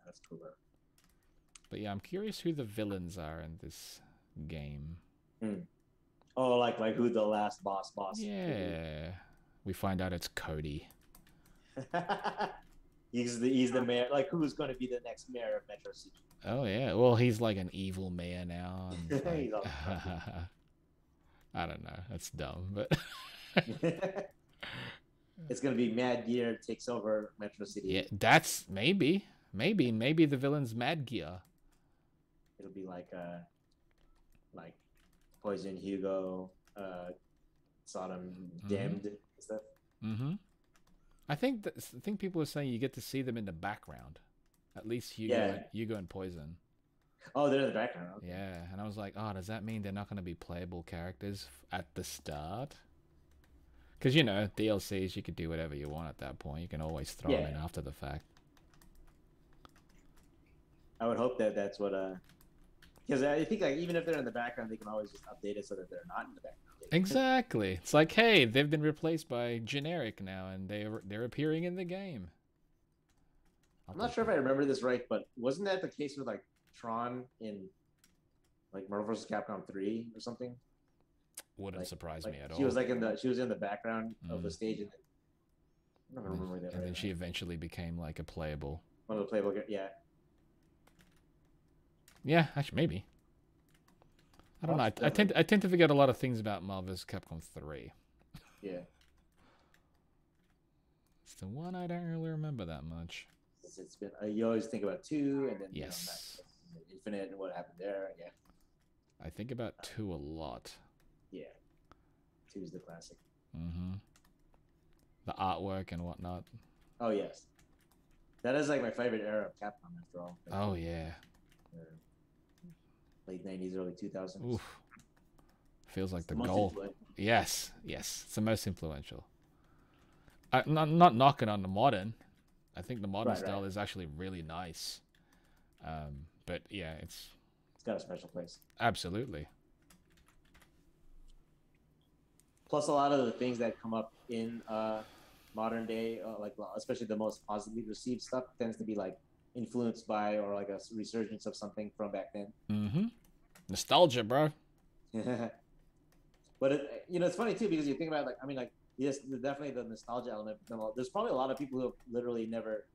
That's cool. But yeah, I'm curious who the villains are in this game. Oh, like who the last boss Yeah. We find out it's Cody. he's the mayor. Like, who's going to be the next mayor of Metro City? Oh yeah. Well, he's like an evil mayor now. And like, I don't know. That's dumb, but it's gonna be Mad Gear takes over Metro City. yeah, that's maybe the villain's Mad Gear. It'll be like Poison Hugo, Sodom Damned and stuff. Mm-hmm. I think people are saying you get to see them in the background. At least Hugo and Poison. Oh, they're in the background. Okay. Yeah, and I was like, oh, does that mean they're not going to be playable characters at the start? Because, you know, DLCs, you could do whatever you want at that point. You can always throw them in after the fact. I would hope that that's what... Because I think like even if they're in the background, they can always just update it so that they're not in the background. Exactly. It's like, hey, they've been replaced by generic now, and they're appearing in the game. I'm not sure if I remember this right, but wasn't that the case with like Tron in like Marvel vs. Capcom 3 or something? Wouldn't surprise me at all. She was in the background of the stage, and I don't remember that. And then she eventually became like a playable. One of the playable, yeah. Yeah, actually, maybe. I don't know. I tend to forget a lot of things about Marvel vs. Capcom 3. Yeah. It's the one I don't really remember that much. It's been you always think about 2, and then yes, Infinite and what happened there. Yeah. I think about 2 a lot. Yeah. 2 is the classic. Mm-hmm. The artwork and whatnot. Oh yes, that is like my favorite era of Capcom after all. Oh yeah. Late 90s, early 2000s. Oof. Feels like the goal. Yes, it's the most influential. Not knocking on the modern. I think the modern Right, style right. is actually really nice. But yeah, it's got a special place. absolutely. Plus, a lot of the things that come up in modern day, like especially the most positively received stuff, tends to be like influenced by or like a resurgence of something from back then. Mm-hmm. Nostalgia, bro. But it's funny too because you think about like I mean like yes, definitely the nostalgia element. There's probably a lot of people who have literally never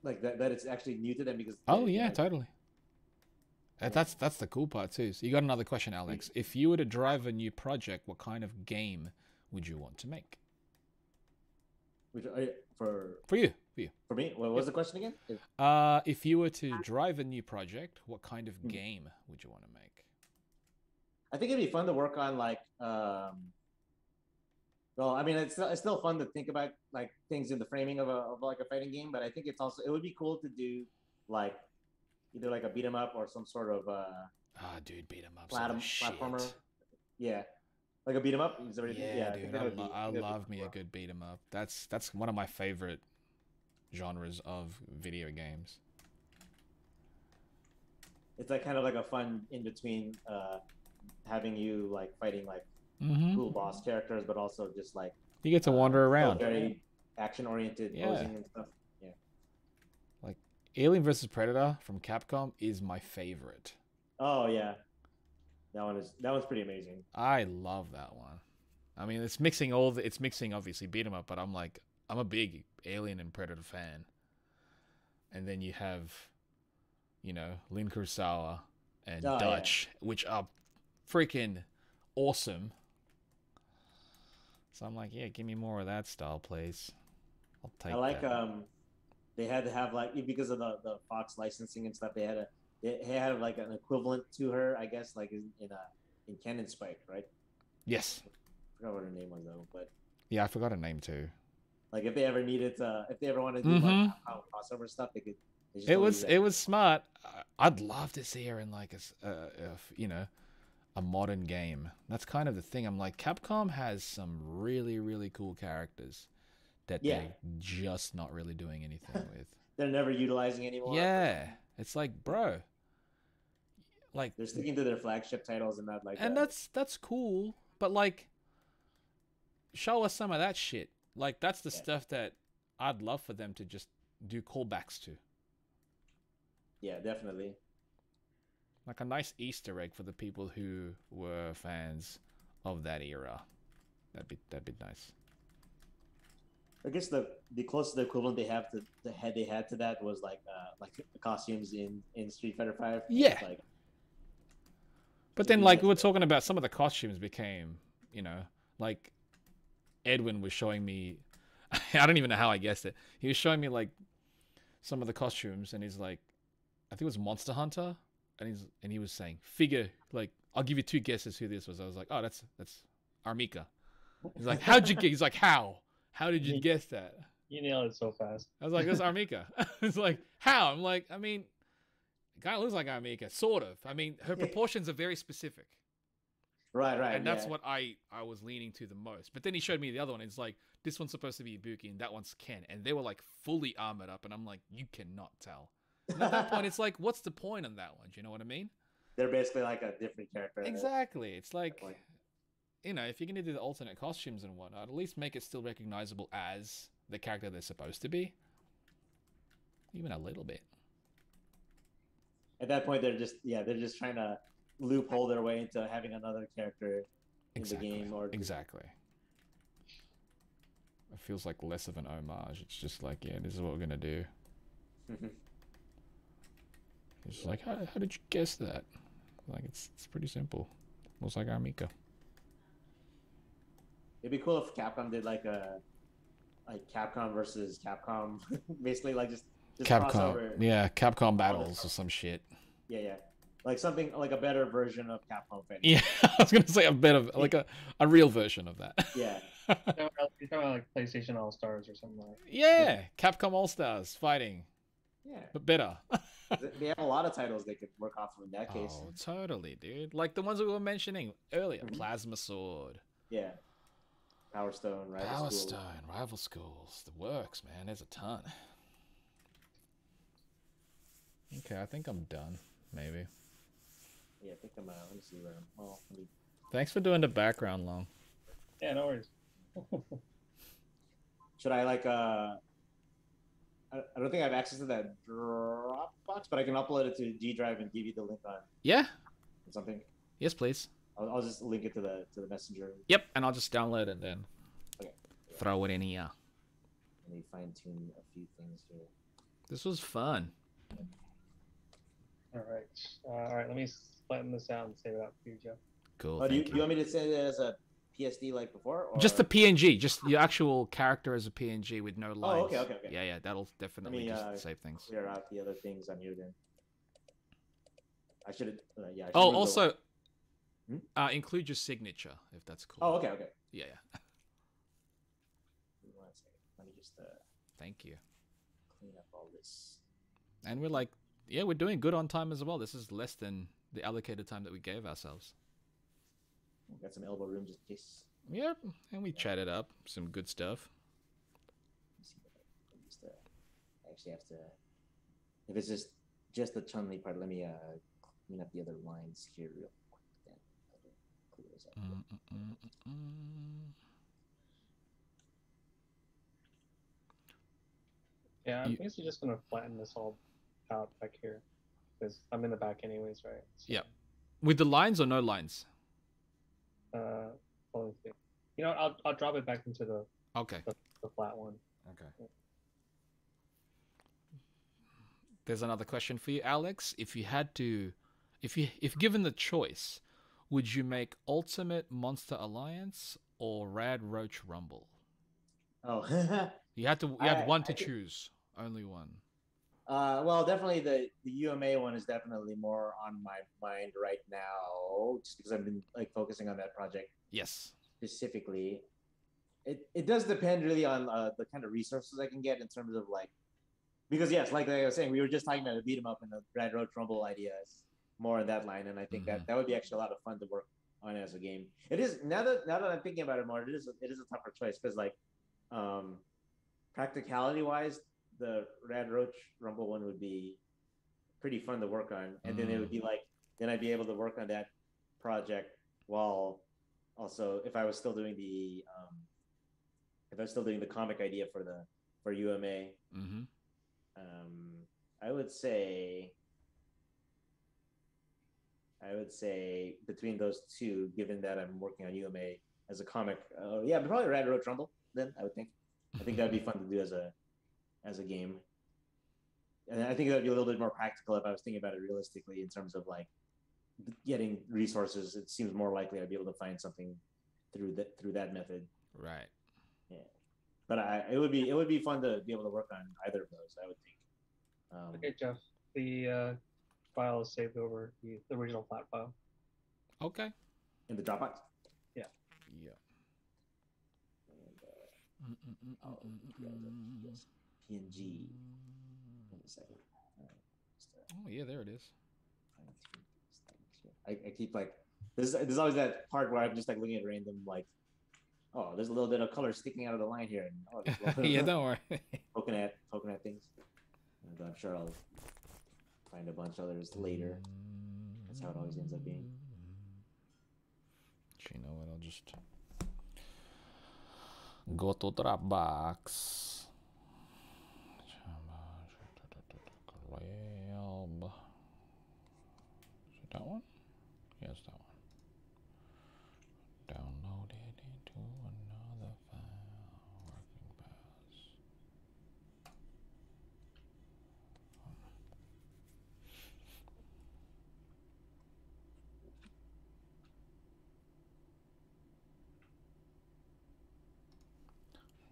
like that it's actually new to them because Oh yeah, totally. That's the cool part too. So you got another question, Alex. If you were to drive a new project, what kind of game would you want to make? For you. For me, what was the question again? If you were to drive a new project, what kind of game would you want to make? I think it'd be fun to work on like well, I mean it's still fun to think about like things in the framing of like a fighting game, but I think it would be cool to do like either like a beat 'em up or some sort of dude, beat 'em up platformer. shit. Yeah. Like a beat 'em up? Yeah, dude, I love me a good beat 'em up. That's one of my favorite genres of video games. It's like kind of like a fun in between having you like fighting like cool boss characters, but also just like you get to wander around. Very action oriented posing and stuff. Yeah. Like Alien vs Predator from Capcom is my favorite. Oh yeah. That one's pretty amazing. I love that one. I mean, it's mixing obviously beat 'em up, but I'm a big Alien and Predator fan. And then you have, Lin Kurosawa and Dutch, which are freaking awesome. So I'm like, yeah, give me more of that style, please. I'll take. I like they had to have like because of the Fox licensing and stuff. They had like an equivalent to her, I guess, like in Cannon Spike, right? Yes. I forgot what her name was though, but yeah, I forgot her name too. Like if they ever wanted to do like crossover stuff, they could. It was smart. I'd love to see her in like a modern game. That's kind of the thing. I'm like, Capcom has some really, really cool characters that they're just not really doing anything with. They're never utilizing anymore. Yeah, it's like, bro. Like they're sticking to their flagship titles and not like. And that's cool, but like, show us some of that shit. Like that's the stuff that I'd love for them to just do callbacks to. Yeah, definitely. Like a nice Easter egg for the people who were fans of that era. That'd be nice. I guess the closest equivalent they had to that was like the costumes in Street Fighter V. Yeah. Like, but then like we were talking about some of the costumes became, like Edwin was showing me I don't even know how I guessed it. He was showing me like some of the costumes and he's like I think it was Monster Hunter and he was saying figure like I'll give you two guesses who this was. I was like, "Oh, that's Armika." He's like, he's like, "How did you guess that?" You nailed it so fast. I was like, "That's Armika." It's like, "How?" I'm like, I mean, it kind of looks like Armika, sort of. I mean, her proportions are very specific. Right. And that's what I was leaning to the most. But then he showed me the other one. It's like, this one's supposed to be Ibuki and that one's Ken. And they were like fully armored up. And I'm like, you cannot tell. And at that point, it's like, what's the point on that one? Do you know what I mean? They're basically like a different character. Exactly. It's like, if you're going to do the alternate costumes and whatnot, at least make it still recognizable as the character they're supposed to be. Even a little bit. At that point, they're just trying to loophole their way into having another character in the game. Exactly. It feels like less of an homage. It's just like, yeah, this is what we're going to do. It's like, how did you guess that? Like, it's pretty simple. Looks like Armika. It'd be cool if Capcom did like Capcom versus Capcom, basically like just Capcom, crossover. Yeah, Capcom battles or some shit. Yeah, like something like a better version of Capcom fighting. Yeah, I was gonna say a bit of like a real version of that. Yeah. You're talking about like PlayStation All Stars or something like. Yeah, Capcom All Stars fighting. Yeah, but better. They have a lot of titles they could work off of in that case. Oh, totally, dude. Like the ones we were mentioning earlier. Plasma Sword. Yeah. Power Stone, Rival Schools. The works, man. There's a ton. Okay, I think I'm done. Maybe. Yeah, I think I'm. Let me see where I'm. Well, let me. Thanks for doing the background, Long. Yeah, no worries. Should I like I don't think I have access to that Dropbox, but I can upload it to G Drive and give you the link on Yeah. something. Yes, please. I'll just link it to the messenger. Yep, and I'll just download it then. Okay. Throw it in here. Let me fine tune a few things here. This was fun. All right. Let me flatten this out and save it out for you, Jeff. Cool. Oh, do you want me to send it as a PSD like before? Or... Just the PNG, just your actual character as a PNG with no lines. Oh, okay. Yeah, that'll definitely just save things. Clear out the other things on here then. I should. Yeah. Oh, also, include your signature if that's cool. Oh, okay. Yeah. One second. Let me just. Thank you. Clean up all this. And we're like, yeah, we're doing good on time as well. This is less than the allocated time that we gave ourselves. Got some elbow room just in case. Yep, and we chatted up some good stuff. I actually have to. If it's just the Chun-Li part, let me clean up the other lines here real quick. Then clear those up. Yeah, I'm basically just gonna flatten this all out back here because I'm in the back anyways, right? So, yeah. With the lines or no lines? You know, I'll drop it back into the flat one. Okay. There's another question for you, Alex. If you had to, if given the choice, would you make Ultimate Monster Alliance or Rad Roach Rumble? Oh, you had one to choose, only one. Well, definitely the UMA one is definitely more on my mind right now, just because I've been like focusing on that project. Yes. Specifically, it does depend really on the kind of resources I can get in terms of like, because yes, like I was saying, we were just talking about a beat 'em up and the Rad Roach Rumble ideas more in that line, and I think that would be actually a lot of fun to work on as a game. It is now that I'm thinking about it more, it is a tougher choice because like, practicality wise, the Rad Roach Rumble one would be pretty fun to work on, and then it would be like, then I'd be able to work on that project while also if I was still doing the comic idea for UMA. I would say between those two, given that I'm working on UMA as a comic, probably Rad Roach Rumble. Then I think that'd be fun to do as a game, and I think that'd be a little bit more practical if I was thinking about it realistically in terms of like getting resources. It seems more likely I'd be able to find something through that method. Right. Yeah, but it would be fun to be able to work on either of those, I would think. Okay, Jeff. The file is saved over the original flat file. Okay. In the Dropbox. Yeah. Yeah. Yes. PNG. Wait a second. Oh yeah, there it is. I keep like there's always that part where I'm just like looking at random like, oh, there's a little bit of color sticking out of the line here, and yeah, don't worry. poking at things, and I'm sure I'll find a bunch of others later. That's how it always ends up being. You know what? I'll just go to Dropbox. Collab. Is it that one? Yes, that one. Download it into another file. Working paths.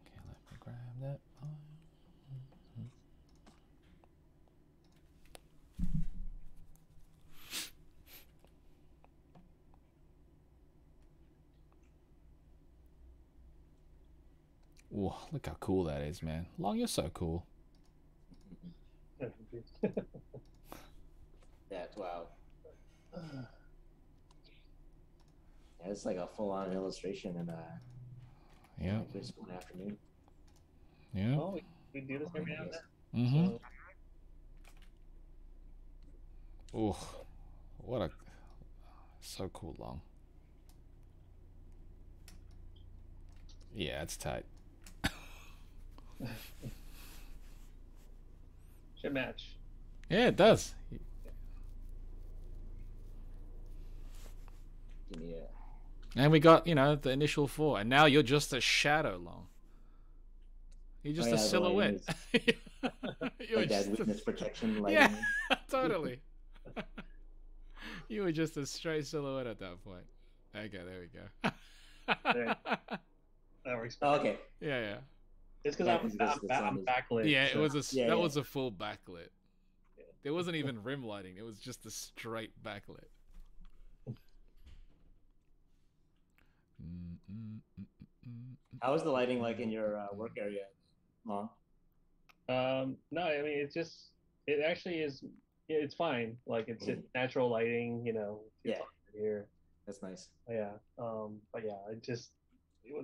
Okay, let me grab that file. Whoa, look how cool that is, man. Long, you're so cool. That's wow. Yeah, it's like a full-on illustration in just one afternoon. Yeah. Oh, we do this every now and then. Mm-hmm. So, Ooh, what a so cool long. Yeah, it's tight. Should match. Yeah, it does. Yeah. And we got, you know, the initial 4, and now you're just a shadow long. You're just Oh, a yeah, the lighting silhouette. You're Like that just witness protection lighting. yeah, totally. You were just a straight silhouette at that point. Okay, there we go. There. That works. Oh, okay. Yeah. It's because Yeah, I'm, 'cause the sun I'm is- backlit. Yeah, it so- was a Yeah, that yeah. was a full backlit. There wasn't even rim lighting. It was just a straight backlit. How is the lighting like in your work area, Long? No, I mean it actually is. It's fine. Like it's natural lighting. You know. It's Yeah. all here. That's nice. Yeah. But yeah,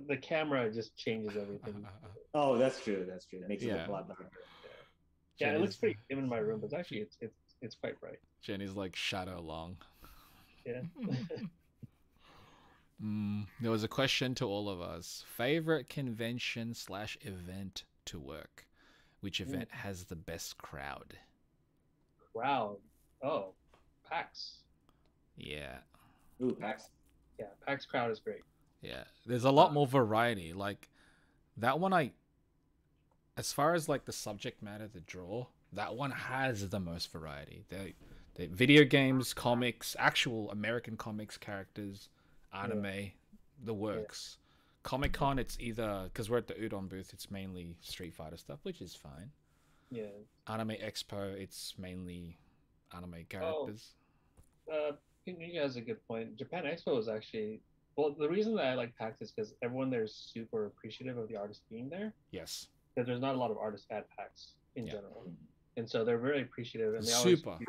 the camera just changes everything. Oh, that's true. That's true. It makes it look Yeah. a lot better. Yeah, it Jenny's- looks pretty dim in my room, but actually it's quite bright. Jenny's like shadow long. Yeah. There was a question to all of us. Favorite convention / event to work? Which event has the best crowd? Crowd. Oh, PAX. Yeah. Ooh, PAX. Yeah, PAX crowd is great. Yeah. There's a lot more variety. Like that one as far as like the subject matter to draw, that one has the most variety. The video games, comics, actual American comics characters, anime, the works. Comic-Con, it's either, because we're at the Udon booth, it's mainly Street Fighter stuff, which is fine. Yeah. Anime Expo, it's mainly anime characters. You has a good point. Japan Expo is actually the reason that I like PAX is because everyone there is super appreciative of the artists being there. Yes. Because there's not a lot of artists at PAX in Yeah. general, and so they're very appreciative. And they Super. always,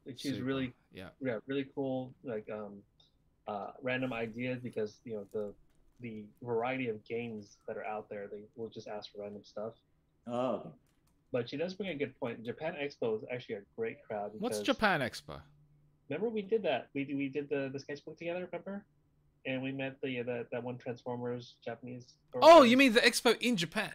they choose Super. really Yeah. really cool like random ideas because you know the variety of games that are out there. They will just ask for random stuff. Oh, okay. But she does bring a good point. Japan Expo is actually a great crowd. What's because- Japan Expo? Remember we did that. We did the sketchbook together. Remember, and we met that one Transformers Japanese. Oh, you mean the expo in Japan?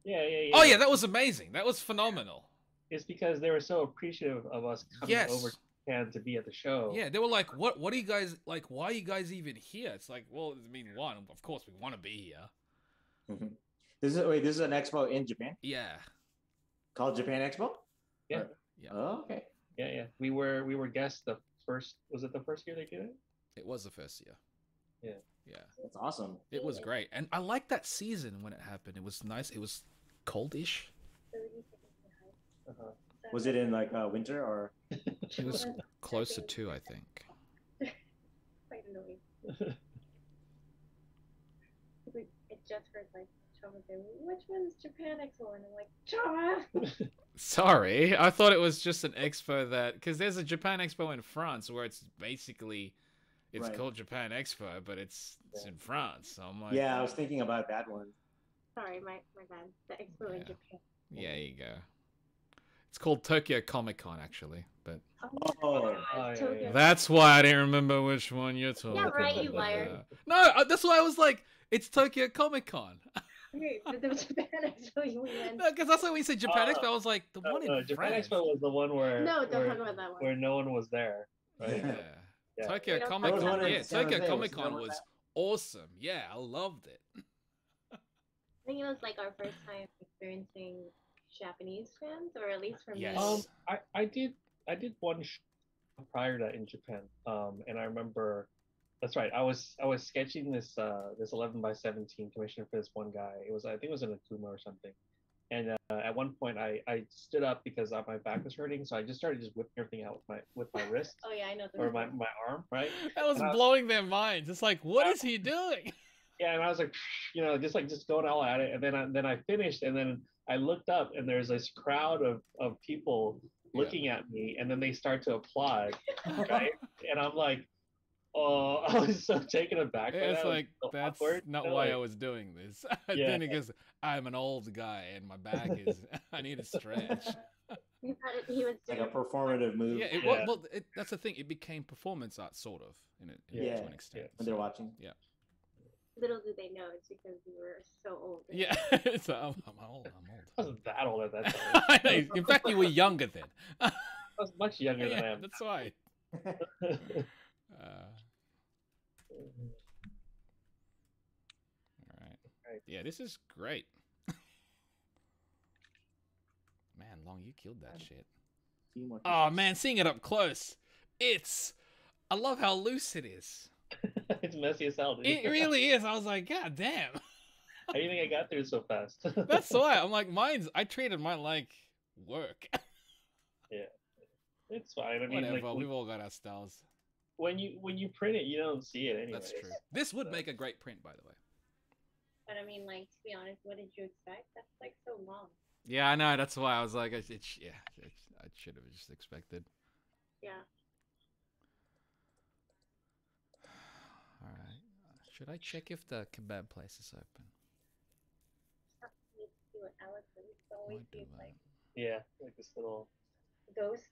Yeah. Oh, yeah, that was amazing. That was phenomenal. It's because they were so appropriative of us coming Yes. over to Japan to be at the show. Yeah, they were like, what are you guys, like, why are you guys even here? It's like, well, I mean, one, of course we want to be here. This is an expo in Japan Yeah. called Japan Expo. Yeah. Yeah. Oh, okay. Yeah. We were guests the first. Was it the first year they did it? It was the first year. Yeah. Yeah. That's awesome. It was great. And I liked that season when it happened. It was nice. It was coldish. 30 seconds behind. Uh-huh. Was it in like winter or? It was closer to, I think. Quite annoying. It just heard like Chamba say, which one's Japan Expo? And I'm like, Chamba! Sorry. I thought it was just an expo that, because there's a Japan Expo in France where it's basically, it's Right. called Japan Expo, but it's in France. So I'm like, Yeah, I was thinking about that one. Sorry, my bad. The expo in Yeah. Japan. yeah, there you go. It's called Tokyo Comic Con, actually, but Oh. yeah. Tokyo. that's why I didn't remember which one you're talking about. right, you liar. No, that's why I was like, it's Tokyo Comic Con. Okay, but there was Japan Expo you went. No, because that's why when you said Japan Expo, I was like, the one in Japan France. Expo was the one where No, don't where, talk about that one. where no one was there. Right? Yeah. Yeah. Tokyo You know, Comic I was Con. wondering Yeah, if San Tokyo Jose Comic was Con there. was awesome. Yeah, I loved it. I think it was like our first time experiencing Japanese fans, or at least for me. Yes. I did one show prior to that in Japan. And I remember that's right. I was sketching this 11x17 commission for this one guy. I think it was in Akuma or something. And at one point I stood up because my back was hurting, so I just started whipping everything out with my wrist Oh yeah, I know. or my arm, right? That was And I was- blowing their minds. It's like, what is he doing? Yeah, and I was like, just going all at it, and then I finished, and then I looked up, and there's this crowd of people looking at me, and then they start to applaud, right? And I'm like, oh, I was so taken aback. by It's that. It was like, so that's awkward, not you know, why like- I was doing this. Yeah. Then he goes, I'm an old guy and my back is, I need a stretch. He thought he was Like doing a performative move. Yeah, Yeah. that's the thing. It became performance art, sort of, to Yeah. an extent. Yeah. When they're watching. Yeah. Little do they know it's because we were so old. Yeah. So I'm old. I wasn't that old at that time. In fact, you were younger then. I was much younger than I Yeah, am. that's why. All right. Yeah, this is great. Man, Long, you killed that shit. Oh man, seeing it up close, I love how loose it is. It's messy as hell, dude. It really is. I was like, God damn. How do you think I got through so fast? That's why I'm like, I treated mine like work. Yeah, it's fine. I mean, Whatever. like, We've all got our styles. when you print it, you don't see it anyway. That's true. This would make a great print, by the way. But I mean, like, to be honest, what did you expect? That's like so long. Yeah, I know. That's why I was like, I should have just expected. Yeah. All right. Should I check if the kebab place is open? You see what Alex is. It's always Might do these that. like Yeah, like this little. ghost.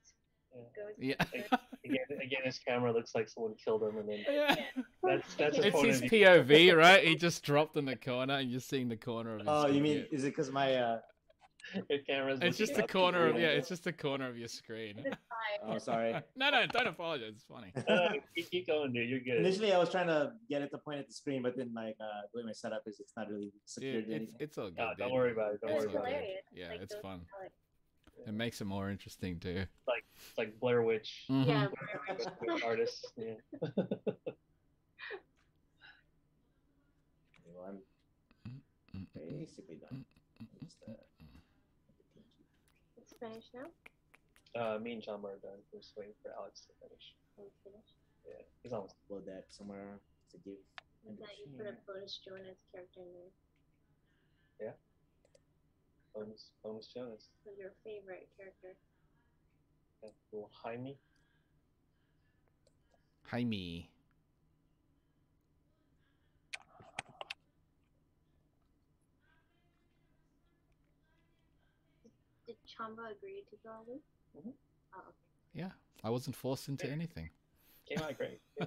Yeah. Ghost. Yeah. Again, his camera looks like someone killed him, and then Yeah. that's his It's point his of view. POV, right? He just dropped in the corner, and you're seeing the corner of his. Oh, you mean computer. is it because my Your camera's. It's just looking the up. corner of it's just the corner of your screen. It's fine. Oh, sorry. No, don't apologize. It's funny. Keep going, dude. You're good. Initially, I was trying to get it to point at the screen, but then like the way my setup is, it's not really secured to anything. It's all good. No, don't dude. worry about it. Don't It worry was about it. hilarious. Yeah, Like it's those fun. Alex. It makes it more interesting too. It's like Blair Witch. Mhm. Yeah. With artists. Yeah. Well, I'm basically done. Just, It's finished now. Me and Chamba are done. We're just waiting for Alex to finish. It's finished. Yeah, he's almost. upload that somewhere to give. And that you put a bonus Jonas character in there. Bonus Jonas. So your favorite character. Yeah, little Jaime. Jaime. Did Chamba agree to draw this? Mhm. Oh, okay. Yeah, I wasn't forced into anything. Came out great. Yeah,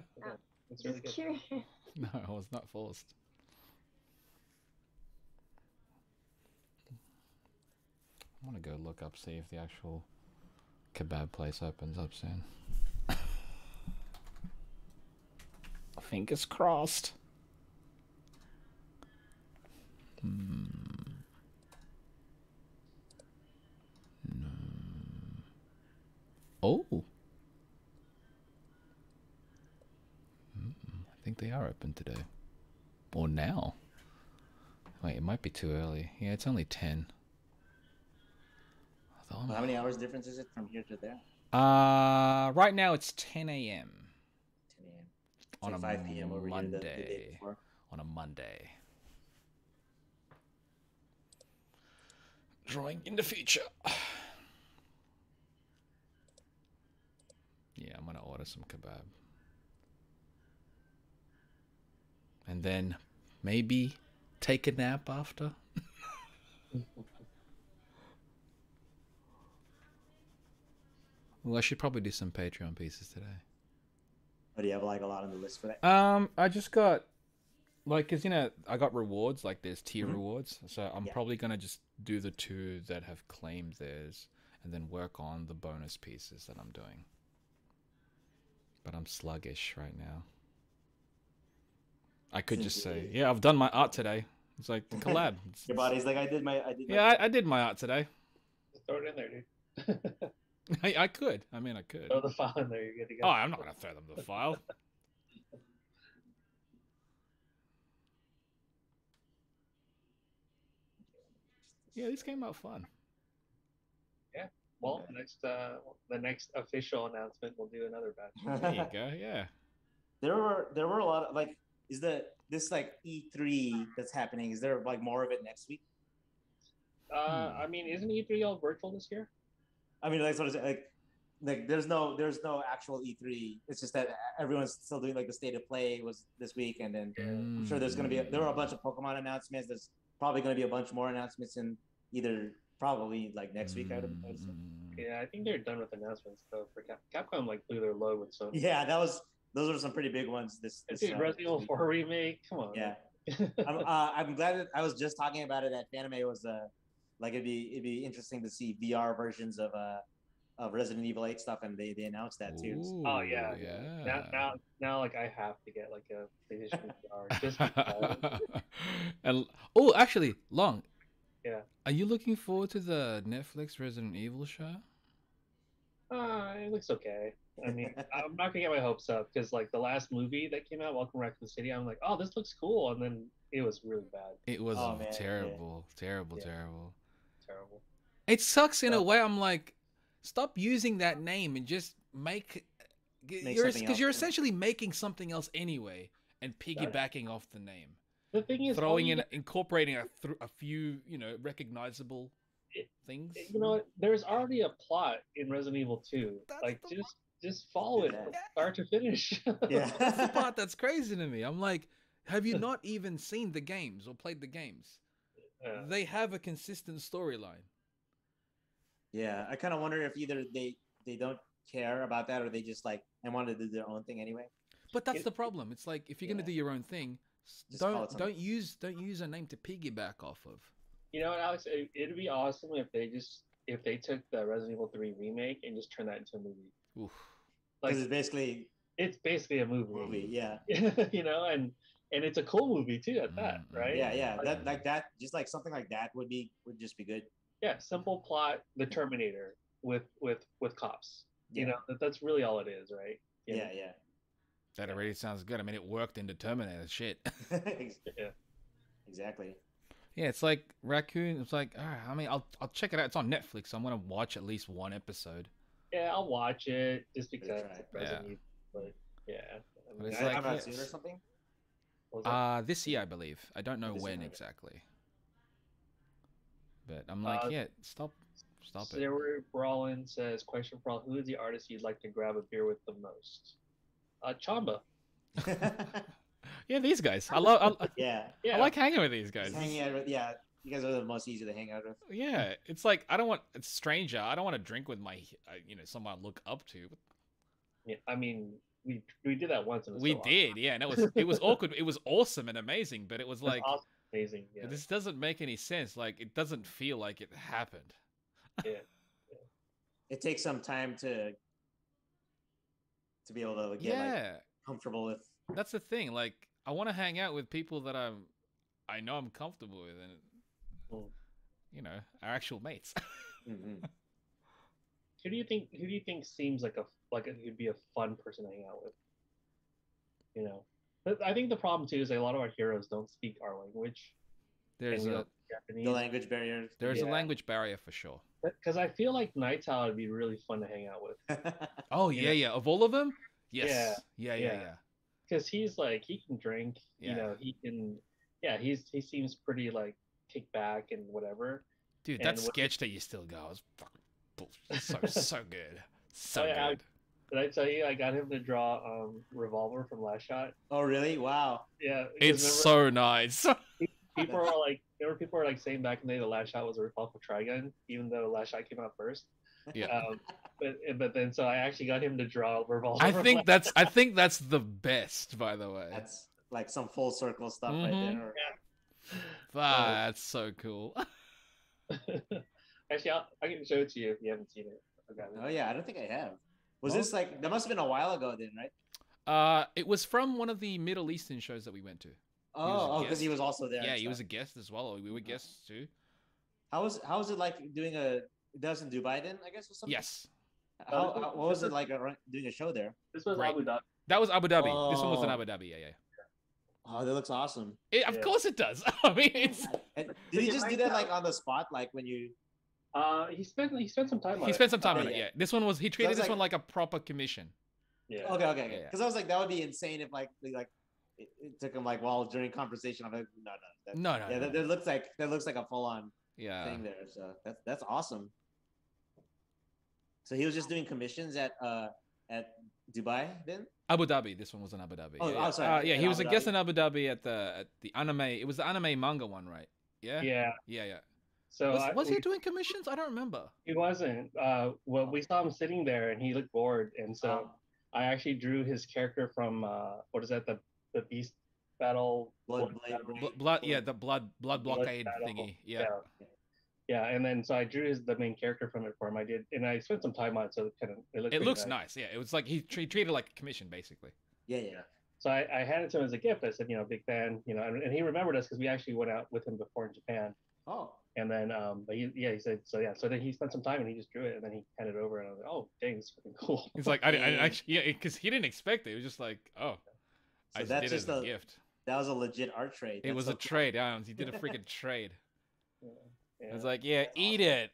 it's really Just good. curious. No, I was not forced. I want to go look up, see if the actual kebab place opens up soon. Fingers crossed. No. Oh. I think they are open today. Or now. Wait, it might be too early. Yeah, it's only 10. Well, how many hours difference is it from here to there? Right now it's 10 a.m. 10 a.m. on It's a like 5 p.m. over here the day Monday. before. On a Monday. Drawing in the future. Yeah, I'm gonna order some kebab. And then maybe take a nap after. Well, I should probably do some Patreon pieces today. But do you have like a lot on the list for that? I just got like, cause I got rewards, like there's tier rewards, so I'm probably gonna just do the 2 that have claimed theirs, and then work on the bonus pieces that I'm doing. But I'm sluggish right now. I could just say, yeah, I've done my art today. It's like collab. Your body's like, I did my. Yeah, I did my art today. Just throw it in there, dude. I could. I mean, I could. Throw the file in there. You're good to go. Oh, I'm not gonna throw them the file. Yeah, these came out fun. Well, the next official announcement, we'll do another batch. There you go. Yeah. There were a lot of like, is this like E3 that's happening? Is there like more of it next week? I mean, isn't E3 all virtual this year? I mean, like sort of like there's no actual E3. It's just that everyone's still doing like the state of play was this week, and then I'm sure there were a bunch of Pokemon announcements. There's probably gonna be a bunch more announcements in either probably like next week. I would assume. Yeah, I think they're done with announcements though. For Capcom, like blew their load with Sony. Yeah, those are some pretty big ones. This Resident Evil 4 remake. Come on. Yeah, I'm glad that I was just talking about it at Fanime. It was like it'd be interesting to see VR versions of Resident Evil 8 stuff, and they announced that too. Ooh, Oh yeah. yeah. Now, like I have to get like a PlayStation VR just because. And oh, actually, Long. Yeah. Are you looking forward to the Netflix Resident Evil show? It looks okay. I mean, I'm not gonna get my hopes up because like the last movie that came out, Welcome Back to the City, I'm like, oh, this looks cool, and then it was really bad. It was Oh, man, terrible. Terrible. It sucks in a way. I'm like, stop using that name and just Make you're something because you're else. essentially making something else anyway and piggybacking off the name. The thing is, incorporating a few, recognizable things. You know what? There's already a plot in Resident Evil 2. That's Like the just follow it Yeah. from start to finish. Yeah, That's the part that's crazy to me. I'm like, have you not even seen the games or played the games? Yeah. They have a consistent storyline. yeah. I kind of wonder if either they don't care about that, or they just like and want to do their own thing anyway. But that's the problem. It's like if you're gonna do your own thing, Just call it don't use a name to piggyback off of. You know what, Alex? It'd be awesome if they took the Resident Evil 3 remake and just turned that into a movie. Oof. Like Because it's basically a movie. yeah, and it's a cool movie too at that, right? yeah. Like, That just like something like that would just be good. yeah, simple plot, the Terminator with cops. Yeah. You know, that's really all it is, right? You know? Yeah. That already sounds good. I mean, it worked in the Terminator. Shit. Yeah. Exactly. Yeah, it's like Raccoon. It's like, I mean, I'll check it out. It's on Netflix. So I'm gonna watch at least one episode. Yeah, I'll watch it just because right. it's Resident Evil, but yeah. I mean, It's I like, come out yes. soon or something. what was that? This year, I believe. I don't know This year, when okay. exactly. But I'm like, yeah, stop it. Sarah Brawlin says, question for all, who is the artist you'd like to grab a beer with the most? Chamba. Yeah, these guys. I love. Yeah. Yeah. I like hanging with these guys. Just hanging out with, yeah, you guys are the most easy to hang out with. Yeah, it's like I don't want a stranger. I don't want to drink with my, someone I look up to. Yeah, I mean, we did that once. And it was We so did, yeah, and it was awkward. It was awesome and amazing, but it was awesome. like It was awesome, amazing. Yeah. this doesn't make any sense. Like it doesn't feel like it happened. Yeah. It takes some time to be able to get like, comfortable with. That's the thing. Like I want to hang out with people that I know I'm comfortable with, and our actual mates. Mm-hmm. Who do you think seems like who'd be a fun person to hang out with? You know, but I think the problem too is a lot of our heroes don't speak our language. There's and we a don't speak Japanese. The language barrier. there's a Yeah. language barrier for sure. Because I feel like Night Owl would be really fun to hang out with. Oh Yeah. yeah. Of all of them, yes. Yeah. Because he's like, he can drink, Yeah. you know, he can, he seems pretty like kick back and whatever. Dude, And that what- sketch that you still got was fucking so good. So Oh, yeah, good. Did I tell you I got him to draw Revolver from Last Shot? Oh really? Wow. Yeah. It's so nice. people are like, people are like saying back in the day the Last Shot was a ripoff of Trigun, even though Last Shot came out first. Yeah. But then so I actually got him to draw Revolver. I from think Last that's the best, by the way. That's like some full circle stuff right Mhm. there. That's so cool. Actually, I can show it to you if you haven't seen it. Oh yeah, I don't think I have. Was Oh. this like that must have been a while ago then, right? It was from one of the Middle Eastern shows that we went to. Oh, because guest. he was also there. Yeah, and he was a stuff. guest as well. Or we were guests too. How was it like doing that was in Dubai then, I guess, or something? Yes, What was it like doing a show there? This was Great. Abu Dhabi. that was Abu Dhabi. This one was in Oh. Abu Dhabi. Yeah. Oh, that looks awesome. Of Yeah. course it does. I mean, it's And did he just do that like on the spot, like when you? He spent some time on he it. spent some time Oh, on it. yeah. Yeah, this one was he treated Sounds this like- one like a proper commission. Yeah. Okay. Yeah. Because I was like, that would be insane if like it took him like while during conversation. I'm like, no. No. Yeah, that looks like a full on Yeah. thing there. So that's awesome. So he was just doing commissions at Dubai then. Abu Dhabi. This one was in Abu Dhabi. Oh, yeah. sorry. Yeah, In he was a Abu guest Dhabi. in Abu Dhabi at the anime. It was the anime manga one, right? Yeah. Yeah. Yeah. So Was he doing commissions? I don't remember. He wasn't. Well, we saw him sitting there, and he looked bored, and so I actually drew his character from what is that? The Beast Battle Blood the blood blockade thingy. Yeah. Yeah, and then so I drew the main character from it for him. I did, and I spent some time on it, so it looks nice. Yeah, it was like he treated it like a commission, basically. Yeah. So I handed it to him as a gift. I said, big fan, and he remembered us because we actually went out with him before in Japan. Oh. And then, but he said, so yeah. So then he spent some time and he just drew it, and then he handed it over, and I was like, oh, dang, this is fucking cool. He's like, I actually, because he didn't expect it. It was just like, oh, so I just did it as a gift. That was a legit art trade. It was a trade. Yeah, he did a freaking trade. Yeah. I was like, yeah, eat it.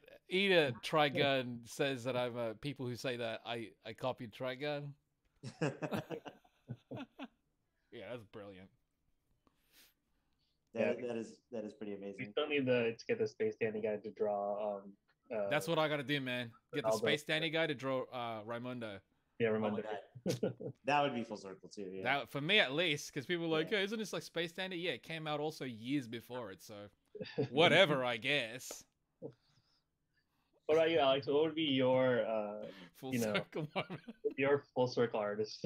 Trigun says that I'm people who say that I copied Trigun. Yeah, that's brilliant. That is pretty amazing. We still need to get the Space Dandy guy to draw. That's what I gotta do, man. Get the Space Dandy guy to draw Raimundo. Yeah, Raimundo. Oh, that would be full circle too. Yeah. That for me at least, because people are like, hey, isn't this like Space Dandy? Yeah, it came out also years before it, so whatever, I guess. What about you, Alex? What would be your full circle your full circle artist?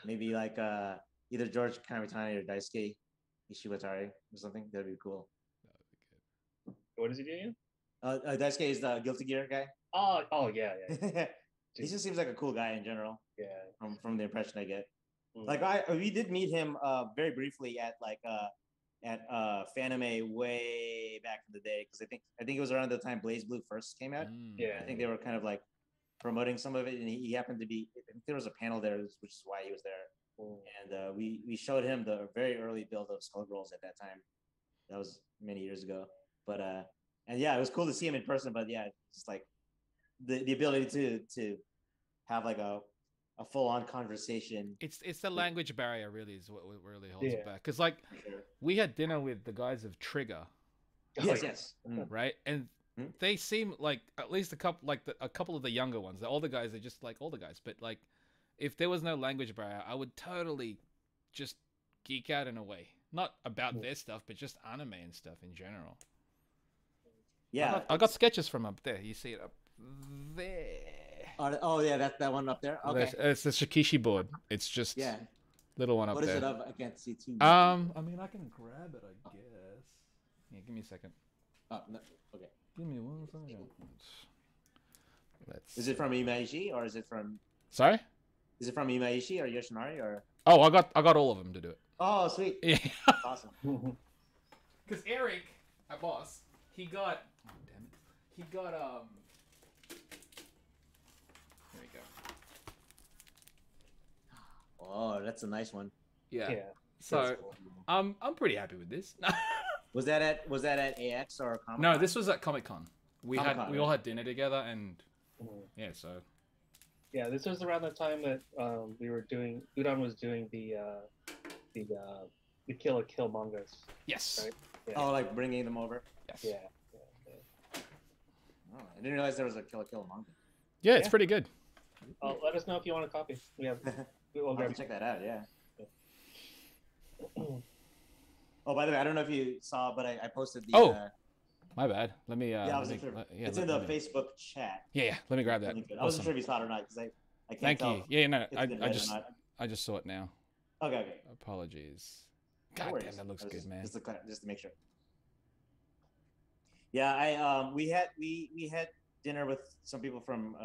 Maybe like either George Kamitani or Daisuke Ishiwatari or something. That'd be cool. That would be good. What does he do again? Daisuke is the Guilty Gear guy. Oh yeah. He just seems like a cool guy in general. Yeah. From the impression I get. Like we did meet him very briefly at Fanime way back in the day, because I think it was around the time Blaze Blue first came out. Yeah. I think they were kind of like promoting some of it, and he happened to be. I think there was a panel there, which is why he was there. And we showed him the very early build of Skullgirls at that time. That was many years ago. But and yeah, it was cool to see him in person. But yeah, just like the ability to have like a full-on conversation. It's the language barrier really is what really holds it back. Because like we had dinner with the guys of Trigger. Yes. Right, and they seem like at least a couple of the younger ones. The older guys are just like older guys, but like if there was no language barrier, I would totally just geek out in a way. Not about their stuff, but just anime and stuff in general. Yeah, I got sketches from up there. You see it up there. Oh yeah, that's that one up there. Okay, it's the Shikishi board. It's just little one up there. What is it of? I can't see too much. I mean, I can grab it, I guess. Yeah, give me a second. Oh, no. Okay. Give me 1 second. Is it from Imaishi or is it from? Sorry. Is it from Imaishi or Yoshinari or? Oh, I got all of them to do it. Oh, sweet. Yeah. Awesome. Because Eric, our boss, he got. Oh, damn it. He got There we go. Oh, that's a nice one. Yeah. So, cool. I'm pretty happy with this. Was that at AX or Comic-Con? No, this was at Comic-Con. We Comic-Con, all had dinner together, and yeah, so. Yeah, this was around the time that we were doing. Udon was doing the Kill la Kill mangas. Yes. Right? Yeah. Oh, like bringing them over. Yes. Yeah. Oh, I didn't realize there was a Kill la Kill manga. Yeah, it's pretty good. Let us know if you want a copy. We will I'll grab check that out. Yeah. Oh, by the way, I don't know if you saw, but I posted the. My bad. Let me. Yeah, I wasn't sure. It's in the Facebook chat. Yeah. Let me grab that. I wasn't sure if you saw it or not because I can't tell. Thank you. Yeah, no, I just saw it now. Okay. Apologies. God damn, that looks good, man. Just to make sure. Yeah, we had dinner with some people from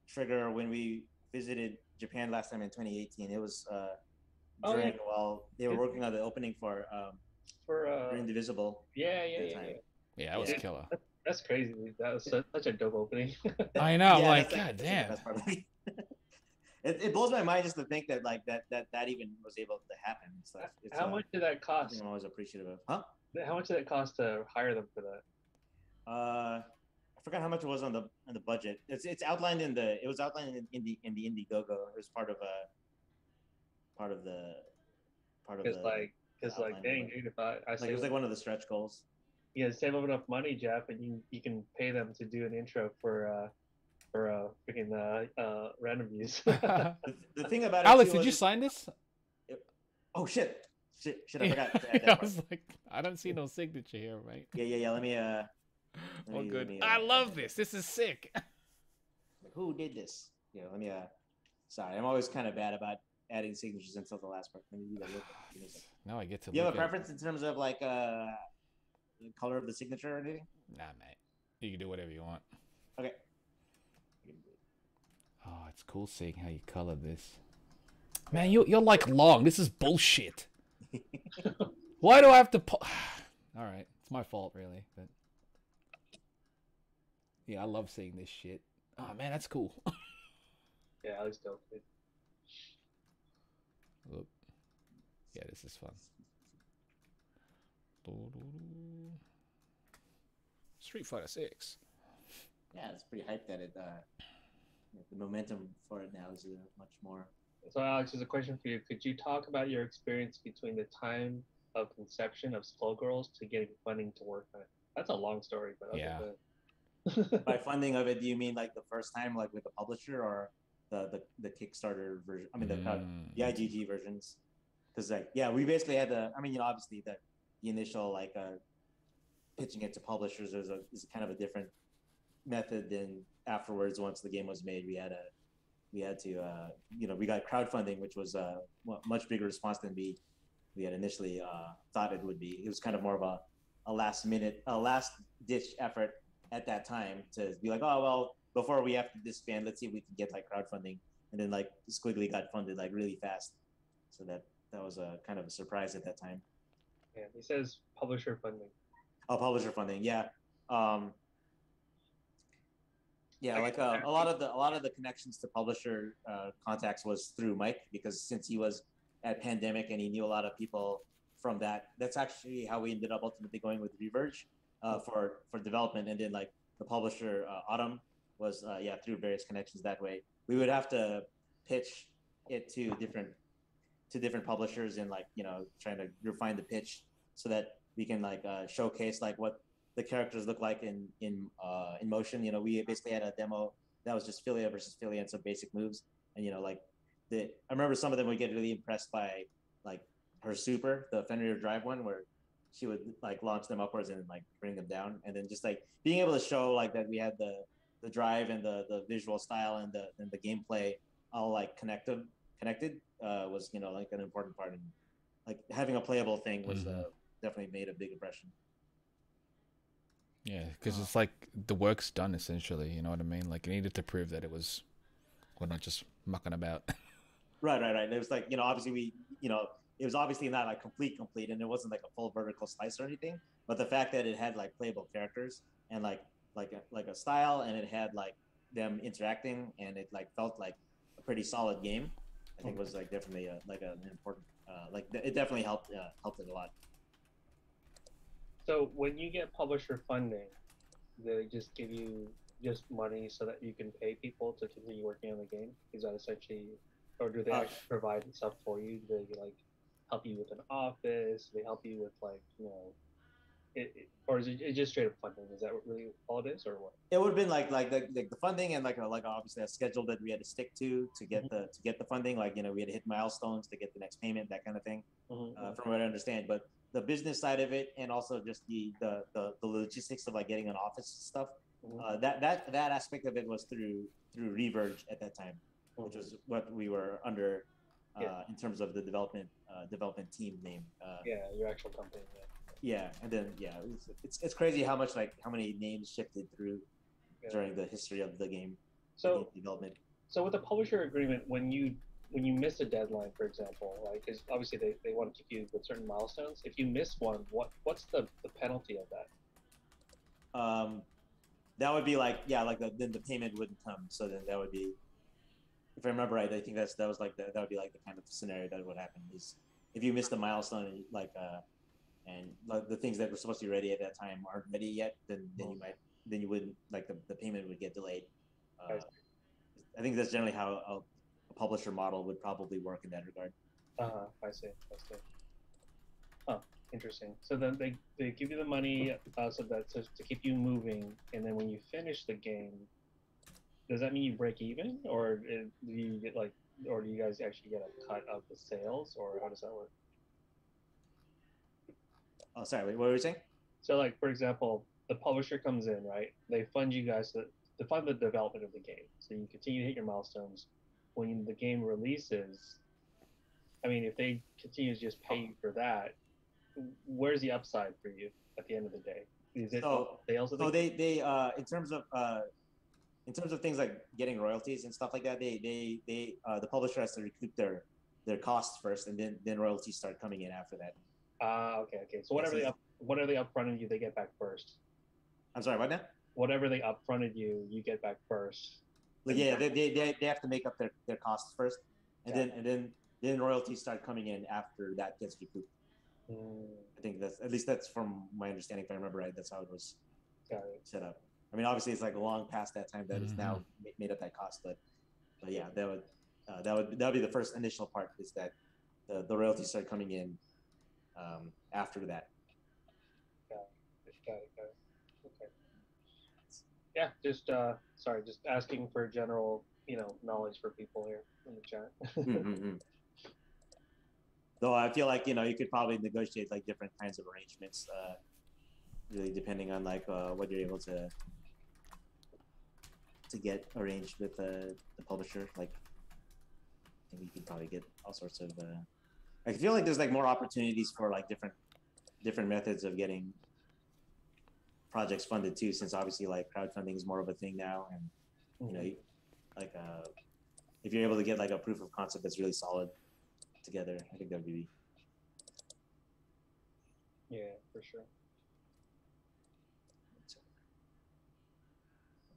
Trigger when we visited Japan last time in 2018. It was while they were working on the opening for Indivisible. Yeah, that was killer. That's crazy. That was such a dope opening. I know, god damn. It blows my mind just to think that that even was able to happen. So How much did that cost? I'm always appreciative of. Huh? How much did it cost to hire them for that? I forgot how much it was on the budget. It's outlined in the. It was outlined in the Indiegogo. It was part of the. Because dang, dude, if I it was like one of the stretch goals. Yeah, save up enough money, Jeff, and you can pay them to do an intro for freaking random views. The thing about it, Alex, did you sign this? Oh shit! Shit, I forgot to add that I part. was like, I don't see no signature here, mate. Yeah. Let me Oh, good. I love this. This is sick. Who did this? Yeah, let me sorry, I'm always kind of bad about adding signatures until the last part. Let me do that real quick. Give me a second. Now I get to. Do you have look a at... preference in terms of like the color of the signature or anything? Nah, mate. You can do whatever you want. Okay. Oh, it's cool seeing how you color this. Man, you're like long. This is bullshit. Why do I have to? All right, it's my fault, really. But yeah, I love seeing this shit. Oh man, that's cool. Yeah, I was dope. Oop. Yeah, this is fun. Street Fighter 6. Yeah, it's pretty hyped that it. The momentum for it now is much more. So Alex, there's a question for you. Could you talk about your experience between the time of conception of Skullgirls to getting funding to work on it? That's a long story, but yeah. By funding of it, do you mean like the first time, like with the publisher, or the Kickstarter version? I mean, the IGG versions. Because like, yeah, we basically had the. I mean, you know, obviously the initial like pitching it to publishers is kind of a different method than afterwards. Once the game was made, we had to you know, we got crowdfunding, which was a much bigger response than we had initially thought it would be. It was kind of more of a last ditch effort at that time to be like, oh well, before we have to disband, let's see if we can get like crowdfunding, and then like Squiggly got funded like really fast, so that was a kind of a surprise at that time. Yeah, he says publisher funding. Oh, publisher funding, yeah. Yeah, like a lot of the connections to publisher contacts was through Mike, because since he was at Pandemic and he knew a lot of people from that. That's actually how we ended up ultimately going with Reverge for development, and then like the publisher Autumn was through various connections that way. We would have to pitch it to different publishers and like, you know, trying to refine the pitch so that we can like showcase like what the characters look like in motion. You know, we basically had a demo that was just Philia versus Philia and some basic moves. And you know, like I remember some of them would get really impressed by like her super, the Fenrir drive one, where she would like launch them upwards and like bring them down. And then just like being able to show like that we had the drive and the visual style and the gameplay all like connected was, you know, like an important part. And like having a playable thing was definitely made a big impression. Yeah, because it's like the work's done essentially. You know what I mean? Like, it needed to prove that we're not just mucking about. Right. It was like, you know, obviously it was obviously not like complete, and it wasn't like a full vertical slice or anything. But the fact that it had like playable characters and like a style, and it had like them interacting, and it like felt like a pretty solid game, I think was like definitely like an important it definitely helped it a lot. So when you get publisher funding, they just give you just money so that you can pay people to continue working on the game? Is that essentially, or do they actually provide stuff for you? Do they like help you with an office? Do they help you with like, you know, or is it just straight up funding? Is that really all it is, or what? It would have been like the funding and like obviously a schedule that we had to stick to get the funding. Like, you know, we had to hit milestones to get the next payment, that kind of thing. From what I understand, but the business side of it, and also just the logistics of like getting an office stuff, that aspect of it was through Reverge at that time, which was what we were under in terms of the development team name. Your actual company. Yeah, and then it's crazy how many names shifted through during the history of the game. So development. So with the publisher agreement, when you miss a deadline, for example, like, because obviously they want to keep you with certain milestones. If you miss one, what's the penalty of that? That would be like then the payment wouldn't come. So then that would be, if I remember right, I think that would be like the kind of scenario that would happen is if you miss the milestone and and like the things that were supposed to be ready at that time aren't ready yet, then you wouldn't, like the payment would get delayed. I think that's generally how a publisher model would probably work in that regard. I see. Oh, interesting. So then they give you the money so that to keep you moving, and then when you finish the game, does that mean you break even, or do you get like, or do you guys actually get a cut of the sales, or how does that work? Oh, sorry. Wait, what were you saying? So, like, for example, the publisher comes in, right? They fund you guys to fund the development of the game. So you continue to hit your milestones. When the game releases, I mean, if they continue to just pay you for that, where's the upside for you at the end of the day? Is it sales? So they in terms of things like getting royalties and stuff like that, the publisher has to recoup their costs first, and then royalties start coming in after that. Okay. So whatever they upfronted you, they get back first. I'm sorry, what now? Whatever they upfronted you, you get back first. Like, yeah, they have to make up their costs first, and then royalties start coming in after that gets recouped. I think that's from my understanding, if I remember right. That's how it was set up. I mean, obviously, it's like long past that time that it's now made up that cost, but yeah, that would be the first initial part, is that the royalties start coming in after that. Got it. Okay. Yeah, just just asking for general, knowledge for people here in the chat. Though I feel like, you could probably negotiate like different kinds of arrangements, really depending on like what you're able to get arranged with the publisher. Like, I think you could probably get all sorts of. I feel like there's like more opportunities for like different methods of getting projects funded too, since obviously like crowdfunding is more of a thing now, and like if you're able to get like a proof of concept that's really solid together, I think that would be. Yeah, for sure.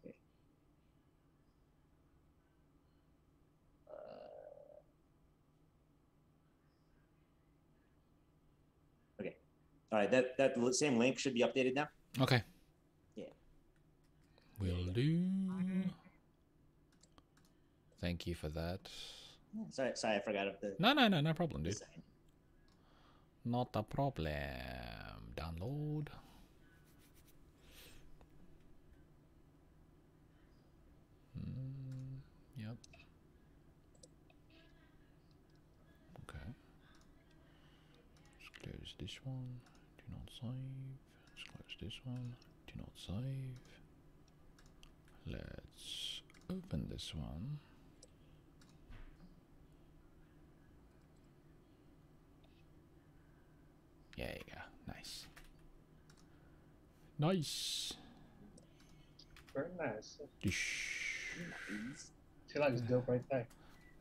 Okay. Okay. All right. That same link should be updated now. Okay. Yeah. Will do. Thank you for that. Sorry, I forgot of the. No problem, dude. Not a problem. Download. Yep. Okay. Let's close this one. Do not save. Let's close this one. Do not save. Let's open this one. There you go. Nice. Nice. Very nice. Nice. I just dope right there.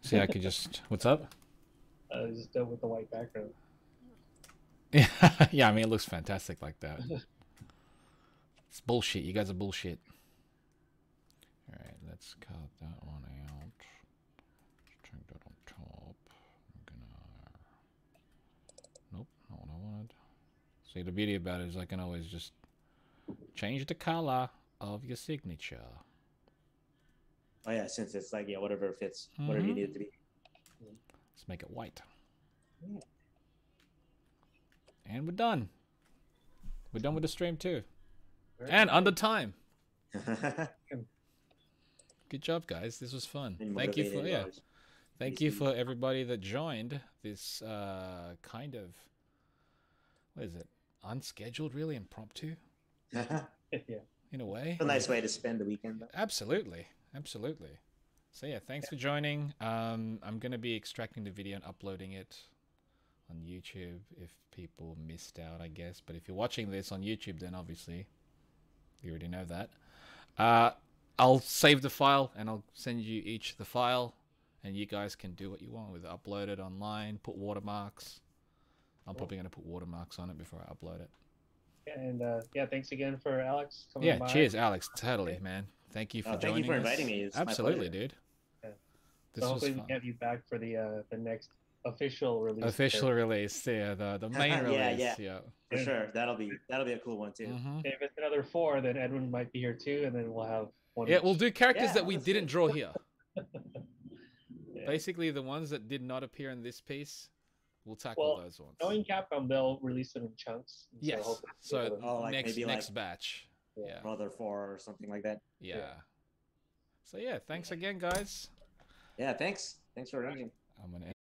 See, I could just. What's up? Just dope with the white background. Yeah, I mean, it looks fantastic like that. It's bullshit. You guys are bullshit. Alright, let's cut that one out. Let's check that on top. I'm gonna. Nope, not what I wanted. See, the beauty about it is I can always just change the color of your signature. Oh yeah, since it's like, yeah, whatever fits, whatever you need it to be. Let's make it white. Yeah. And we're done. We're done with the stream too. Very and under time. Good job, guys. This was fun. Thank you for thank you for everybody that joined this kind of, what is it? Unscheduled, really impromptu. Yeah. In a way. It's a nice way to spend the weekend, though. Absolutely. So yeah, thanks for joining. I'm gonna be extracting the video and uploading it on YouTube if people missed out, I guess. But if you're watching this on YouTube, then obviously you already know that. I'll save the file and I'll send you each the file, and you guys can do what you want with it. Upload it online, put watermarks. I'm probably gonna put watermarks on it before I upload it. And yeah, thanks again for Alex coming by. Cheers, Alex. Totally, man. Thank you for joining us. Thank you for inviting me. It's absolutely, dude. Yeah. So hopefully we get you back for the next official release. Official release, yeah, the main release. Yeah. For sure. That'll be a cool one too. If it's another 4, then Edwin might be here too, and then we'll have one. Yeah, we'll do characters that we didn't draw here. Basically, the ones that did not appear in this piece. We'll tackle those ones. Knowing Capcom, they'll release them in chunks. Yes. So like next maybe next like batch. Yeah. Brother 4 or something like that. Yeah. So yeah, thanks again, guys. Yeah, thanks. Thanks for running. I'm gonna